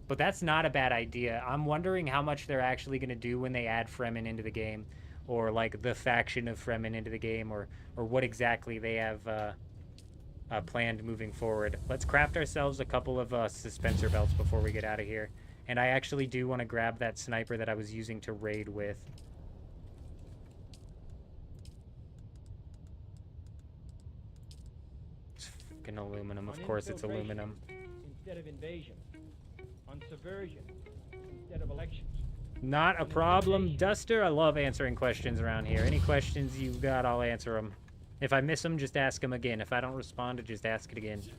But that's not a bad idea. I'm wondering how much they're actually going to do when they add Fremen into the game, or like the faction of Fremen into the game, or what exactly they have planned moving forward. Let's craft ourselves a couple of suspensor belts before we get out of here. And I actually do want to grab that sniper that I was using to raid with. It's fucking aluminum. Of course it's aluminum.
Instead of invasion. On subversion instead of elections.
Not a problem, Duster. I love answering questions around here. Any questions you've got, I'll answer them. If I miss them, just ask them again. If I don't respond, just ask it again. Do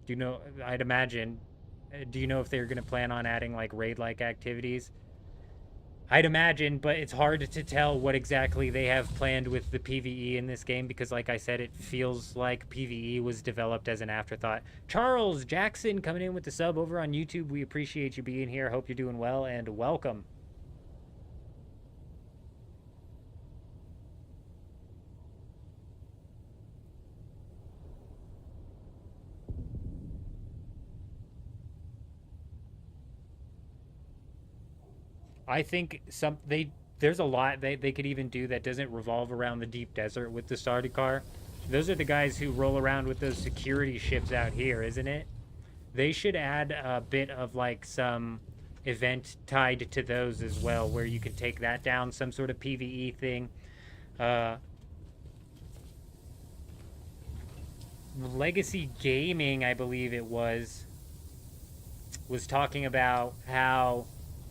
you know, I'd imagine, Do you know if they're going to plan on adding like raid-like activities? I'd imagine, but it's hard to tell what exactly they have planned with the PvE in this game because, like I said, it feels like PvE was developed as an afterthought. Charles Jackson coming in with the sub over on YouTube. We appreciate you being here. Hope you're doing well, and welcome. I think there's a lot they could even do that doesn't revolve around the deep desert with the Sardaukar. Those are the guys who roll around with those security ships out here, isn't it? They should add a bit of like some event tied to those as well, where you can take that down, some sort of PvE thing. Legacy Gaming, I believe it was talking about how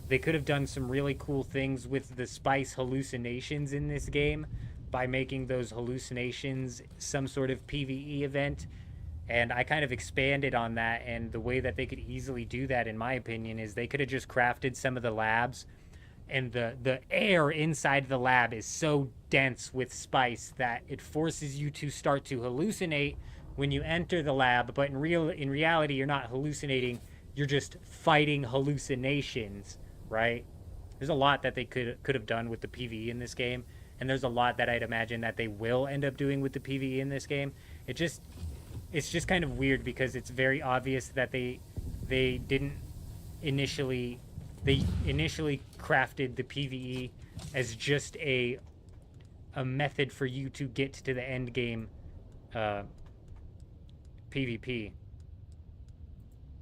they could have done some really cool things with the spice hallucinations in this game by making those hallucinations some sort of PvE event. And I kind of expanded on that, and the way that they could easily do that, in my opinion, is they could have just crafted some of the labs, and the air inside the lab is so dense with spice that it forces you to start to hallucinate when you enter the lab, but in reality, you're not hallucinating, you're just fighting hallucinations. Right? There's a lot that they could have done with the PvE in this game, and there's a lot that I'd imagine that they will end up doing with the PvE in this game. It's just kind of weird because it's very obvious that they initially crafted the PvE as just a method for you to get to the end game PvP.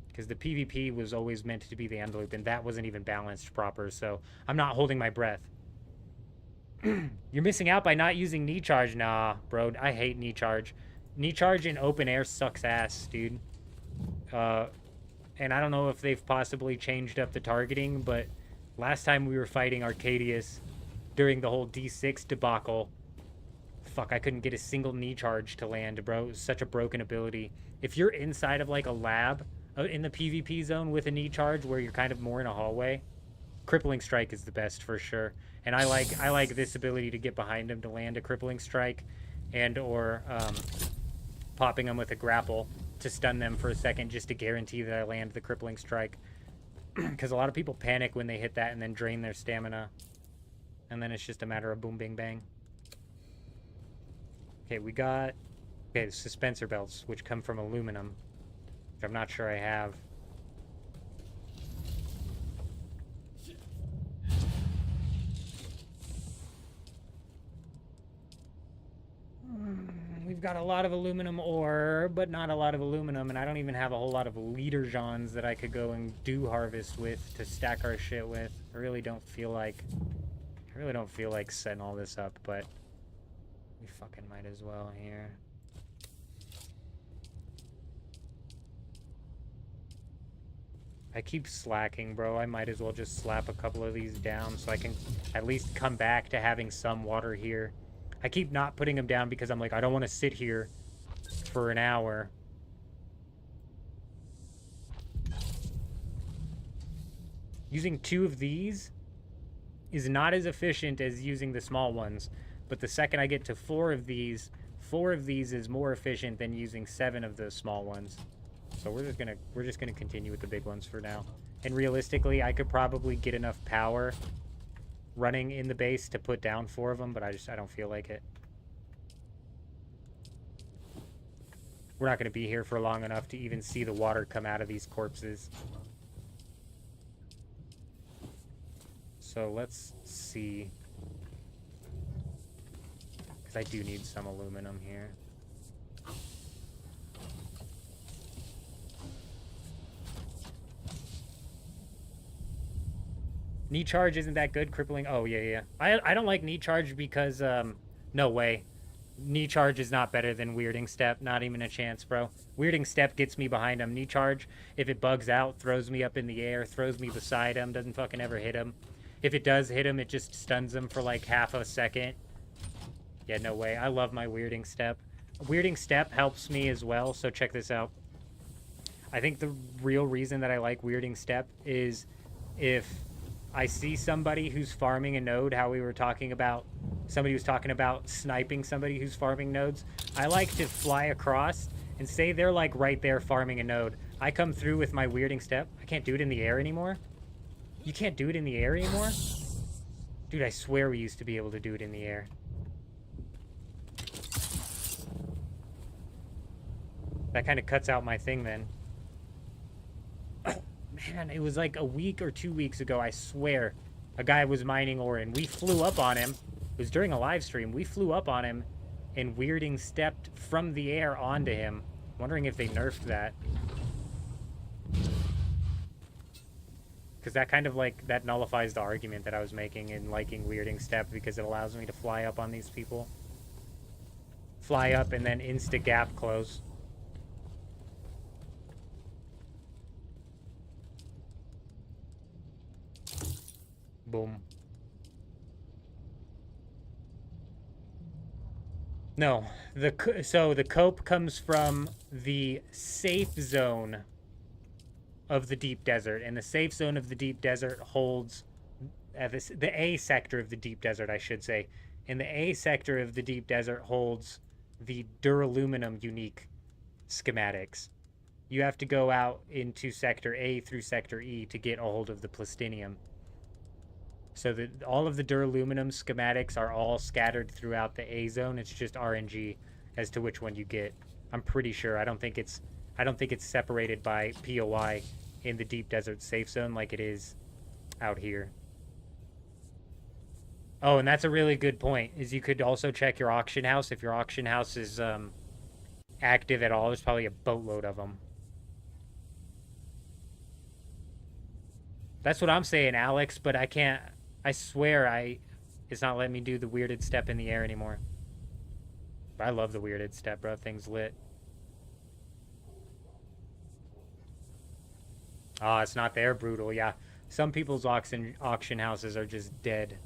Because the PvP was always meant to be the end loop, and that wasn't even balanced proper, so I'm not holding my breath. You're missing out by not using knee charge. Nah, bro, I hate knee charge. Knee charge in open air sucks ass, dude. And I don't know if they've possibly changed up the targeting, but last time we were fighting Arcadius during the whole D6 debacle, fuck, I couldn't get a single knee charge to land, bro. It was such a broken ability. If you're inside of like a lab in the PvP zone with a knee charge where you're kind of more in a hallway, crippling strike is the best for sure. And I like this ability to get behind him to land a crippling strike, and or popping them with a grapple to stun them for a second just to guarantee that I land the crippling strike. Because a lot of people panic when they hit that and then drain their stamina, and then it's just a matter of boom bing bang. Okay, we got the suspensor belts, which come from aluminum, which I'm not sure I have. We've got a lot of aluminum ore, but not a lot of aluminum, and I don't even have a whole lot of leader Johns that I could go and do harvest with to stack our shit with. I really don't feel like setting all this up, but we fucking might as well here. I keep slacking, bro. I might as well just slap a couple of these down so I can at least come back to having some water here. I keep not putting them down because I'm like, I don't want to sit here for an hour. Using 2 of these is not as efficient as using the small ones, but the second I get to 4 of these is more efficient than using 7 of the small ones. So we're just gonna continue with the big ones for now. And realistically, I could probably get enough power running in the base to put down 4 of them, but I don't feel like it. We're not gonna be here for long enough to even see the water come out of these corpses. So let's see. Because I do need some aluminum here. Knee charge isn't that good. Crippling. Oh, yeah. I don't like knee charge because, no way. Knee charge is not better than weirding step. Not even a chance, bro. Weirding step gets me behind him. Knee charge, if it bugs out, throws me up in the air, throws me beside him, doesn't fucking ever hit him. If it does hit him, it just stuns him for like half a second. Yeah, no way. I love my weirding step. Weirding step helps me as well, so check this out. I think the real reason that I like weirding step is if I see somebody who's farming a node, how we were talking about, somebody was talking about sniping somebody who's farming nodes. I like to fly across and say they're like right there farming a node. I come through with my weirding step. I can't do it in the air anymore. You can't do it in the air anymore? Dude, I swear we used to be able to do it in the air. That kind of cuts out my thing then. Man, it was like a week or 2 weeks ago, I swear. A guy was mining ore and we flew up on him. It was during a live stream. We flew up on him and weirding stepped from the air onto him. Wondering if they nerfed that. Because that kind of like, that nullifies the argument that I was making in liking weirding step, because it allows me to fly up on these people. Fly up and then insta-gap close. Boom. No, so the cope comes from the safe zone of the deep desert, and the safe zone of the deep desert holds the A sector of the deep desert, I should say. And the A sector of the deep desert holds the duraluminum unique schematics. You have to go out into sector A through sector E to get a hold of the plastinium. So that all of the duraluminum schematics are all scattered throughout the A zone. It's just RNG as to which one you get. I'm pretty sure. I don't think it's separated by POI in the deep desert safe zone like it is out here. Oh, and that's a really good point, is you could also check your auction house. If your auction house is active at all, there's probably a boatload of them. That's what I'm saying, Alex, but I can't... I swear it's not letting me do the weirded step in the air anymore. But I love the weirded step, bro. Thing's lit. Oh, it's not there, brutal. Yeah, some people's auction houses are just dead.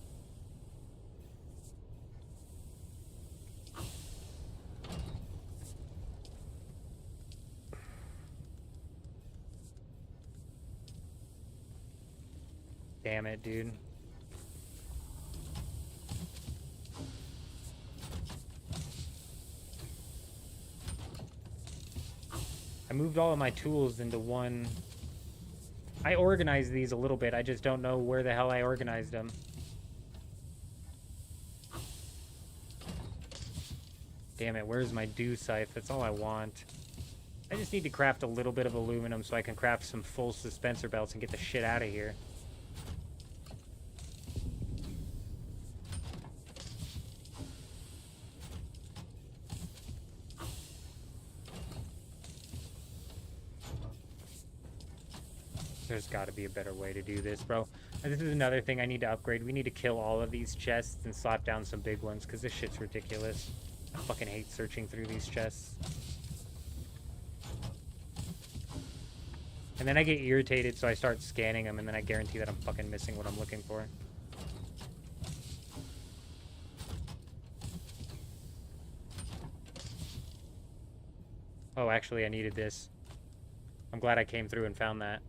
Damn it, dude. I moved all of my tools into one. I organized these a little bit. I just don't know where the hell I organized them. Damn it, where's my dew scythe? That's all I want. I just need to craft a little bit of aluminum so I can craft some full suspensor belts and get the shit out of here. There's got to be a better way to do this, bro. And this is another thing I need to upgrade. We need to kill all of these chests and slap down some big ones, because this shit's ridiculous. I fucking hate searching through these chests. And then I get irritated, so I start scanning them, and then I guarantee that I'm fucking missing what I'm looking for. Oh, actually, I needed this. I'm glad I came through and found that.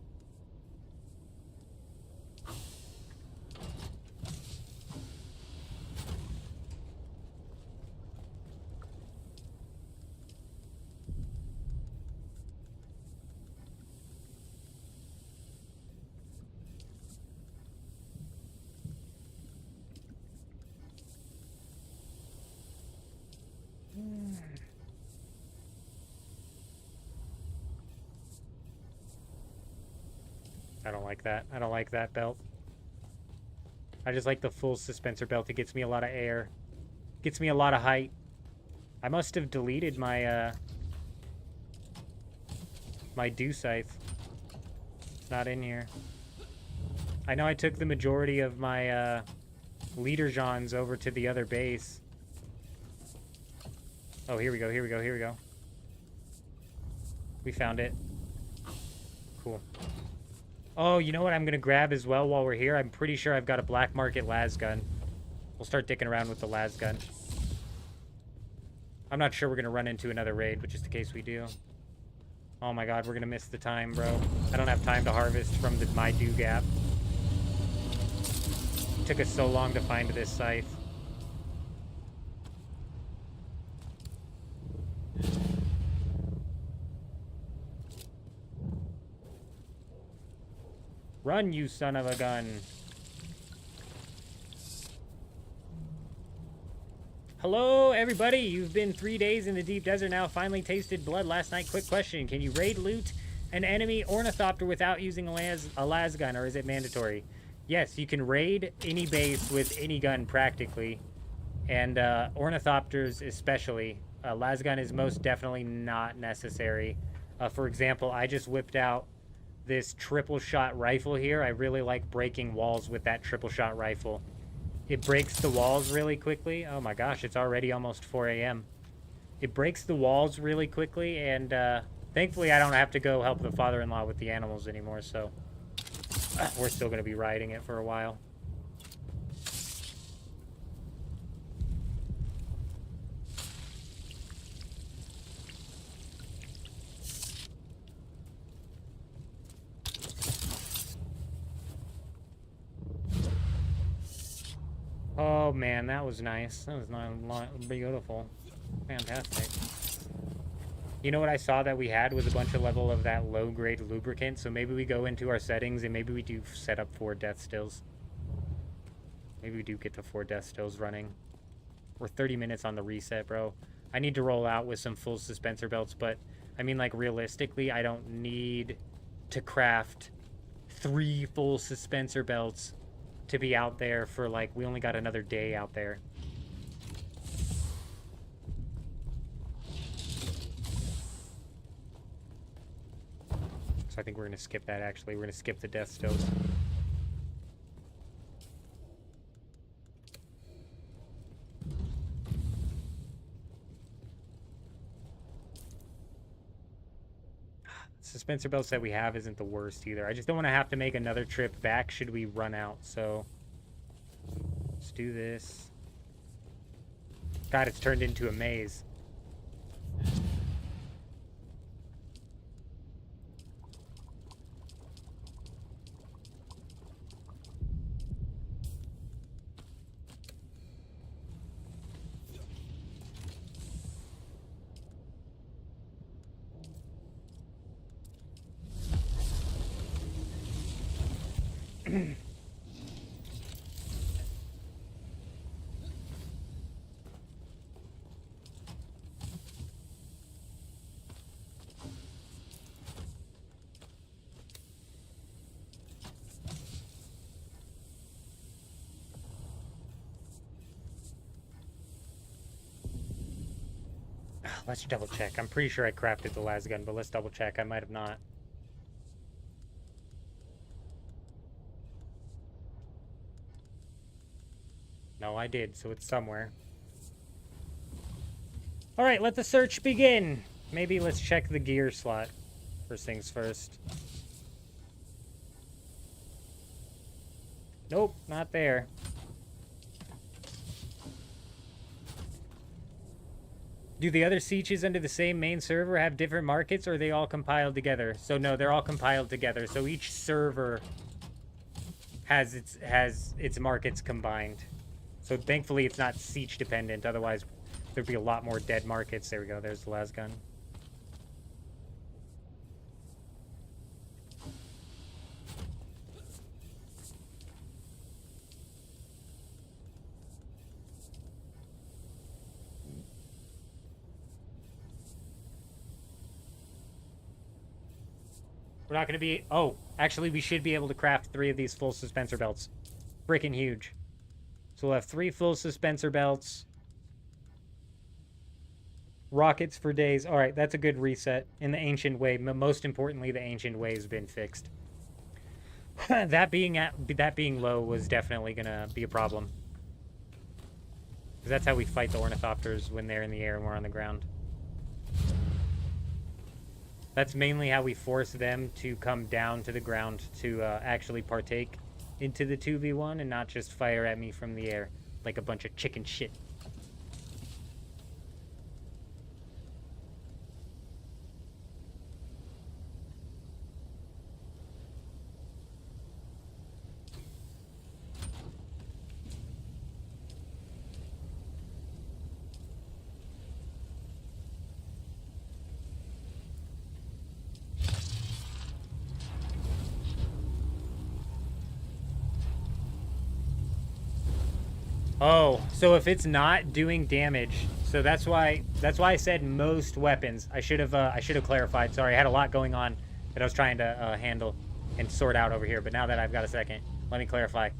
I don't like that. I don't like that belt. I just like the full suspensor belt. It gets me a lot of air. Gets me a lot of height. I must have deleted my, my dew scythe. It's not in here. I know I took the majority of my, leader Johns over to the other base. Oh, here we go, here we go, here we go. We found it. Cool. Oh, you know what I'm going to grab as well while we're here? I'm pretty sure I've got a black market las gun. We'll start dicking around with the las gun. I'm not sure we're going to run into another raid, but just in case we do. Oh my god, we're gonna miss the time, bro. I don't have time to harvest from my dew gap. Took us so long to find this scythe. Run, you son of a gun. Hello, everybody. You've been 3 days in the deep desert now. Finally tasted blood last night. Quick question. Can you raid loot an enemy ornithopter without using a las gun, or is it mandatory? Yes, you can raid any base with any gun practically. And ornithopters especially. Las gun is most definitely not necessary. For example, I just whipped out this triple shot rifle here. I really like breaking walls with that triple shot rifle. It breaks the walls really quickly. Oh my gosh, it's already almost 4 a.m. It breaks the walls really quickly, and thankfully I don't have to go help the father-in-law with the animals anymore, so we're still going to be riding it for a while. Oh man, that was nice. That was beautiful. Fantastic. You know what I saw that we had was a bunch of level of that low-grade lubricant, so maybe we go into our settings and maybe we do set up 4 death stills. Maybe we do get to 4 death stills running. We're 30 minutes on the reset, bro. I need to roll out with some full suspensor belts, but I mean, like, realistically, I don't need to craft 3 full suspensor belts to be out there for, like, we only got another day out there. So I think we're going to skip that, actually. We're going to skip the death stills. Suspensor belts that we have isn't the worst either. I just don't want to have to make another trip back should we run out, so let's do this. God, it's turned into a maze. Let's double check. I'm pretty sure I crafted the las gun, but let's double check. I might have not. No, I did, so it's somewhere. Alright, let the search begin. Maybe let's check the gear slot. First things first. Nope, not there. Do the other sietches under the same main server have different markets, or are they all compiled together? So no, they're all compiled together. So each server has its markets combined. So thankfully it's not siege dependent. Otherwise, there'd be a lot more dead markets. There we go. There's the las gun. We're not going to be... Oh, actually, we should be able to craft 3 of these full suspensor belts. Freaking huge. So we'll have 3 full suspensor belts. Rockets for days. All right, that's a good reset in the ancient way. Most importantly, the ancient way has been fixed. that being low was definitely going to be a problem. Because that's how we fight the ornithopters when they're in the air and we're on the ground. That's mainly how we force them to come down to the ground to actually partake into the 2v1 and not just fire at me from the air like a bunch of chicken shit. Oh, so if it's not doing damage, so that's why I said most weapons. I should have clarified. Sorry, I had a lot going on that I was trying to handle and sort out over here. But now that I've got a second, let me clarify.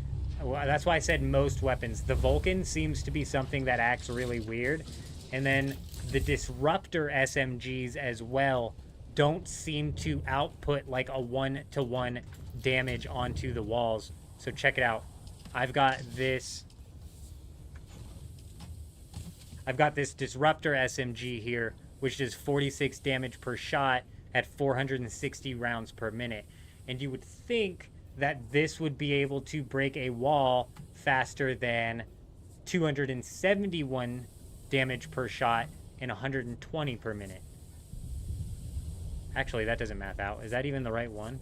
Well, that's why I said most weapons. The Vulcan seems to be something that acts really weird, and then the Disruptor SMGs as well don't seem to output like a 1-to-1 damage onto the walls. So check it out. I've got this Disruptor SMG here, which does 46 damage per shot at 460 rounds per minute. And you would think that this would be able to break a wall faster than 271 damage per shot and 120 per minute. Actually, that doesn't math out. Is that even the right one?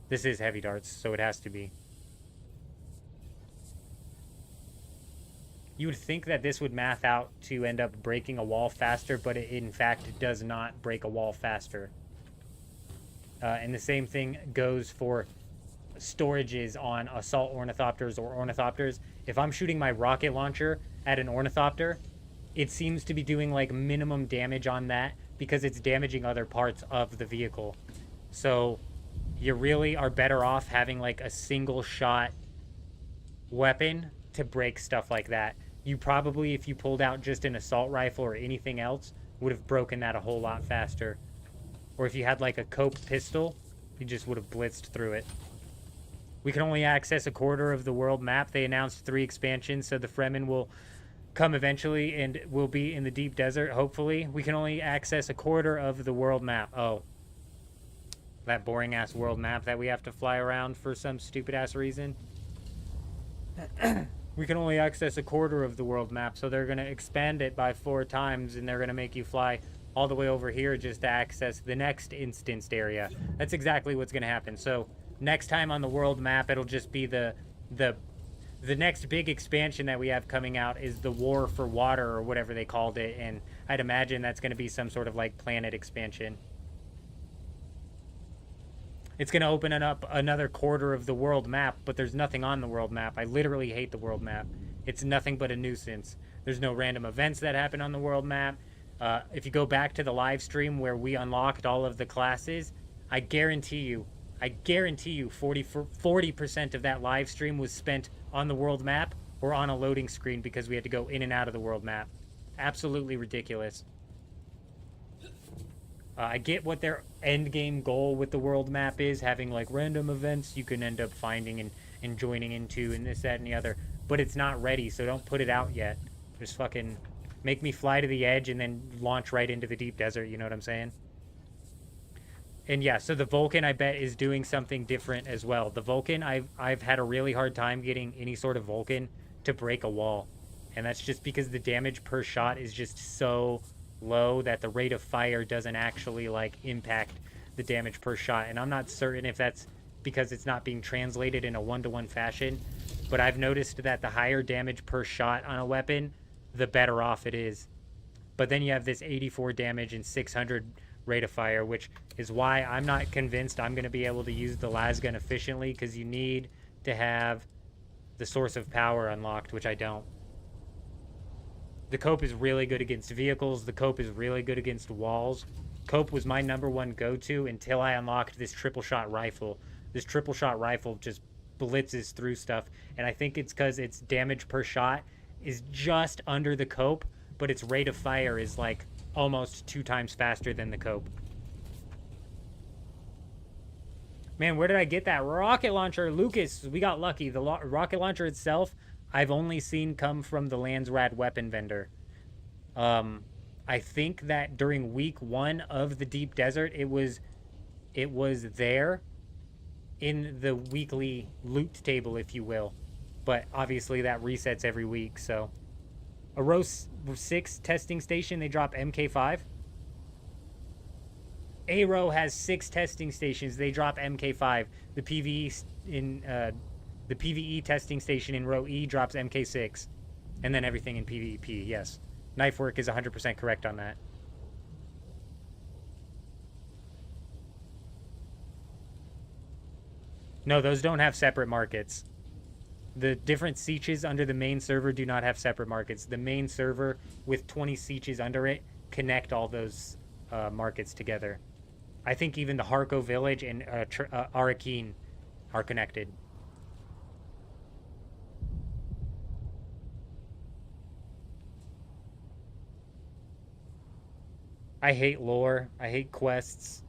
This is heavy darts, so it has to be. You would think that this would math out to end up breaking a wall faster, but it in fact does not break a wall faster. And the same thing goes for storages on assault ornithopters or ornithopters. If I'm shooting my rocket launcher at an ornithopter, it seems to be doing like minimum damage on that because it's damaging other parts of the vehicle. So you really are better off having like a single shot weapon to break stuff like that. You probably, if you pulled out just an assault rifle or anything else, would have broken that a whole lot faster. Or if you had like a Cope pistol, you just would have blitzed through it. We can only access a quarter of the world map. They announced 3 expansions, so the Fremen will come eventually and will be in the deep desert, hopefully. We can only access a quarter of the world map. Oh. That boring-ass world map that we have to fly around for some stupid-ass reason. We can only access a quarter of the world map, so they're going to expand it by 4 times, and they're going to make you fly all the way over here just to access the next instanced area. That's exactly what's going to happen. So next time on the world map, it'll just be the next big expansion that we have coming out is the War for Water or whatever they called it, and I'd imagine that's going to be some sort of like planet expansion. It's going to open up another quarter of the world map, but there's nothing on the world map. I literally hate the world map. It's nothing but a nuisance. There's no random events that happen on the world map. If you go back to the live stream where we unlocked all of the classes, I guarantee you 40% of that live stream was spent on the world map or on a loading screen because we had to go in and out of the world map. Absolutely ridiculous. I get what their end game goal with the world map is, having like random events you can end up finding and joining into and this, that, and the other. But it's not ready, so don't put it out yet. Just fucking make me fly to the edge and then launch right into the deep desert, you know what I'm saying? And yeah, so the Vulcan, I bet, is doing something different as well. The Vulcan, I've had a really hard time getting any sort of Vulcan to break a wall. And that's just because the damage per shot is just so low that the rate of fire doesn't actually like impact the damage per shot. And I'm not certain if that's because it's not being translated in a 1-to-1 fashion, but I've noticed that the higher damage per shot on a weapon, the better off it is. But then you have this 84 damage and 600 rate of fire, which is why I'm not convinced I'm going to be able to use the lasgun efficiently, because you need to have the source of power unlocked, which I don't. The Cope is really good against vehicles. The Cope is really good against walls. Cope was my #1 go-to until I unlocked this triple shot rifle. This triple shot rifle just blitzes through stuff, and I think it's because its damage per shot is just under the Cope, but its rate of fire is like almost 2 times faster than the Cope. Man, where did I get that rocket launcher? Lucas, we got lucky. The rocket launcher itself, I've only seen come from the Landsrad weapon vendor. I think that during week 1 of the Deep Desert, it was there in the weekly loot table, if you will. But obviously that resets every week, so. A row 6 testing station, they drop MK5. A row has 6 testing stations, they drop MK5. The PvE testing station in row E drops MK6. And then everything in PvP, yes. Knifework is 100% correct on that. No, those don't have separate markets. The different sietches under the main server do not have separate markets. The main server with 20 sietches under it connect all those markets together. I think even the Harko village and Arakeen are connected. I hate lore. I hate quests.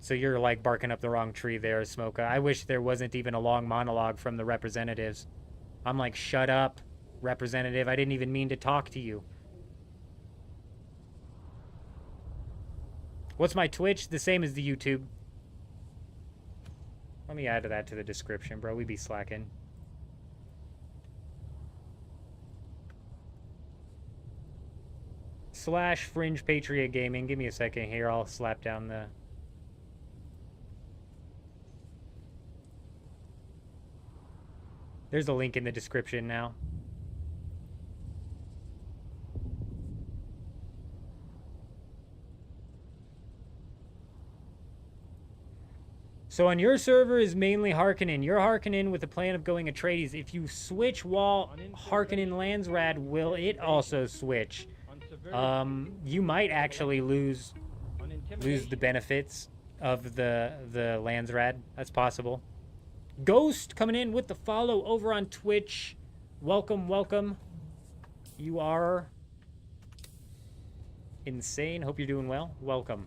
So you're like barking up the wrong tree there, Smoka. I wish there wasn't even a long monologue from the representatives. I'm like, shut up, representative. I didn't even mean to talk to you. What's my Twitch? The same as the YouTube. Let me add that to the description, bro. We be slacking. / Fringe-Patriot-Gaming. Give me a second here. I'll slap down the... There's a link in the description now. So on your server is mainly Harkonnen. You're Harkonnen with the plan of going Atreides. If you switch while Harkonnen Landsrad, will it also switch? You might actually lose the benefits of the Landsrad. That's possible. Ghost coming in with the follow over on Twitch. Welcome, welcome. You are insane. Hope you're doing well. Welcome.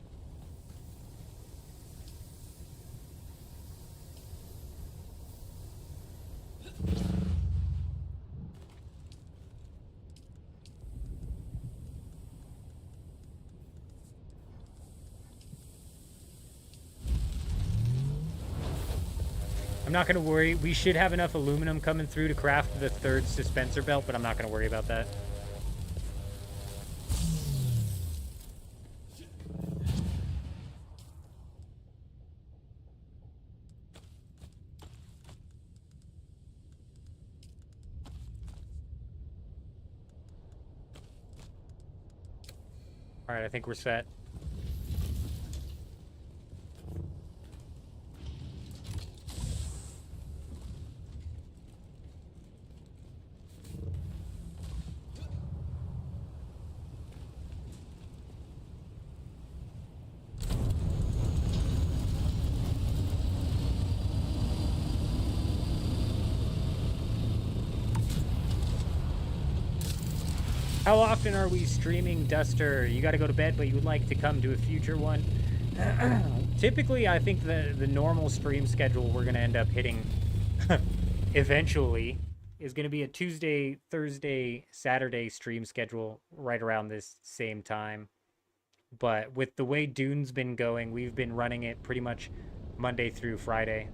I'm not going to worry. We should have enough aluminum coming through to craft the 3rd suspensor belt, but I'm not going to worry about that. All right, I think we're set. How often are we streaming, Duster? You got to go to bed, but you would like to come to a future one? Typically, I think the normal stream schedule we're going to end up hitting eventually is going to be a Tuesday, Thursday, Saturday stream schedule right around this same time. But with the way Dune's been going, we've been running it pretty much Monday through Friday.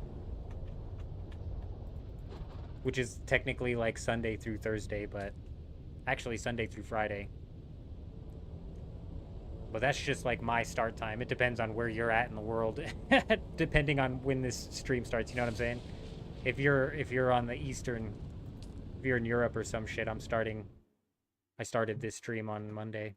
Which is technically like Sunday through Thursday, but... Actually, Sunday through Friday. But that's just like my start time. It depends on where you're at in the world, depending on when this stream starts. You know what I'm saying? If you're on the Eastern, if you're in Europe or some shit, I started this stream on Monday.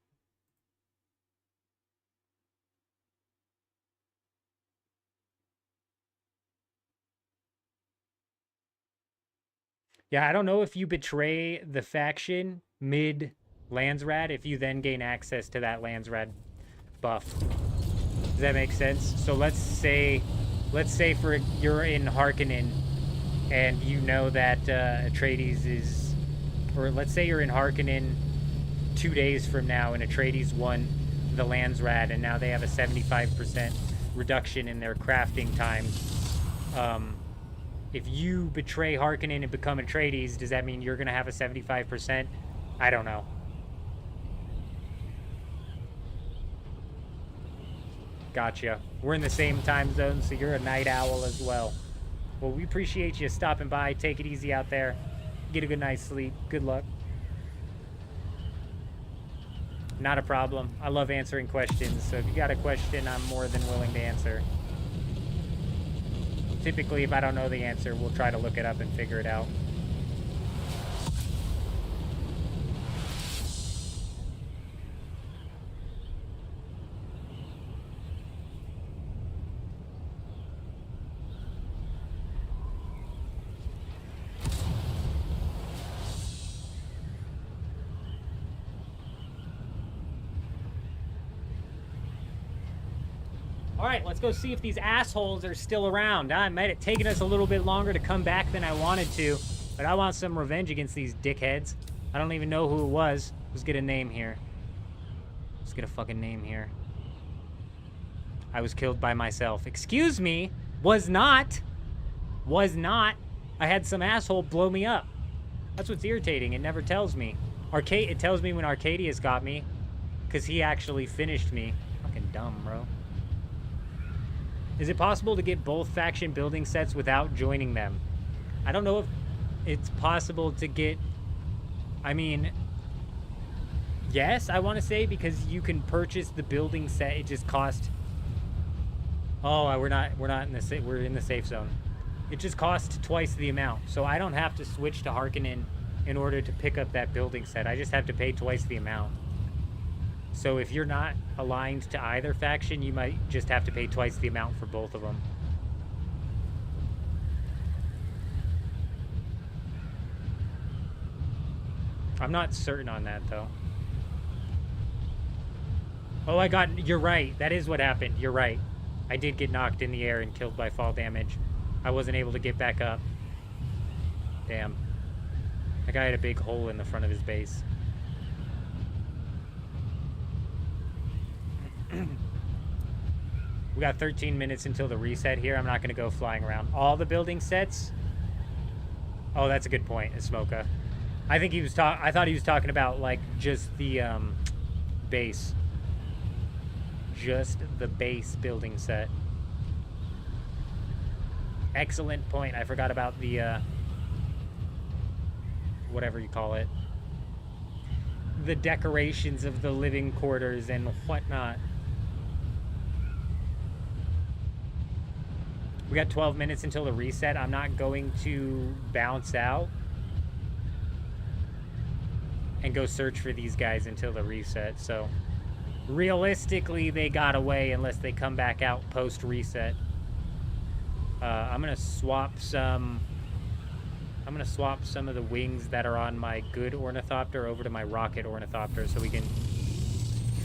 Yeah, I don't know if you betray the faction mid Landsrad, if you then gain access to that Landsrad buff. Does that make sense? So let's say you're in Harkonnen and you know that Atreides is, or let's say you're in Harkonnen 2 days from now and Atreides won the Landsrad and now they have a 75% reduction in their crafting time. If you betray Harkonnen and become Atreides, does that mean you're going to have a 75%? I don't know. Gotcha. We're in the same time zone, so you're a night owl as well. Well, we appreciate you stopping by. Take it easy out there. Get a good night's sleep. Good luck. Not a problem. I love answering questions, so if you got a question, I'm more than willing to answer. Typically, if I don't know the answer, we'll try to look it up and figure it out. Alright, let's go see if these assholes are still around. I might have taken us a little bit longer to come back than I wanted to, but I want some revenge against these dickheads. I don't even know who it was. Let's get a name here. Let's get a fucking name here. I was killed by myself. Excuse me? Was not. Was not. I had some asshole blow me up. That's what's irritating. It never tells me. It tells me when Arcadius got me, because he actually finished me. Fucking dumb, bro. Is it possible to get both faction building sets without joining them? I don't know if it's possible to get... I mean... Yes, I want to say, because you can purchase the building set. It just costs... Oh, we're not in the... We're in the safe zone. It just costs twice the amount. So I don't have to switch to Harkonnen in order to pick up that building set. I just have to pay twice the amount. So if you're not aligned to either faction, you might just have to pay twice the amount for both of them. I'm not certain on that, though. Oh, you're right. That is what happened. You're right. I did get knocked in the air and killed by fall damage. I wasn't able to get back up. Damn. That guy had a big hole in the front of his base. We got 13 minutes until the reset here. I'm not going to go flying around. All the building sets? Oh, that's a good point, Smoka. I think he was I thought he was talking about, like, just the, base. Just the base building set. Excellent point. I forgot about the, whatever you call it. The decorations of the living quarters and whatnot. We got 12 minutes until the reset. I'm not going to bounce out and go search for these guys until the reset. So realistically, they got away unless they come back out post-reset. I'm gonna swap some of the wings that are on my good ornithopter over to my rocket ornithopter so we can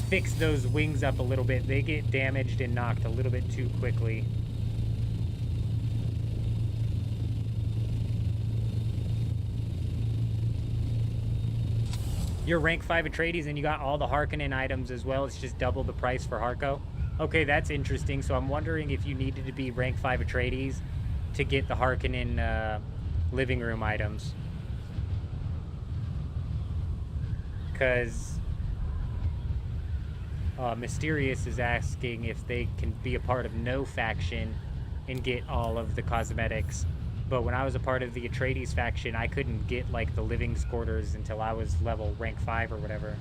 fix those wings up a little bit. They get damaged and knocked a little bit too quickly. You're rank 5 Atreides and you got all the Harkonnen items as well. It's just double the price for Harko. Okay, that's interesting. So I'm wondering if you needed to be rank 5 Atreides to get the Harkonnen living room items. Because Mysterious is asking if they can be a part of no faction and get all of the cosmetics. But when I was a part of the Atreides faction, I couldn't get, like, the living quarters until I was level rank 5 or whatever.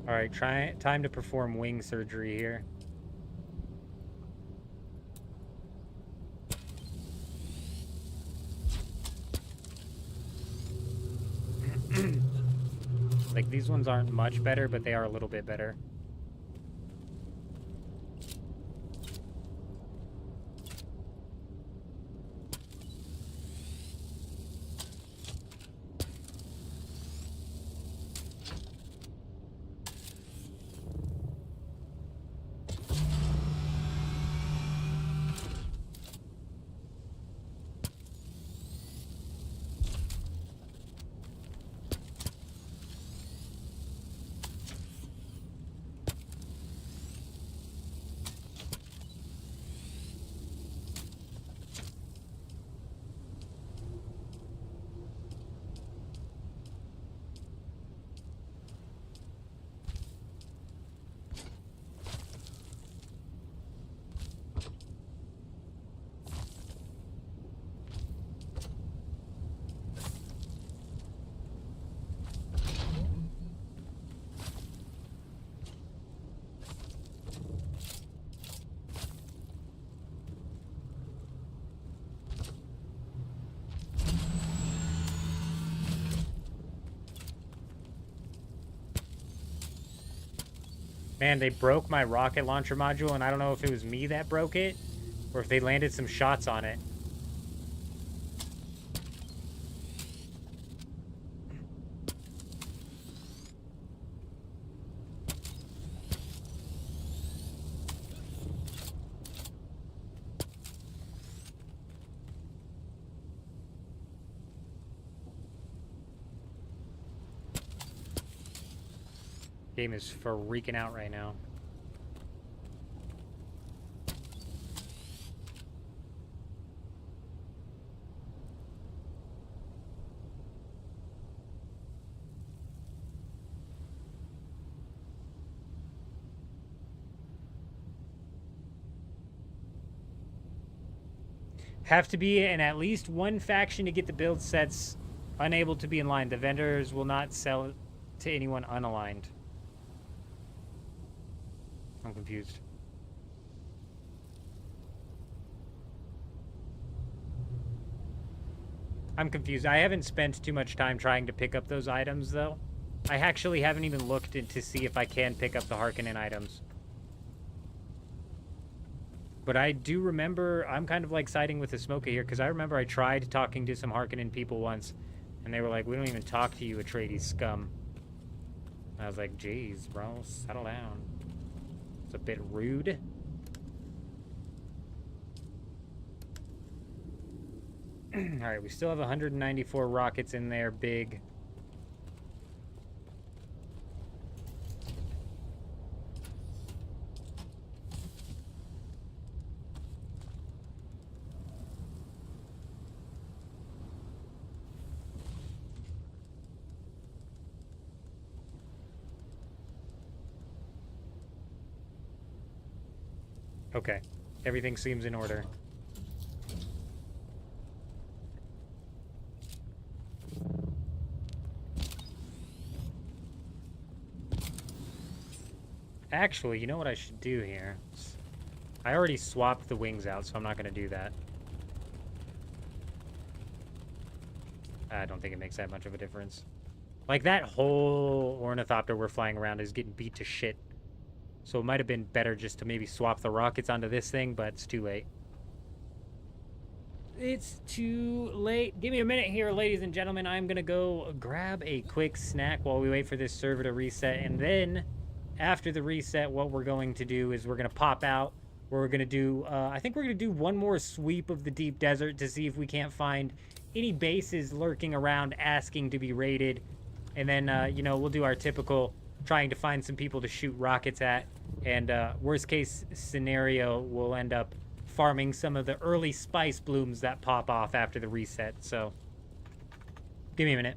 Alright, time to perform wing surgery here. Like, these ones aren't much better, but they are a little bit better. Man, they broke my rocket launcher module, and I don't know if it was me that broke it, or if they landed some shots on it. Game is freaking out right now. Have to be in at least one faction to get the build sets. Unable to be in line. The vendors will not sell to anyone unaligned. I'm confused. I'm confused. I haven't spent too much time trying to pick up those items, though. I actually haven't even looked to see if I can pick up the Harkonnen items. But I do remember, I'm kind of like siding with the Smoker here, because I remember I tried talking to some Harkonnen people once, and they were like, we don't even talk to you, Atreides scum. I was like, geez, bro, settle down. It's a bit rude. Alright, we still have 194 rockets in there, big. Okay, everything seems in order. Actually, you know what I should do here? I already swapped the wings out, so I'm not going to do that. I don't think it makes that much of a difference. Like, that whole ornithopter we're flying around is getting beat to shit. So it might have been better just to maybe swap the rockets onto this thing, but it's too late. It's too late. Give me a minute here, ladies and gentlemen. I'm going to go grab a quick snack while we wait for this server to reset. And then, after the reset, what we're going to do is we're going to pop out. We're going to do, I think we're going to do one more sweep of the deep desert to see if we can't find any bases lurking around asking to be raided. And then, you know, we'll do our typical trying to find some people to shoot rockets at. And worst case scenario, we'll end up farming some of the early spice blooms that pop off after the reset. So, give me a minute.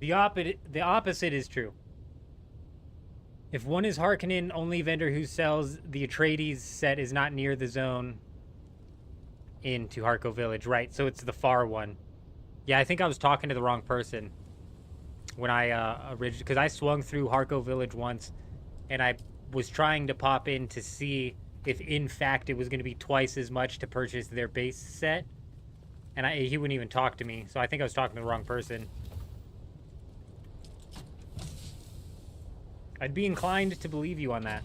The opposite is true. If one is Harkonnen, only vendor who sells the Atreides set is not near the zone into Harko Village. Right, so it's the far one. Yeah, I think I was talking to the wrong person when I originally, because I swung through Harko Village once, and I was trying to pop in to see if in fact it was going to be twice as much to purchase their base set, and he wouldn't even talk to me, so I think I was talking to the wrong person. I'd be inclined to believe you on that.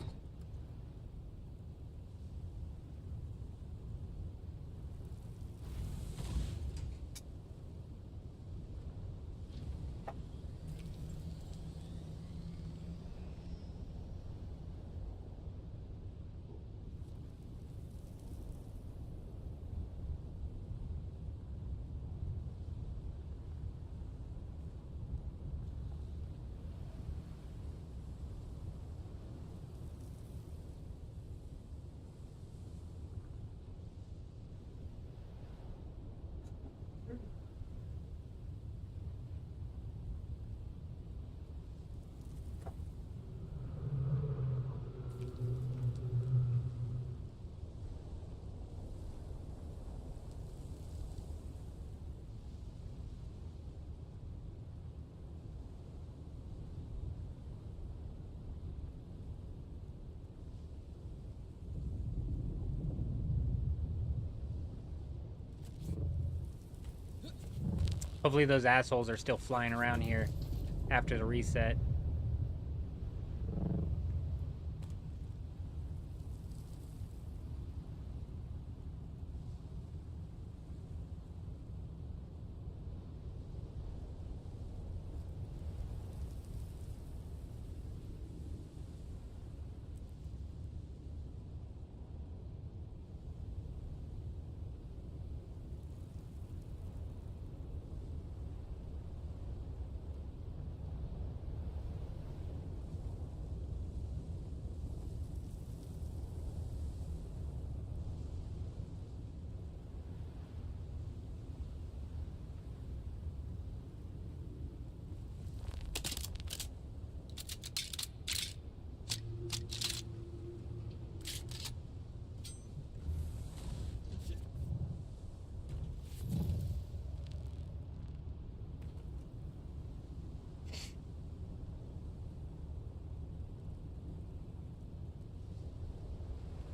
Hopefully those assholes are still flying around here after the reset.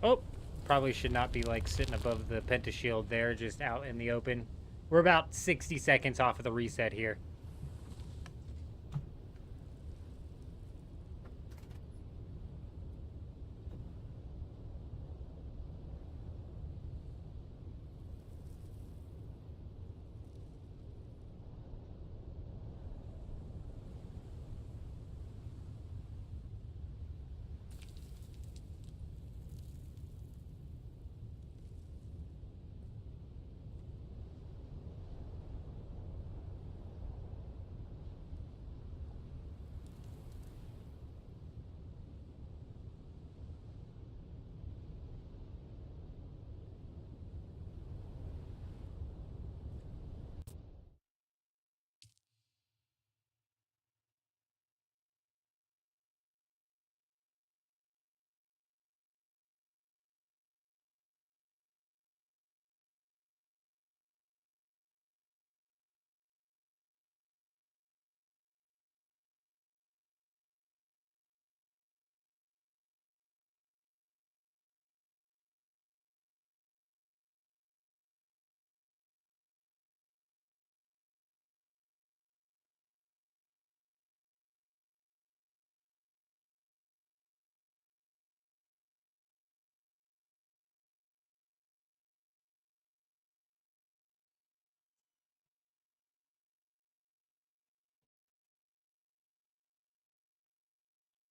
Oh, probably should not be like sitting above the pentashield there, just out in the open. We're about 60 seconds off of the reset here.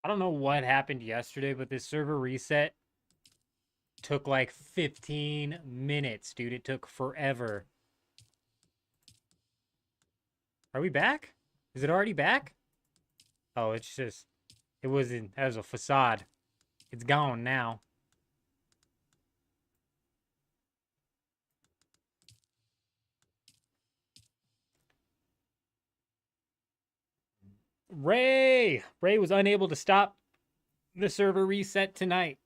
I don't know what happened yesterday, but this server reset took like 15 minutes, dude. It took forever. Are we back? Is it already back? Oh, it's just, it wasn't, that was a facade. It's gone now. Ray was unable to stop the server reset tonight.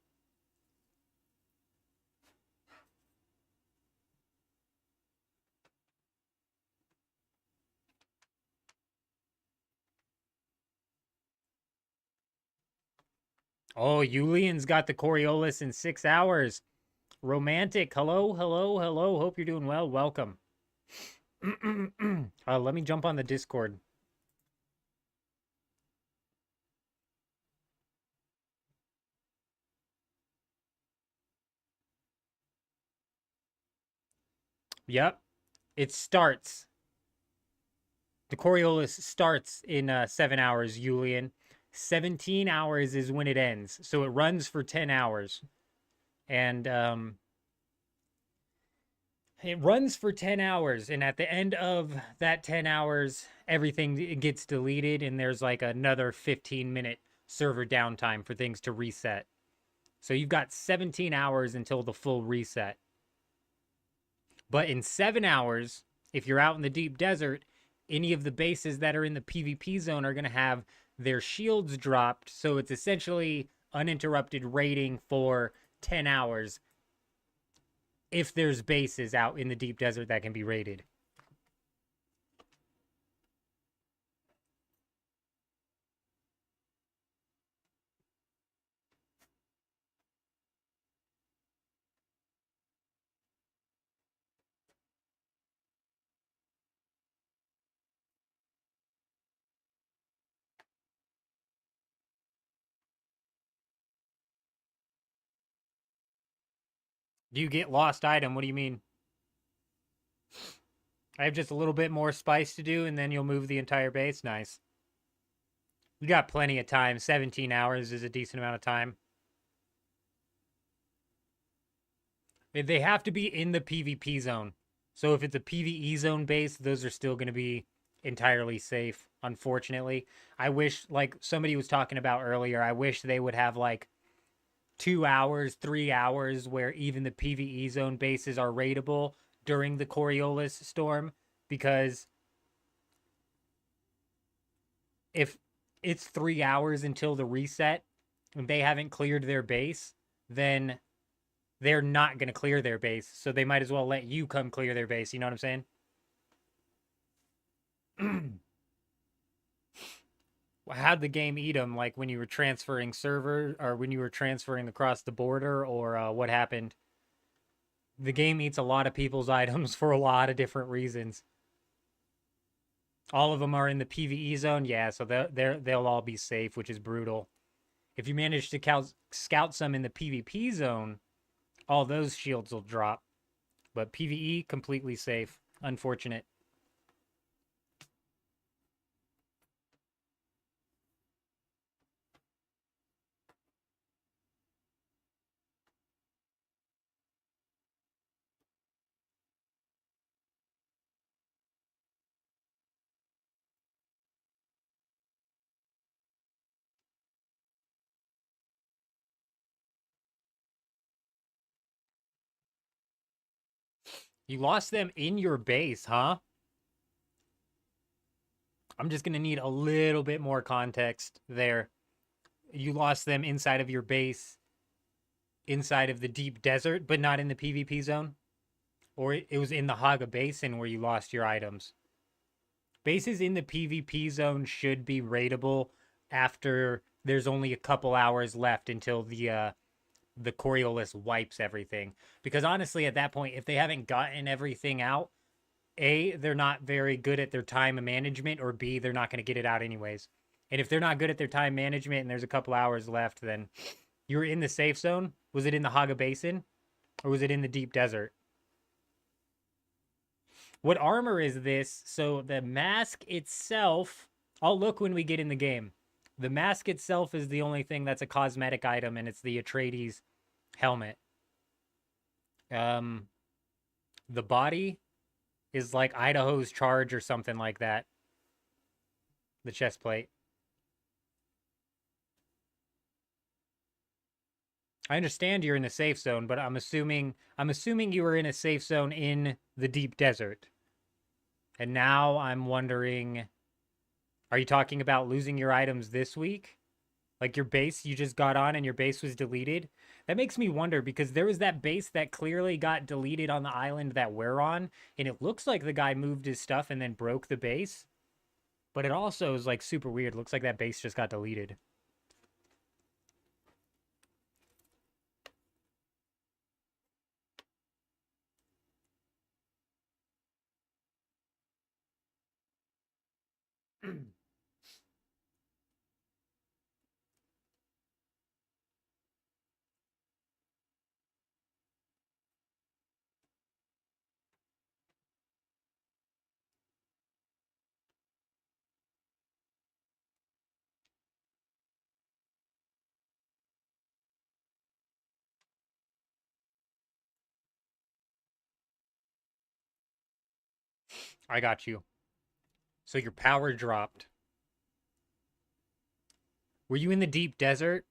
Oh, Julian's got the Coriolis in 6 hours. Romantic. Hello. Hope you're doing well. Welcome. Let me jump on the Discord. Yep. It starts. The Coriolis starts in 7 hours, Julian. 17 hours is when it ends. So it runs for 10 hours. And it runs for 10 hours. And at the end of that 10 hours, everything gets deleted. And there's like another 15-minute server downtime for things to reset. So you've got 17 hours until the full reset. But in 7 hours, if you're out in the deep desert, any of the bases that are in the PvP zone are going to have their shields dropped. So it's essentially uninterrupted raiding for 10 hours if there's bases out in the deep desert that can be raided. Do you get lost item? What do you mean? I have just a little bit more spice to do, and then you'll move the entire base. Nice. We got plenty of time. 17 hours is a decent amount of time. They have to be in the PvP zone. So if it's a PvE zone base, those are still going to be entirely safe, unfortunately. I wish, like somebody was talking about earlier, I wish they would have like 2 hours, 3 hours where even the PvE zone bases are raidable during the Coriolis storm, because if it's 3 hours until the reset and they haven't cleared their base, then they're not going to clear their base. So they might as well let you come clear their base. You know what I'm saying? How'd the game eat them? Like when you were transferring server, or when you were transferring across the border, or what happened? The game eats a lot of people's items for a lot of different reasons. All of them are in the PvE zone. Yeah, so they'll all be safe, which is brutal. If you manage to scout some in the PvP zone, all those shields will drop. But PvE, completely safe. Unfortunate. You lost them in your base, huh? I'm just going to need a little bit more context there. You lost them inside of your base, inside of the deep desert, but not in the PvP zone? Or it was in the Haga Basin where you lost your items? Bases in the PvP zone should be raidable after there's only a couple hours left until the Coriolis wipes everything. Because honestly, at that point, if they haven't gotten everything out, A, they're not very good at their time management, or B, they're not going to get it out anyways. And if they're not good at their time management and there's a couple hours left, then you're in the safe zone. Was it in the Haga Basin? Or was it in the deep desert? What armor is this? So the mask itself, I'll look when we get in the game. The mask itself is the only thing that's a cosmetic item, and it's the Atreides helmet. The body is like Idaho's Charge or something like that. The chest plate. I understand you're in a safe zone, but I'm assuming you were in a safe zone in the deep desert. And now I'm wondering, Are you talking about losing your items this week? Like your base, you just got on and your base was deleted? That makes me wonder because there was that base that clearly got deleted on the island that we're on, and it looks like the guy moved his stuff and then broke the base. But it also is like super weird. Looks like that base just got deleted. I got you. So your power dropped. Were you in the deep desert?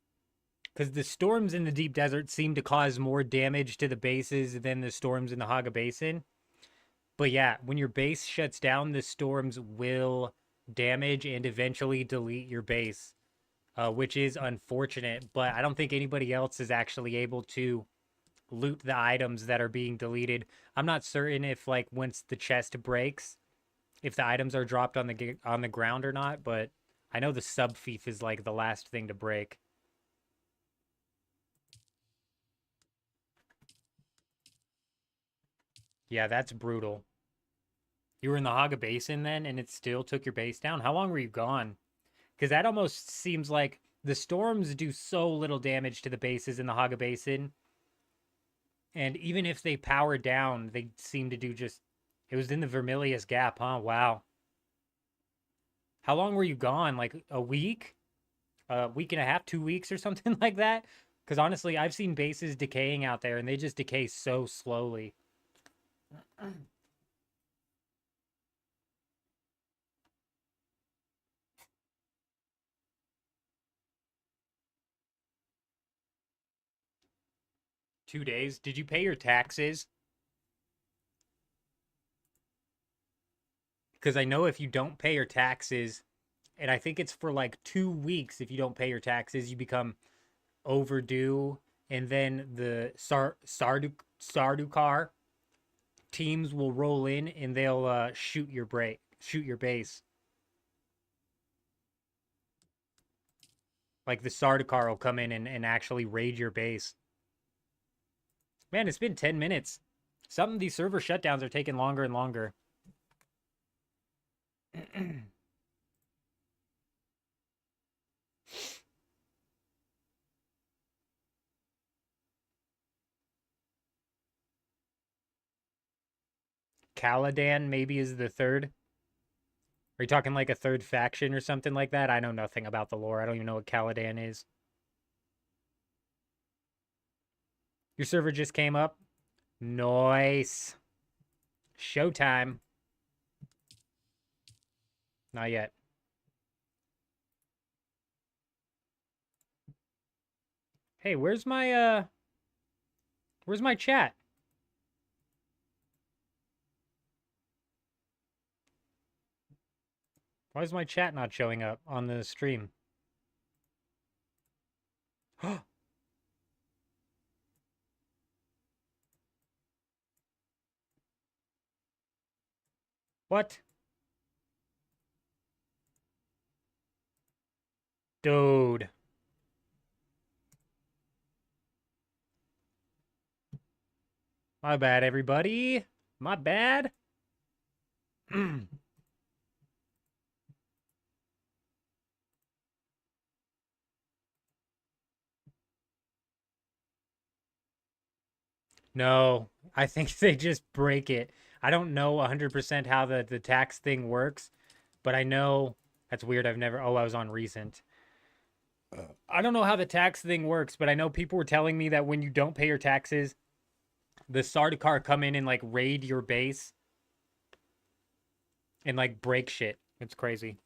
Because the storms in the deep desert seem to cause more damage to the bases than the storms in the Haga Basin. But yeah, when your base shuts down, the storms will damage and eventually delete your base, which is unfortunate. But I don't think anybody else is actually able to loot the items that are being deleted. I'm not certain if like once the chest breaks, if the items are dropped on the ground or not. But I know the sub fief is like the last thing to break. Yeah, that's brutal. You were in the Haga Basin then, and it still took your base down? How long were you gone? Because that almost seems like the storms do so little damage to the bases in the Haga Basin. And even if they power down, they seem to do just... It was in the Vermilius Gap, huh? Wow. How long were you gone? Like a week? A week and a half? 2 weeks or something like that? Because honestly, I've seen bases decaying out there, and they just decay so slowly. $2 days? Did you pay your taxes? Because I know if you don't pay your taxes, and I think it's for like 2 weeks, if you don't pay your taxes, you become overdue, and then the Sardukar teams will roll in and they'll shoot your base. Like the Sardukar will come in and actually raid your base. Man, it's been 10 minutes. Some of these server shutdowns are taking longer and longer. Caladan maybe is the third. Are you talking like a third faction or something like that? I know nothing about the lore. I don't even know what Caladan is. Your server just came up. Nice. Showtime. Not yet. Hey, where's my chat? Why is my chat not showing up on the stream? What? Dude. My bad, everybody. My bad. No, I think they just break it. I don't know 100% how the tax thing works, but I know that's weird. I've never. Oh, I was on recent. I don't know how the tax thing works, but I know people were telling me that when you don't pay your taxes, the Sardaukar come in and like raid your base and like break shit. It's crazy.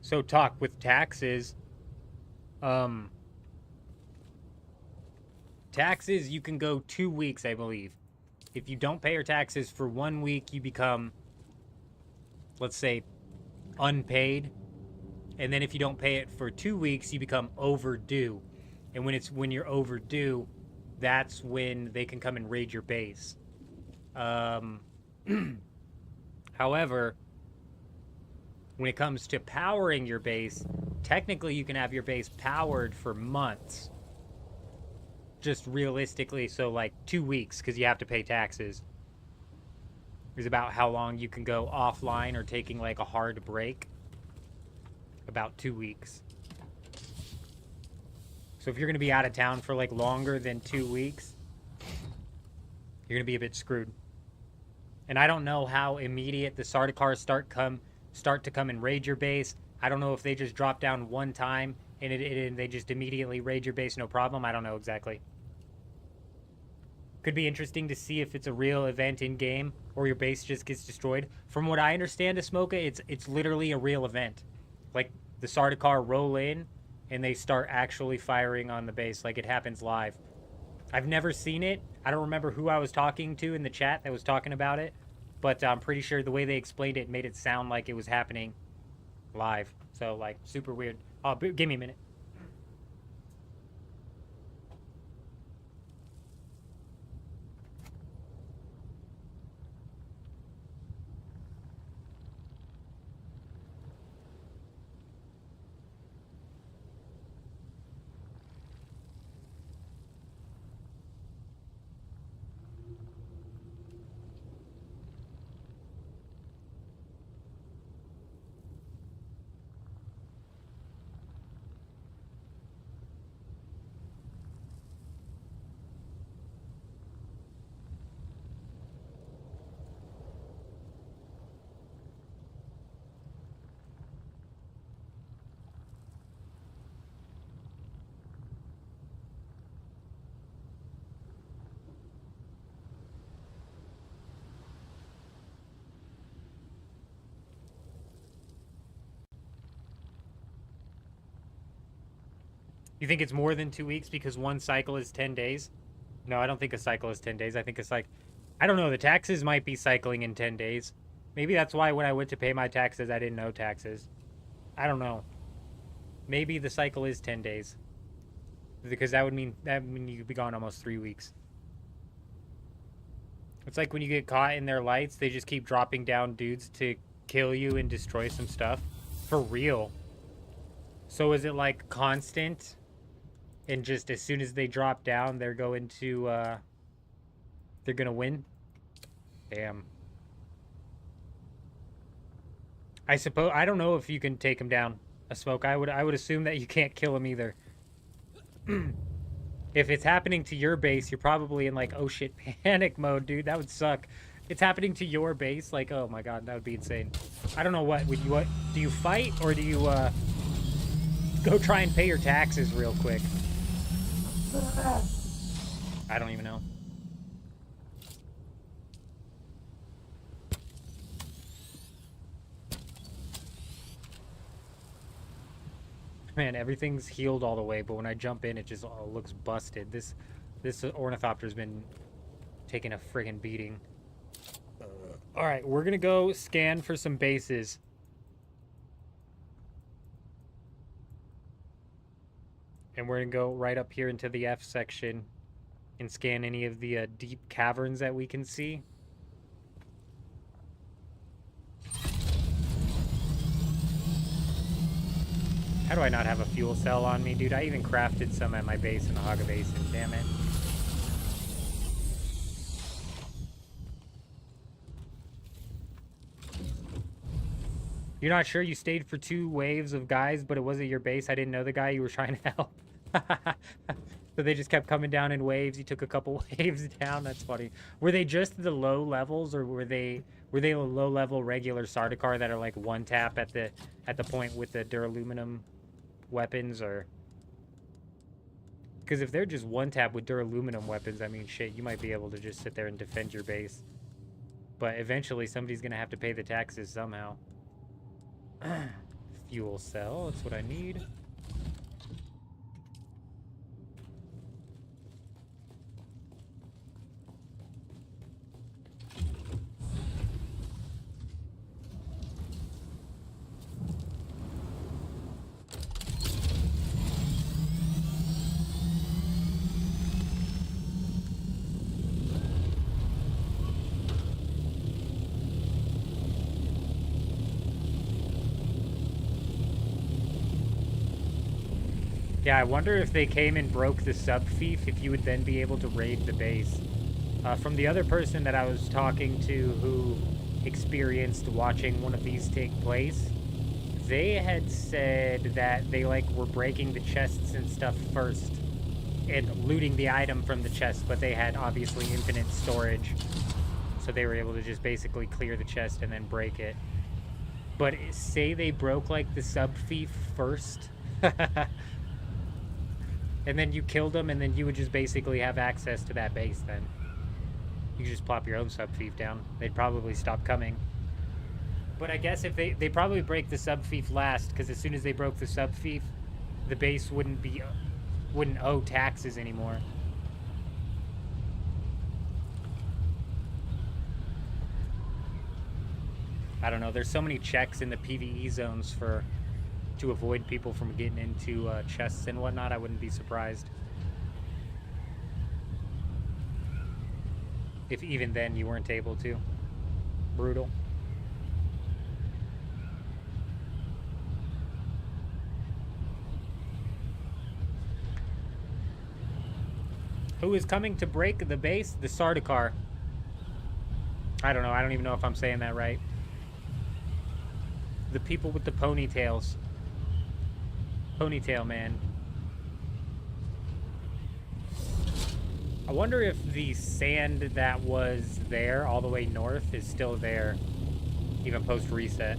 So talk with taxes. Taxes, you can go 2 weeks, I believe. If you don't pay your taxes for 1 week, you become, let's say, unpaid. And then if you don't pay it for 2 weeks, you become overdue. And when you're overdue, that's when they can come and raid your base. However, when it comes to powering your base, technically you can have your base powered for months. Just realistically, so like 2 weeks, because you have to pay taxes. Is about how long you can go offline or taking like a hard break. About 2 weeks. So if you're going to be out of town for like longer than 2 weeks, you're going to be a bit screwed. And I don't know how immediate the Sardaukars start to come and raid your base. I don't know if they just drop down one time and they just immediately raid your base, no problem. I don't know exactly. Could be interesting to see if it's a real event in game or your base just gets destroyed. From what I understand of Smoka, it's literally a real event. Like the Sardaukar roll in and they start actually firing on the base, like it happens live. I've never seen it. I don't remember who I was talking to in the chat that was talking about it, but I'm pretty sure the way they explained it made it sound like it was happening live. So like super weird. Oh, give me a minute. You think it's more than 2 weeks because one cycle is 10 days? No, I don't think a cycle is 10 days. I think it's like, I don't know, the taxes might be cycling in 10 days. Maybe that's why when I went to pay my taxes, I didn't know taxes. I don't know. Maybe the cycle is 10 days. Because that would mean you'd be gone almost 3 weeks. It's like when you get caught in their lights, they just keep dropping down dudes to kill you and destroy some stuff. For real. So is it like constant? And just as soon as they drop down, they're going to, they're gonna win? Damn. I suppose, I don't know if you can take him down. A smoke, I would assume that you can't kill him either. If it's happening to your base, you're probably in like, oh shit, panic mode, dude. That would suck. It's happening to your base, like, oh my god, that would be insane. I don't know what do you fight or do you go try and pay your taxes real quick? I don't even know. Man, everything's healed all the way, but when I jump in, it just all looks busted. This ornithopter's been taking a friggin' beating. All right, we're gonna go scan for some bases. And we're gonna go right up here into the F section and scan any of the deep caverns that we can see. How do I not have a fuel cell on me, dude? I even crafted some at my base in the Haga Basin, damn it. You're not sure you stayed for 2 waves of guys, but it wasn't your base? I didn't know the guy you were trying to help. So they just kept coming down in waves. You took a couple waves down. That's funny. Were they just the low levels, or were they a low level regular Sardaukar that are like one tap at the point with the duraluminum weapons? Or because if they're just one tap with duraluminum weapons, I mean shit, you might be able to just sit there and defend your base. But eventually somebody's gonna have to pay the taxes somehow. Fuel cell, that's what I need. Yeah, I wonder if they came and broke the sub-fief, if you would then be able to raid the base. From the other person that I was talking to who experienced watching one of these take place, they had said that they, like, were breaking the chests and stuff first and looting the item from the chest, but they had obviously infinite storage, so they were able to just basically clear the chest and then break it. But say they broke, like, the sub-fief first... And then you killed them, and then you would just basically have access to that base then. You could just plop your own sub-fief down. They'd probably stop coming. But I guess if they probably break the sub-fief last, because as soon as they broke the sub-fief, the base wouldn't owe taxes anymore. I don't know, there's so many checks in the PvE zones to avoid people from getting into chests and whatnot. I wouldn't be surprised if even then you weren't able to. Brutal. Who is coming to break the base? The Sardaukar. I don't know. I don't even know if I'm saying that right. The people with the ponytails. Ponytail man. I wonder if the sand that was there all the way north is still there, even post-reset.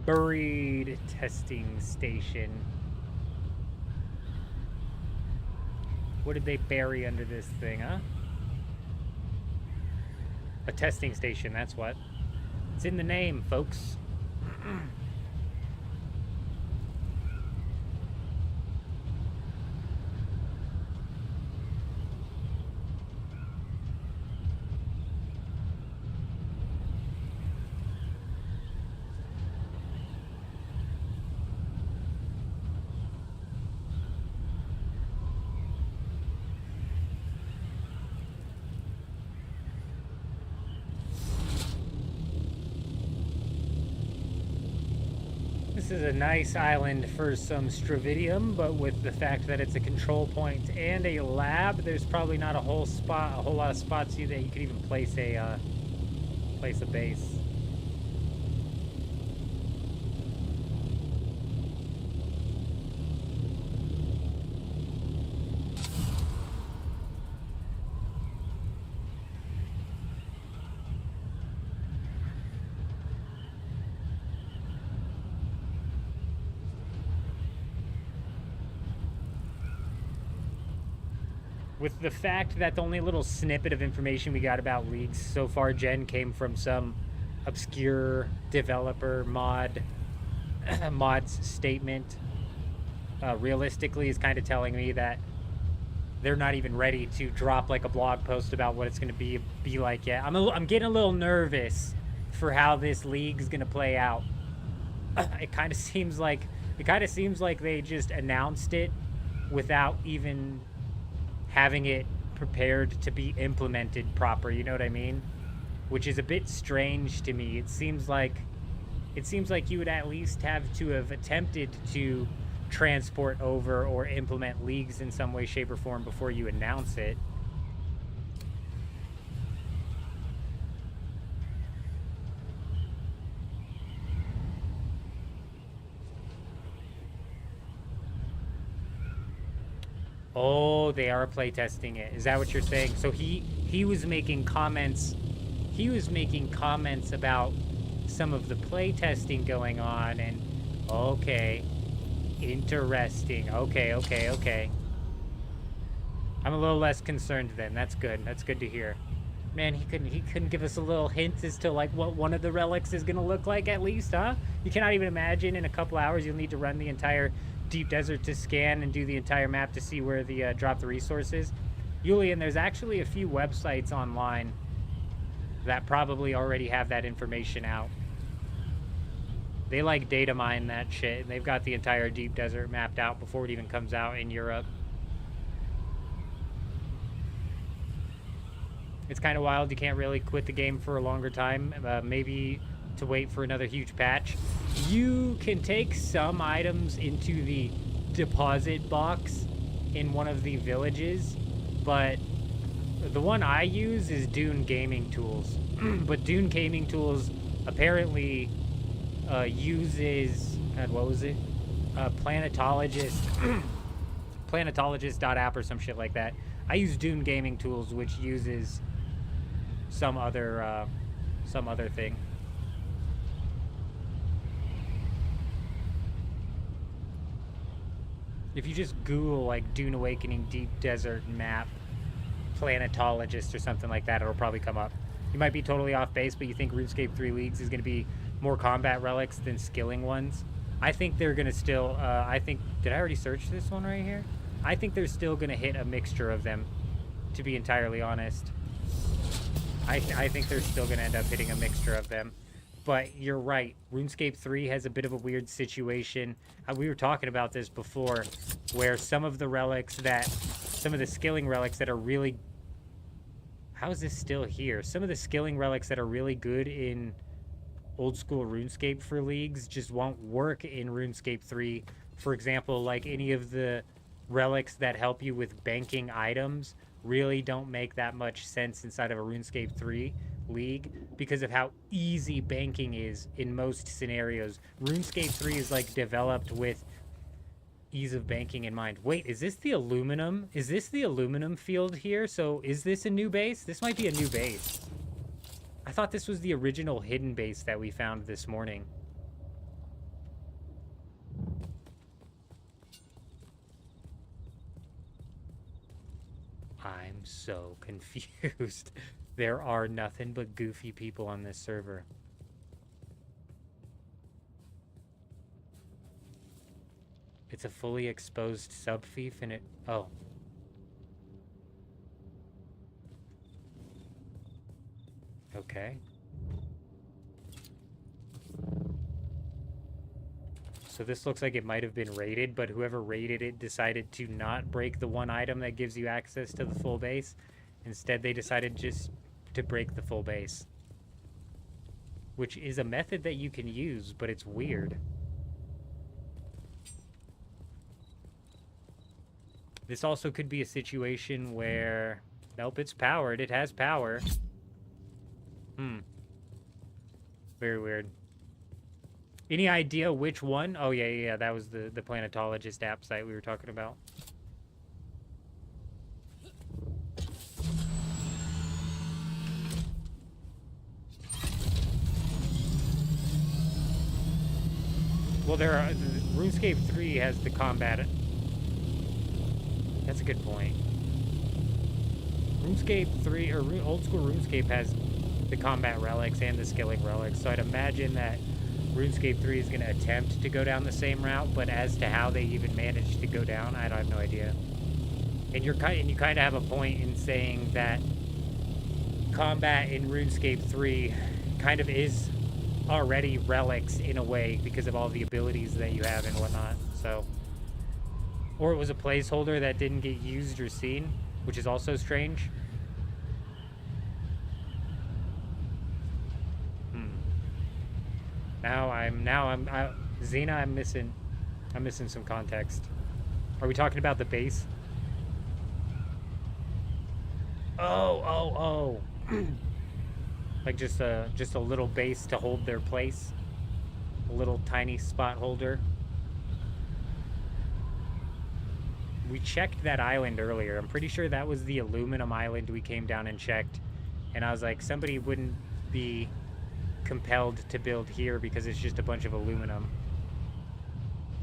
Buried testing station. What did they bury under this thing, huh? A testing station, that's what. It's in the name, folks. This is a nice island for some Stravidium, but with the fact that it's a control point and a lab, there's probably not a whole lot of spots that you could even place a base. With the fact that the only little snippet of information we got about leagues so far, Jen, came from some obscure developer mod's statement, realistically is kind of telling me that they're not even ready to drop like a blog post about what it's going to be like yet. I'm getting a little nervous for how this league's going to play out. It kind of seems like they just announced it without even having it prepared to be implemented proper, you know what I mean? Which is a bit strange to me. It seems like you would at least have to have attempted to transport over or implement leagues in some way, shape, or form before you announce it. Oh, they are playtesting it. Is that what you're saying? So he was making comments. He was making comments about some of the playtesting going on, and okay, interesting. Okay. I'm a little less concerned then. That's good. That's good to hear. Man, he couldn't give us a little hint as to like what one of the relics is gonna look like at least, huh? You cannot even imagine in a couple hours you'll need to run the entire deep desert to scan and do the entire map to see where the drop the resources. Julian, there's actually a few websites online that probably already have that information out. They like data mine that shit, and they've got the entire deep desert mapped out before it even comes out in Europe. It's kind of wild. You can't really quit the game for a longer time. Maybe to wait for another huge patch. You can take some items into the deposit box in one of the villages, but the one I use is Dune Gaming Tools. But Dune Gaming Tools apparently uses, God, what was it? Planetologist. Planetologist.app or some shit like that. I use Dune Gaming Tools, which uses some other thing. If you just Google like Dune Awakening Deep Desert Map Planetologist or something like that, it'll probably come up. You might be totally off base, but you think RuneScape 3 Leagues is going to be more combat relics than skilling ones. I think they're going to still, did I already search this one right here? I think they're still going to hit a mixture of them, to be entirely honest. I think they're still going to end up hitting a mixture of them. But you're right. RuneScape 3 has a bit of a weird situation. We were talking about this before, where some of the skilling relics that are really... How is this still here? Some of the skilling relics that are really good in old school RuneScape for leagues just won't work in RuneScape 3. For example, like any of the relics that help you with banking items really don't make that much sense inside of a RuneScape 3 league because of how easy banking is in most scenarios. RuneScape 3 is like developed with ease of banking in mind. Wait, is this the aluminum? Is this the aluminum field here? So is this a new base? This might be a new base. I thought this was the original hidden base that we found this morning. I'm so confused. There are nothing but goofy people on this server. It's a fully exposed subfief and it... Oh. Okay. So this looks like it might have been raided, but whoever raided it decided to not break the one item that gives you access to the full base. Instead, they decided just to break the full base. Which is a method that you can use, but it's weird. This also could be a situation where... Nope, it's powered. It has power. Very weird. Any idea which one? Oh, yeah, that was the Planetologist app site we were talking about. Well, RuneScape 3 has the combat. That's a good point. RuneScape 3, or old school RuneScape has the combat relics and the skilling relics, so I'd imagine that RuneScape 3 is going to attempt to go down the same route, but as to how they even managed to go down, I have no idea. And you kind of have a point in saying that combat in RuneScape 3 kind of is already relics in a way because of all the abilities that you have and whatnot. So, or it was a placeholder that didn't get used or seen, which is also strange. Xena, I'm missing some context. Are we talking about the base? Oh. Like just a little base to hold their place. A little tiny spot holder. we checked that island earlier. I'm pretty sure that was the aluminum island we came down and checked. And I was like, somebody wouldn't be compelled to build here because it's just a bunch of aluminum.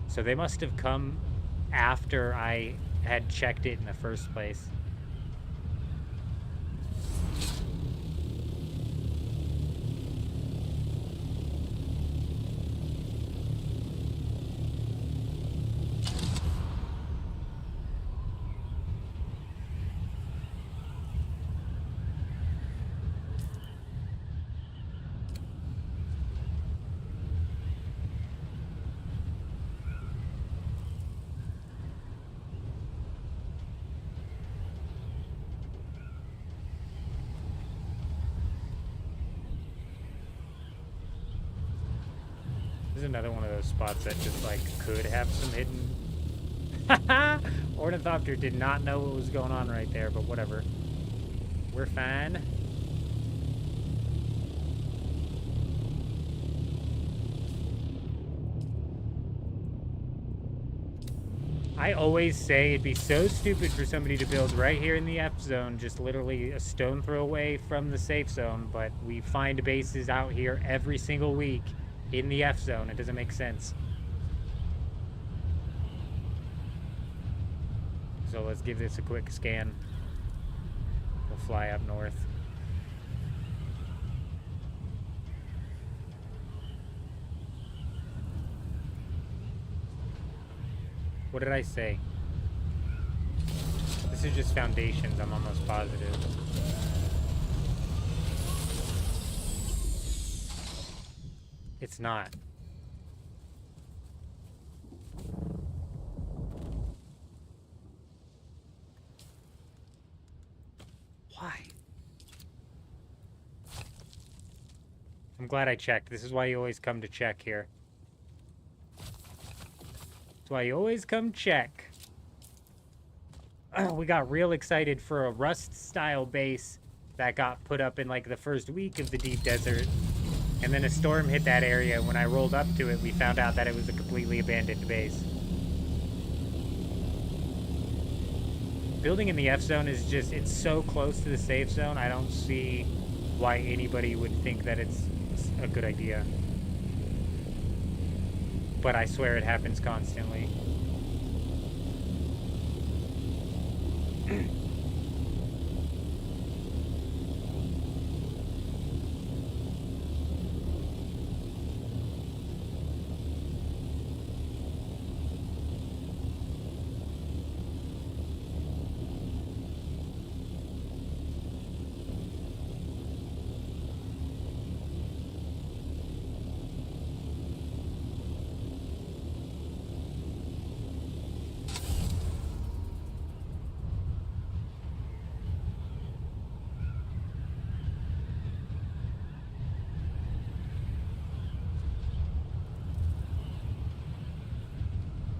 So they must have come after I had checked it in the first place. This is another one of those spots that just, like, could have some hidden... Ornithopter did not know what was going on right there, but whatever. We're fine. I always say it'd be so stupid for somebody to build right here in the F zone, just literally a stone throw away from the safe zone, but we find bases out here every single week in the F zone. It doesn't make sense. So let's give this a quick scan. We'll fly up north. What did I say? This is just foundations, I'm almost positive. It's not. Why? I'm glad I checked. This is why you always come to check here. That's why you always come check. We got real excited for a Rust-style base that got put up in like the first week of the deep desert. And then a storm hit that area. When I rolled up to it, we found out that it was a completely abandoned base. Building in the F zone is just, it's so close to the safe zone, I don't see why anybody would think that it's a good idea. But I swear it happens constantly.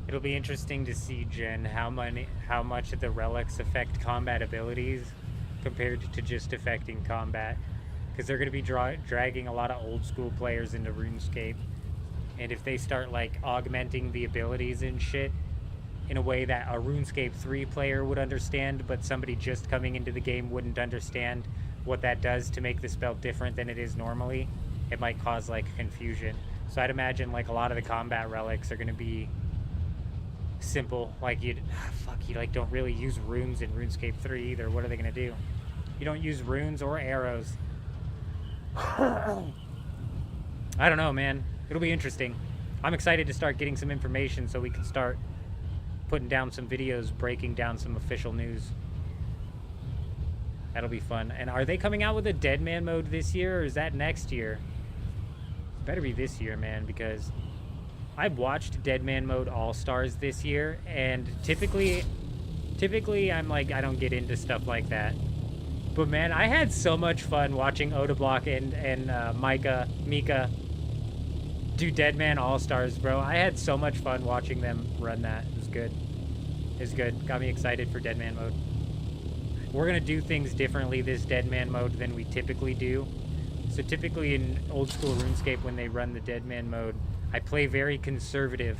It'll be interesting to see, Jen, how much of the relics affect combat abilities compared to just affecting combat. Because they're going to be dragging a lot of old school players into RuneScape. And if they start, like, augmenting the abilities and shit in a way that a RuneScape 3 player would understand, but somebody just coming into the game wouldn't understand what that does to make the spell different than it is normally, it might cause, like, confusion. So I'd imagine, like, a lot of the combat relics are going to be simple. Like, you like don't really use runes in RuneScape 3 either. What are they gonna do? You don't use runes or arrows. I don't know, man. It'll be interesting. I'm excited to start getting some information so we can start putting down some videos, breaking down some official news. That'll be fun. And are they coming out with a Dead Man mode this year, or is that next year? It better be this year, man, because I've watched Dead Man Mode All-Stars this year, and typically I'm like, I don't get into stuff like that. But man, I had so much fun watching Odablock and Mika do Dead Man All-Stars, bro. I had so much fun watching them run that. It was good. It was good. Got me excited for Dead Man Mode. We're gonna do things differently this Dead Man Mode than we typically do. So typically in old school RuneScape, when they run the Dead Man Mode, I play very conservative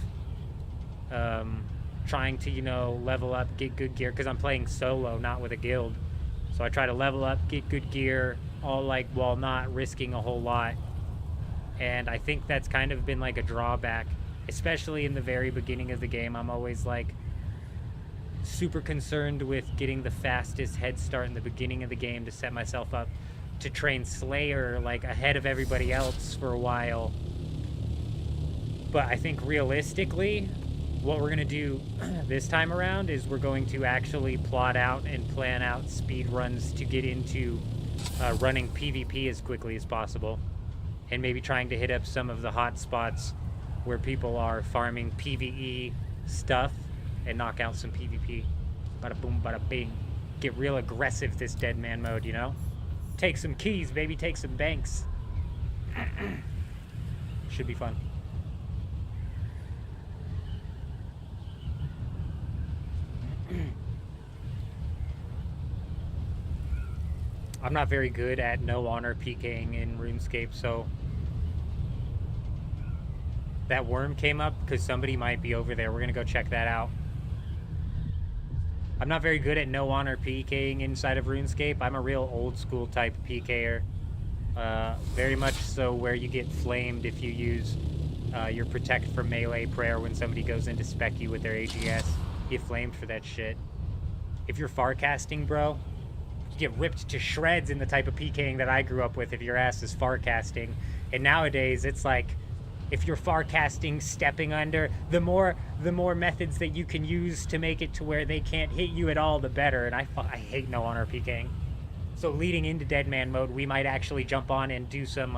trying to, you know, level up, get good gear, because I'm playing solo, not with a guild. So I try to level up, get good gear, all like while not risking a whole lot. And I think that's kind of been like a drawback, especially in the very beginning of the game. I'm always like super concerned with getting the fastest head start in the beginning of the game to set myself up to train Slayer like ahead of everybody else for a while. But I think realistically, what we're going to do this time around is we're going to actually plot out and plan out speed runs to get into running PvP as quickly as possible. And maybe trying to hit up some of the hot spots where people are farming PvE stuff and knock out some PvP. Bada boom, bada bing. Get real aggressive this dead man mode, you know? Take some keys, baby, take some banks. Should be fun. I'm not very good at no honor PKing in RuneScape, so that worm came up because somebody might be over there. We're gonna go check that out. I'm not very good at no honor PKing inside of RuneScape. I'm a real old school type PKer. Very much so where you get flamed if you use your protect from melee prayer when somebody goes in to spec you with their AGS. You get flamed for that shit. If you're farcasting, bro, you get ripped to shreds in the type of PKing that I grew up with if your ass is farcasting. And nowadays, it's like, if you're farcasting, stepping under, the more methods that you can use to make it to where they can't hit you at all, the better. And I hate no honor PKing. So leading into dead man mode, we might actually jump on and do some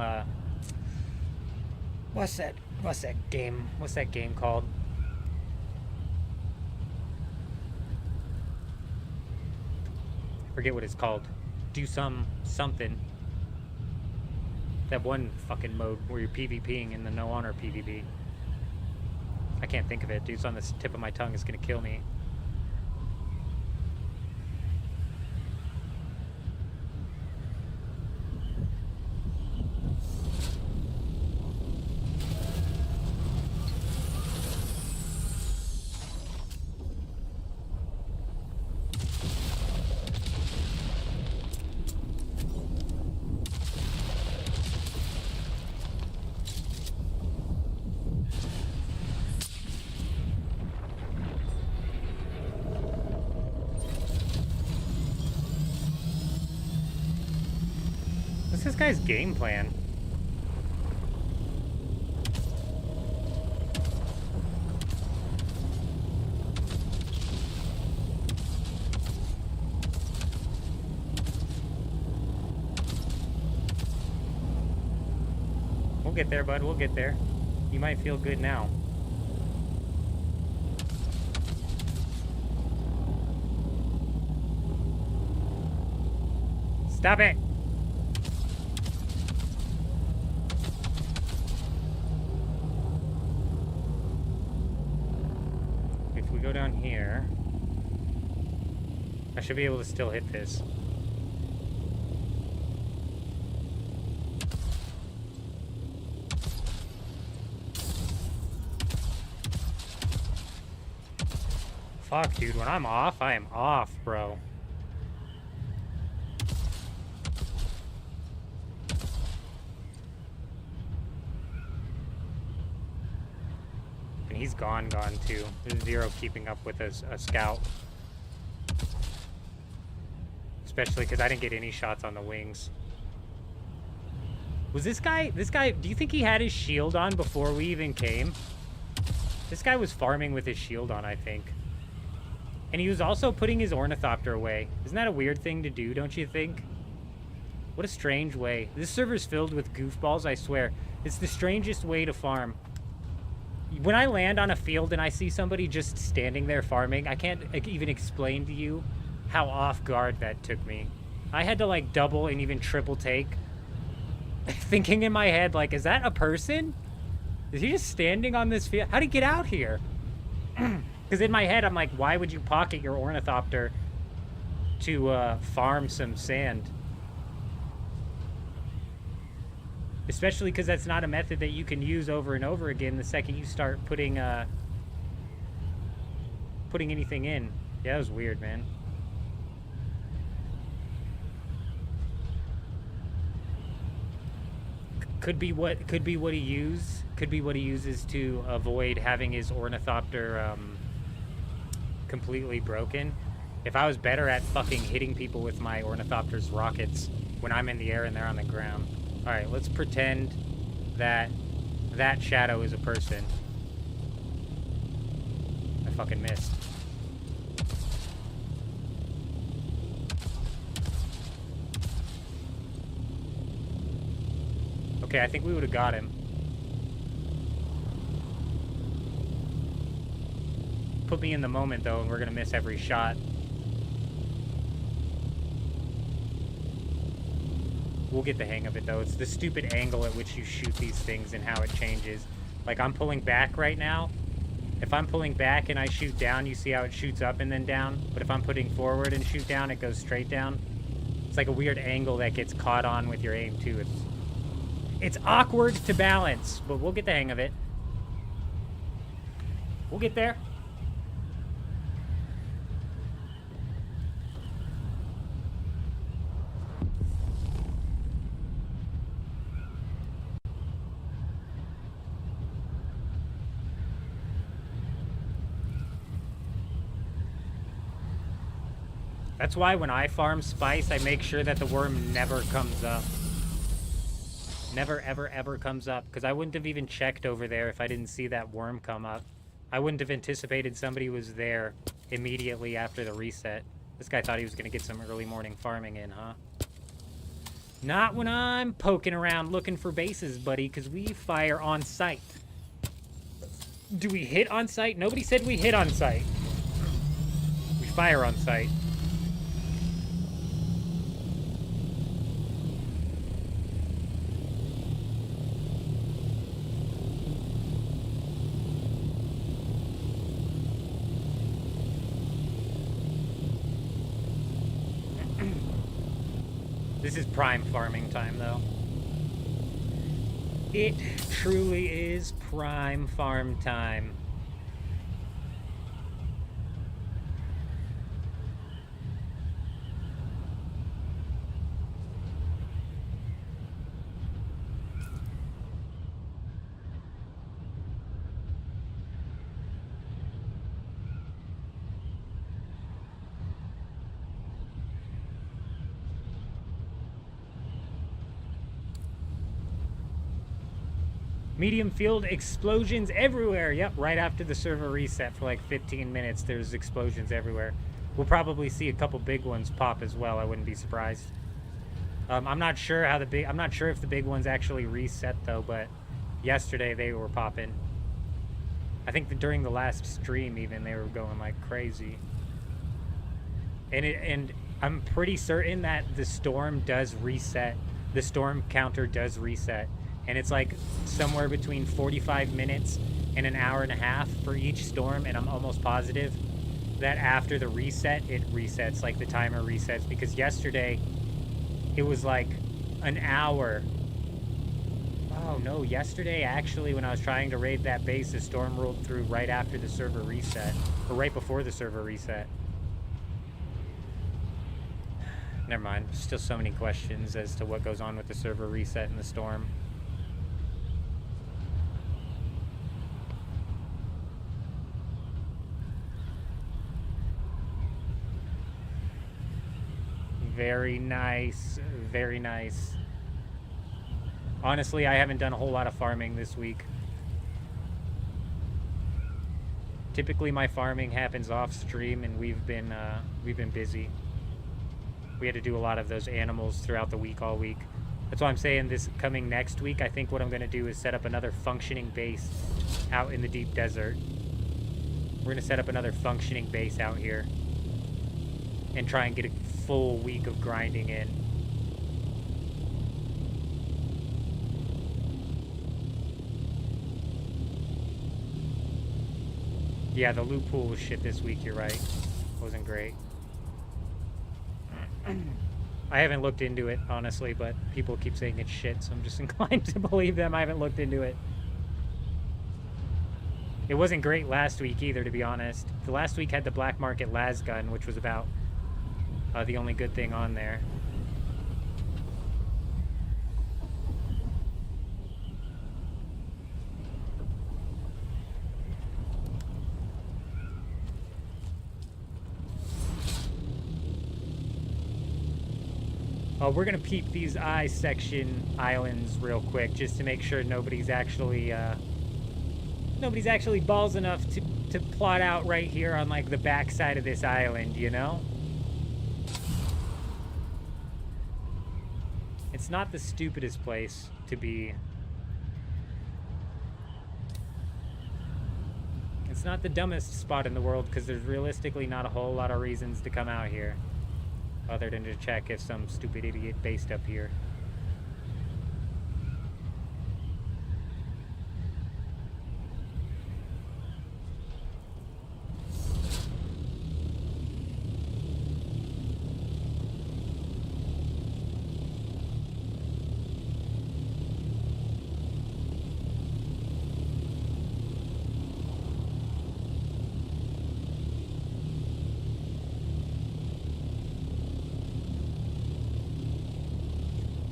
what's that game called? I forget what it's called. Do something. That one fucking mode where you're PvPing in the no honor PvP. I can't think of it. Dude's on the tip of my tongue. It's gonna kill me. What's this guy's game plan? We'll get there, bud. We'll get there. You might feel good now. Stop it! If we go down here, I should be able to still hit this. Fuck, dude, when I'm off, I am off, bro. And he's gone too. There's zero keeping up with a scout. Especially because I didn't get any shots on the wings. Was this guy, do you think he had his shield on before we even came? This guy was farming with his shield on, I think. And he was also putting his ornithopter away. Isn't that a weird thing to do, don't you think? What a strange way. This server's filled with goofballs, I swear. It's the strangest way to farm. When I land on a field and I see somebody just standing there farming, I can't even explain to you how off guard that took me. I had to like double and even triple take. Thinking in my head, like, is that a person? Is he just standing on this field? How'd he get out here? Because in my head, I'm like, why would you pocket your ornithopter to farm some sand? Especially because that's not a method that you can use over and over again the second you start putting putting anything in. Yeah, that was weird, man. Could be what he used. Could be what he uses to avoid having his ornithopter completely broken. If I was better at fucking hitting people with my ornithopter's rockets when I'm in the air and they're on the ground. All right, let's pretend that that shadow is a person. I fucking missed. Okay, I think we would have got him. Put me in the moment, though, and we're gonna miss every shot. We'll get the hang of it, though. It's the stupid angle at which you shoot these things and how it changes. Like, I'm pulling back right now. If I'm pulling back and I shoot down, you see how it shoots up and then down? But if I'm putting forward and shoot down, it goes straight down. It's like a weird angle that gets caught on with your aim, too. It's awkward to balance, but we'll get the hang of it. We'll get there. That's why when I farm spice, I make sure that the worm never comes up. Never, ever, ever comes up. Because I wouldn't have even checked over there if I didn't see that worm come up. I wouldn't have anticipated somebody was there immediately after the reset. This guy thought he was going to get some early morning farming in, huh? Not when I'm poking around looking for bases, buddy, because we fire on sight. Do we hit on sight? Nobody said we hit on sight. We fire on sight. This is prime farming time, though. It truly is prime farm time. Medium field explosions everywhere. Yep, right after the server reset for like 15 minutes, there's explosions everywhere. We'll probably see a couple big ones pop as well. I wouldn't be surprised. I'm not sure how I'm not sure if the big ones actually reset though, but yesterday they were popping. I think that during the last stream even they were going like crazy. And I'm pretty certain that the storm does reset. The storm counter does reset. And it's like somewhere between 45 minutes and an hour and a half for each storm, and I'm almost positive that after the reset, it resets, like the timer resets, because yesterday it was like an hour. Oh no, yesterday actually when I was trying to raid that base, the storm rolled through right after the server reset, or right before the server reset. Never mind, still so many questions as to what goes on with the server reset and the storm. Very nice, very nice. Honestly, I haven't done a whole lot of farming this week. Typically, my farming happens off stream, and we've been busy. We had to do a lot of those animals throughout the week, all week. That's why I'm saying this coming next week, I think what I'm going to do is set up another functioning base out in the deep desert. We're going to set up another functioning base out here and try and get a full week of grinding in. Yeah, the loot pool was shit this week, you're right. Wasn't great. I haven't looked into it, honestly, but people keep saying it's shit, so I'm just inclined to believe them. I haven't looked into it. It wasn't great last week either, to be honest. The last week had the black market las gun, which was about the only good thing on there. We're gonna peep these I section islands real quick, just to make sure nobody's actually balls enough to plot out right here on like the back side of this island, you know? It's not the stupidest place to be. It's not the dumbest spot in the world, because there's realistically not a whole lot of reasons to come out here, other than to check if some stupid idiot based up here.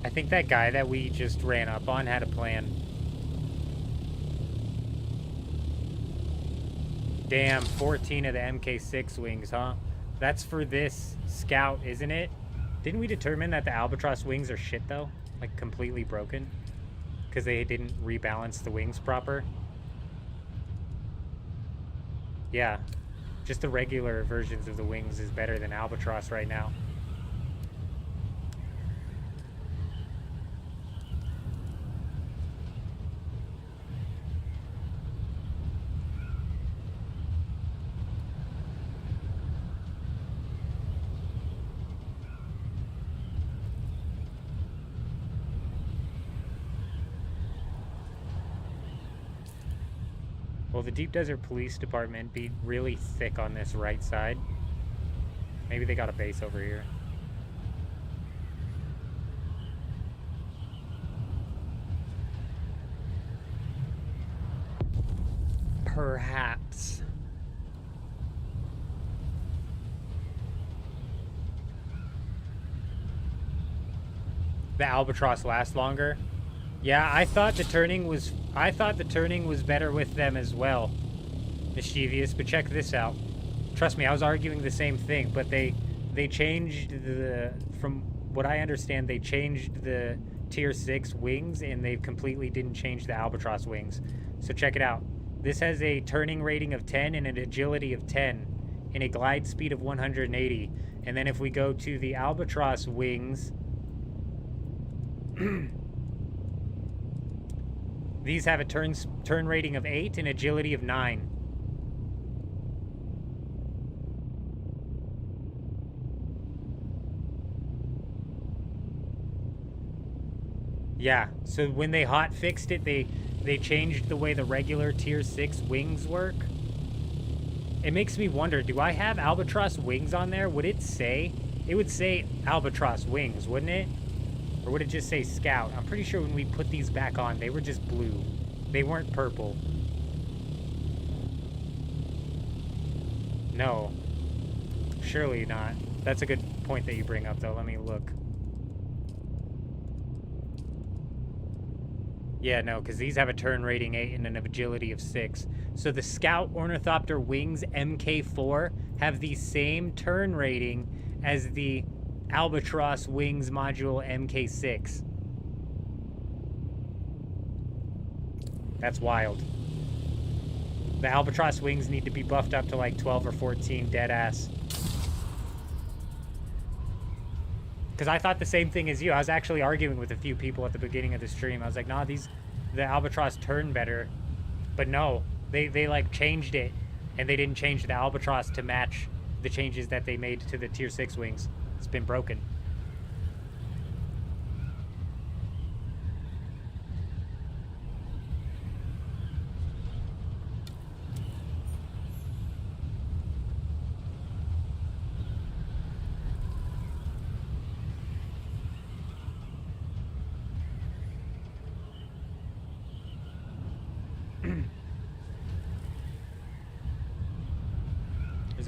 I think that guy that we just ran up on had a plan. Damn, 14 of the MK6 wings, huh? That's for this scout, isn't it? Didn't we determine that the Albatross wings are shit, though? Like, completely broken? Because they didn't rebalance the wings proper? Yeah. Just the regular versions of the wings is better than Albatross right now. Will the Deep Desert Police Department be really thick on this right side? Maybe they got a base over here. Perhaps. The Albatross lasts longer. Yeah, I thought the turning was better with them as well. Mischievous, but check this out. Trust me, I was arguing the same thing, but they changed the, from what I understand, they changed the tier 6 wings, and they completely didn't change the Albatross wings. So check it out. This has a turning rating of 10 and an agility of 10 and a glide speed of 180. And then if we go to the Albatross wings, these have a turn rating of 8 and agility of 9. Yeah, so when they hot fixed it, they changed the way the regular tier 6 wings work. It makes me wonder, do I have Albatross wings on there? Would it say? It would say Albatross wings, wouldn't it? Or would it just say Scout? I'm pretty sure when we put these back on, they were just blue. They weren't purple. No. Surely not. That's a good point that you bring up, though. Let me look. Yeah, no, because these have a turn rating 8 and an agility of 6. So the Scout Ornithopter Wings MK4 have the same turn rating as the Albatross Wings Module MK6. That's wild. The Albatross Wings need to be buffed up to like 12 or 14, deadass. Because I thought the same thing as you. I was actually arguing with a few people at the beginning of the stream. I was like, nah, the Albatross turn better. But no, they like changed it, and they didn't change the Albatross to match the changes that they made to the tier 6 wings. It's been broken.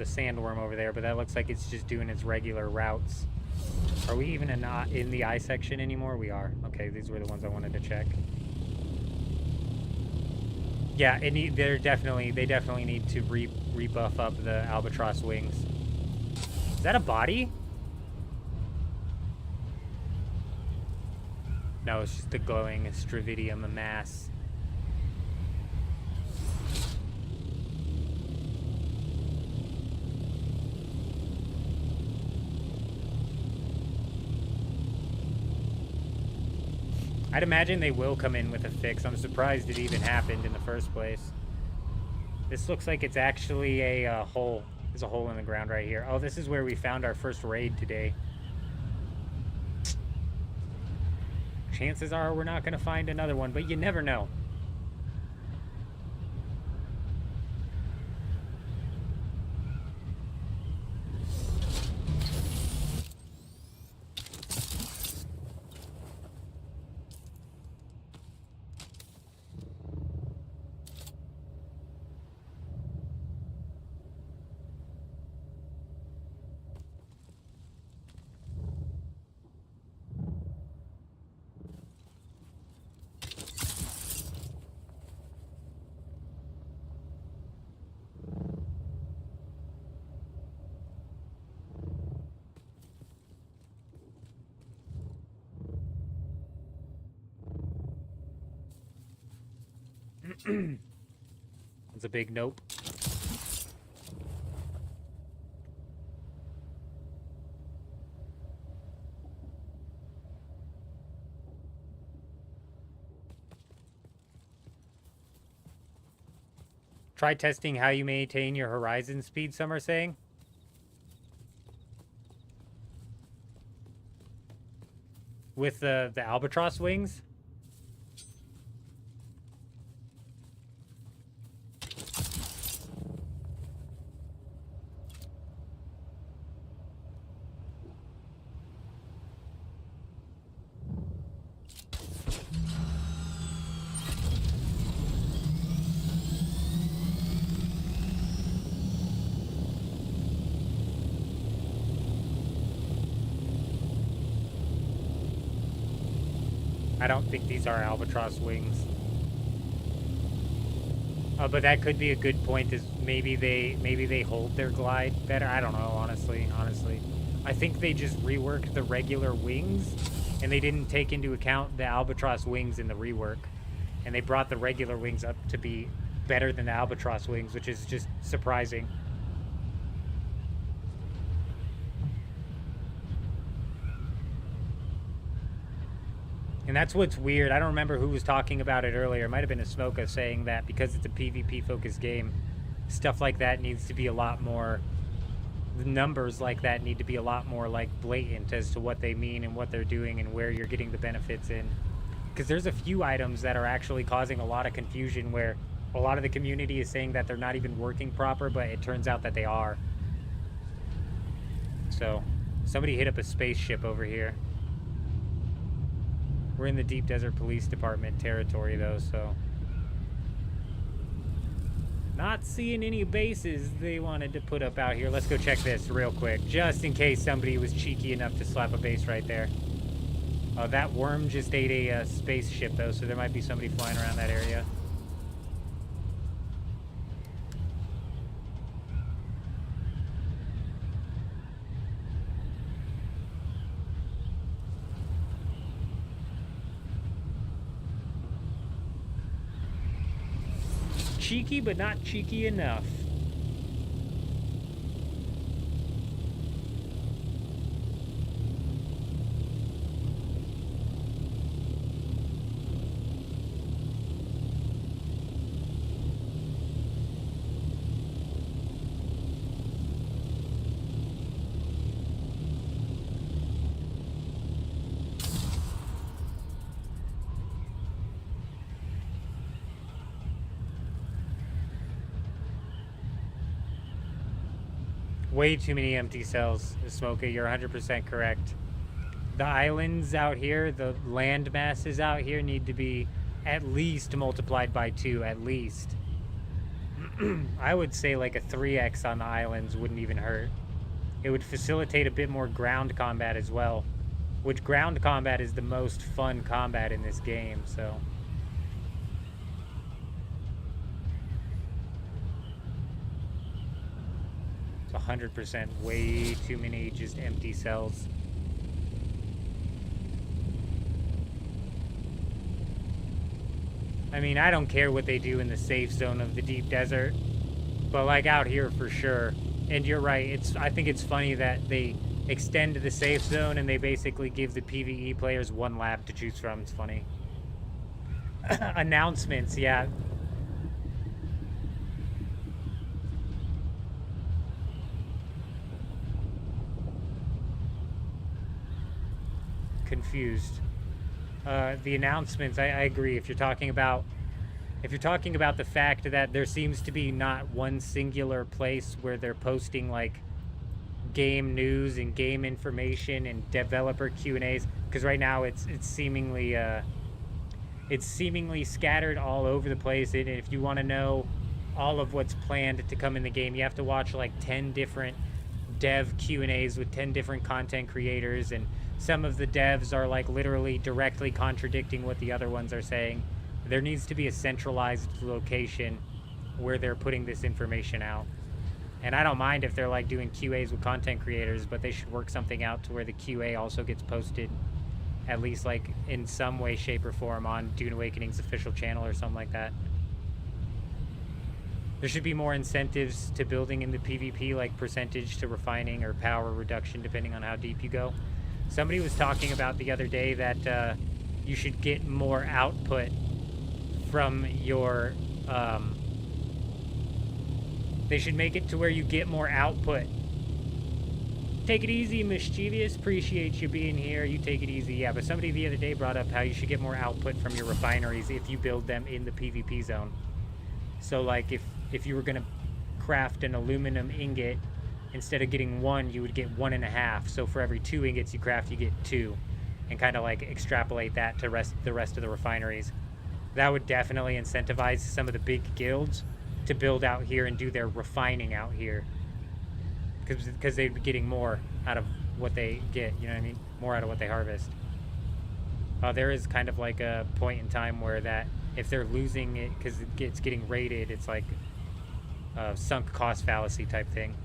a sandworm over there, but that looks like it's just doing its regular routes. Are we even in the eye section anymore? We are. Okay, these were the ones I wanted to check. Yeah, they definitely need to rebuff up the albatross wings. Is that a body? No, it's just the glowing Stravidium mass. I'd imagine they will come in with a fix. I'm surprised it even happened in the first place. This looks like it's actually a hole. There's a hole in the ground right here. Oh, this is where we found our first raid today. Chances are we're not going to find another one, but you never know. It's a big nope. Try testing how you maintain your horizon speed, some are saying. With the albatross wings. I don't think these are albatross wings. But that could be a good point, is maybe they hold their glide better. I don't know, honestly. I think they just reworked the regular wings, and they didn't take into account the albatross wings in the rework. And they brought the regular wings up to be better than the albatross wings, which is just surprising. And that's what's weird. I don't remember who was talking about it earlier. It might have been a Smoka saying that because it's a PvP-focused game, stuff like that needs to be a lot more... The numbers like that need to be a lot more, like, blatant as to what they mean and what they're doing and where you're getting the benefits in. Because there's a few items that are actually causing a lot of confusion where a lot of the community is saying that they're not even working proper, but it turns out that they are. So, somebody hit up a spaceship over here. We're in the Deep Desert Police Department territory, though, so... Not seeing any bases they wanted to put up out here. Let's go check this real quick, just in case somebody was cheeky enough to slap a base right there. That worm just ate a spaceship, though, so there might be somebody flying around that area. Cheeky, but not cheeky enough. Way too many empty cells, Smoka. You're 100% correct. The islands out here, the land masses out here need to be at least multiplied by 2, at least. I would say like a 3x on the islands wouldn't even hurt. It would facilitate a bit more ground combat as well, which ground combat is the most fun combat in this game, so. It's 100% way too many just empty cells. I mean, I don't care what they do in the safe zone of the deep desert, but like out here for sure. And you're right, I think it's funny that they extend the safe zone and they basically give the PvE players one lab to choose from. It's funny. Announcements, yeah. Confused. The announcements, I agree. If you're talking about the fact that there seems to be not one singular place where they're posting like game news and game information and developer Q&As, because right now it's seemingly scattered all over the place. And if you want to know all of what's planned to come in the game, you have to watch like 10 different dev Q&As with 10 different content creators, and some of the devs are like literally directly contradicting what the other ones are saying. There needs to be a centralized location where they're putting this information out. And I don't mind if they're like doing QAs with content creators, but they should work something out to where the QA also gets posted at least like in some way, shape, or form on Dune Awakening's official channel or something like that. There should be more incentives to building in the PvP, like percentage to refining or power reduction depending on how deep you go. Somebody was talking about the other day that you should get more output from your... they should make it to where you get more output. Take it easy, Mischievous. Appreciate you being here. You take it easy. Yeah, but somebody the other day brought up how you should get more output from your refineries if you build them in the PvP zone. So, like, if you were going to craft an aluminum ingot, instead of getting 1, you would get 1.5. So for every 2 ingots you craft, you get 2. And kind of, like, extrapolate that to the rest of the refineries. That would definitely incentivize some of the big guilds to build out here and do their refining out here, because they'd be getting more out of what they get, you know what I mean? More out of what they harvest. There is kind of like a point in time where that if they're losing it because it's getting raided, it's like a sunk cost fallacy type thing.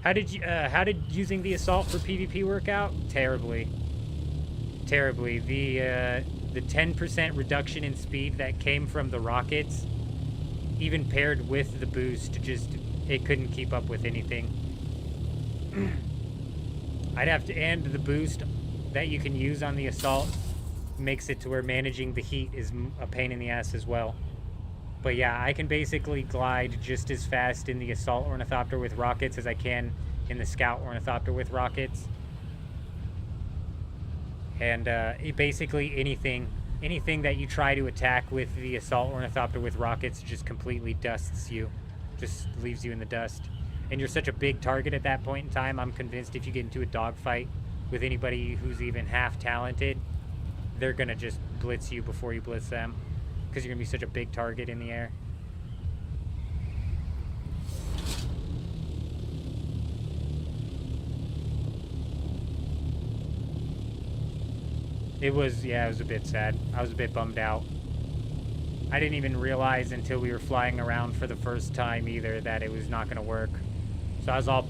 How did using the assault for PvP work out? Terribly. The 10% reduction in speed that came from the rockets, even paired with the boost, it couldn't keep up with anything. I'd have to end the boost that you can use on the assault makes it to where managing the heat is a pain in the ass as well. But yeah, I can basically glide just as fast in the assault ornithopter with rockets as I can in the scout ornithopter with rockets. And basically anything that you try to attack with the assault ornithopter with rockets just completely dusts you. Just leaves you in the dust. And you're such a big target at that point in time, I'm convinced if you get into a dogfight with anybody who's even half talented, they're gonna just blitz you before you blitz them, because you're gonna be such a big target in the air. It was a bit sad. I was a bit bummed out. I didn't even realize until we were flying around for the first time either that it was not going to work. So I was all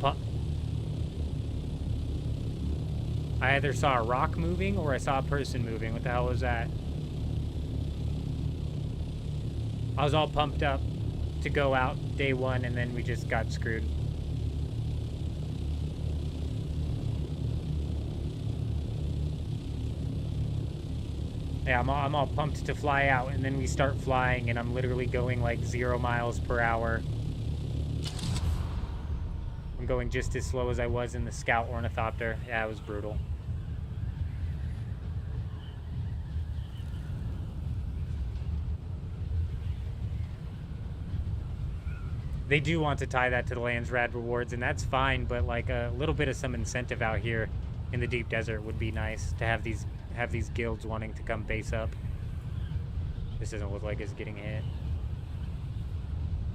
I either saw a rock moving or I saw a person moving. What the hell was that? I was all pumped up to go out day 1 and then we just got screwed. Yeah, I'm all pumped to fly out, and then we start flying, and I'm literally going like 0 miles per hour. I'm going just as slow as I was in the scout ornithopter. Yeah, it was brutal. They do want to tie that to the land's rad rewards, and that's fine, but like a little bit of some incentive out here in the deep desert would be nice to have these guilds wanting to come base up. This doesn't look like it's getting hit.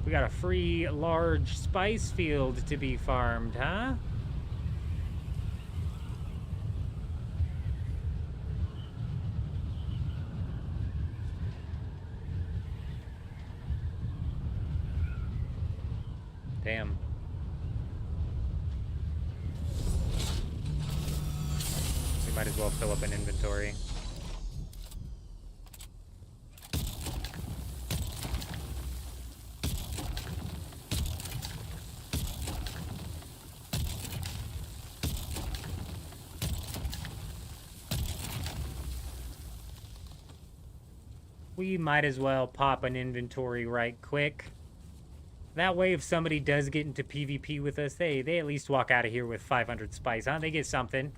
We got a free large spice field to be farmed, huh? Damn. We might as well fill up an inventory. We might as well pop an inventory right quick. That way, if somebody does get into PvP with us, they at least walk out of here with 500 spice, huh? They get something.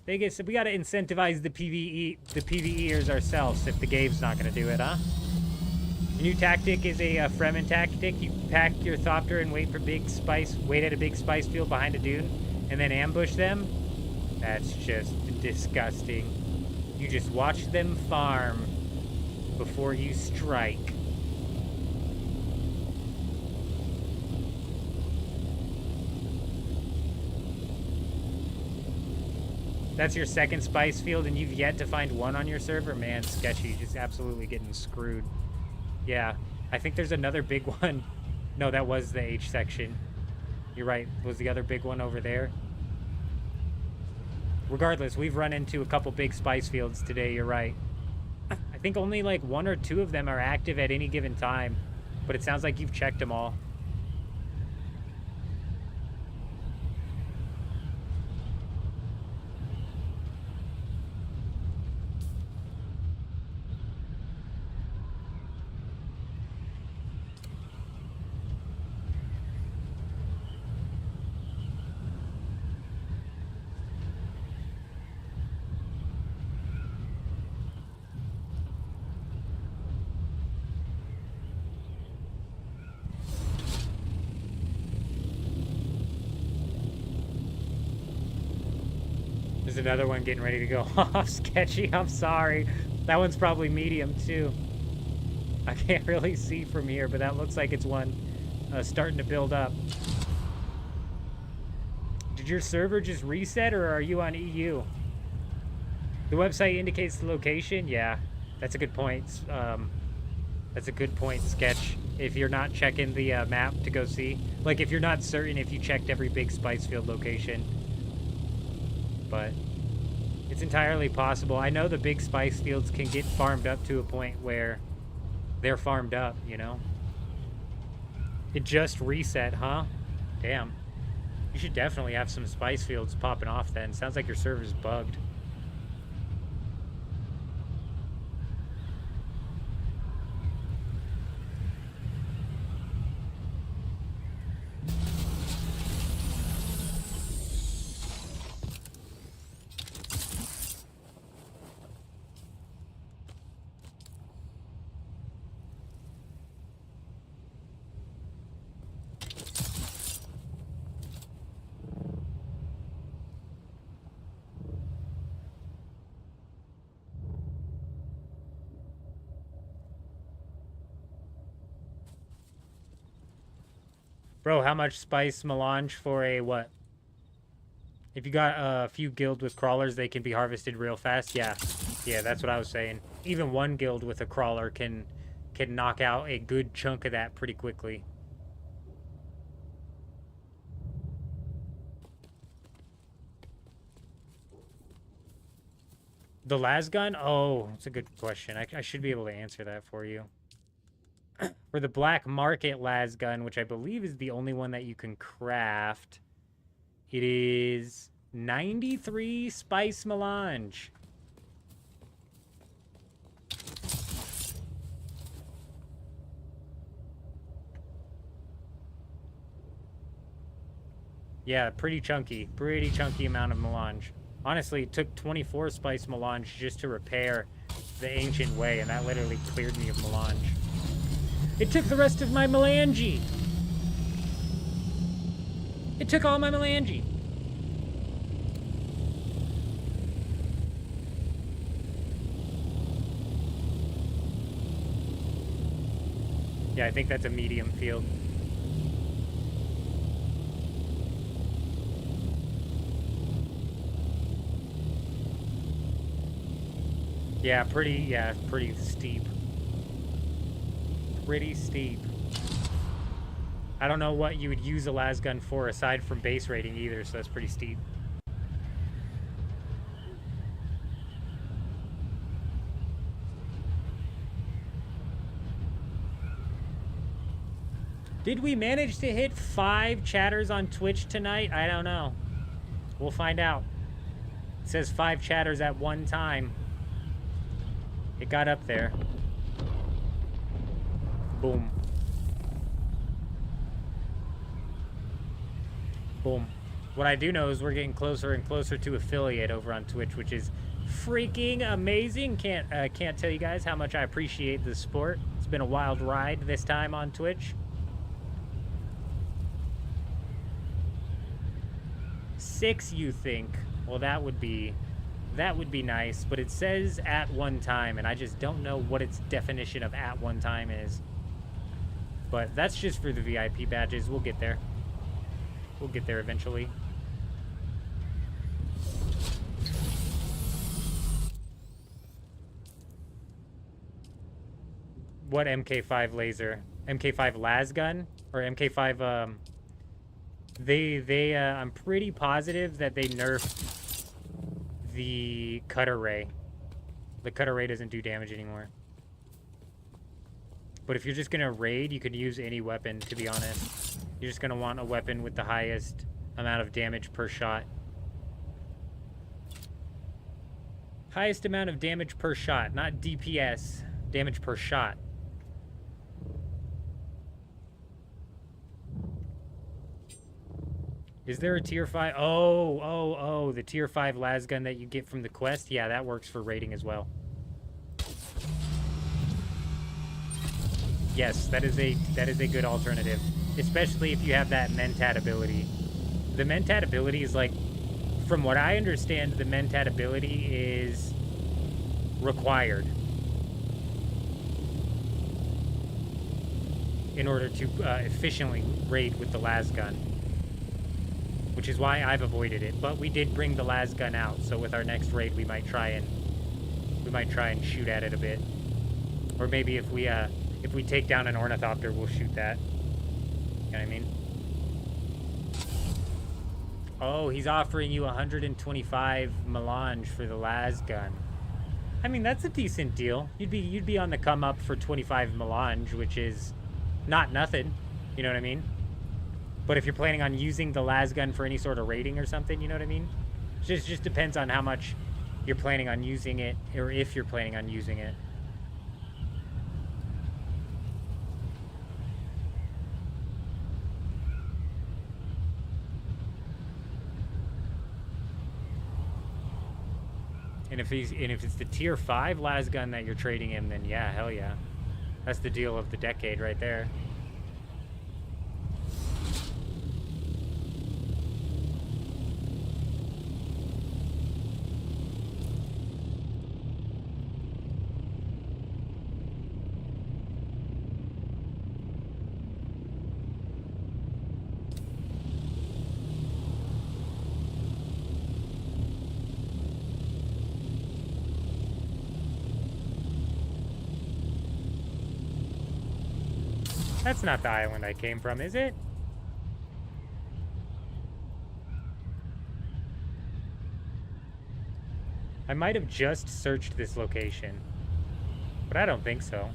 We gotta incentivize the PvEers ourselves if the game's not gonna do it, huh? The new tactic is a Fremen tactic. You pack your Thopter and wait at a big spice field behind a dune, and then ambush them. That's just disgusting. You just watch them farm before you strike. That's your second spice field and you've yet to find one on your server? Man, sketchy. Just absolutely getting screwed. Yeah, I think there's another big one. No, that was the H section. You're right. Was the other big one over there? Regardless, we've run into a couple big spice fields today. You're right. I think only like 1 or 2 of them are active at any given time, but it sounds like you've checked them all. There's another one getting ready to go off. Sketchy, I'm sorry. That one's probably medium too. I can't really see from here, but that looks like it's one starting to build up. Did your server just reset or are you on EU? The website indicates the location? Yeah, that's a good point. That's a good point, Sketch. If you're not checking the map to go see. Like if you're not certain if you checked every big spice field location. But it's entirely possible. I know the big spice fields can get farmed up to a point where they're farmed up, you know? It just reset, huh? Damn. You should definitely have some spice fields popping off then. Sounds like your server's bugged. Bro, how much spice melange for a what? If you got a few guild with crawlers, they can be harvested real fast. Yeah, that's what I was saying. Even one guild with a crawler can knock out a good chunk of that pretty quickly. The lasgun? Oh, that's a good question. I should be able to answer that for you. For the black market lasgun, which I believe is the only one that you can craft, it is 93 spice melange. Yeah, pretty chunky amount of melange. Honestly, it took 24 spice melange just to repair the ancient way, and that literally cleared me of melange. It took the rest of my melange. It took all my melange. Yeah, I think that's a medium field. Yeah, pretty steep. Pretty steep. I don't know what you would use a las gun for aside from base rating either, so that's pretty steep. Did we manage to hit 5 chatters on Twitch tonight? I don't know. We'll find out. It says 5 chatters at one time. It got up there. Boom. Boom. What I do know is we're getting closer and closer to affiliate over on Twitch, which is freaking amazing. Can't tell you guys how much I appreciate the support. It's been a wild ride this time on Twitch. 6, you think? Well, that would be nice, but it says at one time, and I just don't know what its definition of at one time is. But that's just for the VIP badges. We'll get there. We'll get there eventually. What MK5 laser? MK5 las gun? Or MK5, I'm pretty positive that they nerfed the cutter ray. The cutter ray doesn't do damage anymore. But if you're just gonna raid, you could use any weapon, to be honest. You're just gonna want a weapon with the highest amount of damage per shot. Highest amount of damage per shot, not DPS. Damage per shot. Is there a tier 5? Oh, the tier 5 las gun that you get from the quest? Yeah, that works for raiding as well. Yes, that is a good alternative, especially if you have that mentat ability. The mentat ability is like, from what I understand, the mentat ability is required in order to efficiently raid with the las gun, which is why I've avoided it. But we did bring the las gun out, so with our next raid, we might try and shoot at it a bit, or maybe if we take down an ornithopter, we'll shoot that. You know what I mean? Oh, he's offering you 125 melange for the las gun. I mean, that's a decent deal. You'd be on the come up for 25 melange, which is not nothing. You know what I mean? But if you're planning on using the las gun for any sort of raiding or something, you know what I mean? It just depends on how much you're planning on using it, or if you're planning on using it. And if it's the tier 5 las gun that you're trading him, then yeah, hell yeah. That's the deal of the decade right there. That's not the island I came from, is it? I might have just searched this location, but I don't think so.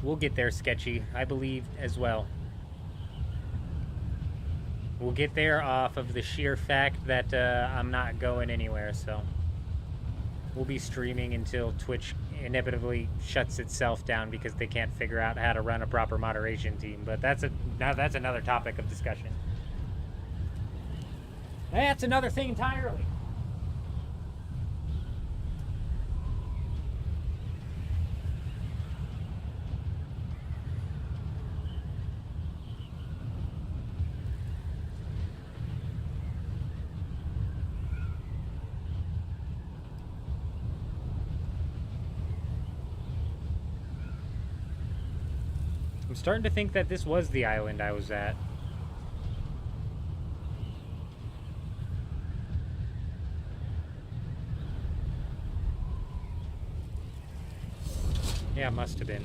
We'll get there, Sketchy, I believe as well. We'll get there off of the sheer fact that I'm not going anywhere, so we'll be streaming until Twitch inevitably shuts itself down because they can't figure out how to run a proper moderation team. But that's another topic of discussion. That's another thing entirely. I'm starting to think that this was the island I was at. Yeah, it must have been.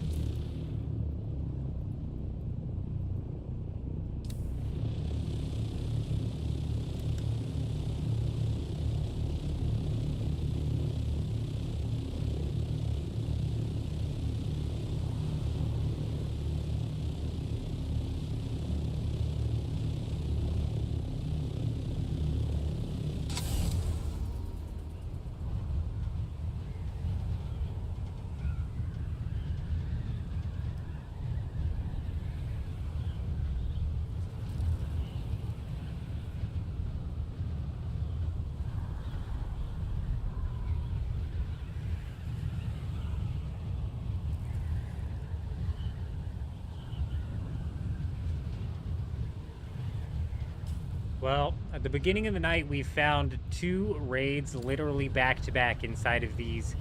Well, at the beginning of the night, we found 2 raids literally back-to-back inside of these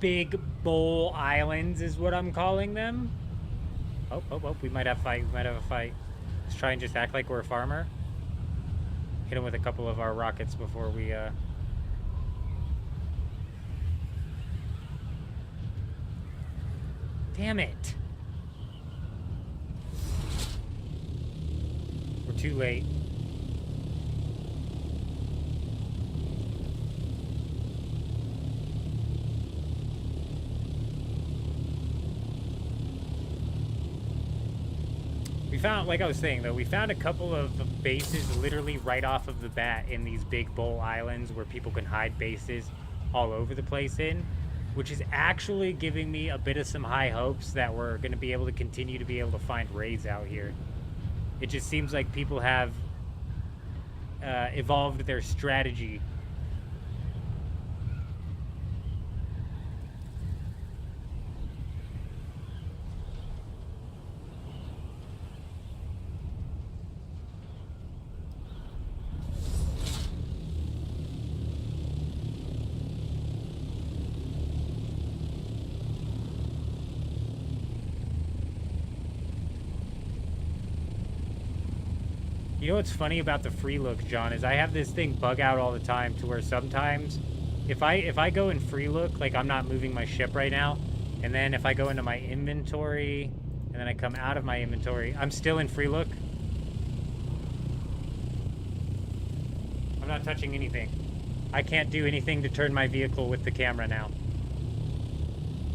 big bowl islands, is what I'm calling them. Oh, we might have a fight. We might have a fight. Let's try and just act like we're a farmer. Hit him with a couple of our rockets before we, Damn it! We're too late. We found, like I was saying though, we found a couple of bases literally right off of the bat in these big bowl islands where people can hide bases all over the place in, which is actually giving me a bit of some high hopes that we're going to be able to continue to be able to find raids out here. It just seems like people have evolved their strategy. You know what's funny about the free look, John, is I have this thing bug out all the time to where sometimes if I go in free look, like I'm not moving my ship right now, and then if I go into my inventory and then I come out of my inventory, I'm still in free look. I'm not touching anything. I can't do anything to turn my vehicle with the camera now.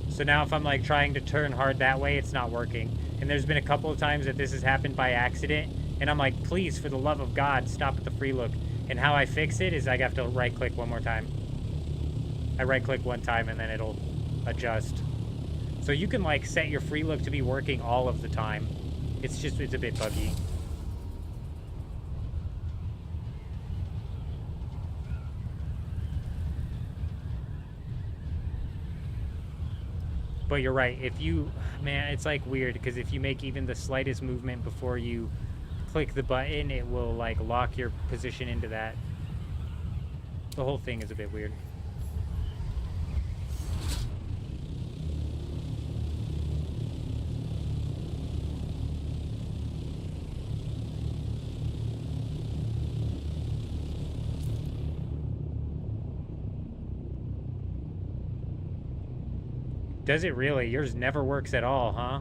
So now if I'm like trying to turn hard that way, it's not working. And there's been a couple of times that this has happened by accident. And I'm like, please, for the love of God, stop at the free look. And how I fix it is I have to right click one more time. I right click one time and then it'll adjust. So you can like set your free look to be working all of the time. It's just, it's a bit buggy. But you're right, if you, man, it's like weird because if you make even the slightest movement before you click the button, it will like lock your position into that. The whole thing is a bit weird. Does it really? Yours never works at all, huh?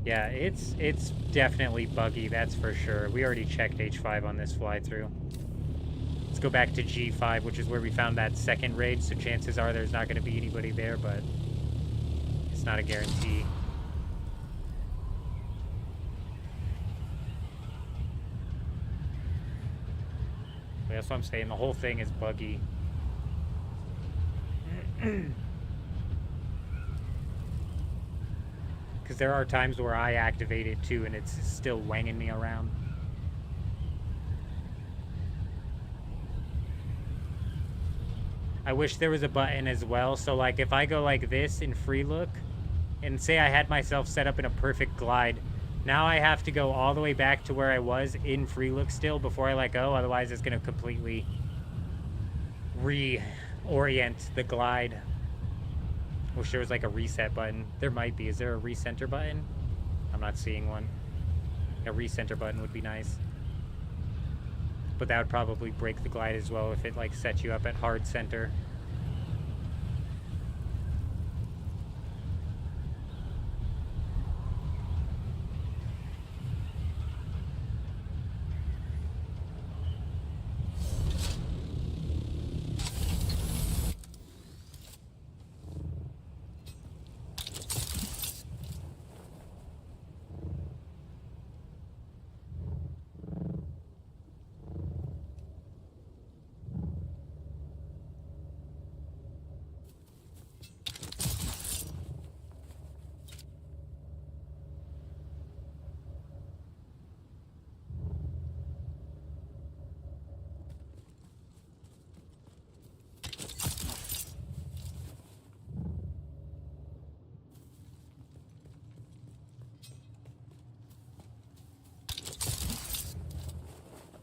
Yeah, it's definitely buggy, that's for sure. We already checked H5 on this fly through. Let's go back to G5, which is where we found that second raid, so chances are there's not going to be anybody there, but it's not a guarantee. But that's what I'm saying, the whole thing is buggy. Because there are times where I activate it too and it's still wanging me around. I wish there was a button as well. So like if I go like this in free look and say I had myself set up in a perfect glide, now I have to go all the way back to where I was in free look still before I let go. Otherwise it's going to completely reorient the glide. Wish there was like a reset button. There might be. Is there a recenter button? I'm not seeing one. A recenter button would be nice. But that would probably break the glide as well if it like set you up at hard center.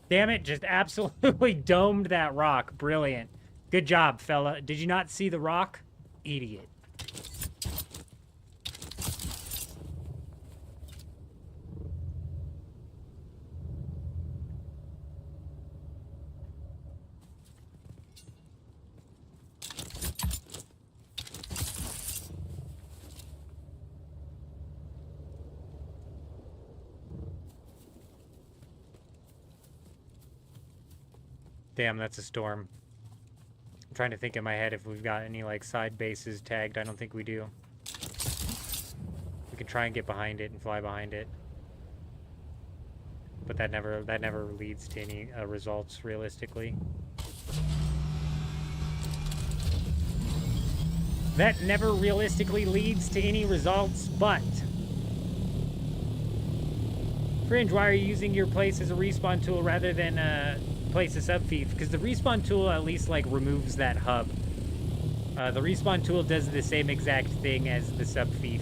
Damn it, just absolutely domed that rock. Brilliant. Good job, fella. Did you not see the rock? Idiot. Damn, that's a storm. I'm trying to think in my head if we've got any, like, side bases tagged. I don't think we do. We can try and get behind it and fly behind it. But that never leads to any results, realistically. That never realistically leads to any results, but... Fringe, why are you using your place as a respawn tool rather than, place a sub-thief? Because the respawn tool at least like removes that hub. The respawn tool does the same exact thing as the sub-thief.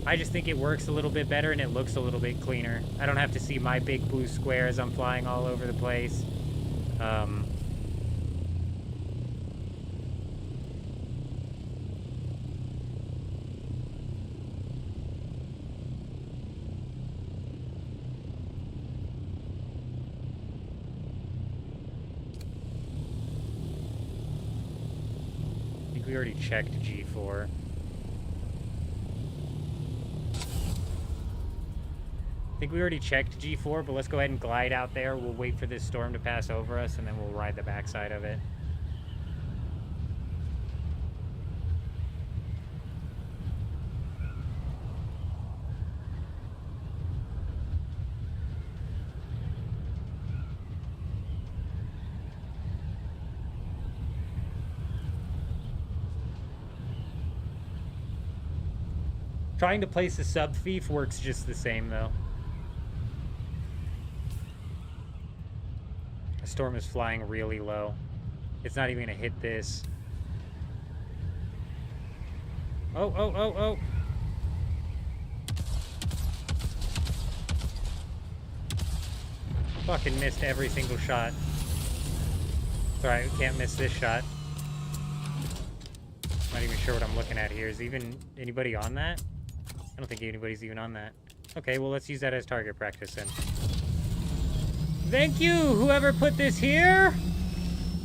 I just think it works a little bit better and it looks a little bit cleaner. I don't have to see my big blue square as I'm flying all over the place. We already checked G4. I think we already checked G4, but let's go ahead and glide out there. We'll wait for this storm to pass over us, and then we'll ride the backside of it. Trying to place a sub-thief works just the same, though. The storm is flying really low. It's not even gonna hit this. Oh, oh, oh, oh! Fucking missed every single shot. It's alright, we can't miss this shot. Not even sure what I'm looking at here. Is even anybody on that? I don't think anybody's even on that. Okay, well, let's use that as target practice then. Thank you, whoever put this here.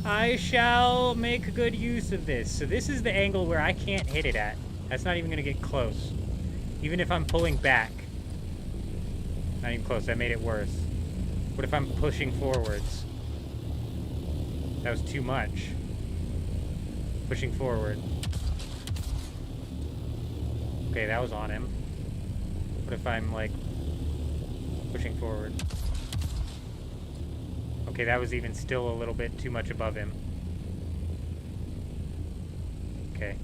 I shall make good use of this. So this is the angle where I can't hit it at. That's not even going to get close. Even if I'm pulling back. Not even close, that made it worse. What if I'm pushing forwards? That was too much. Pushing forward. Okay, that was on him. What if I'm, like, pushing forward? Okay, that was even still a little bit too much above him. Okay.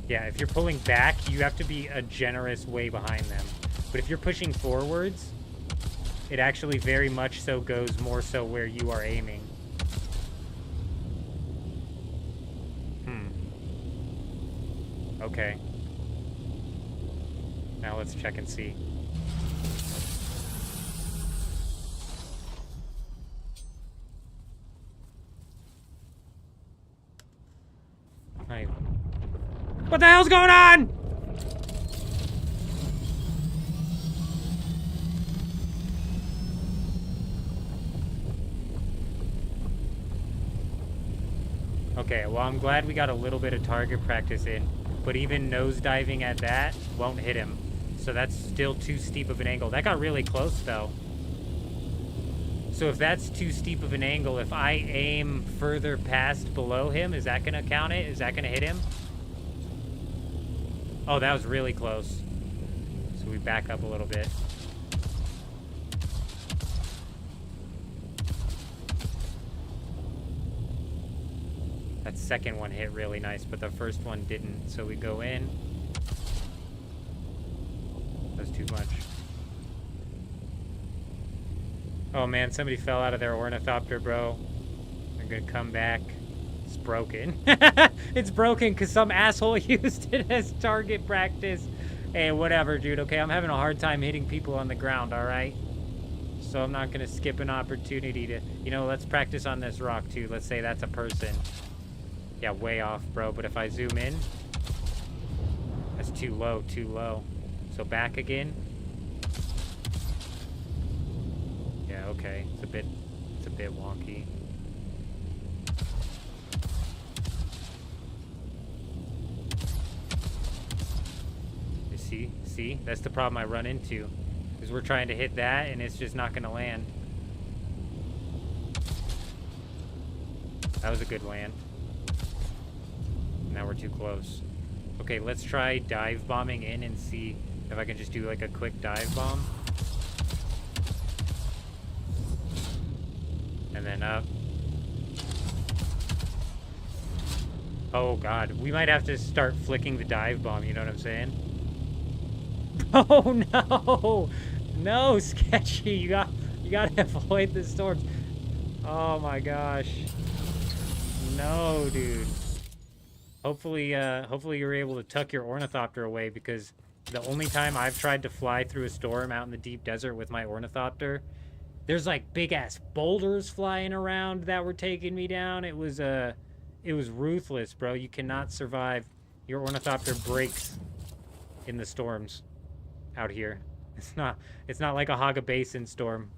Yeah, if you're pulling back, you have to be a generous way behind them. But if you're pushing forwards, it actually very much so goes more so where you are aiming. Okay. Now let's check and see. What the hell's going on? Okay, well, I'm glad we got a little bit of target practice in, but even nosediving at that won't hit him. So that's still too steep of an angle. That got really close, though. So if that's too steep of an angle, if I aim further past below him, is that going to count it? Is that going to hit him? Oh, that was really close. So we back up a little bit. That second one hit really nice, but the first one didn't. So we go in. That's too much. Oh man, somebody fell out of their ornithopter, bro. They're gonna come back. It's broken. It's broken because some asshole used it as target practice. Hey, whatever, dude, okay? I'm having a hard time hitting people on the ground, alright? So I'm not gonna skip an opportunity to... You know, let's practice on this rock, too. Let's say that's a person. Yeah, way off, bro. But if I zoom in... That's too low, too low. So back again. Yeah, okay. It's a bit wonky. You see? That's the problem I run into. Is we're trying to hit that and it's just not gonna land. That was a good land. Now we're too close. Okay, let's try dive bombing in and see if I can just do like a quick dive bomb. And then up. Oh god, we might have to start flicking the dive bomb, you know what I'm saying? Oh no! No, Sketchy, you gotta avoid the storms. Oh my gosh. No, dude. Hopefully you're able to tuck your ornithopter away, because the only time I've tried to fly through a storm out in the deep desert with my ornithopter, there's like big ass boulders flying around that were taking me down. It was ruthless, bro. You cannot survive. Your ornithopter breaks in the storms out here. It's not like a Haga Basin storm.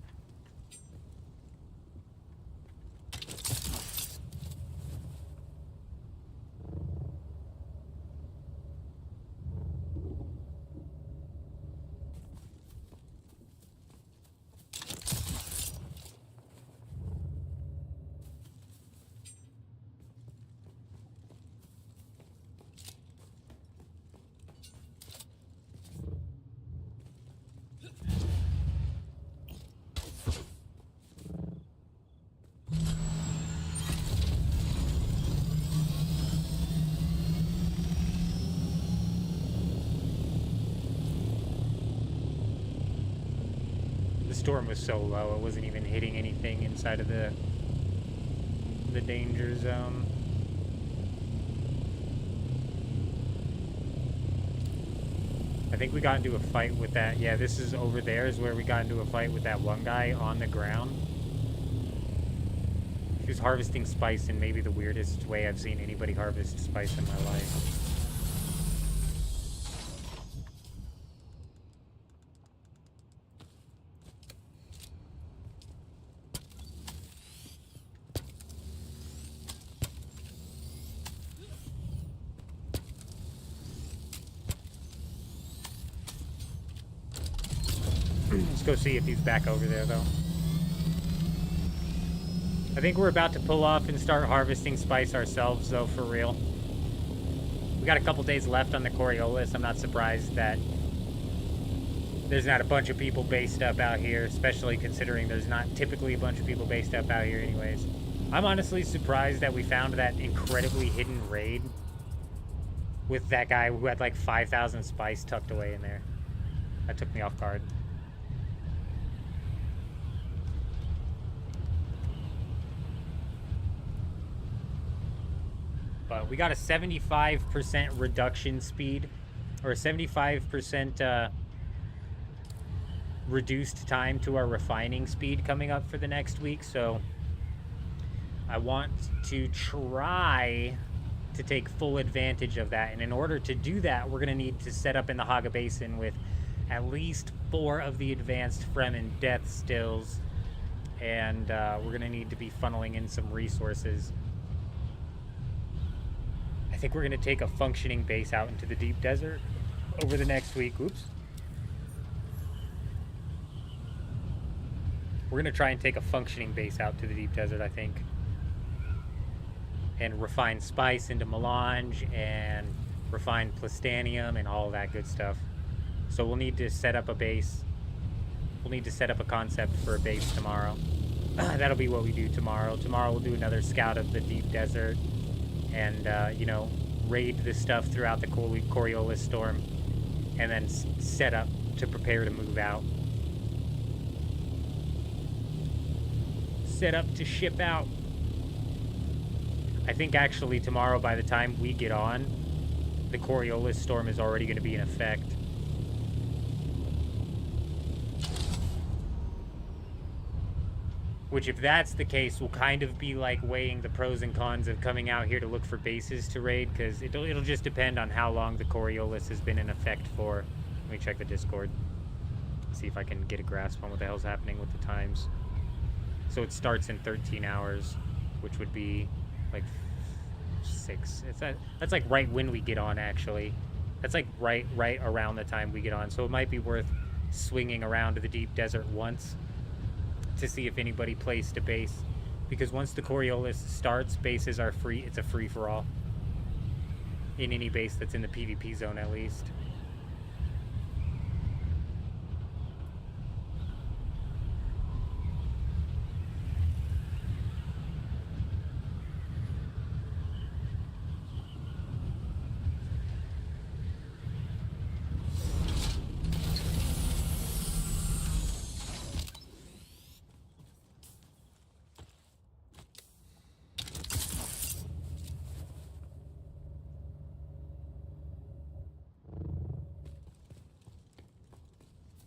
The storm was so low, it wasn't even hitting anything inside of the danger zone. I think we got into a fight with that. Yeah, this is over there is where we got into a fight with that one guy on the ground. He was harvesting spice in maybe the weirdest way I've seen anybody harvest spice in my life. Let's go see if he's back over there, though. I think we're about to pull off and start harvesting spice ourselves, though, for real. We got a couple days left on the Coriolis. I'm not surprised that there's not a bunch of people based up out here, especially considering there's not typically a bunch of people based up out here anyways. I'm honestly surprised that we found that incredibly hidden raid with that guy who had like 5,000 spice tucked away in there. That took me off guard. But we got a 75% reduction speed, or a 75% reduced time to our refining speed coming up for the next week. So I want to try to take full advantage of that. And in order to do that, we're going to need to set up in the Haga Basin with at least 4 of the advanced Fremen death stills. And we're going to need to be funneling in some resources. I think we're going to take a functioning base out into the deep desert over the next week. Oops. We're going to try and take a functioning base out to the deep desert, I think. And refine spice into melange and refine plastanium and all that good stuff. So we'll need to set up a base. We'll need to set up a concept for a base tomorrow. That'll be what we do tomorrow. Tomorrow we'll do another scout of the deep desert and, you know, raid this stuff throughout the Coriolis storm and then set up to prepare to move out. Set up to ship out. I think actually tomorrow, by the time we get on, the Coriolis storm is already going to be in effect. Which, if that's the case, will kind of be like weighing the pros and cons of coming out here to look for bases to raid, because it'll just depend on how long the Coriolis has been in effect for. Let me check the Discord. See if I can get a grasp on what the hell's happening with the times. So it starts in 13 hours, which would be like 6. That's like right when we get on, actually. That's like right around the time we get on. So it might be worth swinging around to the deep desert once to see if anybody placed a base. Because once the Coriolis starts, bases are free. It's a free-for-all. In any base that's in the PvP zone, at least.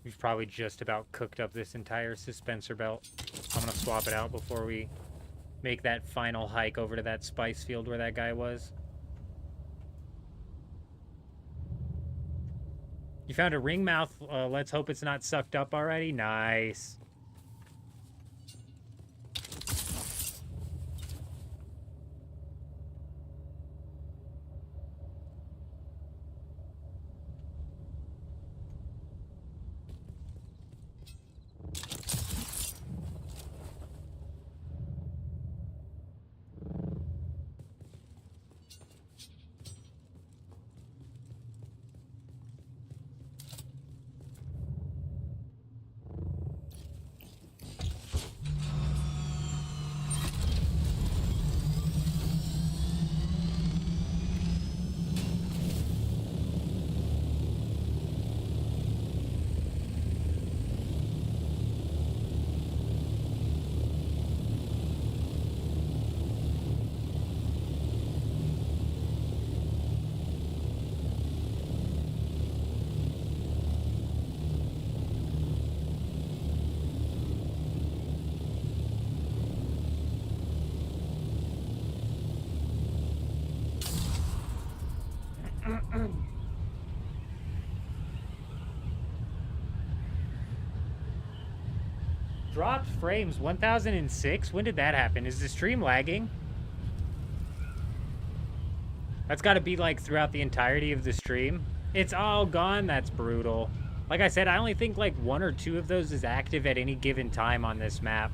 We've probably just about cooked up this entire suspensor belt. I'm gonna swap it out before we make that final hike over to that spice field where that guy was. You found a ring mouth. Let's hope it's not sucked up already. Nice. Dropped frames 1006? When did that happen? Is the stream lagging? That's got to be like throughout the entirety of the stream. It's all gone. That's brutal. Like I said, I only think like 1 or 2 of those is active at any given time on this map.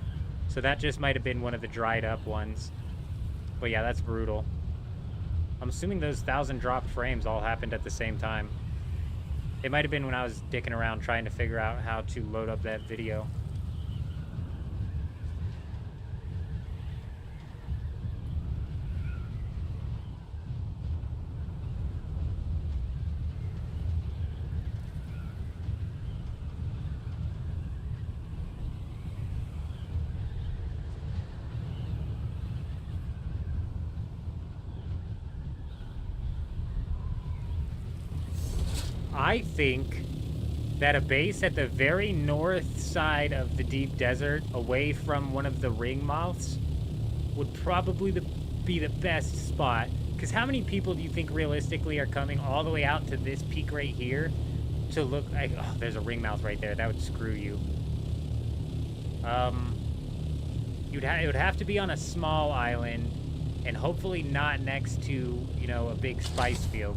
So that just might have been one of the dried up ones. But yeah, that's brutal. I'm assuming those 1,000 dropped frames all happened at the same time. It might have been when I was dicking around trying to figure out how to load up that video. I think that a base at the very north side of the deep desert, away from one of the ring mouths, would probably be the best spot. Because how many people do you think realistically are coming all the way out to this peak right here to look like... Oh, there's a ringmouth right there. That would screw you. It would have to be on a small island and hopefully not next to, you know, a big spice field.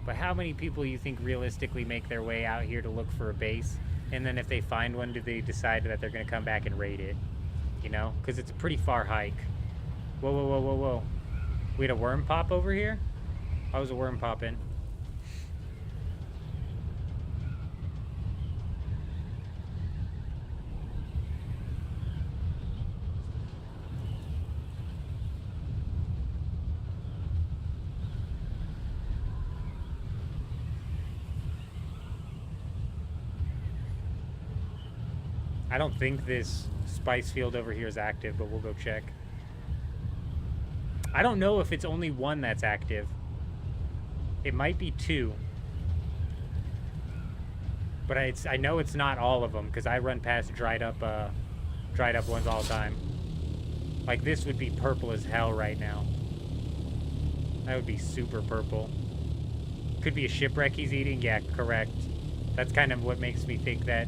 But how many people you think realistically make their way out here to look for a base? And then if they find one, do they decide that they're going to come back and raid it? You know? Because it's a pretty far hike. Whoa, whoa, whoa, whoa, whoa. We had a worm pop over here? How was a worm popping? I don't think this spice field over here is active, but we'll go check. I don't know if it's only one that's active. It might be two. But I know it's not all of them, because I run past dried up ones all the time. Like, this would be purple as hell right now. That would be super purple. Could be a shipwreck he's eating? Yeah, correct. That's kind of what makes me think that.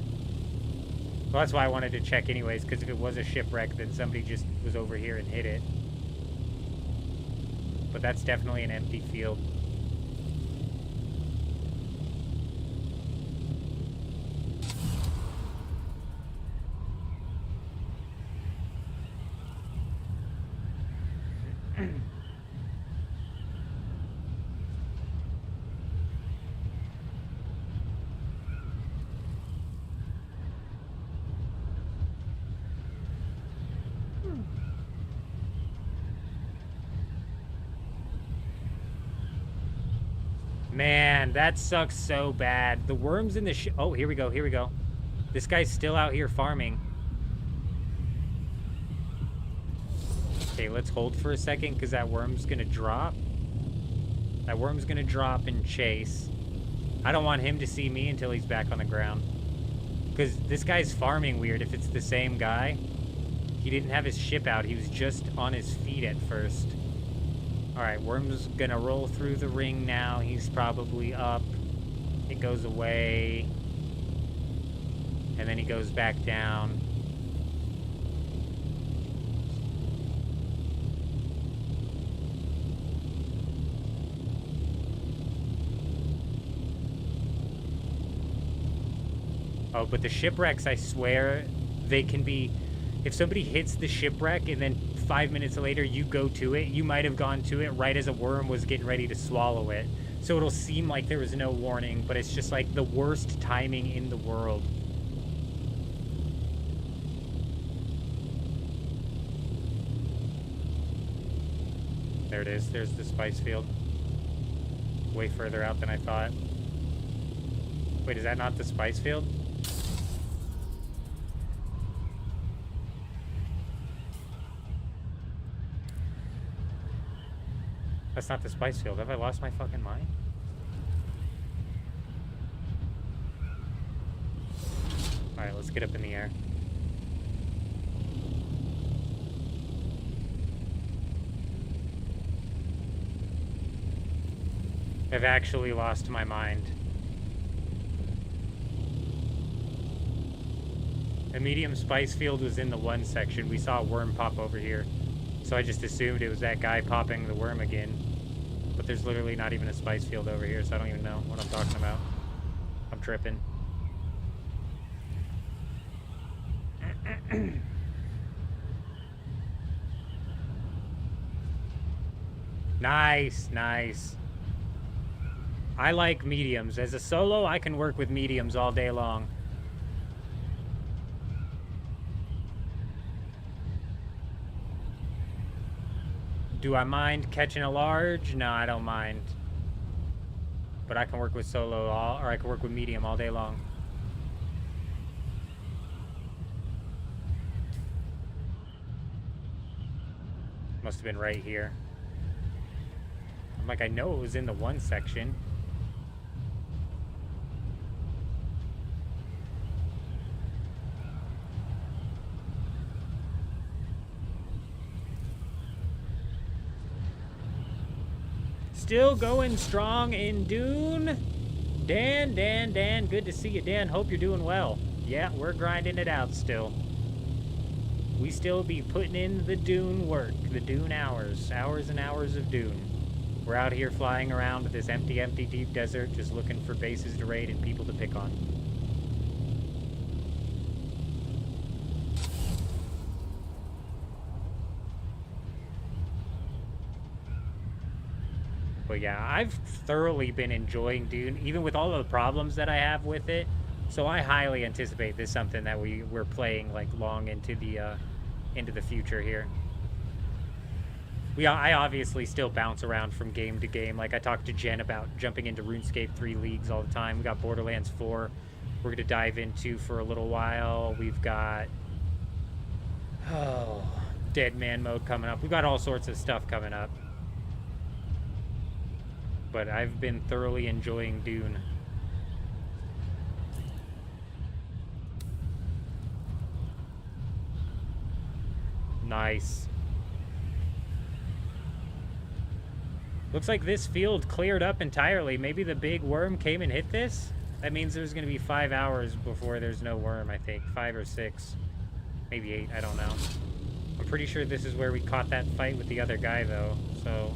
Well, that's why I wanted to check anyways, because if it was a shipwreck, then somebody just was over here and hit it. But that's definitely an empty field. Man, that sucks so bad. The worms in the oh, here we go, here we go. This guy's still out here farming. Okay, let's hold for a second, because that worm's gonna drop. That worm's gonna drop and chase. I don't want him to see me until he's back on the ground. Because this guy's farming weird. If it's the same guy, he didn't have his ship out. He was just on his feet at first. Alright, worm's gonna roll through the ring now. He's probably up. It goes away. And then he goes back down. Oh, but the shipwrecks, I swear, they can be... If somebody hits the shipwreck and then 5 minutes later you go to it, you might have gone to it right as a worm was getting ready to swallow it. So it'll seem like there was no warning, but it's just like the worst timing in the world. There it is. There's the spice field. Way further out than I thought. Wait, is that not the spice field? That's not the spice field. Have I lost my fucking mind? Alright, let's get up in the air. I've actually lost my mind. The medium spice field was in the one section. We saw a worm pop over here. So I just assumed it was that guy popping the worm again. But there's literally not even a spice field over here, so I don't even know what I'm talking about. I'm tripping. Nice, nice. I like mediums. As a solo, I can work with mediums all day long. Do I mind catching a large? No, I don't mind. But I can work with solo or I can work with medium all day long. Must have been right here. I'm like, I know it was in the one section. Still going strong in Dune. Dan, good to see you, Dan. Hope you're doing well. Yeah, we're grinding it out still. We still be putting in the Dune work, the Dune hours and hours of Dune. We're out here flying around this empty deep desert, just looking for bases to raid and people to pick on. But yeah, I've thoroughly been enjoying Dune, even with all of the problems that I have with it. So I highly anticipate this is something that we're playing like long into the future here. I obviously still bounce around from game to game. Like I talked to Jen about jumping into RuneScape 3 leagues all the time. We got Borderlands 4 we're gonna dive into for a little while. We've got Dead Man mode coming up. We've got all sorts of stuff coming up. But I've been thoroughly enjoying Dune. Nice. Looks like this field cleared up entirely. Maybe the big worm came and hit this? That means there's going to be 5 hours before there's no worm, I think. 5 or 6. Maybe 8, I don't know. I'm pretty sure this is where we caught that fight with the other guy, though. So...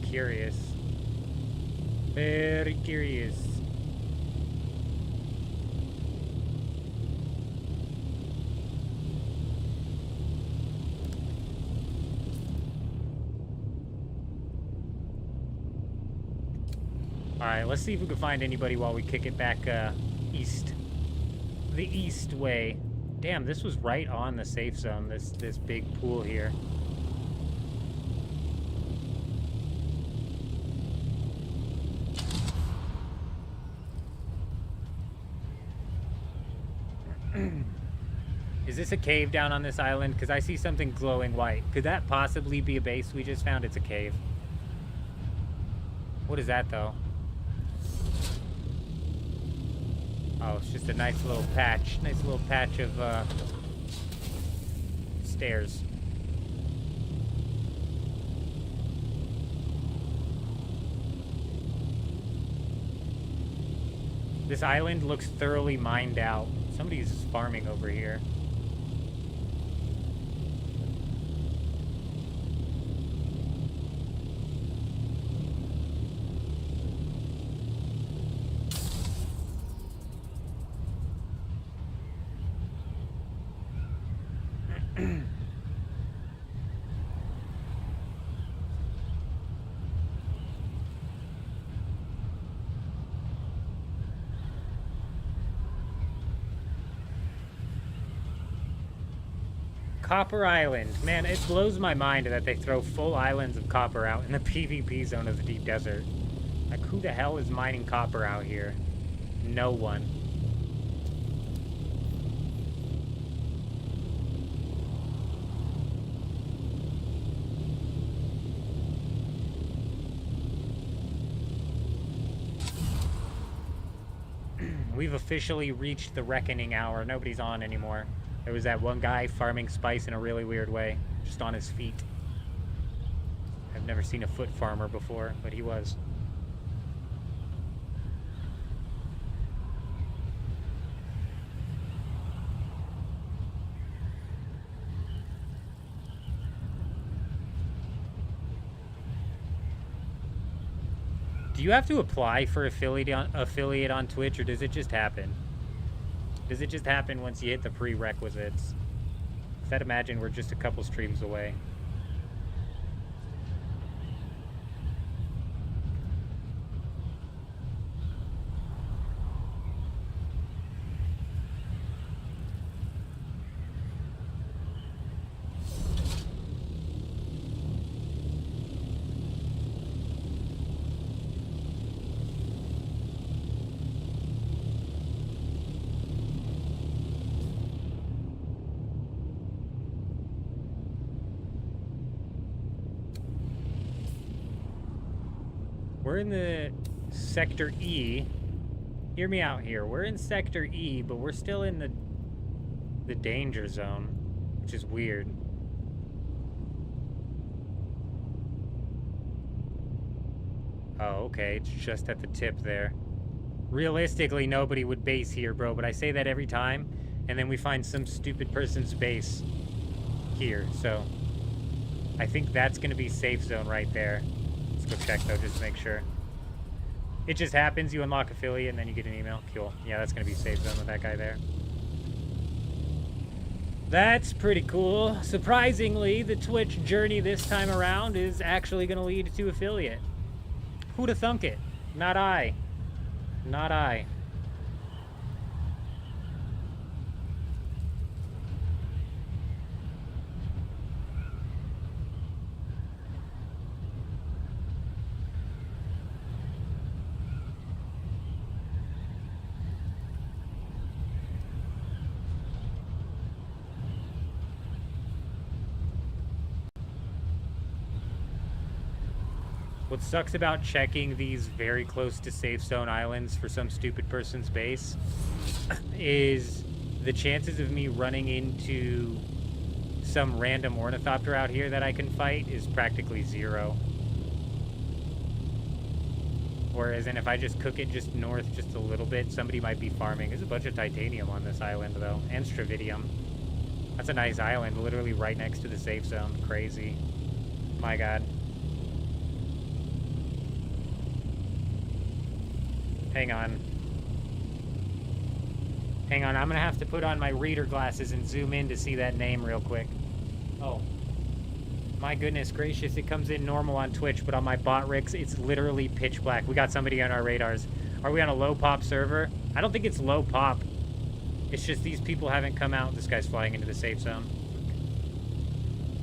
curious. Very curious. Alright, let's see if we can find anybody while we kick it back east. The east way. Damn, this was right on the safe zone, this big pool here. Is this a cave down on this island? Because I see something glowing white. Could that possibly be a base we just found? It's a cave. What is that, though? Oh, it's just a nice little patch. Nice little patch of, stairs. This island looks thoroughly mined out. Somebody's farming over here. Copper Island. Man, it blows my mind that they throw full islands of copper out in the PvP zone of the deep desert. Like, who the hell is mining copper out here? No one. We've officially reached the reckoning hour. Nobody's on anymore. There was that one guy farming spice in a really weird way, just on his feet. I've never seen a foot farmer before, but he was. Do you have to apply for affiliate on Twitch, or does it just happen? Does it just happen once you hit the prerequisites? I'd imagine we're just a couple streams away. We're in the Sector E. Hear me out here. We're in Sector E, but we're still in the danger zone, which is weird. Oh, okay. It's just at the tip there. Realistically, nobody would base here, bro, but I say that every time, and then we find some stupid person's base here, so I think that's going to be safe zone right there. Let's go check, though, just to make sure. It just happens, you unlock affiliate, and then you get an email. Cool. Yeah, that's going to be safe zone with that guy there. That's pretty cool. Surprisingly, the Twitch journey this time around is actually going to lead to affiliate. Who'd have thunk it? Not I. Not I. What sucks about checking these very close to safe zone islands for some stupid person's base is the chances of me running into some random ornithopter out here that I can fight is practically 0. Whereas, and if I just cook it just north just a little bit, somebody might be farming. There's a bunch of titanium on this island, though, and stravidium. That's a nice island, literally right next to the safe zone. Crazy. My God. Hang on. Hang on, I'm gonna have to put on my reader glasses and zoom in to see that name real quick. Oh. My goodness gracious, it comes in normal on Twitch, but on my bot rigs, it's literally pitch black. We got somebody on our radars. Are we on a low pop server? I don't think it's low pop. It's just these people haven't come out. This guy's flying into the safe zone.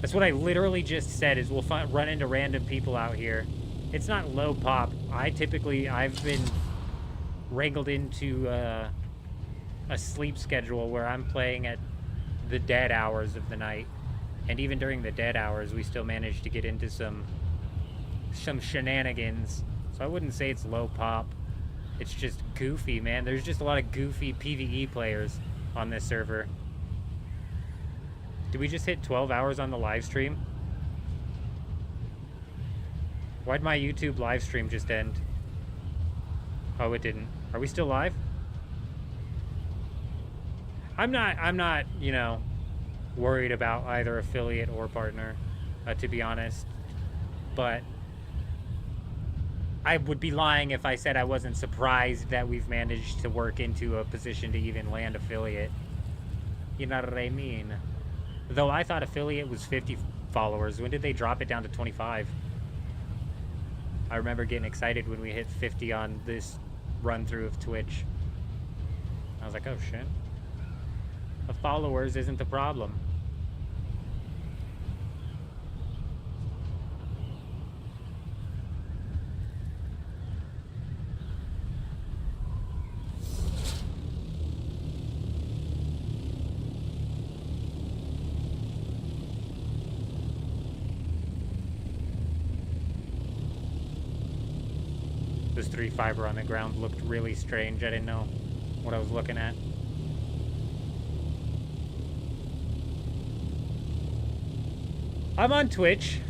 That's what I literally just said, is we'll run into random people out here. It's not low pop. I've been wrangled into a sleep schedule where I'm playing at the dead hours of the night, and even during the dead hours we still manage to get into some shenanigans. So I wouldn't say it's low pop. It's just goofy, man. There's just a lot of goofy PvE players on this server. Did we just hit 12 hours on the live stream? Why'd my YouTube live stream just end? Oh, it didn't. Are we still live? I'm not, you know, worried about either affiliate or partner, to be honest. But I would be lying if I said I wasn't surprised that we've managed to work into a position to even land affiliate. You know what I mean? Though I thought affiliate was 50 followers. When did they drop it down to 25? I remember getting excited when we hit 50 on this run through of Twitch. I was like, oh shit. The followers isn't the problem. This 3 fiber on the ground looked really strange. I didn't know what I was looking at. I'm on Twitch.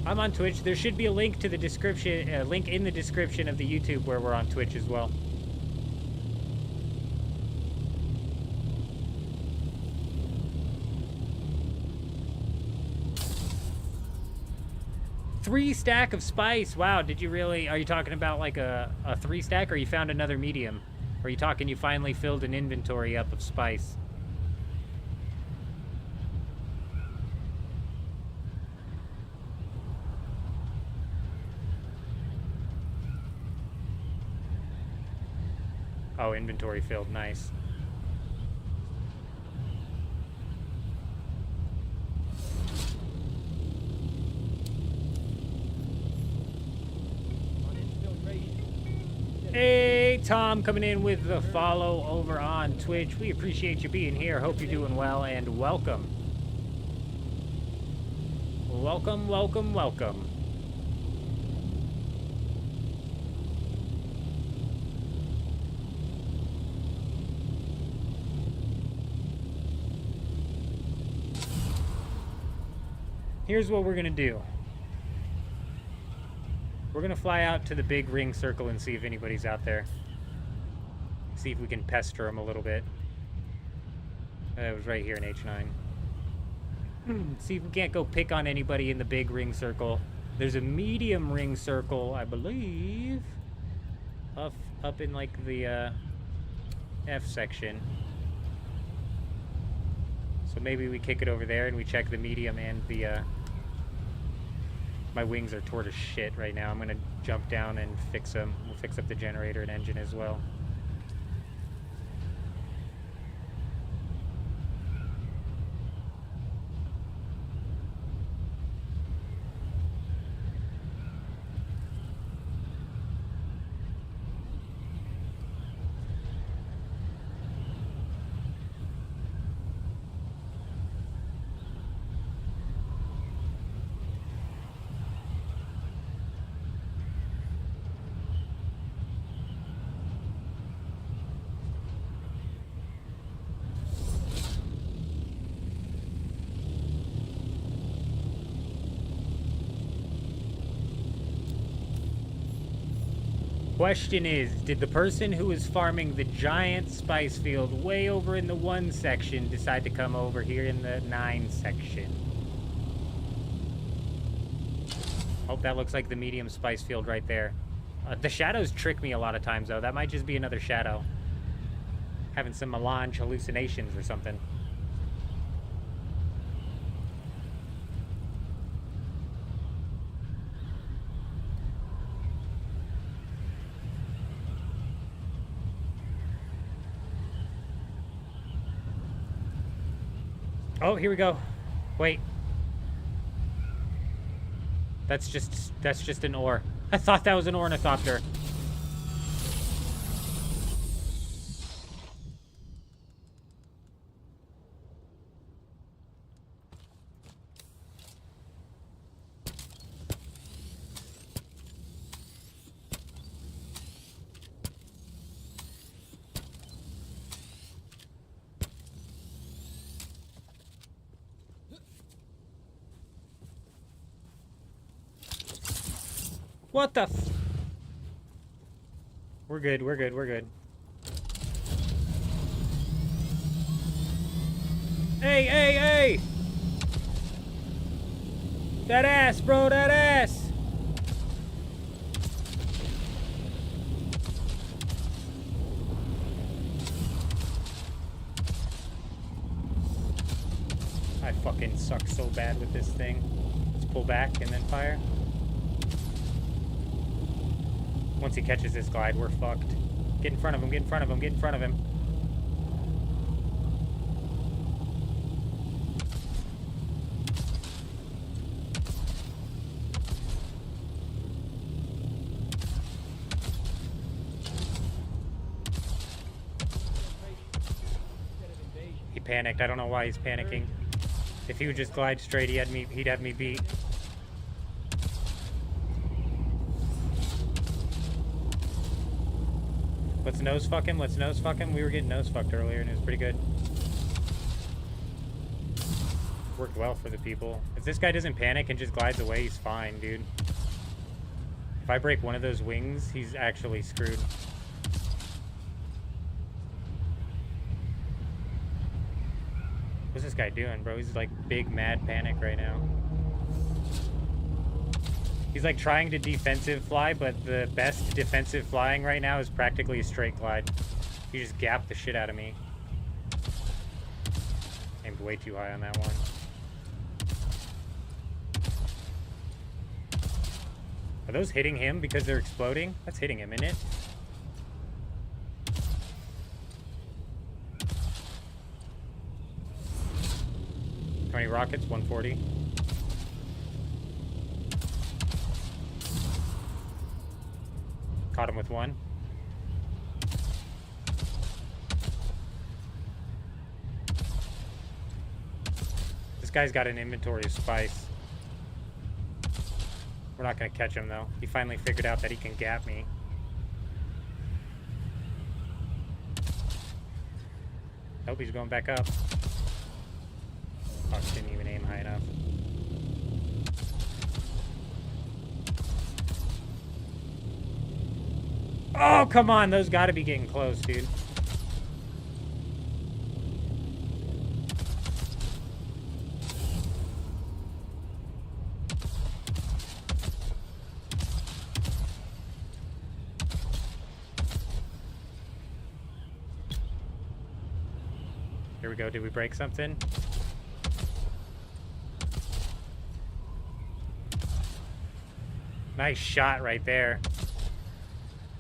I'm on Twitch. There should be a link to the description, link in the description of the YouTube where we're on Twitch as well. Three stack of spice. Wow, did you really? Are you talking about like a 3 stack, or you found another medium? Or are you talking you finally filled an inventory up of spice? Oh, inventory filled. Nice. Hey, Tom, coming in with the follow over on Twitch. We appreciate you being here. Hope you're doing well, and welcome. Welcome, welcome, welcome. Here's what we're gonna do. We're gonna fly out to the big ring circle and see if anybody's out there. See if we can pester them a little bit. It was right here in H9. See if we can't go pick on anybody in the big ring circle. There's a medium ring circle, I believe, up in like the F section. So maybe we kick it over there and we check the medium and the my wings are tortoise shit right now. I'm gonna jump down and fix them. We'll fix up the generator and engine as well. Question is, did the person who was farming the giant spice field way over in the 1 section decide to come over here in the 9 section? Oh, that looks like the medium spice field right there. The shadows trick me a lot of times, though. That might just be another shadow. Having some melange hallucinations or something. Oh, here we go. Wait. That's just an ore. I thought that was an ornithopter. What the f... We're good, we're good, we're good. Hey, hey, hey! That ass, bro, that ass! I fucking suck so bad with this thing. Let's pull back and then fire. Once he catches this glide, we're fucked. Get in front of him, get in front of him, get in front of him. He panicked. I don't know why he's panicking. If he would just glide straight, he'd have me beat. Let's nose fuck him. Let's nose fuck him. We were getting nose fucked earlier and it was pretty good. Worked well for the people. If this guy doesn't panic and just glides away, he's fine, dude. If I break one of those wings, he's actually screwed. What's this guy doing, bro? He's like big mad panic right now. He's like trying to defensive fly, but the best defensive flying right now is practically a straight glide. You just gap the shit out of me. Aimed way too high on that one. Are those hitting him because they're exploding? That's hitting him, isn't it? How many rockets? 140. Caught him with one. This guy's got an inventory of spice. We're not gonna catch him though. He finally figured out that he can gap me. Nope, he's going back up. Fuck, didn't even aim high enough. Oh, come on. Those gotta be getting close, dude. Here we go. Did we break something? Nice shot right there.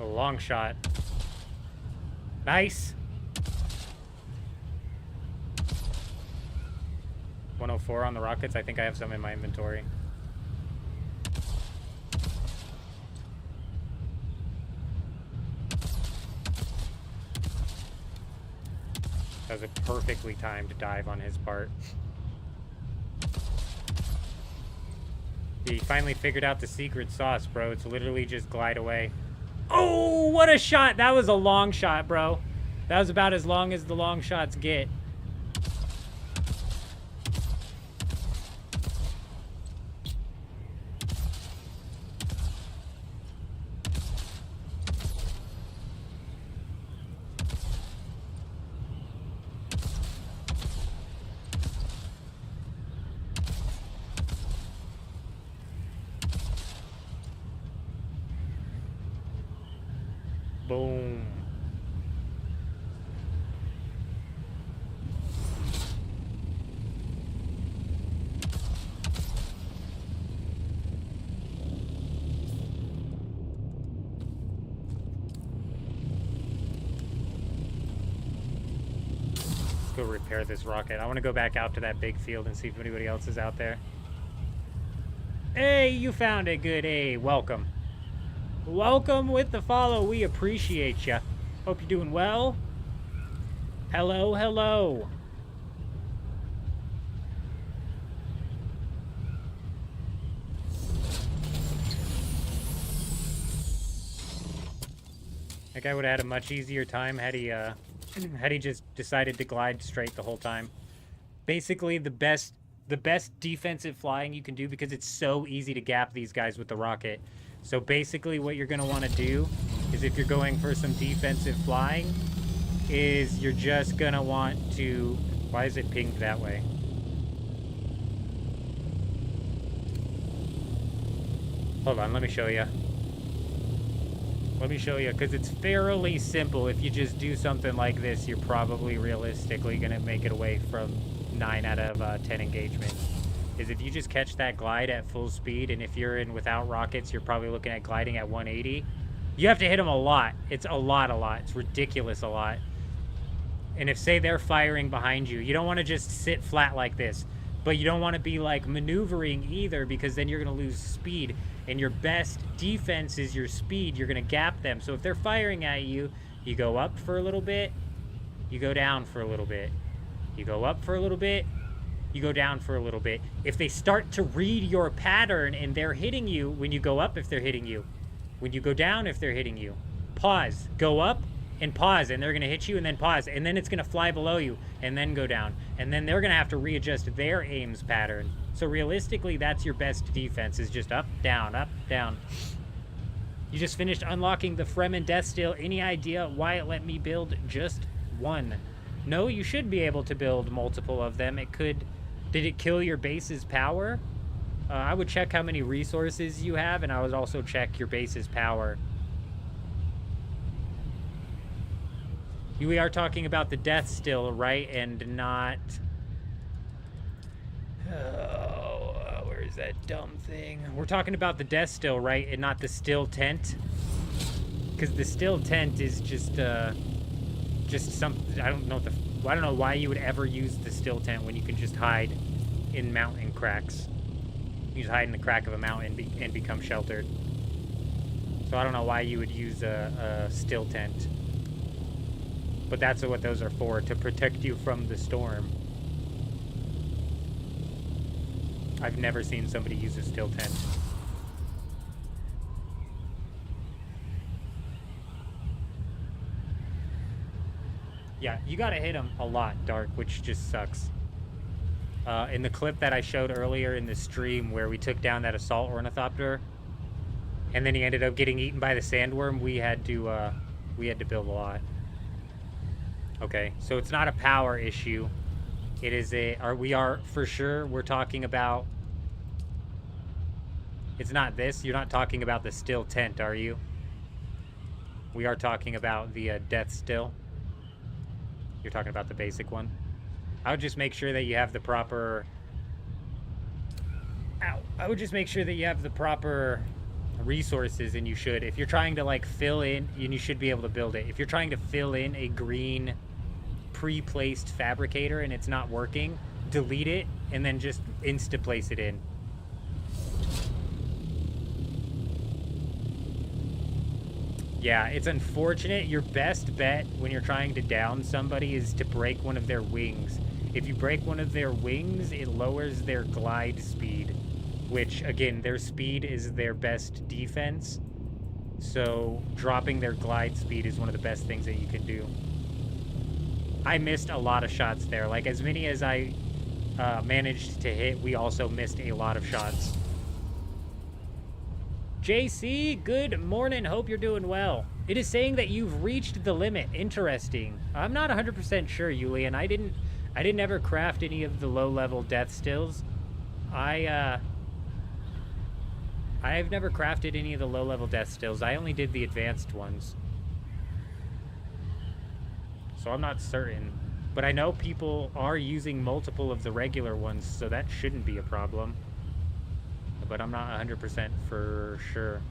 A long shot. Nice. 104 on the rockets. I think I have some in my inventory. That was a perfectly timed dive on his part. He finally figured out the secret sauce, bro. It's literally just glide away. Oh, what a shot. That was a long shot, bro. That was about as long as the long shots get. Boom. Let's go repair this rocket. I want to go back out to that big field and see if anybody else is out there. Hey, you found it. Good. Hey, welcome. Welcome with the follow. We appreciate ya. Hope you're doing well. Hello, hello. That guy would have had a much easier time had he just decided to glide straight the whole time. Basically, the best defensive flying you can do, because it's so easy to gap these guys with the rocket. So basically what you're going to want to do is, if you're going for some defensive flying, is you're just going to want to... Why is it pinged that way? Hold on, let me show you. Let me show you, because it's fairly simple. If you just do something like this, you're probably realistically going to make it away from 9 out of 10 engagements. Is if you just catch that glide at full speed, and if you're in without rockets, you're probably looking at gliding at 180. You have to hit them a lot. It's a lot. It's ridiculous a lot. And if, say, they're firing behind you, you don't want to just sit flat like this. But you don't want to be, like, maneuvering either, because then you're going to lose speed. And your best defense is your speed. You're going to gap them. So if they're firing at you, you go up for a little bit, you go down for a little bit. You go up for a little bit, you go down for a little bit. If they start to read your pattern and they're hitting you, when you go up, if they're hitting you, when you go down, if they're hitting you, pause, go up and pause, and they're going to hit you, and then pause, and then it's going to fly below you and then go down, and then they're going to have to readjust their aims pattern. So realistically, that's your best defense, is just up, down, up, down. You just finished unlocking the Fremen Death Still. Any idea why it let me build just one? No, you should be able to build multiple of them. It could... Did it kill your base's power? I would check how many resources you have, and I would also check your base's power. We are talking about the Death Still, right? And not... Oh, where's that dumb thing? We're talking about the Death Still, right? And not the Still Tent? Because the Still Tent is just something... I don't know why you would ever use the Still Tent when you can just hide in mountain cracks. You just hide in the crack of a mountain and become sheltered. So I don't know why you would use a Still Tent. But that's what those are for, to protect you from the storm. I've never seen somebody use a Still Tent. Yeah, you gotta hit them a lot, Dark, which just sucks. In the clip that I showed earlier in the stream where we took down that assault ornithopter, and then he ended up getting eaten by the sandworm, we had to build a lot. Okay, so it's not a power issue. It is we are for sure, we're talking about, it's not this, you're not talking about the still tent, are you? We are talking about the death still. You're talking about the basic one. I would just make sure that you have the proper... Ow. I would just make sure that you have the proper resources, and you should. If you're trying to, like, fill in, and you should be able to build it. If you're trying to fill in a green pre-placed fabricator and it's not working, delete it, and then just insta-place it in. Yeah, it's unfortunate. Your best bet when you're trying to down somebody is to break one of their wings. If you break one of their wings, it lowers their glide speed, which, again, their speed is their best defense. So dropping their glide speed is one of the best things that you can do. I missed a lot of shots there. Like, as many as I managed to hit, we also missed a lot of shots. JC, good morning. Hope you're doing well. It is saying that you've reached the limit. Interesting. I'm not 100% sure, Julian. I didn't ever craft any of the low-level death stills. I've never crafted any of the low-level death stills. I only did the advanced ones. So I'm not certain. But I know people are using multiple of the regular ones, so that shouldn't be a problem. But I'm not 100% for sure.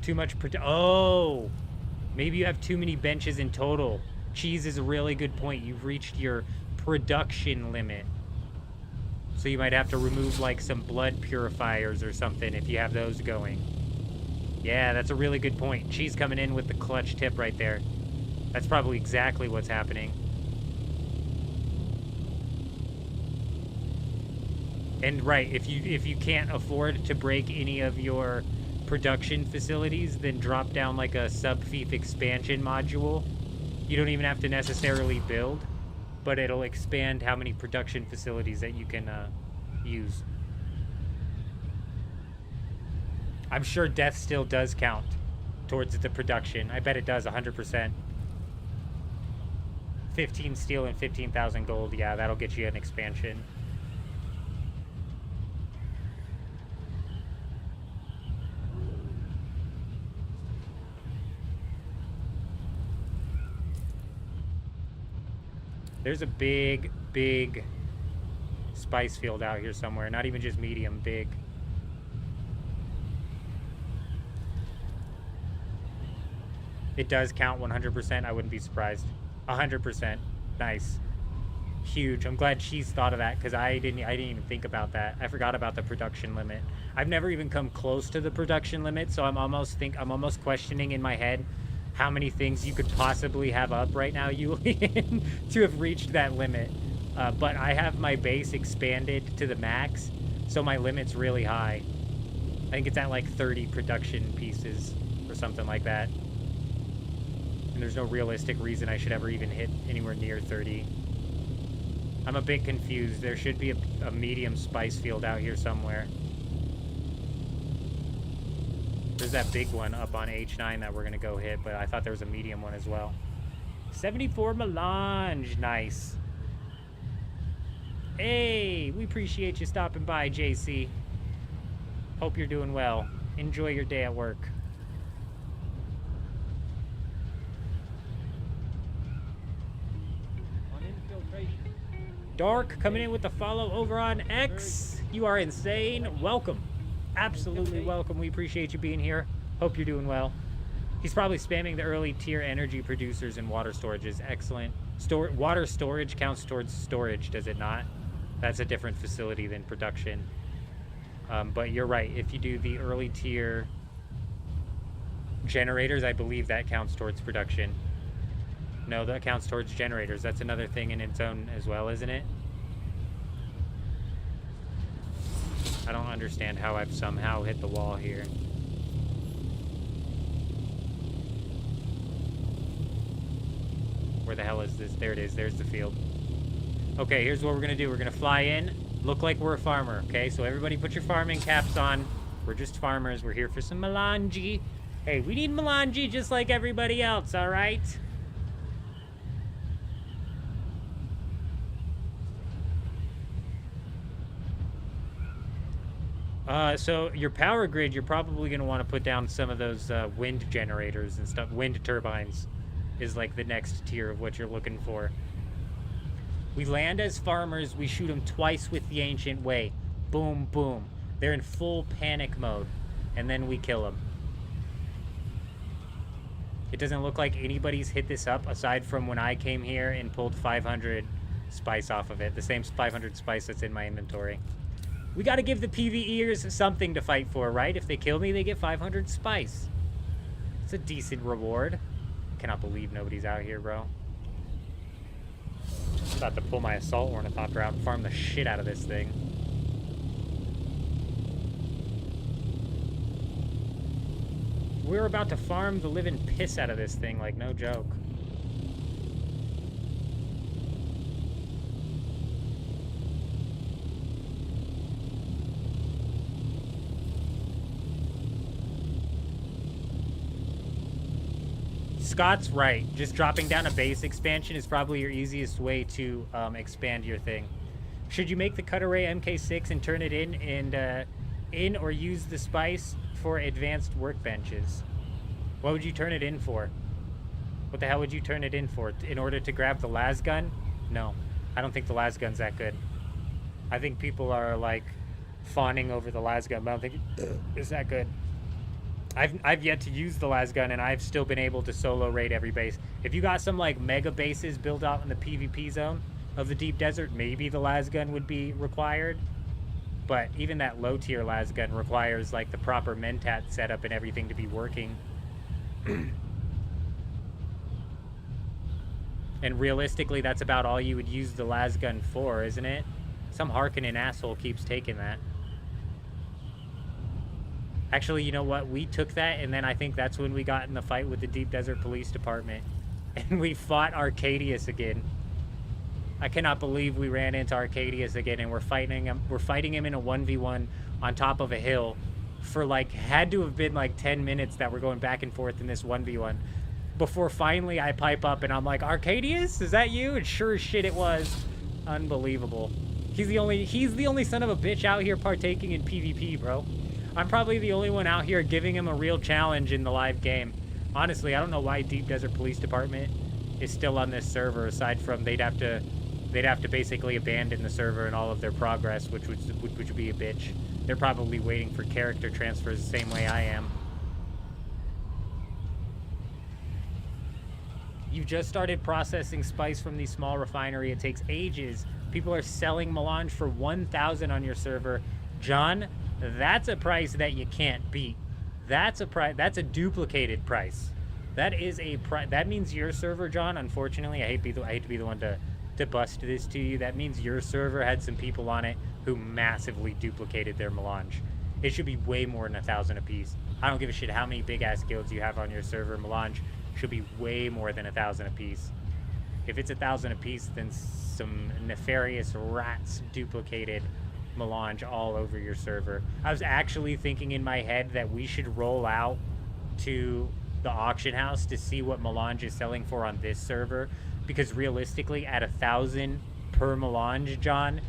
Too much oh! Maybe you have too many benches in total. Cheese is a really good point. You've reached your production limit. So you might have to remove, like, some blood purifiers or something if you have those going. Yeah, that's a really good point. Cheese coming in with the clutch tip right there. That's probably exactly what's happening. And right, if you can't afford to break any of your production facilities, then drop down like a sub-thief expansion module. You don't even have to necessarily build, but it'll expand how many production facilities that you can use. I'm sure death still does count towards the production. I bet it does 100%. 15 steel and 15,000 gold. Yeah, that'll get you an expansion. There's a big, big spice field out here somewhere. Not even just medium, big. It does count 100%. I wouldn't be surprised. 100%. Nice. Huge. I'm glad Cheese thought of that, because I didn't even think about that. I forgot about the production limit. I've never even come close to the production limit, so I'm almost questioning in my head how many things you could possibly have up right now, Julian, to have reached that limit. But I have my base expanded to the max, so my limit's really high. I think it's at like 30 production pieces or something like that. And there's no realistic reason I should ever even hit anywhere near 30. I'm a bit confused. There should be a medium spice field out here somewhere. There's that big one up on H9 that we're going to go hit, but I thought there was a medium one as well. 74 melange. Nice. Hey, we appreciate you stopping by, JC. Hope you're doing well. Enjoy your day at work.
On infiltration.
Dark coming in with the follow over on X. You are insane. Welcome. Absolutely welcome. We appreciate you being here. Hope you're doing well. He's probably spamming the early tier energy producers and water storages. Excellent. Water storage counts towards storage, does it not? That's a different facility than production. But you're right. If you do the early tier generators, I believe that counts towards production. No, that counts towards generators. That's another thing in its own as well, isn't it? I don't understand how I've somehow hit the wall here. Where the hell is this? There it is. There's the field. Okay, here's what we're going to do. We're going to fly in. look like we're a farmer, okay? So everybody put your farming caps on. We're just farmers. We're here for some melange. Hey, we need melange just like everybody else, all right? So your power grid, you're probably going to want to put down some of those wind generators and stuff. Wind turbines is like the next tier of what you're looking for. We land as farmers. We shoot them twice with the ancient way. Boom, boom. They're in full panic mode. And then we kill them. It doesn't look like anybody's hit this up aside from when I came here and pulled 500 spice off of it. The same 500 spice that's in my inventory. We got to give the PvEers something to fight for, right? If they kill me, they get 500 spice. It's a decent reward. Cannot believe nobody's out here, bro. About to pull my assault ornithopter out and farm the shit out of this thing. We're about to farm the living piss out of this thing, like no joke. Scott's right. Just dropping down a base expansion is probably your easiest way to expand your thing. Should you make the Cut-Array MK6 and turn it in or use the spice for advanced workbenches? What would you turn it in for? What the hell would you turn it in for? In order to grab the las gun? No. I don't think the las gun's that good. I think people are like fawning over the las gun, but I don't think it's that good. I've yet to use the las gun, and I've still been able to solo raid every base. If you got some like mega bases built out in the PvP zone of the deep desert, maybe the las gun would be required. But even that low tier las gun requires like the proper mentat setup and everything to be working. And realistically, that's about all you would use the las gun for, isn't it? Some Harkonnen asshole keeps taking that. Actually, you know what? We took that, and then I think that's when we got in the fight with the Deep Desert Police Department. And we fought Arcadius again. I cannot believe we ran into Arcadius again, and we're fighting him. We're fighting him in a 1v1 on top of a hill for like, had to have been like 10 minutes that we're going back and forth in this 1v1. Before finally I pipe up and I'm like, Arcadius, is that you? And sure as shit it was. Unbelievable. He's the only son of a bitch out here partaking in PvP, bro. I'm probably the only one out here giving him a real challenge in the live game. Honestly, I don't know why Deep Desert Police Department is still on this server, aside from they'd have to basically abandon the server and all of their progress, which would be a bitch. They're probably waiting for character transfers the same way I am. You've just started processing spice from the small refinery. It takes ages. People are selling melange for 1,000 on your server. John, that's a price that you can't beat. That's a duplicated price. That is a price. That means your server, John, unfortunately, I hate to be the one to bust this to you. That means your server had some people on it who massively duplicated their melange. It should be way more than 1,000 apiece. I don't give a shit how many big ass guilds you have on your server. Melange should be way more than 1,000 apiece. If it's 1,000 apiece, then some nefarious rats duplicated melange all over your server. I was actually thinking in my head that we should roll out to the auction house to see what melange is selling for on this server, because realistically at 1,000 per melange, John,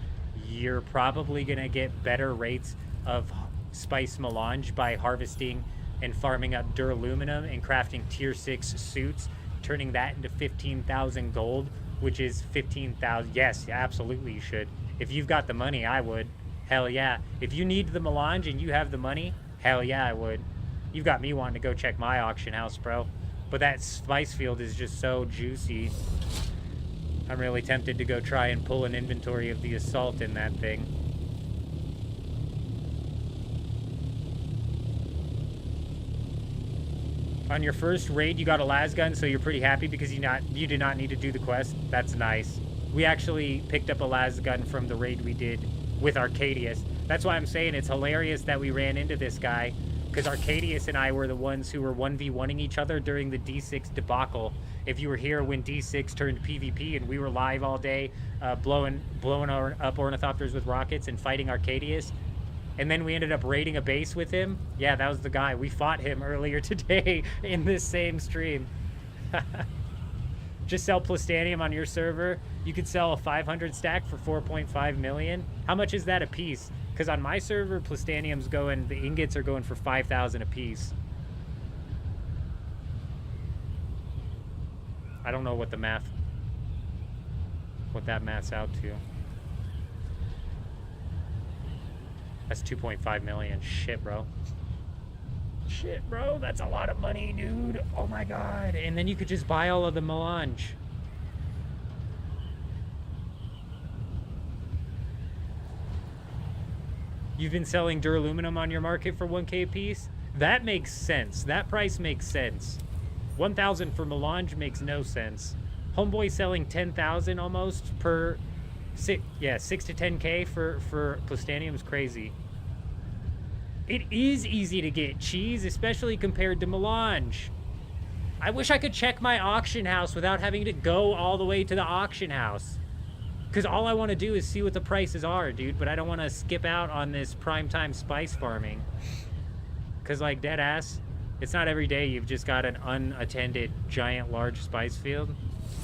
you're probably gonna get better rates of spice melange by harvesting and farming up duraluminum and crafting tier 6 suits, turning that into 15,000 gold, which is 15,000. Yes, absolutely you should. If you've got the money, I would. Hell yeah. If you need the melange and you have the money, hell yeah, I would. You've got me wanting to go check my auction house, bro. But that spice field is just so juicy. I'm really tempted to go try and pull an inventory of the assault in that thing. On your first raid, you got a las gun, so you're pretty happy because you did not need to do the quest. That's nice. We actually picked up a las gun from the raid we did with Arcadius. That's why I'm saying it's hilarious that we ran into this guy, because Arcadius and I were the ones who were 1v1ing each other during the D6 debacle, if you were here when D6 turned PvP and we were live all day, blowing up ornithopters with rockets and fighting Arcadius, and then we ended up raiding a base with him. Yeah, that was the guy. We fought him earlier today in this same stream. Just sell Plastanium on your server. You could sell a 500 stack for 4.5 million. How much is that a piece? Because on my server, Plastanium's going, the ingots are going for 5,000 a piece. I don't know what the math, what that maths out to. That's 2.5 million. Shit, bro. Shit, bro. That's a lot of money, dude. Oh my god. And then you could just buy all of the melange. You've been selling duraluminum on your market for 1K a piece? That makes sense. That price makes sense. 1,000 for melange makes no sense. Homeboy selling 10,000 almost per... 6 to 10K for Plastanium's crazy. It is easy to get cheese, especially compared to melange. I wish I could check my auction house without having to go all the way to the auction house. Because all I want to do is see what the prices are, dude. But I don't want to skip out on this primetime spice farming. Because, like, dead ass, it's not every day you've just got an unattended, giant, large spice field.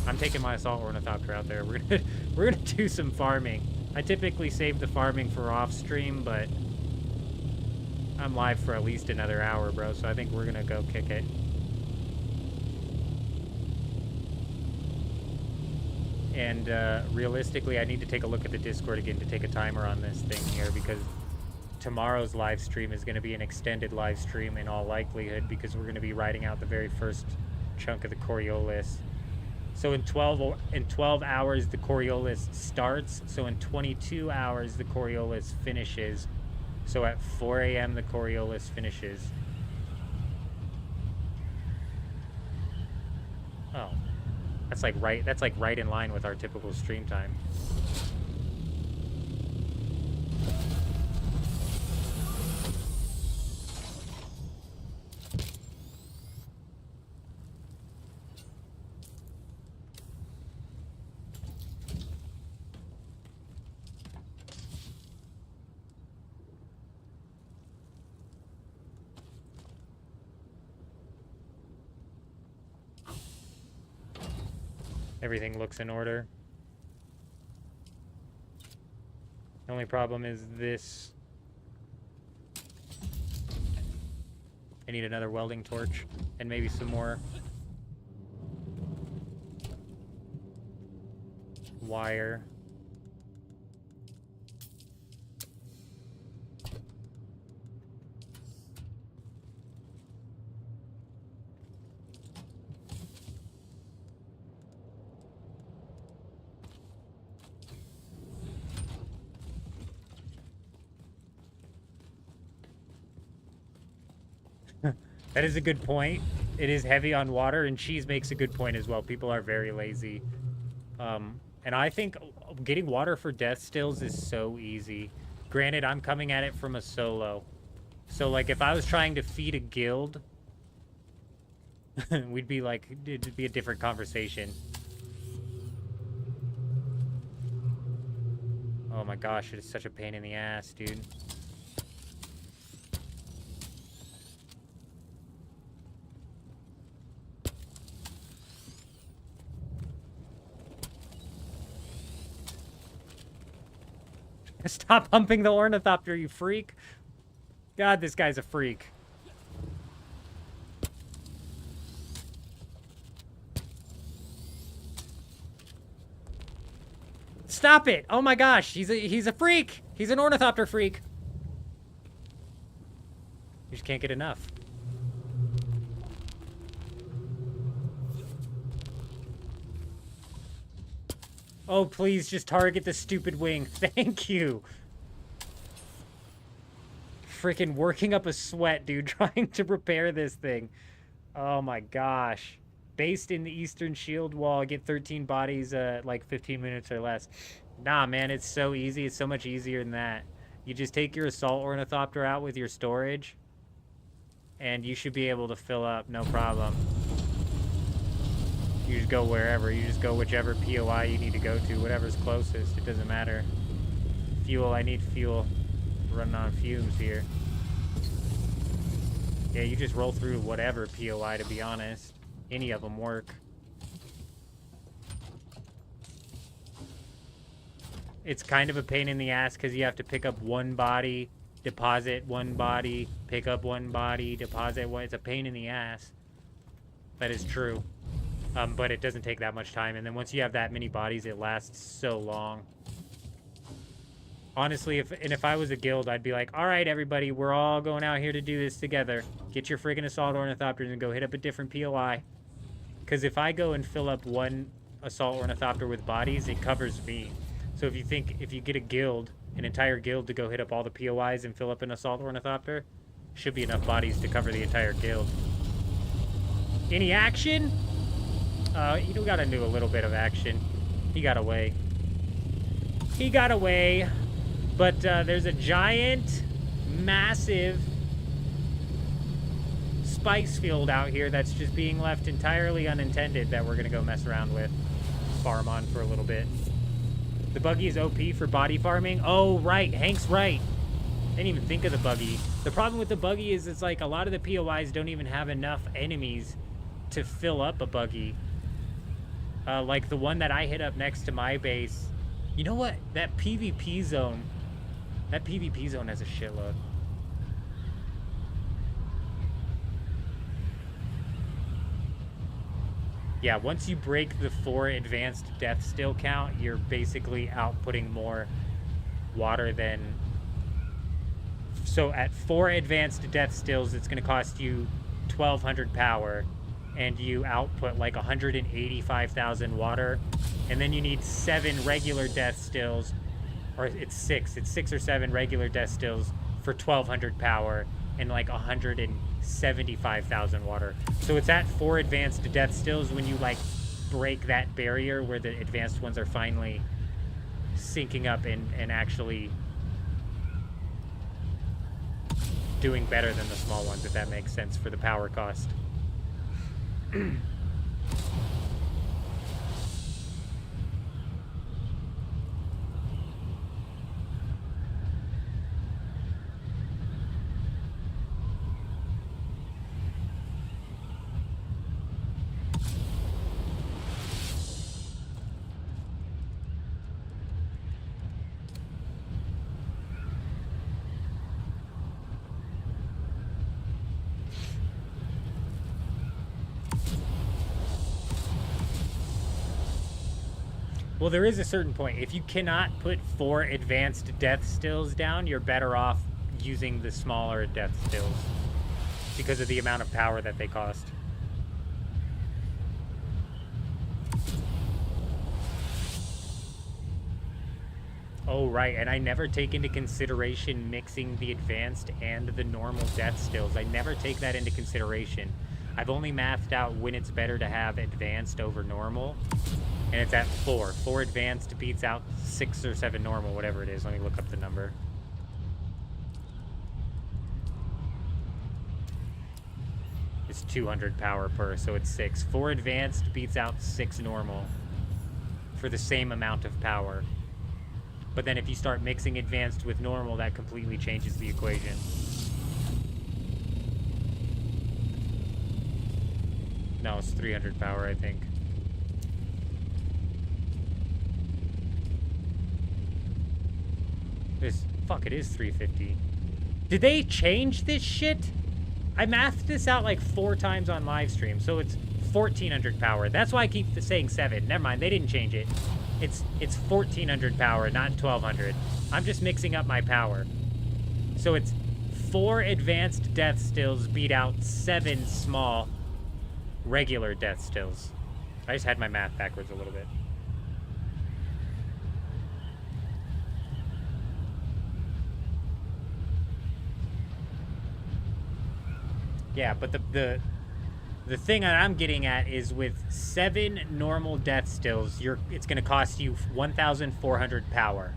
I'm taking my assault ornithopter out there. We're gonna do some farming. I typically save the farming for off stream, but I'm live for at least another hour, bro. So I think we're gonna go kick it. And realistically, I need to take a look at the Discord again to take a timer on this thing here, because tomorrow's live stream is going to be an extended live stream in all likelihood, because we're going to be writing out the very first chunk of the Coriolis. So in 12 hours, the Coriolis starts. So in 22 hours, the Coriolis finishes. So at 4 a.m., the Coriolis finishes. Oh. That's like right in line with our typical stream time. Everything looks in order. The only problem is this. I need another welding torch and maybe some more wire. That is a good point. It is heavy on water, and cheese makes a good point as well. People are very lazy. And I think getting water for death stills is so easy. Granted, I'm coming at it from a solo. So, like, if I was trying to feed a guild, we'd be like, it'd be a different conversation. Oh my gosh, it is such a pain in the ass, dude. Stop humping the ornithopter, you freak. God, this guy's a freak. Stop it! Oh my gosh, he's a freak! He's an ornithopter freak. You just can't get enough. Oh, please just target the stupid wing. Thank you. Freaking working up a sweat, dude, trying to repair this thing. Oh my gosh. Based in the Eastern Shield Wall, get 13 bodies, like 15 minutes or less. Nah, man, it's so easy. It's so much easier than that. You just take your assault ornithopter out with your storage, and you should be able to fill up, no problem. You just go wherever. You just go whichever POI you need to go to. Whatever's closest. It doesn't matter. Fuel. I need fuel. Running on fumes here. Yeah, you just roll through whatever POI, to be honest. Any of them work. It's kind of a pain in the ass because you have to pick up one body, deposit one body, pick up one body, deposit one. It's a pain in the ass. That is true. But it doesn't take that much time. And then once you have that many bodies, it lasts so long. Honestly, if I was a guild, I'd be like, all right, everybody, we're all going out here to do this together. Get your friggin' assault ornithopters and go hit up a different POI. Because if I go and fill up one assault ornithopter with bodies, it covers me. So if you get a guild, an entire guild to go hit up all the POIs and fill up an assault ornithopter, should be enough bodies to cover the entire guild. Any action? You got to do a little bit of action. He got away. He got away. But there's a giant, massive spice field out here that's just being left entirely unattended that we're going to go mess around with. Farm on for a little bit. The buggy is OP for body farming. Oh, right. Hank's right. Didn't even think of the buggy. The problem with the buggy is it's like a lot of the POIs don't even have enough enemies to fill up a buggy. Like the one that I hit up next to my base. You know what? That PvP zone has a shitload. Yeah, once you break the 4 advanced death still count, you're basically outputting more water than... So at 4 advanced death stills, it's going to cost you 1,200 power, and you output like 185,000 water, and then you need 7 regular death stills, or it's 6 or 7 regular death stills for 1,200 power, and like 175,000 water. So it's at 4 advanced death stills when you like break that barrier where the advanced ones are finally syncing up and actually doing better than the small ones, if that makes sense for the power cost. Well, there is a certain point. If you cannot put 4 advanced death stills down, you're better off using the smaller death stills because of the amount of power that they cost. Oh, right, and I never take into consideration mixing the advanced and the normal death stills. I never take that into consideration. I've only mathed out when it's better to have advanced over normal. And it's at 4. 4 advanced beats out 6 or 7 normal, whatever it is. Let me look up the number. It's 200 power per, so it's 6. 4 advanced beats out 6 normal for the same amount of power. But then if you start mixing advanced with normal, that completely changes the equation. No, it's 300 power, I think. Fuck, it is 350. Did they change this shit? I mathed this out like 4 times on live stream, so it's 1,400 power. That's why I keep saying 7. Never mind, they didn't change it. It's 1,400 power, not 1,200. I'm just mixing up my power. So it's 4 advanced death stills beat out 7 small regular death stills. I just had my math backwards a little bit. Yeah, but the thing that I'm getting at is with 7 normal death stills, it's going to cost you 1,400 power.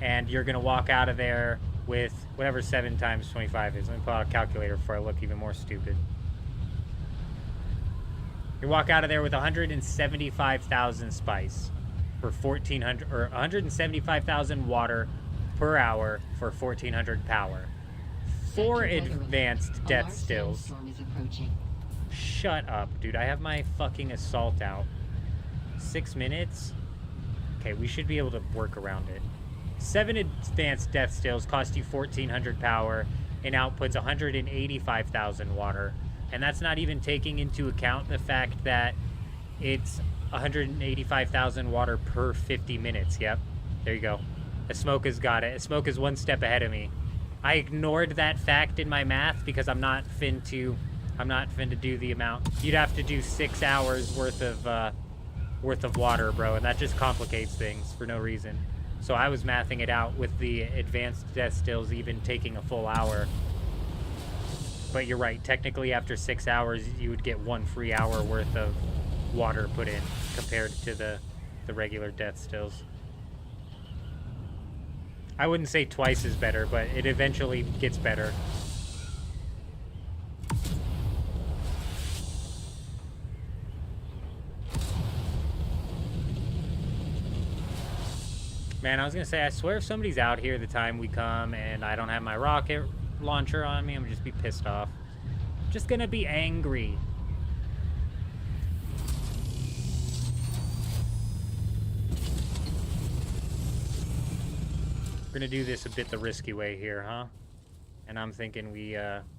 And you're going to walk out of there with whatever 7 times 25 is. Let me pull out a calculator before I look even more stupid. You walk out of there with 175,000 spice for 1,400, or 175,000 water per hour for 1,400 power. 4 advanced death stills.
Storm is approaching.
Shut up, dude. I have my fucking assault out. 6 minutes? Okay, we should be able to work around it. 7 advanced death stills cost you 1,400 power and outputs 185,000 water. And that's not even taking into account the fact that it's 185,000 water per 50 minutes. Yep, there you go. Smoka's got it. Smoka's 1 step ahead of me. I ignored that fact in my math because I'm not fin to do the amount. You'd have to do 6 hours worth of water, bro, and that just complicates things for no reason. So I was mathing it out with the advanced death stills even taking a full hour. But you're right, technically after 6 hours you would get 1 free hour worth of water put in compared to the regular death stills. I wouldn't say twice is better, but it eventually gets better. Man, I was gonna say, I swear if somebody's out here the time we come and I don't have my rocket launcher on me, I'm gonna just be pissed off. Just gonna be angry. We're gonna do this a bit the risky way here, huh? And I'm thinking we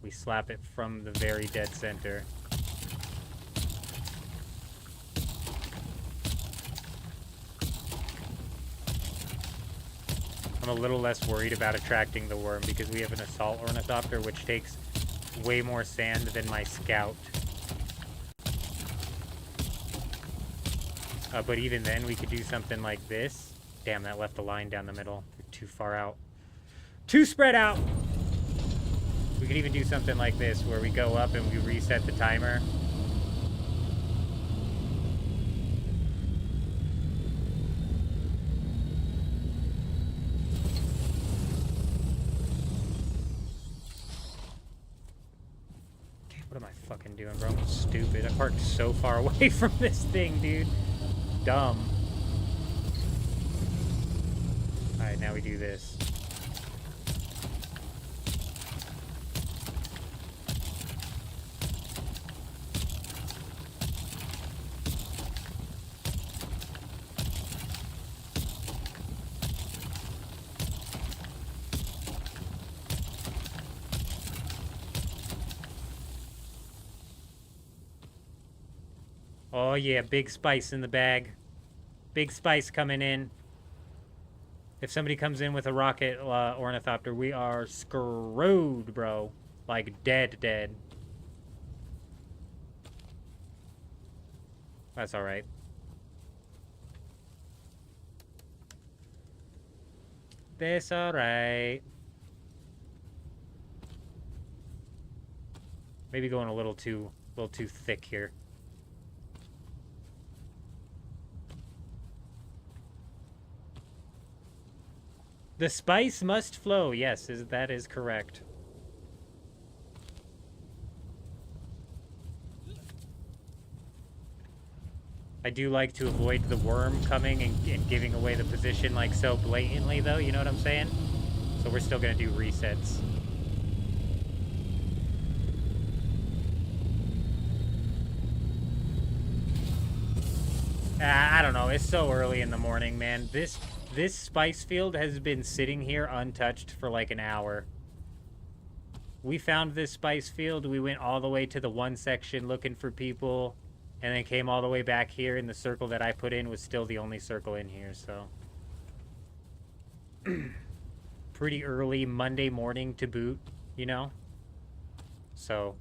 slap it from the very dead center. I'm a little less worried about attracting the worm because we have an assault ornithopter which takes way more sand than my scout. But even then we could do something like this. Damn, that left a line down the middle. They're too far out. Too spread out! We could even do something like this where we go up and we reset the timer. What am I fucking doing, bro? I'm stupid. I parked so far away from this thing, dude. Dumb. Alright, now we do this. Oh yeah, big spice in the bag. Big spice coming in. If somebody comes in with a rocket ornithopter, we are screwed, bro. Like dead. That's alright. That's alright. Maybe going a little too thick here. The spice must flow. Yes, that is correct. I do like to avoid the worm coming and giving away the position like so blatantly, though. You know what I'm saying? So we're still going to do resets. I don't know. It's so early in the morning, man. This spice field has been sitting here untouched for like an hour. We found this spice field. We went all the way to the one section looking for people, and then came all the way back here, and the circle that I put in was still the only circle in here, so. Pretty early Monday morning to boot, you know? So,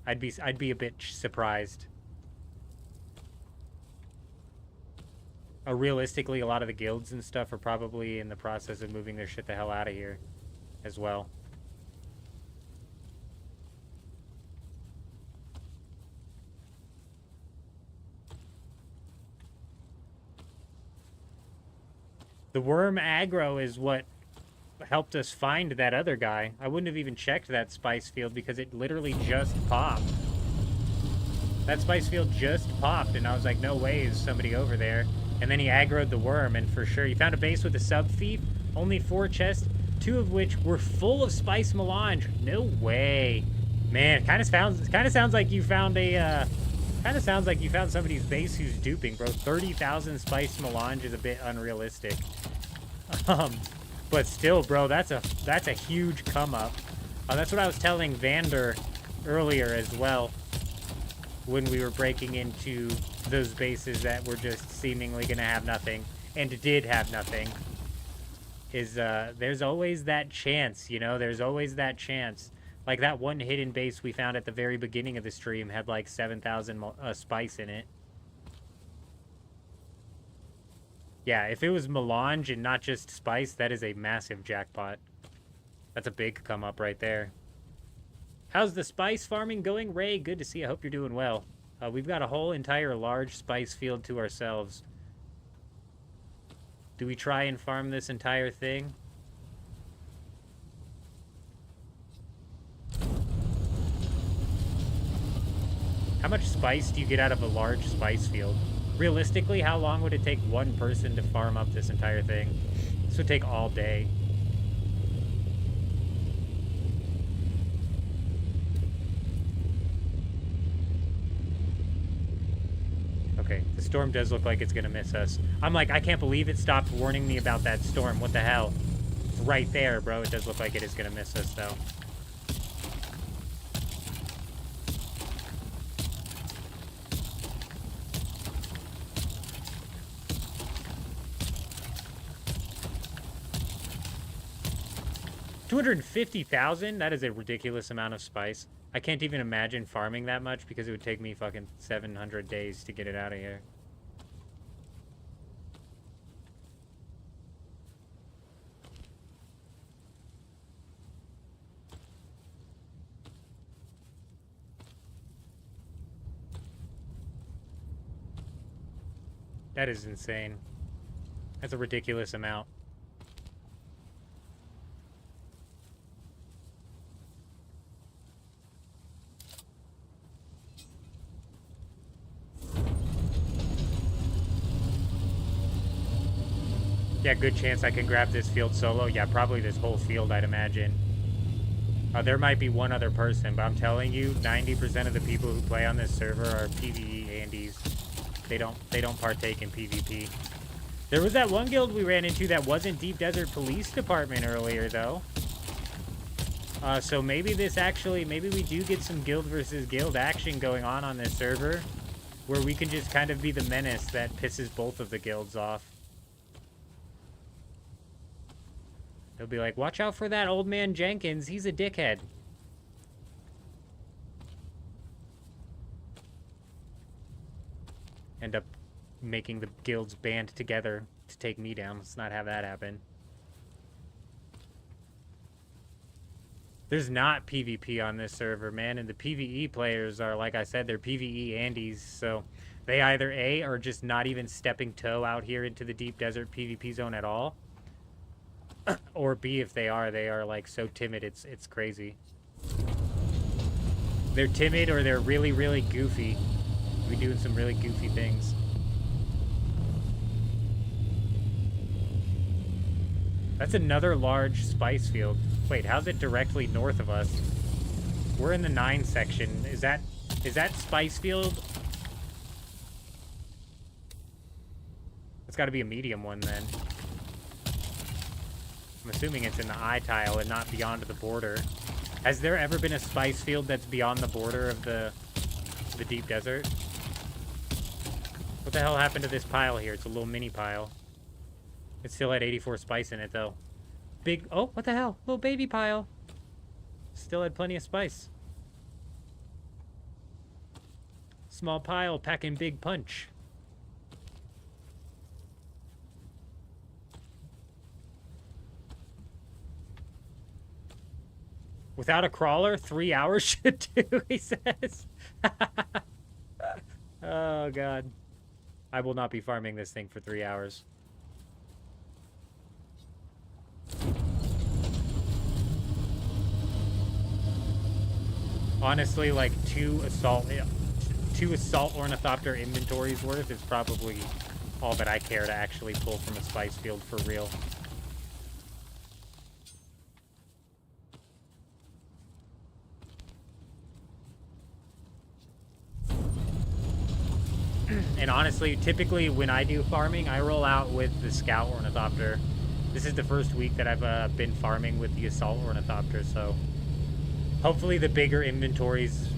I'd be a bit surprised. Realistically, a lot of the guilds and stuff are probably in the process of moving their shit the hell out of here as well. The worm aggro is what helped us find that other guy. I wouldn't have even checked that spice field because it literally just popped. That spice field just popped, and I was like, no way is somebody over there. And then he aggroed the worm, and for sure, he found a base with a sub-thief, only 4 chests, 2 of which were full of spice melange. No way. Man, kind of sounds like you found a, kind of sounds like you found somebody's base who's duping, bro. 30,000 spice melange is a bit unrealistic. But still, bro, that's a huge come up. That's what I was telling Vander earlier as well, when we were breaking into those bases that were just seemingly gonna have nothing, and did have nothing. Is there's always that chance, you know? There's always that chance. Like that one hidden base we found at the very beginning of the stream had like 7,000 spice in it. Yeah, if it was melange and not just spice, that is a massive jackpot. That's a big come up right there. How's the spice farming going, Ray? Good to see you. I hope you're doing well. We've got a whole entire large spice field to ourselves. Do we try and farm this entire thing? How much spice do you get out of a large spice field? Realistically, how long would it take one person to farm up this entire thing? This would take all day. Okay, the storm does look like it's gonna miss us. I'm like, I can't believe it stopped warning me about that storm. What the hell? It's right there, bro. It does look like it is gonna miss us, though. $250,000? That is a ridiculous amount of spice. I can't even imagine farming that much because it would take me fucking 700 days to get it out of here. That is insane. That's a ridiculous amount. Yeah, good chance I can grab this field solo. Yeah, probably this whole field, I'd imagine. There might be one other person, but I'm telling you, 90% of the people who play on this server are PvE Andes. They don't partake in PvP. There was that one guild we ran into that wasn't Deep Desert Police Department earlier, though. So maybe maybe we do get some guild versus guild action going on this server, where we can just kind of be the menace that pisses both of the guilds off. They'll be like, watch out for that old man Jenkins, he's a dickhead. End up making the guilds band together to take me down. Let's not have that happen. There's not PvP on this server, man, and the PvE players are, like I said, they're PvE Andes, so they either A, are just not even stepping toe out here into the deep desert PvP zone at all, or B, if they are like so timid, it's crazy. They're timid or they're really, really goofy. We're doing some really goofy things. That's another large spice field. Wait, how's it directly north of us? We're in the 9 section. Is that spice field? It's got to be a medium one then. I'm assuming it's in the eye tile and not beyond the border. Has there ever been a spice field that's beyond the border of the deep desert? What the hell happened to this pile here? It's a little mini pile. It still had 84 spice in it, though. Big... Oh, what the hell? Little baby pile. Still had plenty of spice. Small pile packing big punch. Without a crawler, 3 hours should do, he says. Oh, God. I will not be farming this thing for 3 hours. Honestly, like two 2 assault ornithopter inventories worth is probably all that I care to actually pull from a spice field for real. And honestly, typically when I do farming, I roll out with the scout ornithopter. This is the first week that I've been farming with the assault ornithopter, so hopefully the bigger inventories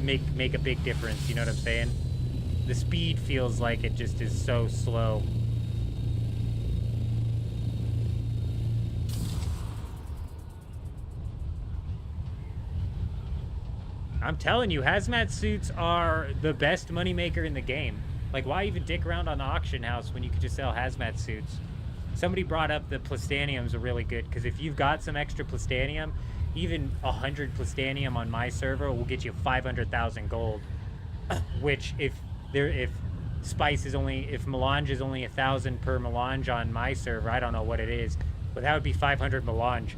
make a big difference, you know what I'm saying? The speed feels like it just is so slow. I'm telling you, hazmat suits are the best moneymaker in the game. Like, why even dick around on the auction house when you could just sell hazmat suits? Somebody brought up the plastaniums are really good, because if you've got some extra plastanium, even 100 plastanium on my server will get you 500,000 gold. Which, if spice is only, if melange is only 1,000 per melange on my server, I don't know what it is, but that would be 500 melange.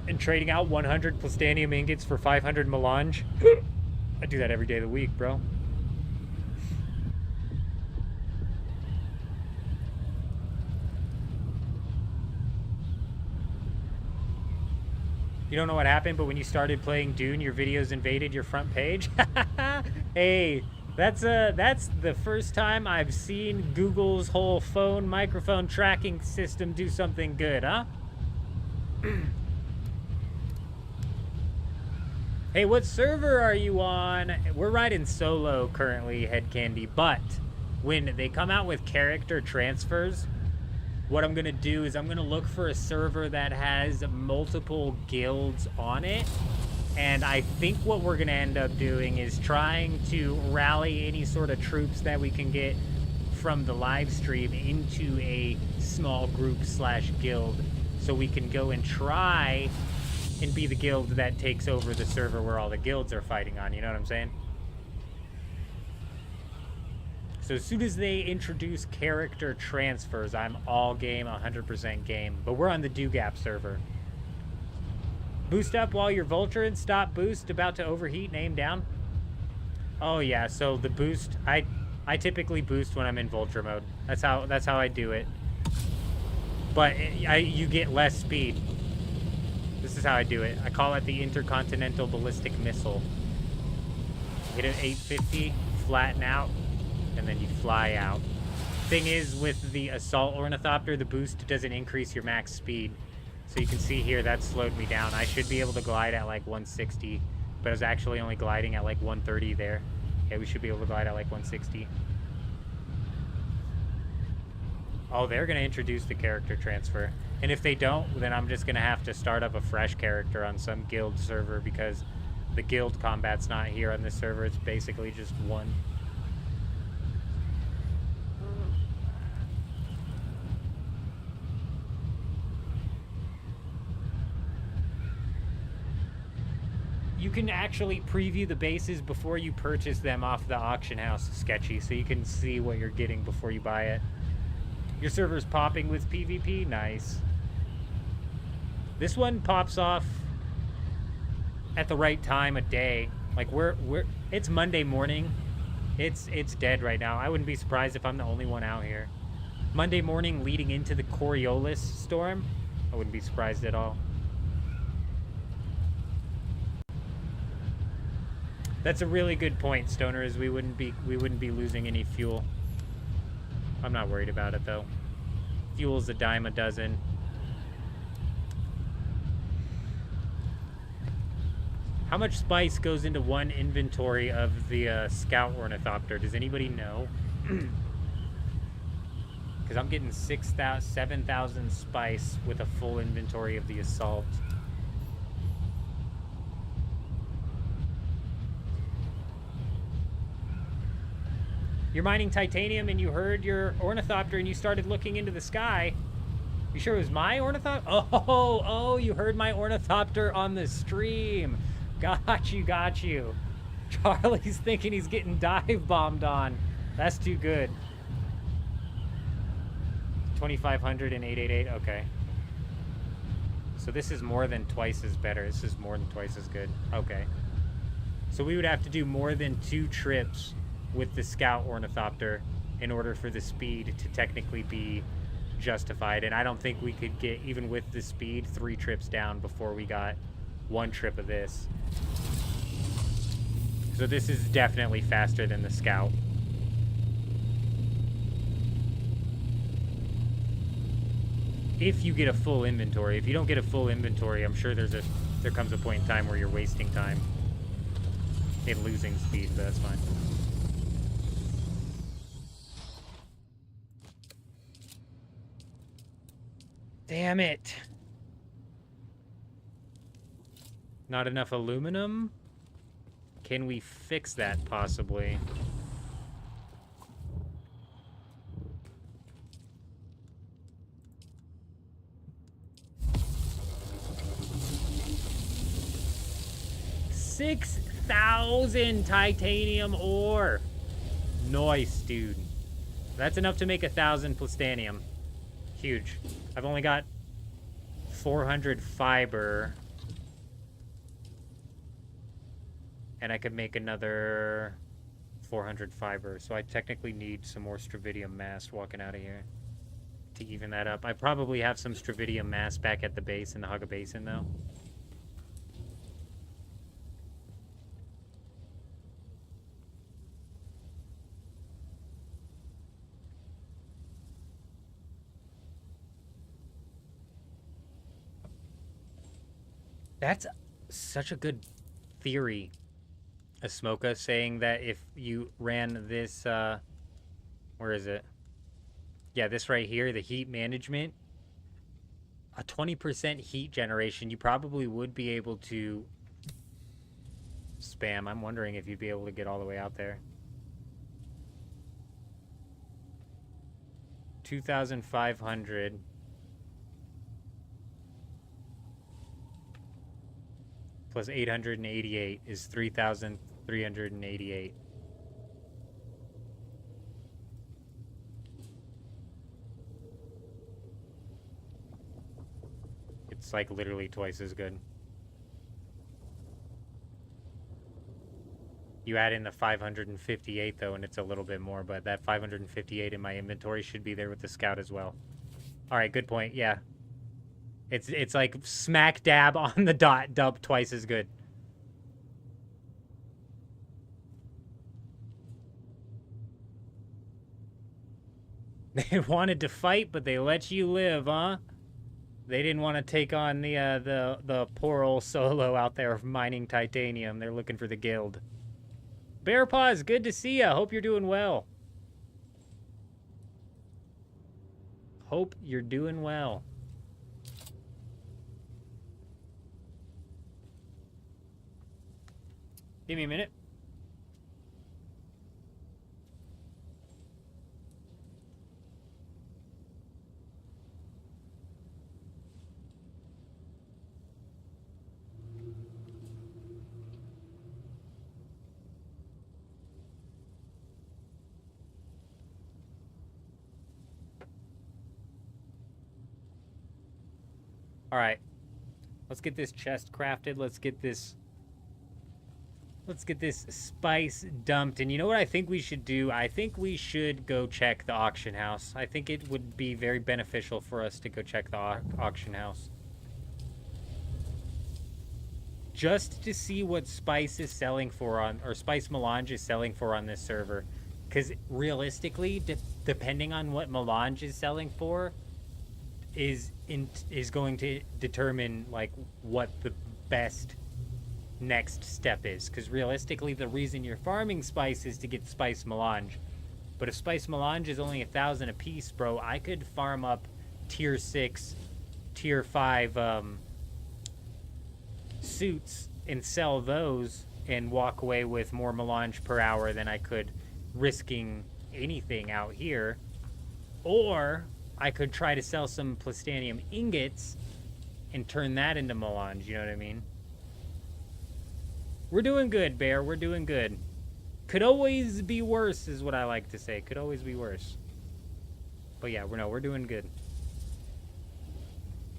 And trading out 100 plastanium ingots for 500 melange, I do that every day of the week, bro. You don't know what happened, but when you started playing Dune, your videos invaded your front page. Hey, that's the first time I've seen Google's whole phone microphone tracking system do something good, huh? Hey, what server are you on? We're riding solo currently, Head Candy, but when they come out with character transfers, what I'm gonna do is I'm gonna look for a server that has multiple guilds on it. And I think what we're gonna end up doing is trying to rally any sort of troops that we can get from the live stream into a small group / guild, so we can go and try and be the guild that takes over the server where all the guilds are fighting on, you know what I'm saying? So as soon as they introduce character transfers, I'm all game, 100% game. But we're on the Dugap server. Boost up while you're vulturing, stop boost, about to overheat, name down. Oh yeah, so the boost, I typically boost when I'm in vulture mode. That's how I do it. But you get less speed. This is how I do it. I call it the Intercontinental Ballistic Missile. Hit it 850, flatten out, and then you fly out. Thing is, with the Assault Ornithopter, the boost doesn't increase your max speed. So you can see here, that slowed me down. I should be able to glide at like 160, but I was actually only gliding at like 130 there. Okay, we should be able to glide at like 160. Oh, they're going to introduce the character transfer. And if they don't, then I'm just going to have to start up a fresh character on some guild server, because the guild combat's not here on this server. It's basically just one. You can actually preview the bases before you purchase them off the auction house, Sketchy, so you can see what you're getting before you buy it. Your server's popping with PvP? Nice. This one pops off at the right time of day. Like, it's Monday morning. It's dead right now. I wouldn't be surprised if I'm the only one out here. Monday morning leading into the Coriolis storm, I wouldn't be surprised at all. That's a really good point, Stoner, is we wouldn't be losing any fuel. I'm not worried about it though. Fuel's a dime a dozen. How much spice goes into one inventory of the Scout Ornithopter? Does anybody know? Because I'm getting 7,000 spice with a full inventory of the Assault. You're mining titanium and you heard your ornithopter and you started looking into the sky. You sure it was my ornithopter? Oh, you heard my ornithopter on the stream. Got you. Charlie's thinking he's getting dive bombed on. That's too good. 2,500 and 888, okay. So this is more than twice as better. This is more than twice as good. Okay. So we would have to do more than 2 trips with the scout ornithopter in order for the speed to technically be justified. And I don't think we could get, even with the speed, 3 trips down before we got 1 trip of this. So this is definitely faster than the scout. If you get a full inventory. If you don't get a full inventory, I'm sure there comes a point in time where you're wasting time in losing speed, but that's fine. Damn it. Not enough aluminum? Can we fix that possibly? $6,000 titanium ore. Nice, dude. That's enough to make 1,000 plastanium. Huge. I've only got 400 fiber. And I could make another 400 fiber. So I technically need some more stravidium mass walking out of here to even that up. I probably have some stravidium mass back at the base in the Hugga Basin, though. That's such a good theory, Asmoka, saying that if you ran this, where is it? Yeah, this right here, the heat management, a 20% heat generation, you probably would be able to spam. I'm wondering if you'd be able to get all the way out there. 2,500. Plus 888 is 3,388. It's like literally twice as good. You add in the 558 though, and it's a little bit more, but that 558 in my inventory should be there with the scout as well. All right, good point. Yeah. It's like smack dab on the dot, dub twice as good. They wanted to fight, but they let you live, huh? They didn't want to take on the poor old solo out there mining titanium. They're looking for the guild. Bear Paws, good to see ya. Hope you're doing well. Hope you're doing well. Give me a minute. All right. Let's get this chest crafted. Let's get this spice dumped. And you know what I think we should do? I think we should go check the auction house. I think it would be very beneficial for us to go check the auction house. Just to see what spice is selling for on, or spice melange is selling for on this server. Because realistically, depending on what melange is selling for, is going to determine like what the best next step is, because realistically the reason you're farming spice is to get spice melange, but if spice melange is only 1,000 a piece, bro, I could farm up tier 6 tier 5 suits and sell those and walk away with more melange per hour than I could risking anything out here. Or I could try to sell some plastanium ingots and turn that into melange, you know what I mean? We're doing good, Bear. We're doing good. Could always be worse is what I like to say. Could always be worse. But yeah, we're doing good.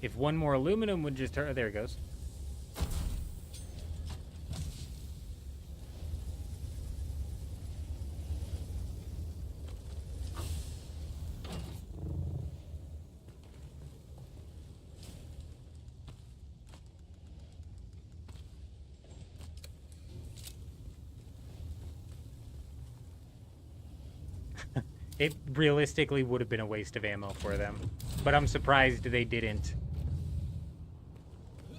If one more aluminum would just... Oh, there it goes. It realistically would have been a waste of ammo for them. But I'm surprised they didn't.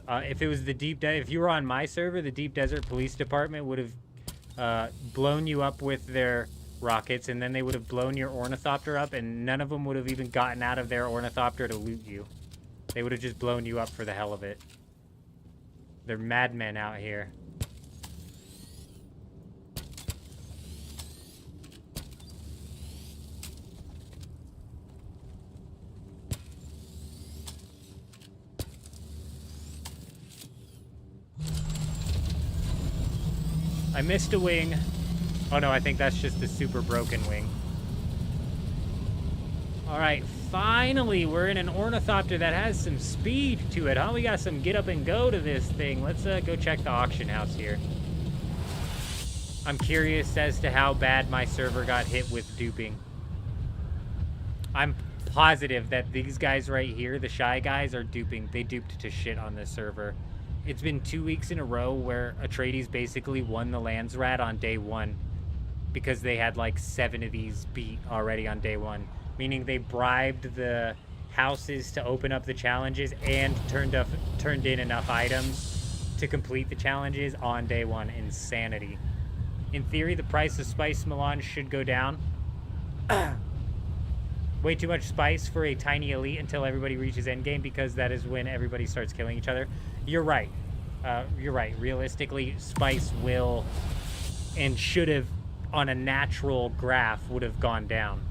If it was the if you were on my server, the Deep Desert Police Department would have blown you up with their rockets, and then they would have blown your ornithopter up, and none of them would have even gotten out of their ornithopter to loot you. They would have just blown you up for the hell of it. They're madmen out here. I missed a wing. Oh no, I think that's just the super broken wing. Alright, finally we're in an ornithopter that has some speed to it, huh? We got some get up and go to this thing. Let's go check the auction house here. I'm curious as to how bad my server got hit with duping. I'm positive that these guys right here, the shy guys, are duping. They duped to shit on this server. It's been 2 weeks in a row where Atreides basically won the Landsrat on day 1 because they had like 7 of these beat already on day 1. Meaning they bribed the houses to open up the challenges and turned in enough items to complete the challenges on day 1. Insanity. In theory, the price of spice melange should go down. Way too much spice for a tiny elite until everybody reaches endgame, because that is when everybody starts killing each other. You're right. You're right. Realistically, spice will and should have, on a natural graph, would have gone down.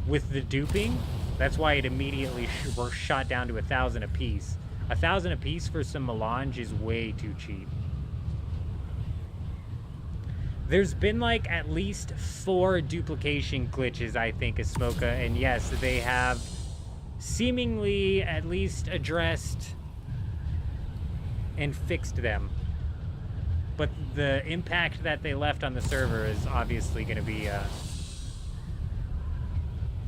With the duping, that's why it immediately were shot down to 1,000 apiece. 1,000 apiece for some melange is way too cheap. There's been like at least 4 duplication glitches, I think, Asmoka, and yes, they have seemingly at least addressed and fixed them. But the impact that they left on the server is obviously going to be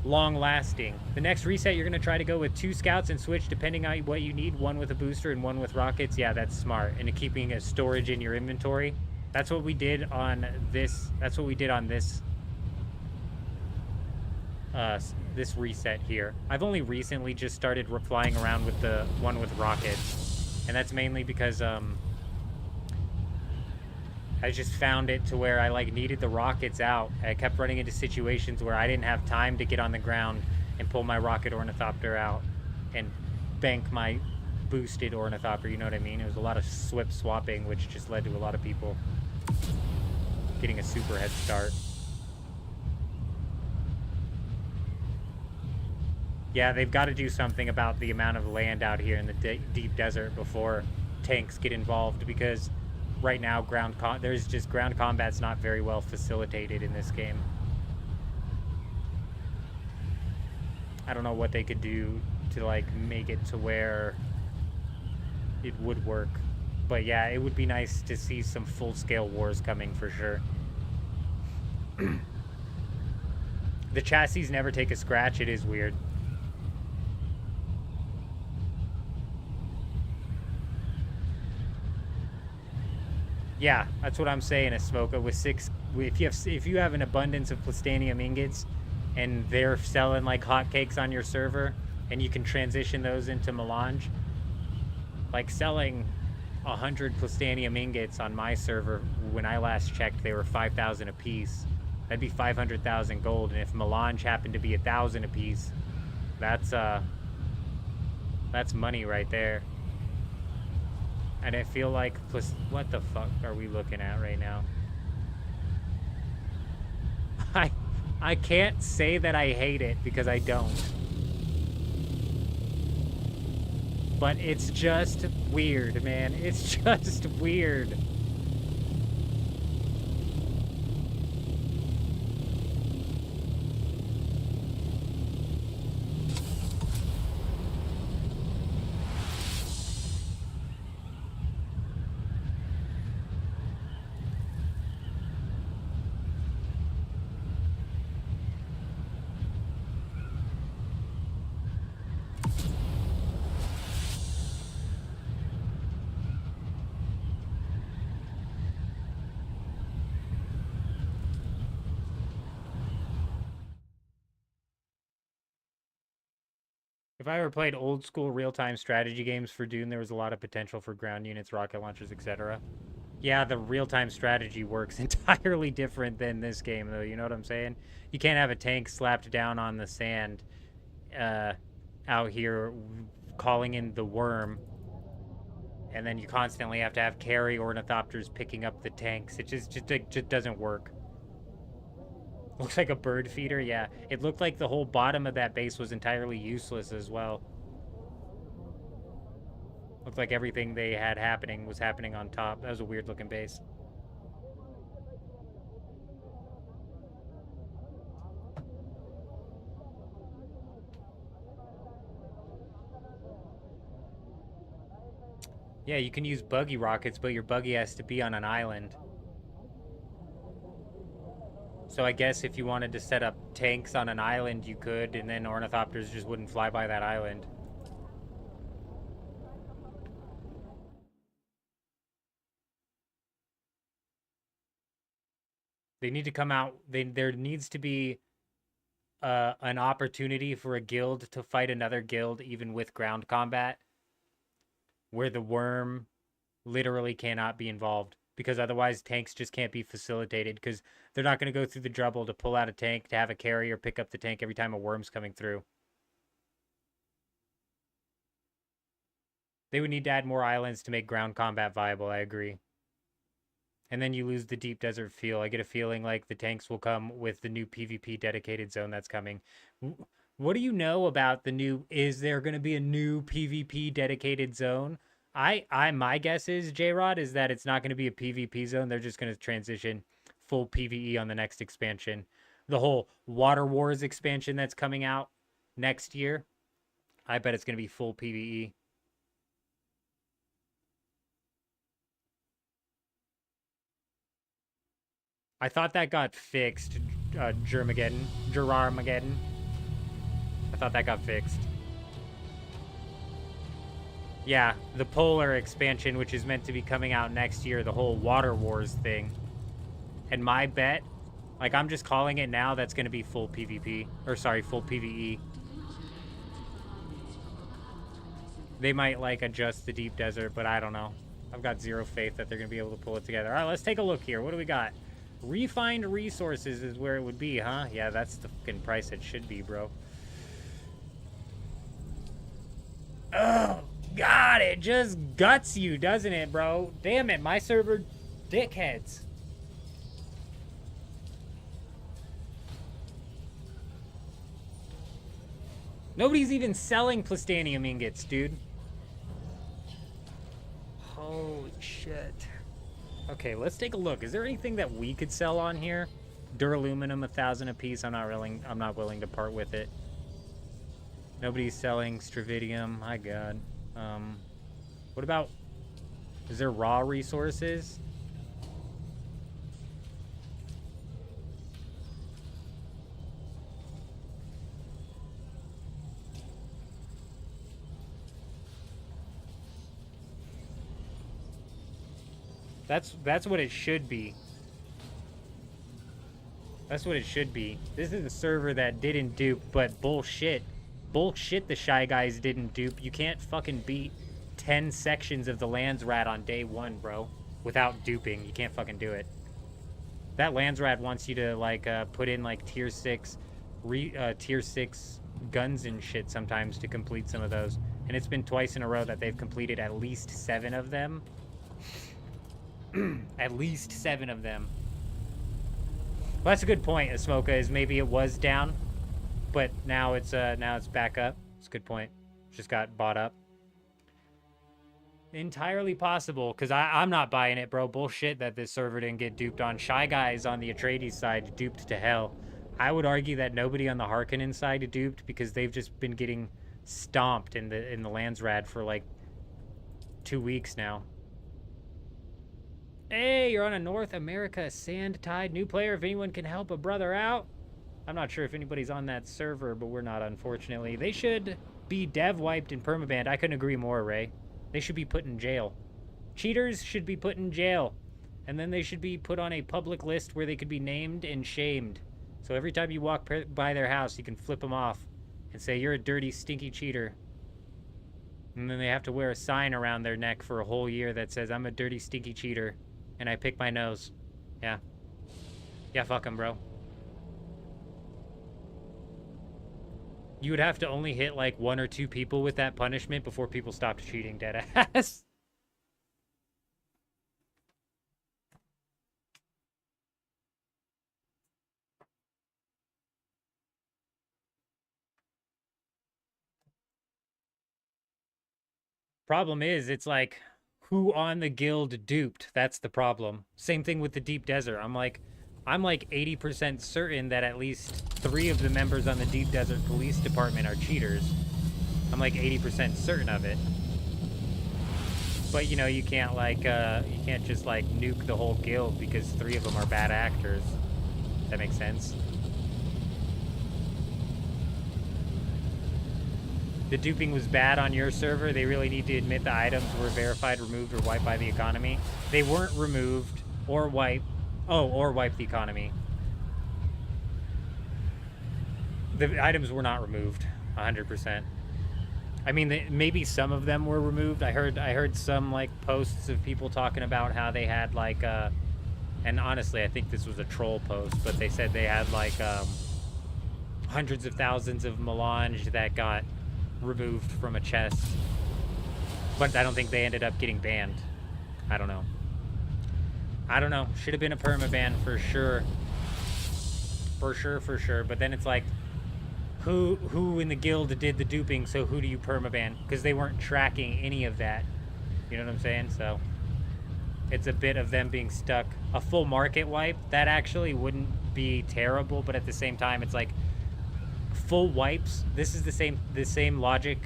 long-lasting. The next reset, you're going to try to go with 2 scouts and switch depending on what you need, 1 with a booster and 1 with rockets. Yeah, that's smart. And keeping a storage in your inventory. That's what we did on this. That's what we did on this this reset here. I've only recently just started flying around with the one with rockets, and that's mainly because I just found it to where I like needed the rockets out. I kept running into situations where I didn't have time to get on the ground and pull my rocket ornithopter out and bank my boosted ornithopter, you know what I mean? It was a lot of SWIP swapping, which just led to a lot of people getting a super head start. Yeah, they've got to do something about the amount of land out here in the deep desert before tanks get involved, because right now ground combat's not very well facilitated in this game. I don't know what they could do to like make it to where it would work. But yeah, it would be nice to see some full-scale wars coming for sure. The chassis never take a scratch. It is weird. Yeah, that's what I'm saying, Asmoka. With 6, if you have an abundance of plastanium ingots and they're selling like hotcakes on your server, and you can transition those into melange, like selling 100 plastanium ingots on my server, when I last checked, they were 5,000 a piece. That'd be 500,000 gold, and if melange happened to be 1,000 a piece, that's money right there. And I feel like, what the fuck are we looking at right now? I can't say that I hate it, because I don't. But it's just weird, man. It's just weird. If I ever played old school real-time strategy games for Dune, there was a lot of potential for ground units, rocket launchers, etc. Yeah, the real-time strategy works entirely different than this game, though. You know what I'm saying? You can't have a tank slapped down on the sand out here calling in the worm, and then you constantly have to have carry ornithopters picking up the tanks. It just doesn't work. Looks like a bird feeder, yeah. It looked like the whole bottom of that base was entirely useless as well. Looked like everything they had happening was happening on top. That was a weird looking base. Yeah, you can use buggy rockets, but your buggy has to be on an island. So I guess if you wanted to set up tanks on an island, you could, and then ornithopters just wouldn't fly by that island. They need to come out. There needs to be an opportunity for a guild to fight another guild, even with ground combat, where the worm literally cannot be involved, because otherwise tanks just can't be facilitated, because they're not going to go through the trouble to pull out a tank to have a carry or pick up the tank every time a worm's coming through. They would need to add more islands to make ground combat viable, I agree. And then you lose the deep desert feel. I get a feeling like the tanks will come with the new PvP dedicated zone that's coming. What do you know about the new, is there going to be a new PvP dedicated zone? My guess is, J-Rod, is that it's not going to be a PvP zone. They're just going to transition full PvE on the next expansion. The whole Water Wars expansion that's coming out next year, I bet it's going to be full PvE. I thought that got fixed, Germageddon. I thought that got fixed. Yeah, the Polar expansion, which is meant to be coming out next year, the whole Water Wars thing. And my bet, like, I'm just calling it now, that's going to be full PvP. Or, sorry, full PvE. They might, like, adjust the deep desert, but I don't know. I've got zero faith that they're going to be able to pull it together. All right, let's take a look here. What do we got? Refined resources is where it would be, huh? Yeah, that's the fucking price it should be, bro. Oh, God, it just guts you, doesn't it, bro? Damn it, my server dickheads. Nobody's even selling plastanium ingots, dude. Holy shit. Okay, let's take a look. Is there anything that we could sell on here? Duraluminum, 1,000 a piece. I'm not willing to part with it. Nobody's selling stravidium. My God. What about? Is there raw resources? That's what it should be. That's what it should be. This is a server that didn't dupe, but bullshit. Bullshit the Shy Guys didn't dupe. You can't fucking beat 10 sections of the Landsrat on day one, bro, without duping. You can't fucking do it. That Landsrat wants you to, like, put in, like, tier 6 guns and shit sometimes to complete some of those. And it's been twice in a row that they've completed at least 7 of them. At least 7 of them. Well, that's a good point, Asmoka, is maybe it was down, but now it's back up. It's a good point. Just got bought up. Entirely possible, because I'm not buying it, bro. Bullshit that this server didn't get duped on. Shy Guys on the Atreides side duped to hell. I would argue that nobody on the Harkonnen side duped, because they've just been getting stomped in the Landsrad for like 2 weeks now. Hey, you're on a North America Sand Tide new player. If anyone can help a brother out. I'm not sure if anybody's on that server, but we're not, unfortunately. They should be dev wiped and permabanned. I couldn't agree more, Ray. They should be put in jail. Cheaters should be put in jail. And then they should be put on a public list where they could be named and shamed. So every time you walk by their house, you can flip them off and say, you're a dirty, stinky cheater. And then they have to wear a sign around their neck for a whole year that says, I'm a dirty, stinky cheater, and I pick my nose. Yeah. Yeah, fuck 'em, bro. You would have to only hit like 1 or 2 people with that punishment before people stopped cheating, deadass. Problem is, it's like, who on the guild duped? That's the problem. Same thing with the Deep Desert. I'm like 80% certain that at least 3 of the members on the Deep Desert Police Department are cheaters. I'm like 80% certain of it. But you know, you can't like, you can't just like nuke the whole guild because 3 of them are bad actors. That makes sense. The duping was bad on your server. They really need to admit the items were verified, removed, or wiped by the economy. They weren't removed or wiped. Oh, or wiped the economy. The items were not removed, 100%. I mean, maybe some of them were removed. I heard some like posts of people talking about how they had like, and honestly, I think this was a troll post, but they said they had like hundreds of thousands of melange that got removed from a chest, but I don't think they ended up getting banned. I don't know. Should have been a permaban for sure. For sure. But then it's like, who in the guild did the duping? So who do you permaban? Because they weren't tracking any of that. You know what I'm saying? So it's a bit of them being stuck. A full market wipe, that actually wouldn't be terrible, but at the same time, it's like, full wipes, this is the same logic.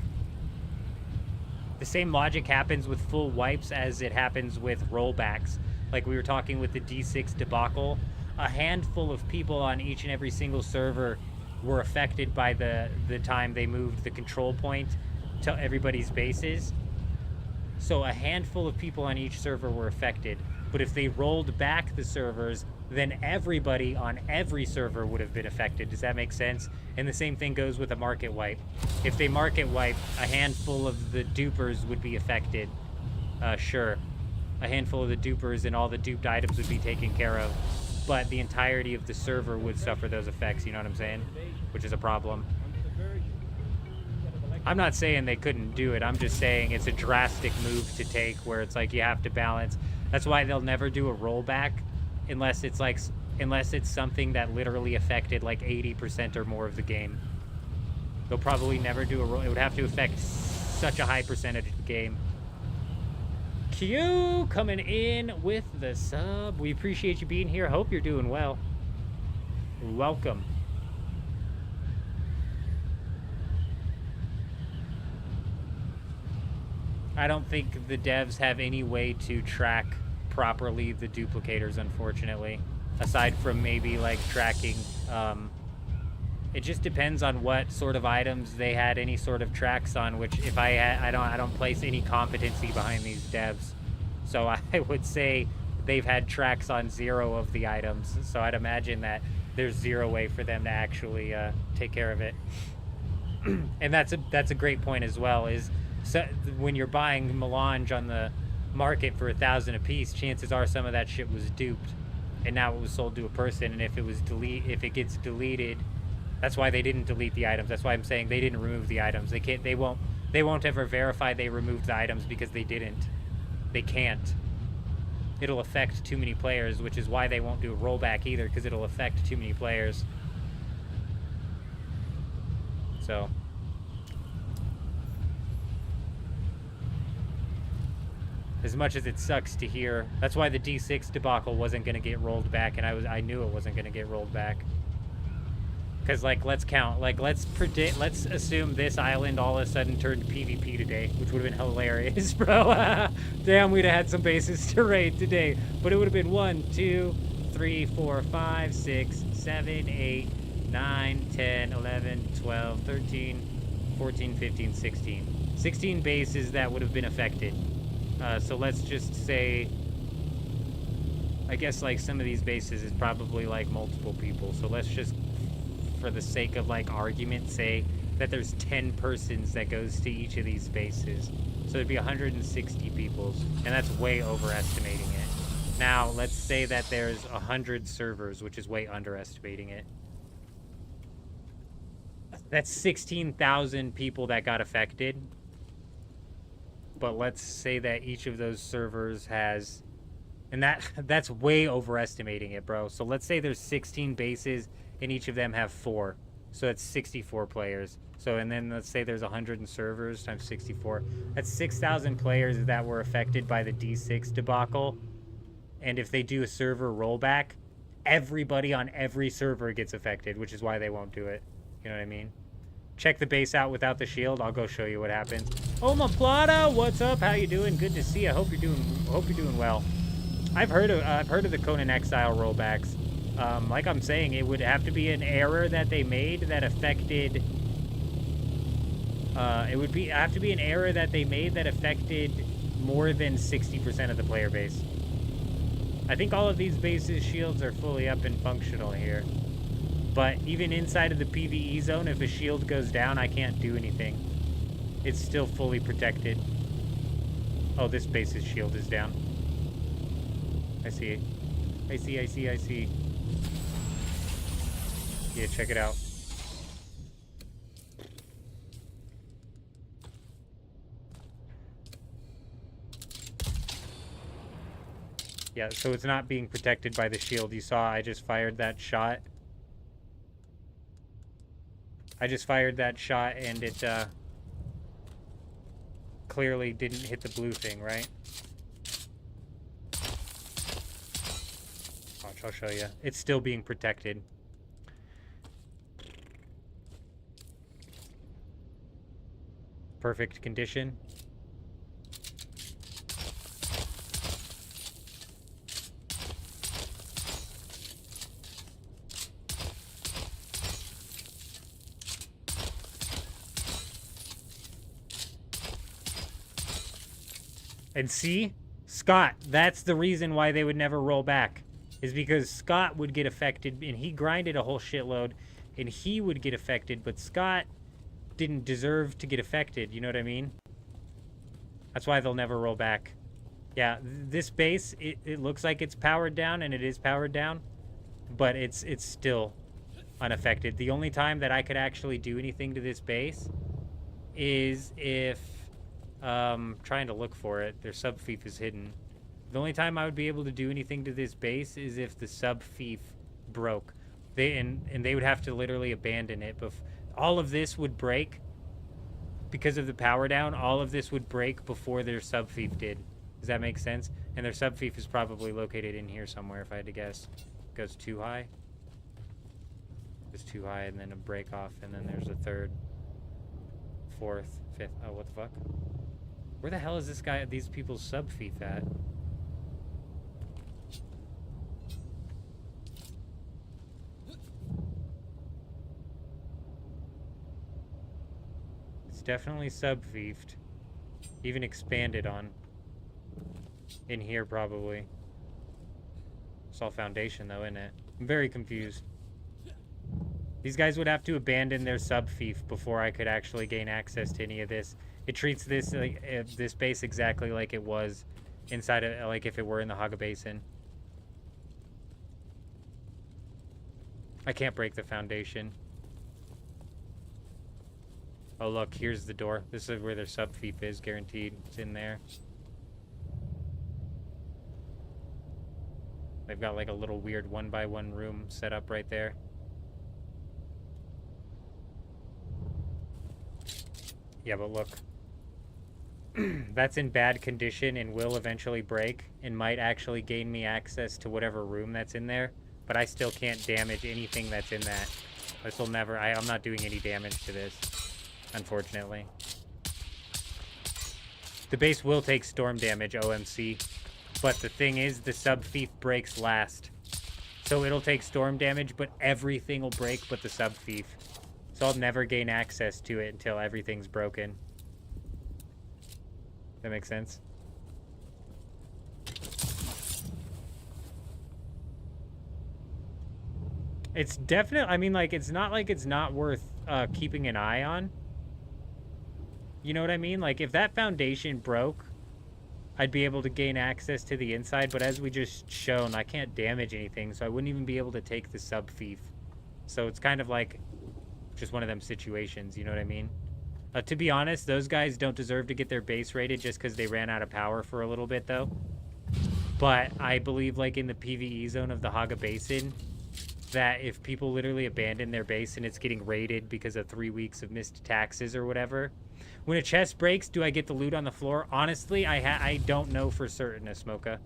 The same logic happens with full wipes as it happens with rollbacks. Like we were talking with the D6 debacle, a handful of people on each and every single server were affected by the time they moved the control point to everybody's bases. So a handful of people on each server were affected. But if they rolled back the servers, then everybody on every server would have been affected. Does that make sense? And the same thing goes with a market wipe. If they market wipe, a handful of the dupers would be affected. Sure. A handful of the dupers and all the duped items would be taken care of. But the entirety of the server would suffer those effects, you know what I'm saying? Which is a problem. I'm not saying they couldn't do it. I'm just saying it's a drastic move to take where it's like you have to balance. That's why they'll never do a rollback unless it's something that literally affected like 80% or more of the game. They'll probably never do a roll. It would have to affect such a high percentage of the game. Q coming in with the sub. We appreciate you being here. Hope you're doing well. Welcome. I don't think the devs have any way to track properly the duplicators, unfortunately, aside from maybe like tracking. It just depends on what sort of items they had any sort of tracks on, which if I don't place any competency behind these devs, so I would say they've had tracks on 0 of the items, so I'd imagine that there's 0 way for them to actually take care of it. And that's a great point as well, is so when you're buying melange on the market for 1,000 a piece, chances are some of that shit was duped, and now it was sold to a person. And if it gets deleted, that's why they didn't delete the items. That's why I'm saying they didn't remove the items. They won't ever verify they removed the items because they didn't. They can't. It'll affect too many players, which is why they won't do a rollback either, because it'll affect too many players. So. As much as it sucks to hear, that's why the D6 debacle wasn't going to get rolled back, and I knew it wasn't going to get rolled back. Because, like, let's count. Like, let's assume this island all of a sudden turned PvP today, which would have been hilarious, bro. Damn, we'd have had some bases to raid today. But it would have been 1, 2, 3, 4, 5, 6, 7, 8, 9, 10, 11, 12, 13, 14, 15, 16. 16 bases that would have been affected. So let's just say, I guess like some of these bases is probably like multiple people. So let's just, for the sake of like argument, say that there's 10 persons that goes to each of these spaces. So it'd be 160 peoples, and that's way overestimating it. Now, let's say that there's 100 servers, which is way underestimating it. That's 16,000 people that got affected. But let's say that each of those servers has... And that's way overestimating it, bro. So let's say there's 16 bases, and each of them have 4. So that's 64 players. So, and then let's say there's 100 servers times 64. That's 6,000 players that were affected by the D6 debacle. And if they do a server rollback, everybody on every server gets affected, which is why they won't do it. You know what I mean? Check the base out without the shield. I'll go show you what happens. Oh, my Plata, what's up? How you doing? Good to see you. Hope you're doing well. I've heard of the Conan Exile rollbacks. Like I'm saying, it would have to be an error that they made that affected. Have to be an error that they made that affected more than 60% of the player base. I think all of these bases' shields are fully up and functional here. But even inside of the PvE zone, if a shield goes down, I can't do anything. It's still fully protected. Oh, this base's shield is down. I see. I see. Yeah, check it out. Yeah, so it's not being protected by the shield. You saw I just fired that shot. And it clearly didn't hit the blue thing, right? Watch, I'll show you. It's still being protected. Perfect condition. And see, Scott, that's the reason why they would never roll back. Is because Scott would get affected, and he grinded a whole shitload, and he would get affected, but Scott didn't deserve to get affected, you know what I mean? That's why they'll never roll back. Yeah, this base, it looks like it's powered down, and it is powered down, but it's still unaffected. The only time that I could actually do anything to this base is if... trying to look for it. Their sub-fief is hidden. The only time I would be able to do anything to this base is if the sub-fief broke. And they would have to literally abandon it. But all of this would break because of the power down. All of this would break before their sub-fief did. Does that make sense? And their sub-fief is probably located in here somewhere, if I had to guess. It goes too high. It's too high, and then a break off, and then there's a third, fourth, fifth. Oh, what the fuck? Where the hell is this guy, these people's sub-fief at? It's definitely sub-fiefed. Even expanded on. In here, probably. It's all foundation, though, isn't it? I'm very confused. These guys would have to abandon their sub-fief before I could actually gain access to any of this. It treats this this base exactly like it was inside of, like if it were in the Haga Basin. I can't break the foundation. Oh look, here's the door. This is where their sub-fief is, guaranteed. It's in there. They've got like a little weird 1x1 room set up right there. Yeah, but look. That's in bad condition and will eventually break and might actually gain me access to whatever room that's in there. But I still can't damage anything that's in that. This will never... I'm not doing any damage to this, unfortunately. The base will take storm damage, OMC. But the thing is, the sub-fief breaks last. So it'll take storm damage, but everything will break but the sub-fief. So I'll never gain access to it until everything's broken. That makes sense? It's definitely... I mean, like, it's not worth keeping an eye on. You know what I mean? Like, if that foundation broke, I'd be able to gain access to the inside, but as we just shown, I can't damage anything, so I wouldn't even be able to take the sub-fief. So it's kind of like just one of them situations, you know what I mean? To be honest, those guys don't deserve to get their base rated just because they ran out of power for a little bit, though. But I believe, like, in the PvE zone of the Haga Basin, that if people literally abandon their base and it's getting raided because of 3 weeks of missed taxes or whatever, when a chest breaks, do I get the loot on the floor? Honestly, I don't know for certain, Asmoka.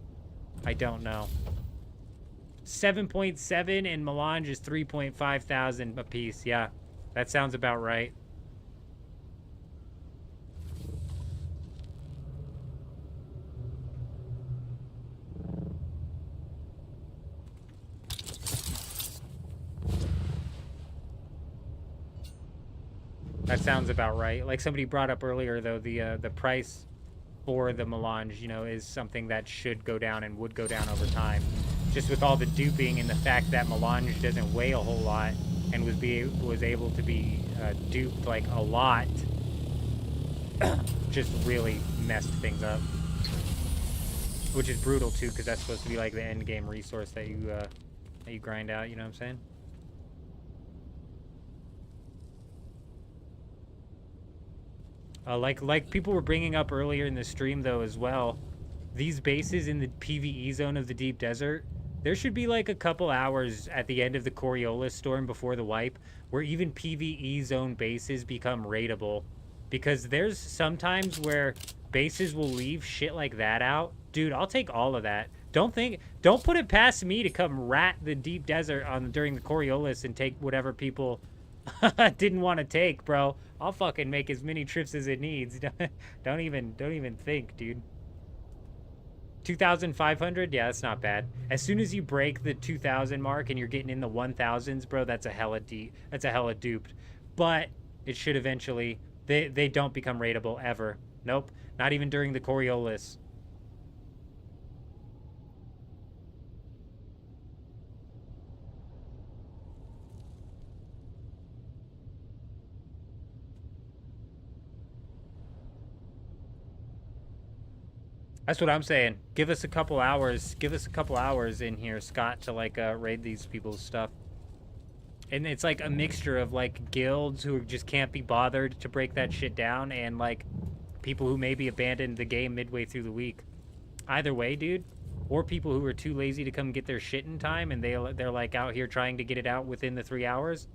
I don't know. 7.7 and Melange is 3.5 thousand a piece. Yeah, that sounds about right. That sounds about right. Like somebody brought up earlier, though, the price for the Melange, you know, is something that should go down and would go down over time. Just with all the duping and the fact that Melange doesn't weigh a whole lot and was able to be duped like a lot, just really messed things up. Which is brutal too, because that's supposed to be like the end game resource that you grind out. You know what I'm saying? Like people were bringing up earlier in the stream, though, as well, these bases in the PvE zone of the deep desert, there should be like a couple hours at the end of the Coriolis storm before the wipe where even PvE zone bases become raidable, because there's sometimes where bases will leave shit like that out. Dude, I'll take all of that. Don't put it past me to come rat the deep desert during the Coriolis and take whatever people didn't want to take, bro. I'll fucking make as many trips as it needs. Don't even think, dude. 2,500? Yeah, that's not bad. As soon as you break the 2,000 mark and you're getting in the 1,000s, bro, that's a hella duped. But it should eventually. They don't become raidable ever. Nope. Not even during the Coriolis. That's what I'm saying. Give us a couple hours. Give us a couple hours in here, Scott, to like raid these people's stuff. And it's like a mixture of like guilds who just can't be bothered to break that shit down, and like people who maybe abandoned the game midway through the week. Either way, dude. Or people who are too lazy to come get their shit in time, and they're like out here trying to get it out within the 3 hours.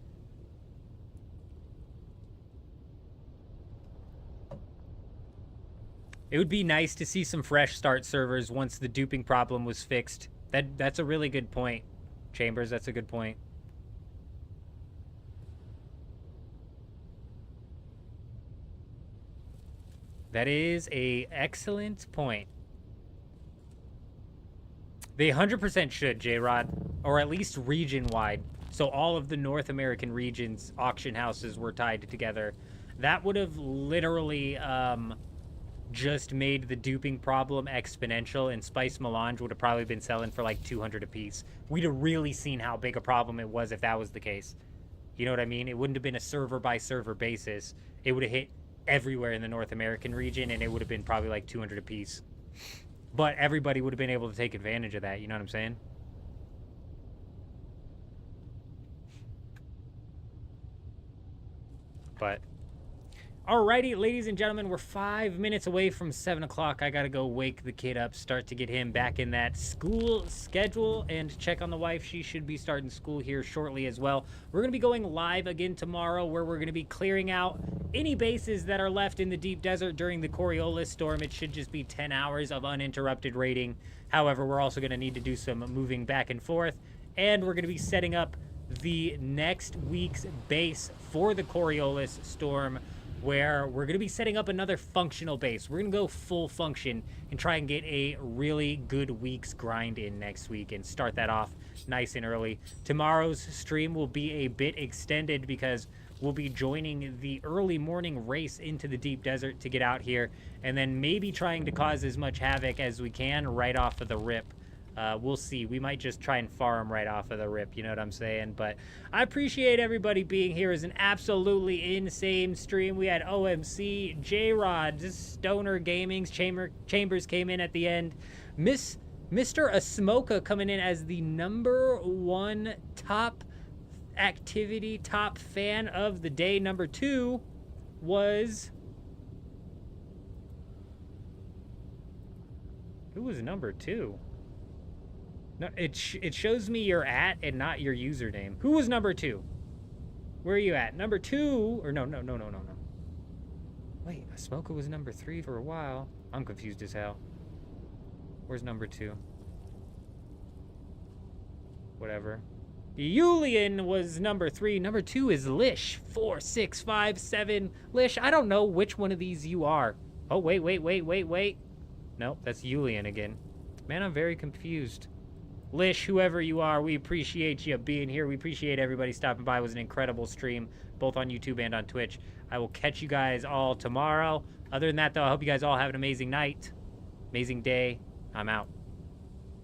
It would be nice to see some fresh start servers once the duping problem was fixed. That's a really good point, Chambers. That's a good point. That is a excellent point. They 100% should, J-Rod, or at least region-wide. So all of the North American regions' auction houses were tied together. That would have literally just made the duping problem exponential, and Spice Melange would have probably been selling for like 200 a piece. We'd have really seen how big a problem it was if that was the case. You know what I mean? It wouldn't have been a server-by-server basis. It would have hit everywhere in the North American region, and it would have been probably like 200 a piece. But everybody would have been able to take advantage of that, you know what I'm saying? But alrighty, ladies and gentlemen, we're 5 minutes away from 7 o'clock. I gotta go wake the kid up, start to get him back in that school schedule, and check on the wife. She should be starting school here shortly as well. We're gonna be going live again tomorrow, where we're gonna be clearing out any bases that are left in the deep desert during the Coriolis storm. It should just be 10 hours of uninterrupted raiding. However, we're also gonna need to do some moving back and forth, and we're gonna be setting up the next week's base for the Coriolis storm, where we're going to be setting up another functional base. We're going to go full function and try and get a really good week's grind in next week and start that off nice and early. Tomorrow's stream will be a bit extended because we'll be joining the early morning race into the deep desert to get out here, and then maybe trying to cause as much havoc as we can right off of the rip. We'll see. We might just try and farm right off of the rip, you know what I'm saying? But I appreciate everybody being here. It was an absolutely insane stream. We had OMC, J-Rod, Stoner Gaming's Chambers came in at the end. Mr. Asmoka coming in as the #1 top activity, top fan of the day. Number 2 was... Who was number 2? No, it shows me your @ and not your username. Who was number 2? Where are you at? Number 2? Or no. Wait, Smoker was number 3 for a while. I'm confused as hell. Where's number 2? Whatever. Yulian was number 3. Number 2 is Lish. 4657. Lish, I don't know which one of these you are. Oh, wait. Nope, that's Yulian again. Man, I'm very confused. Lish, whoever you are, we appreciate you being here. We appreciate everybody stopping by. It was an incredible stream, both on YouTube and on Twitch. I will catch you guys all tomorrow. Other than that, though, I hope you guys all have an amazing night, amazing day. I'm out.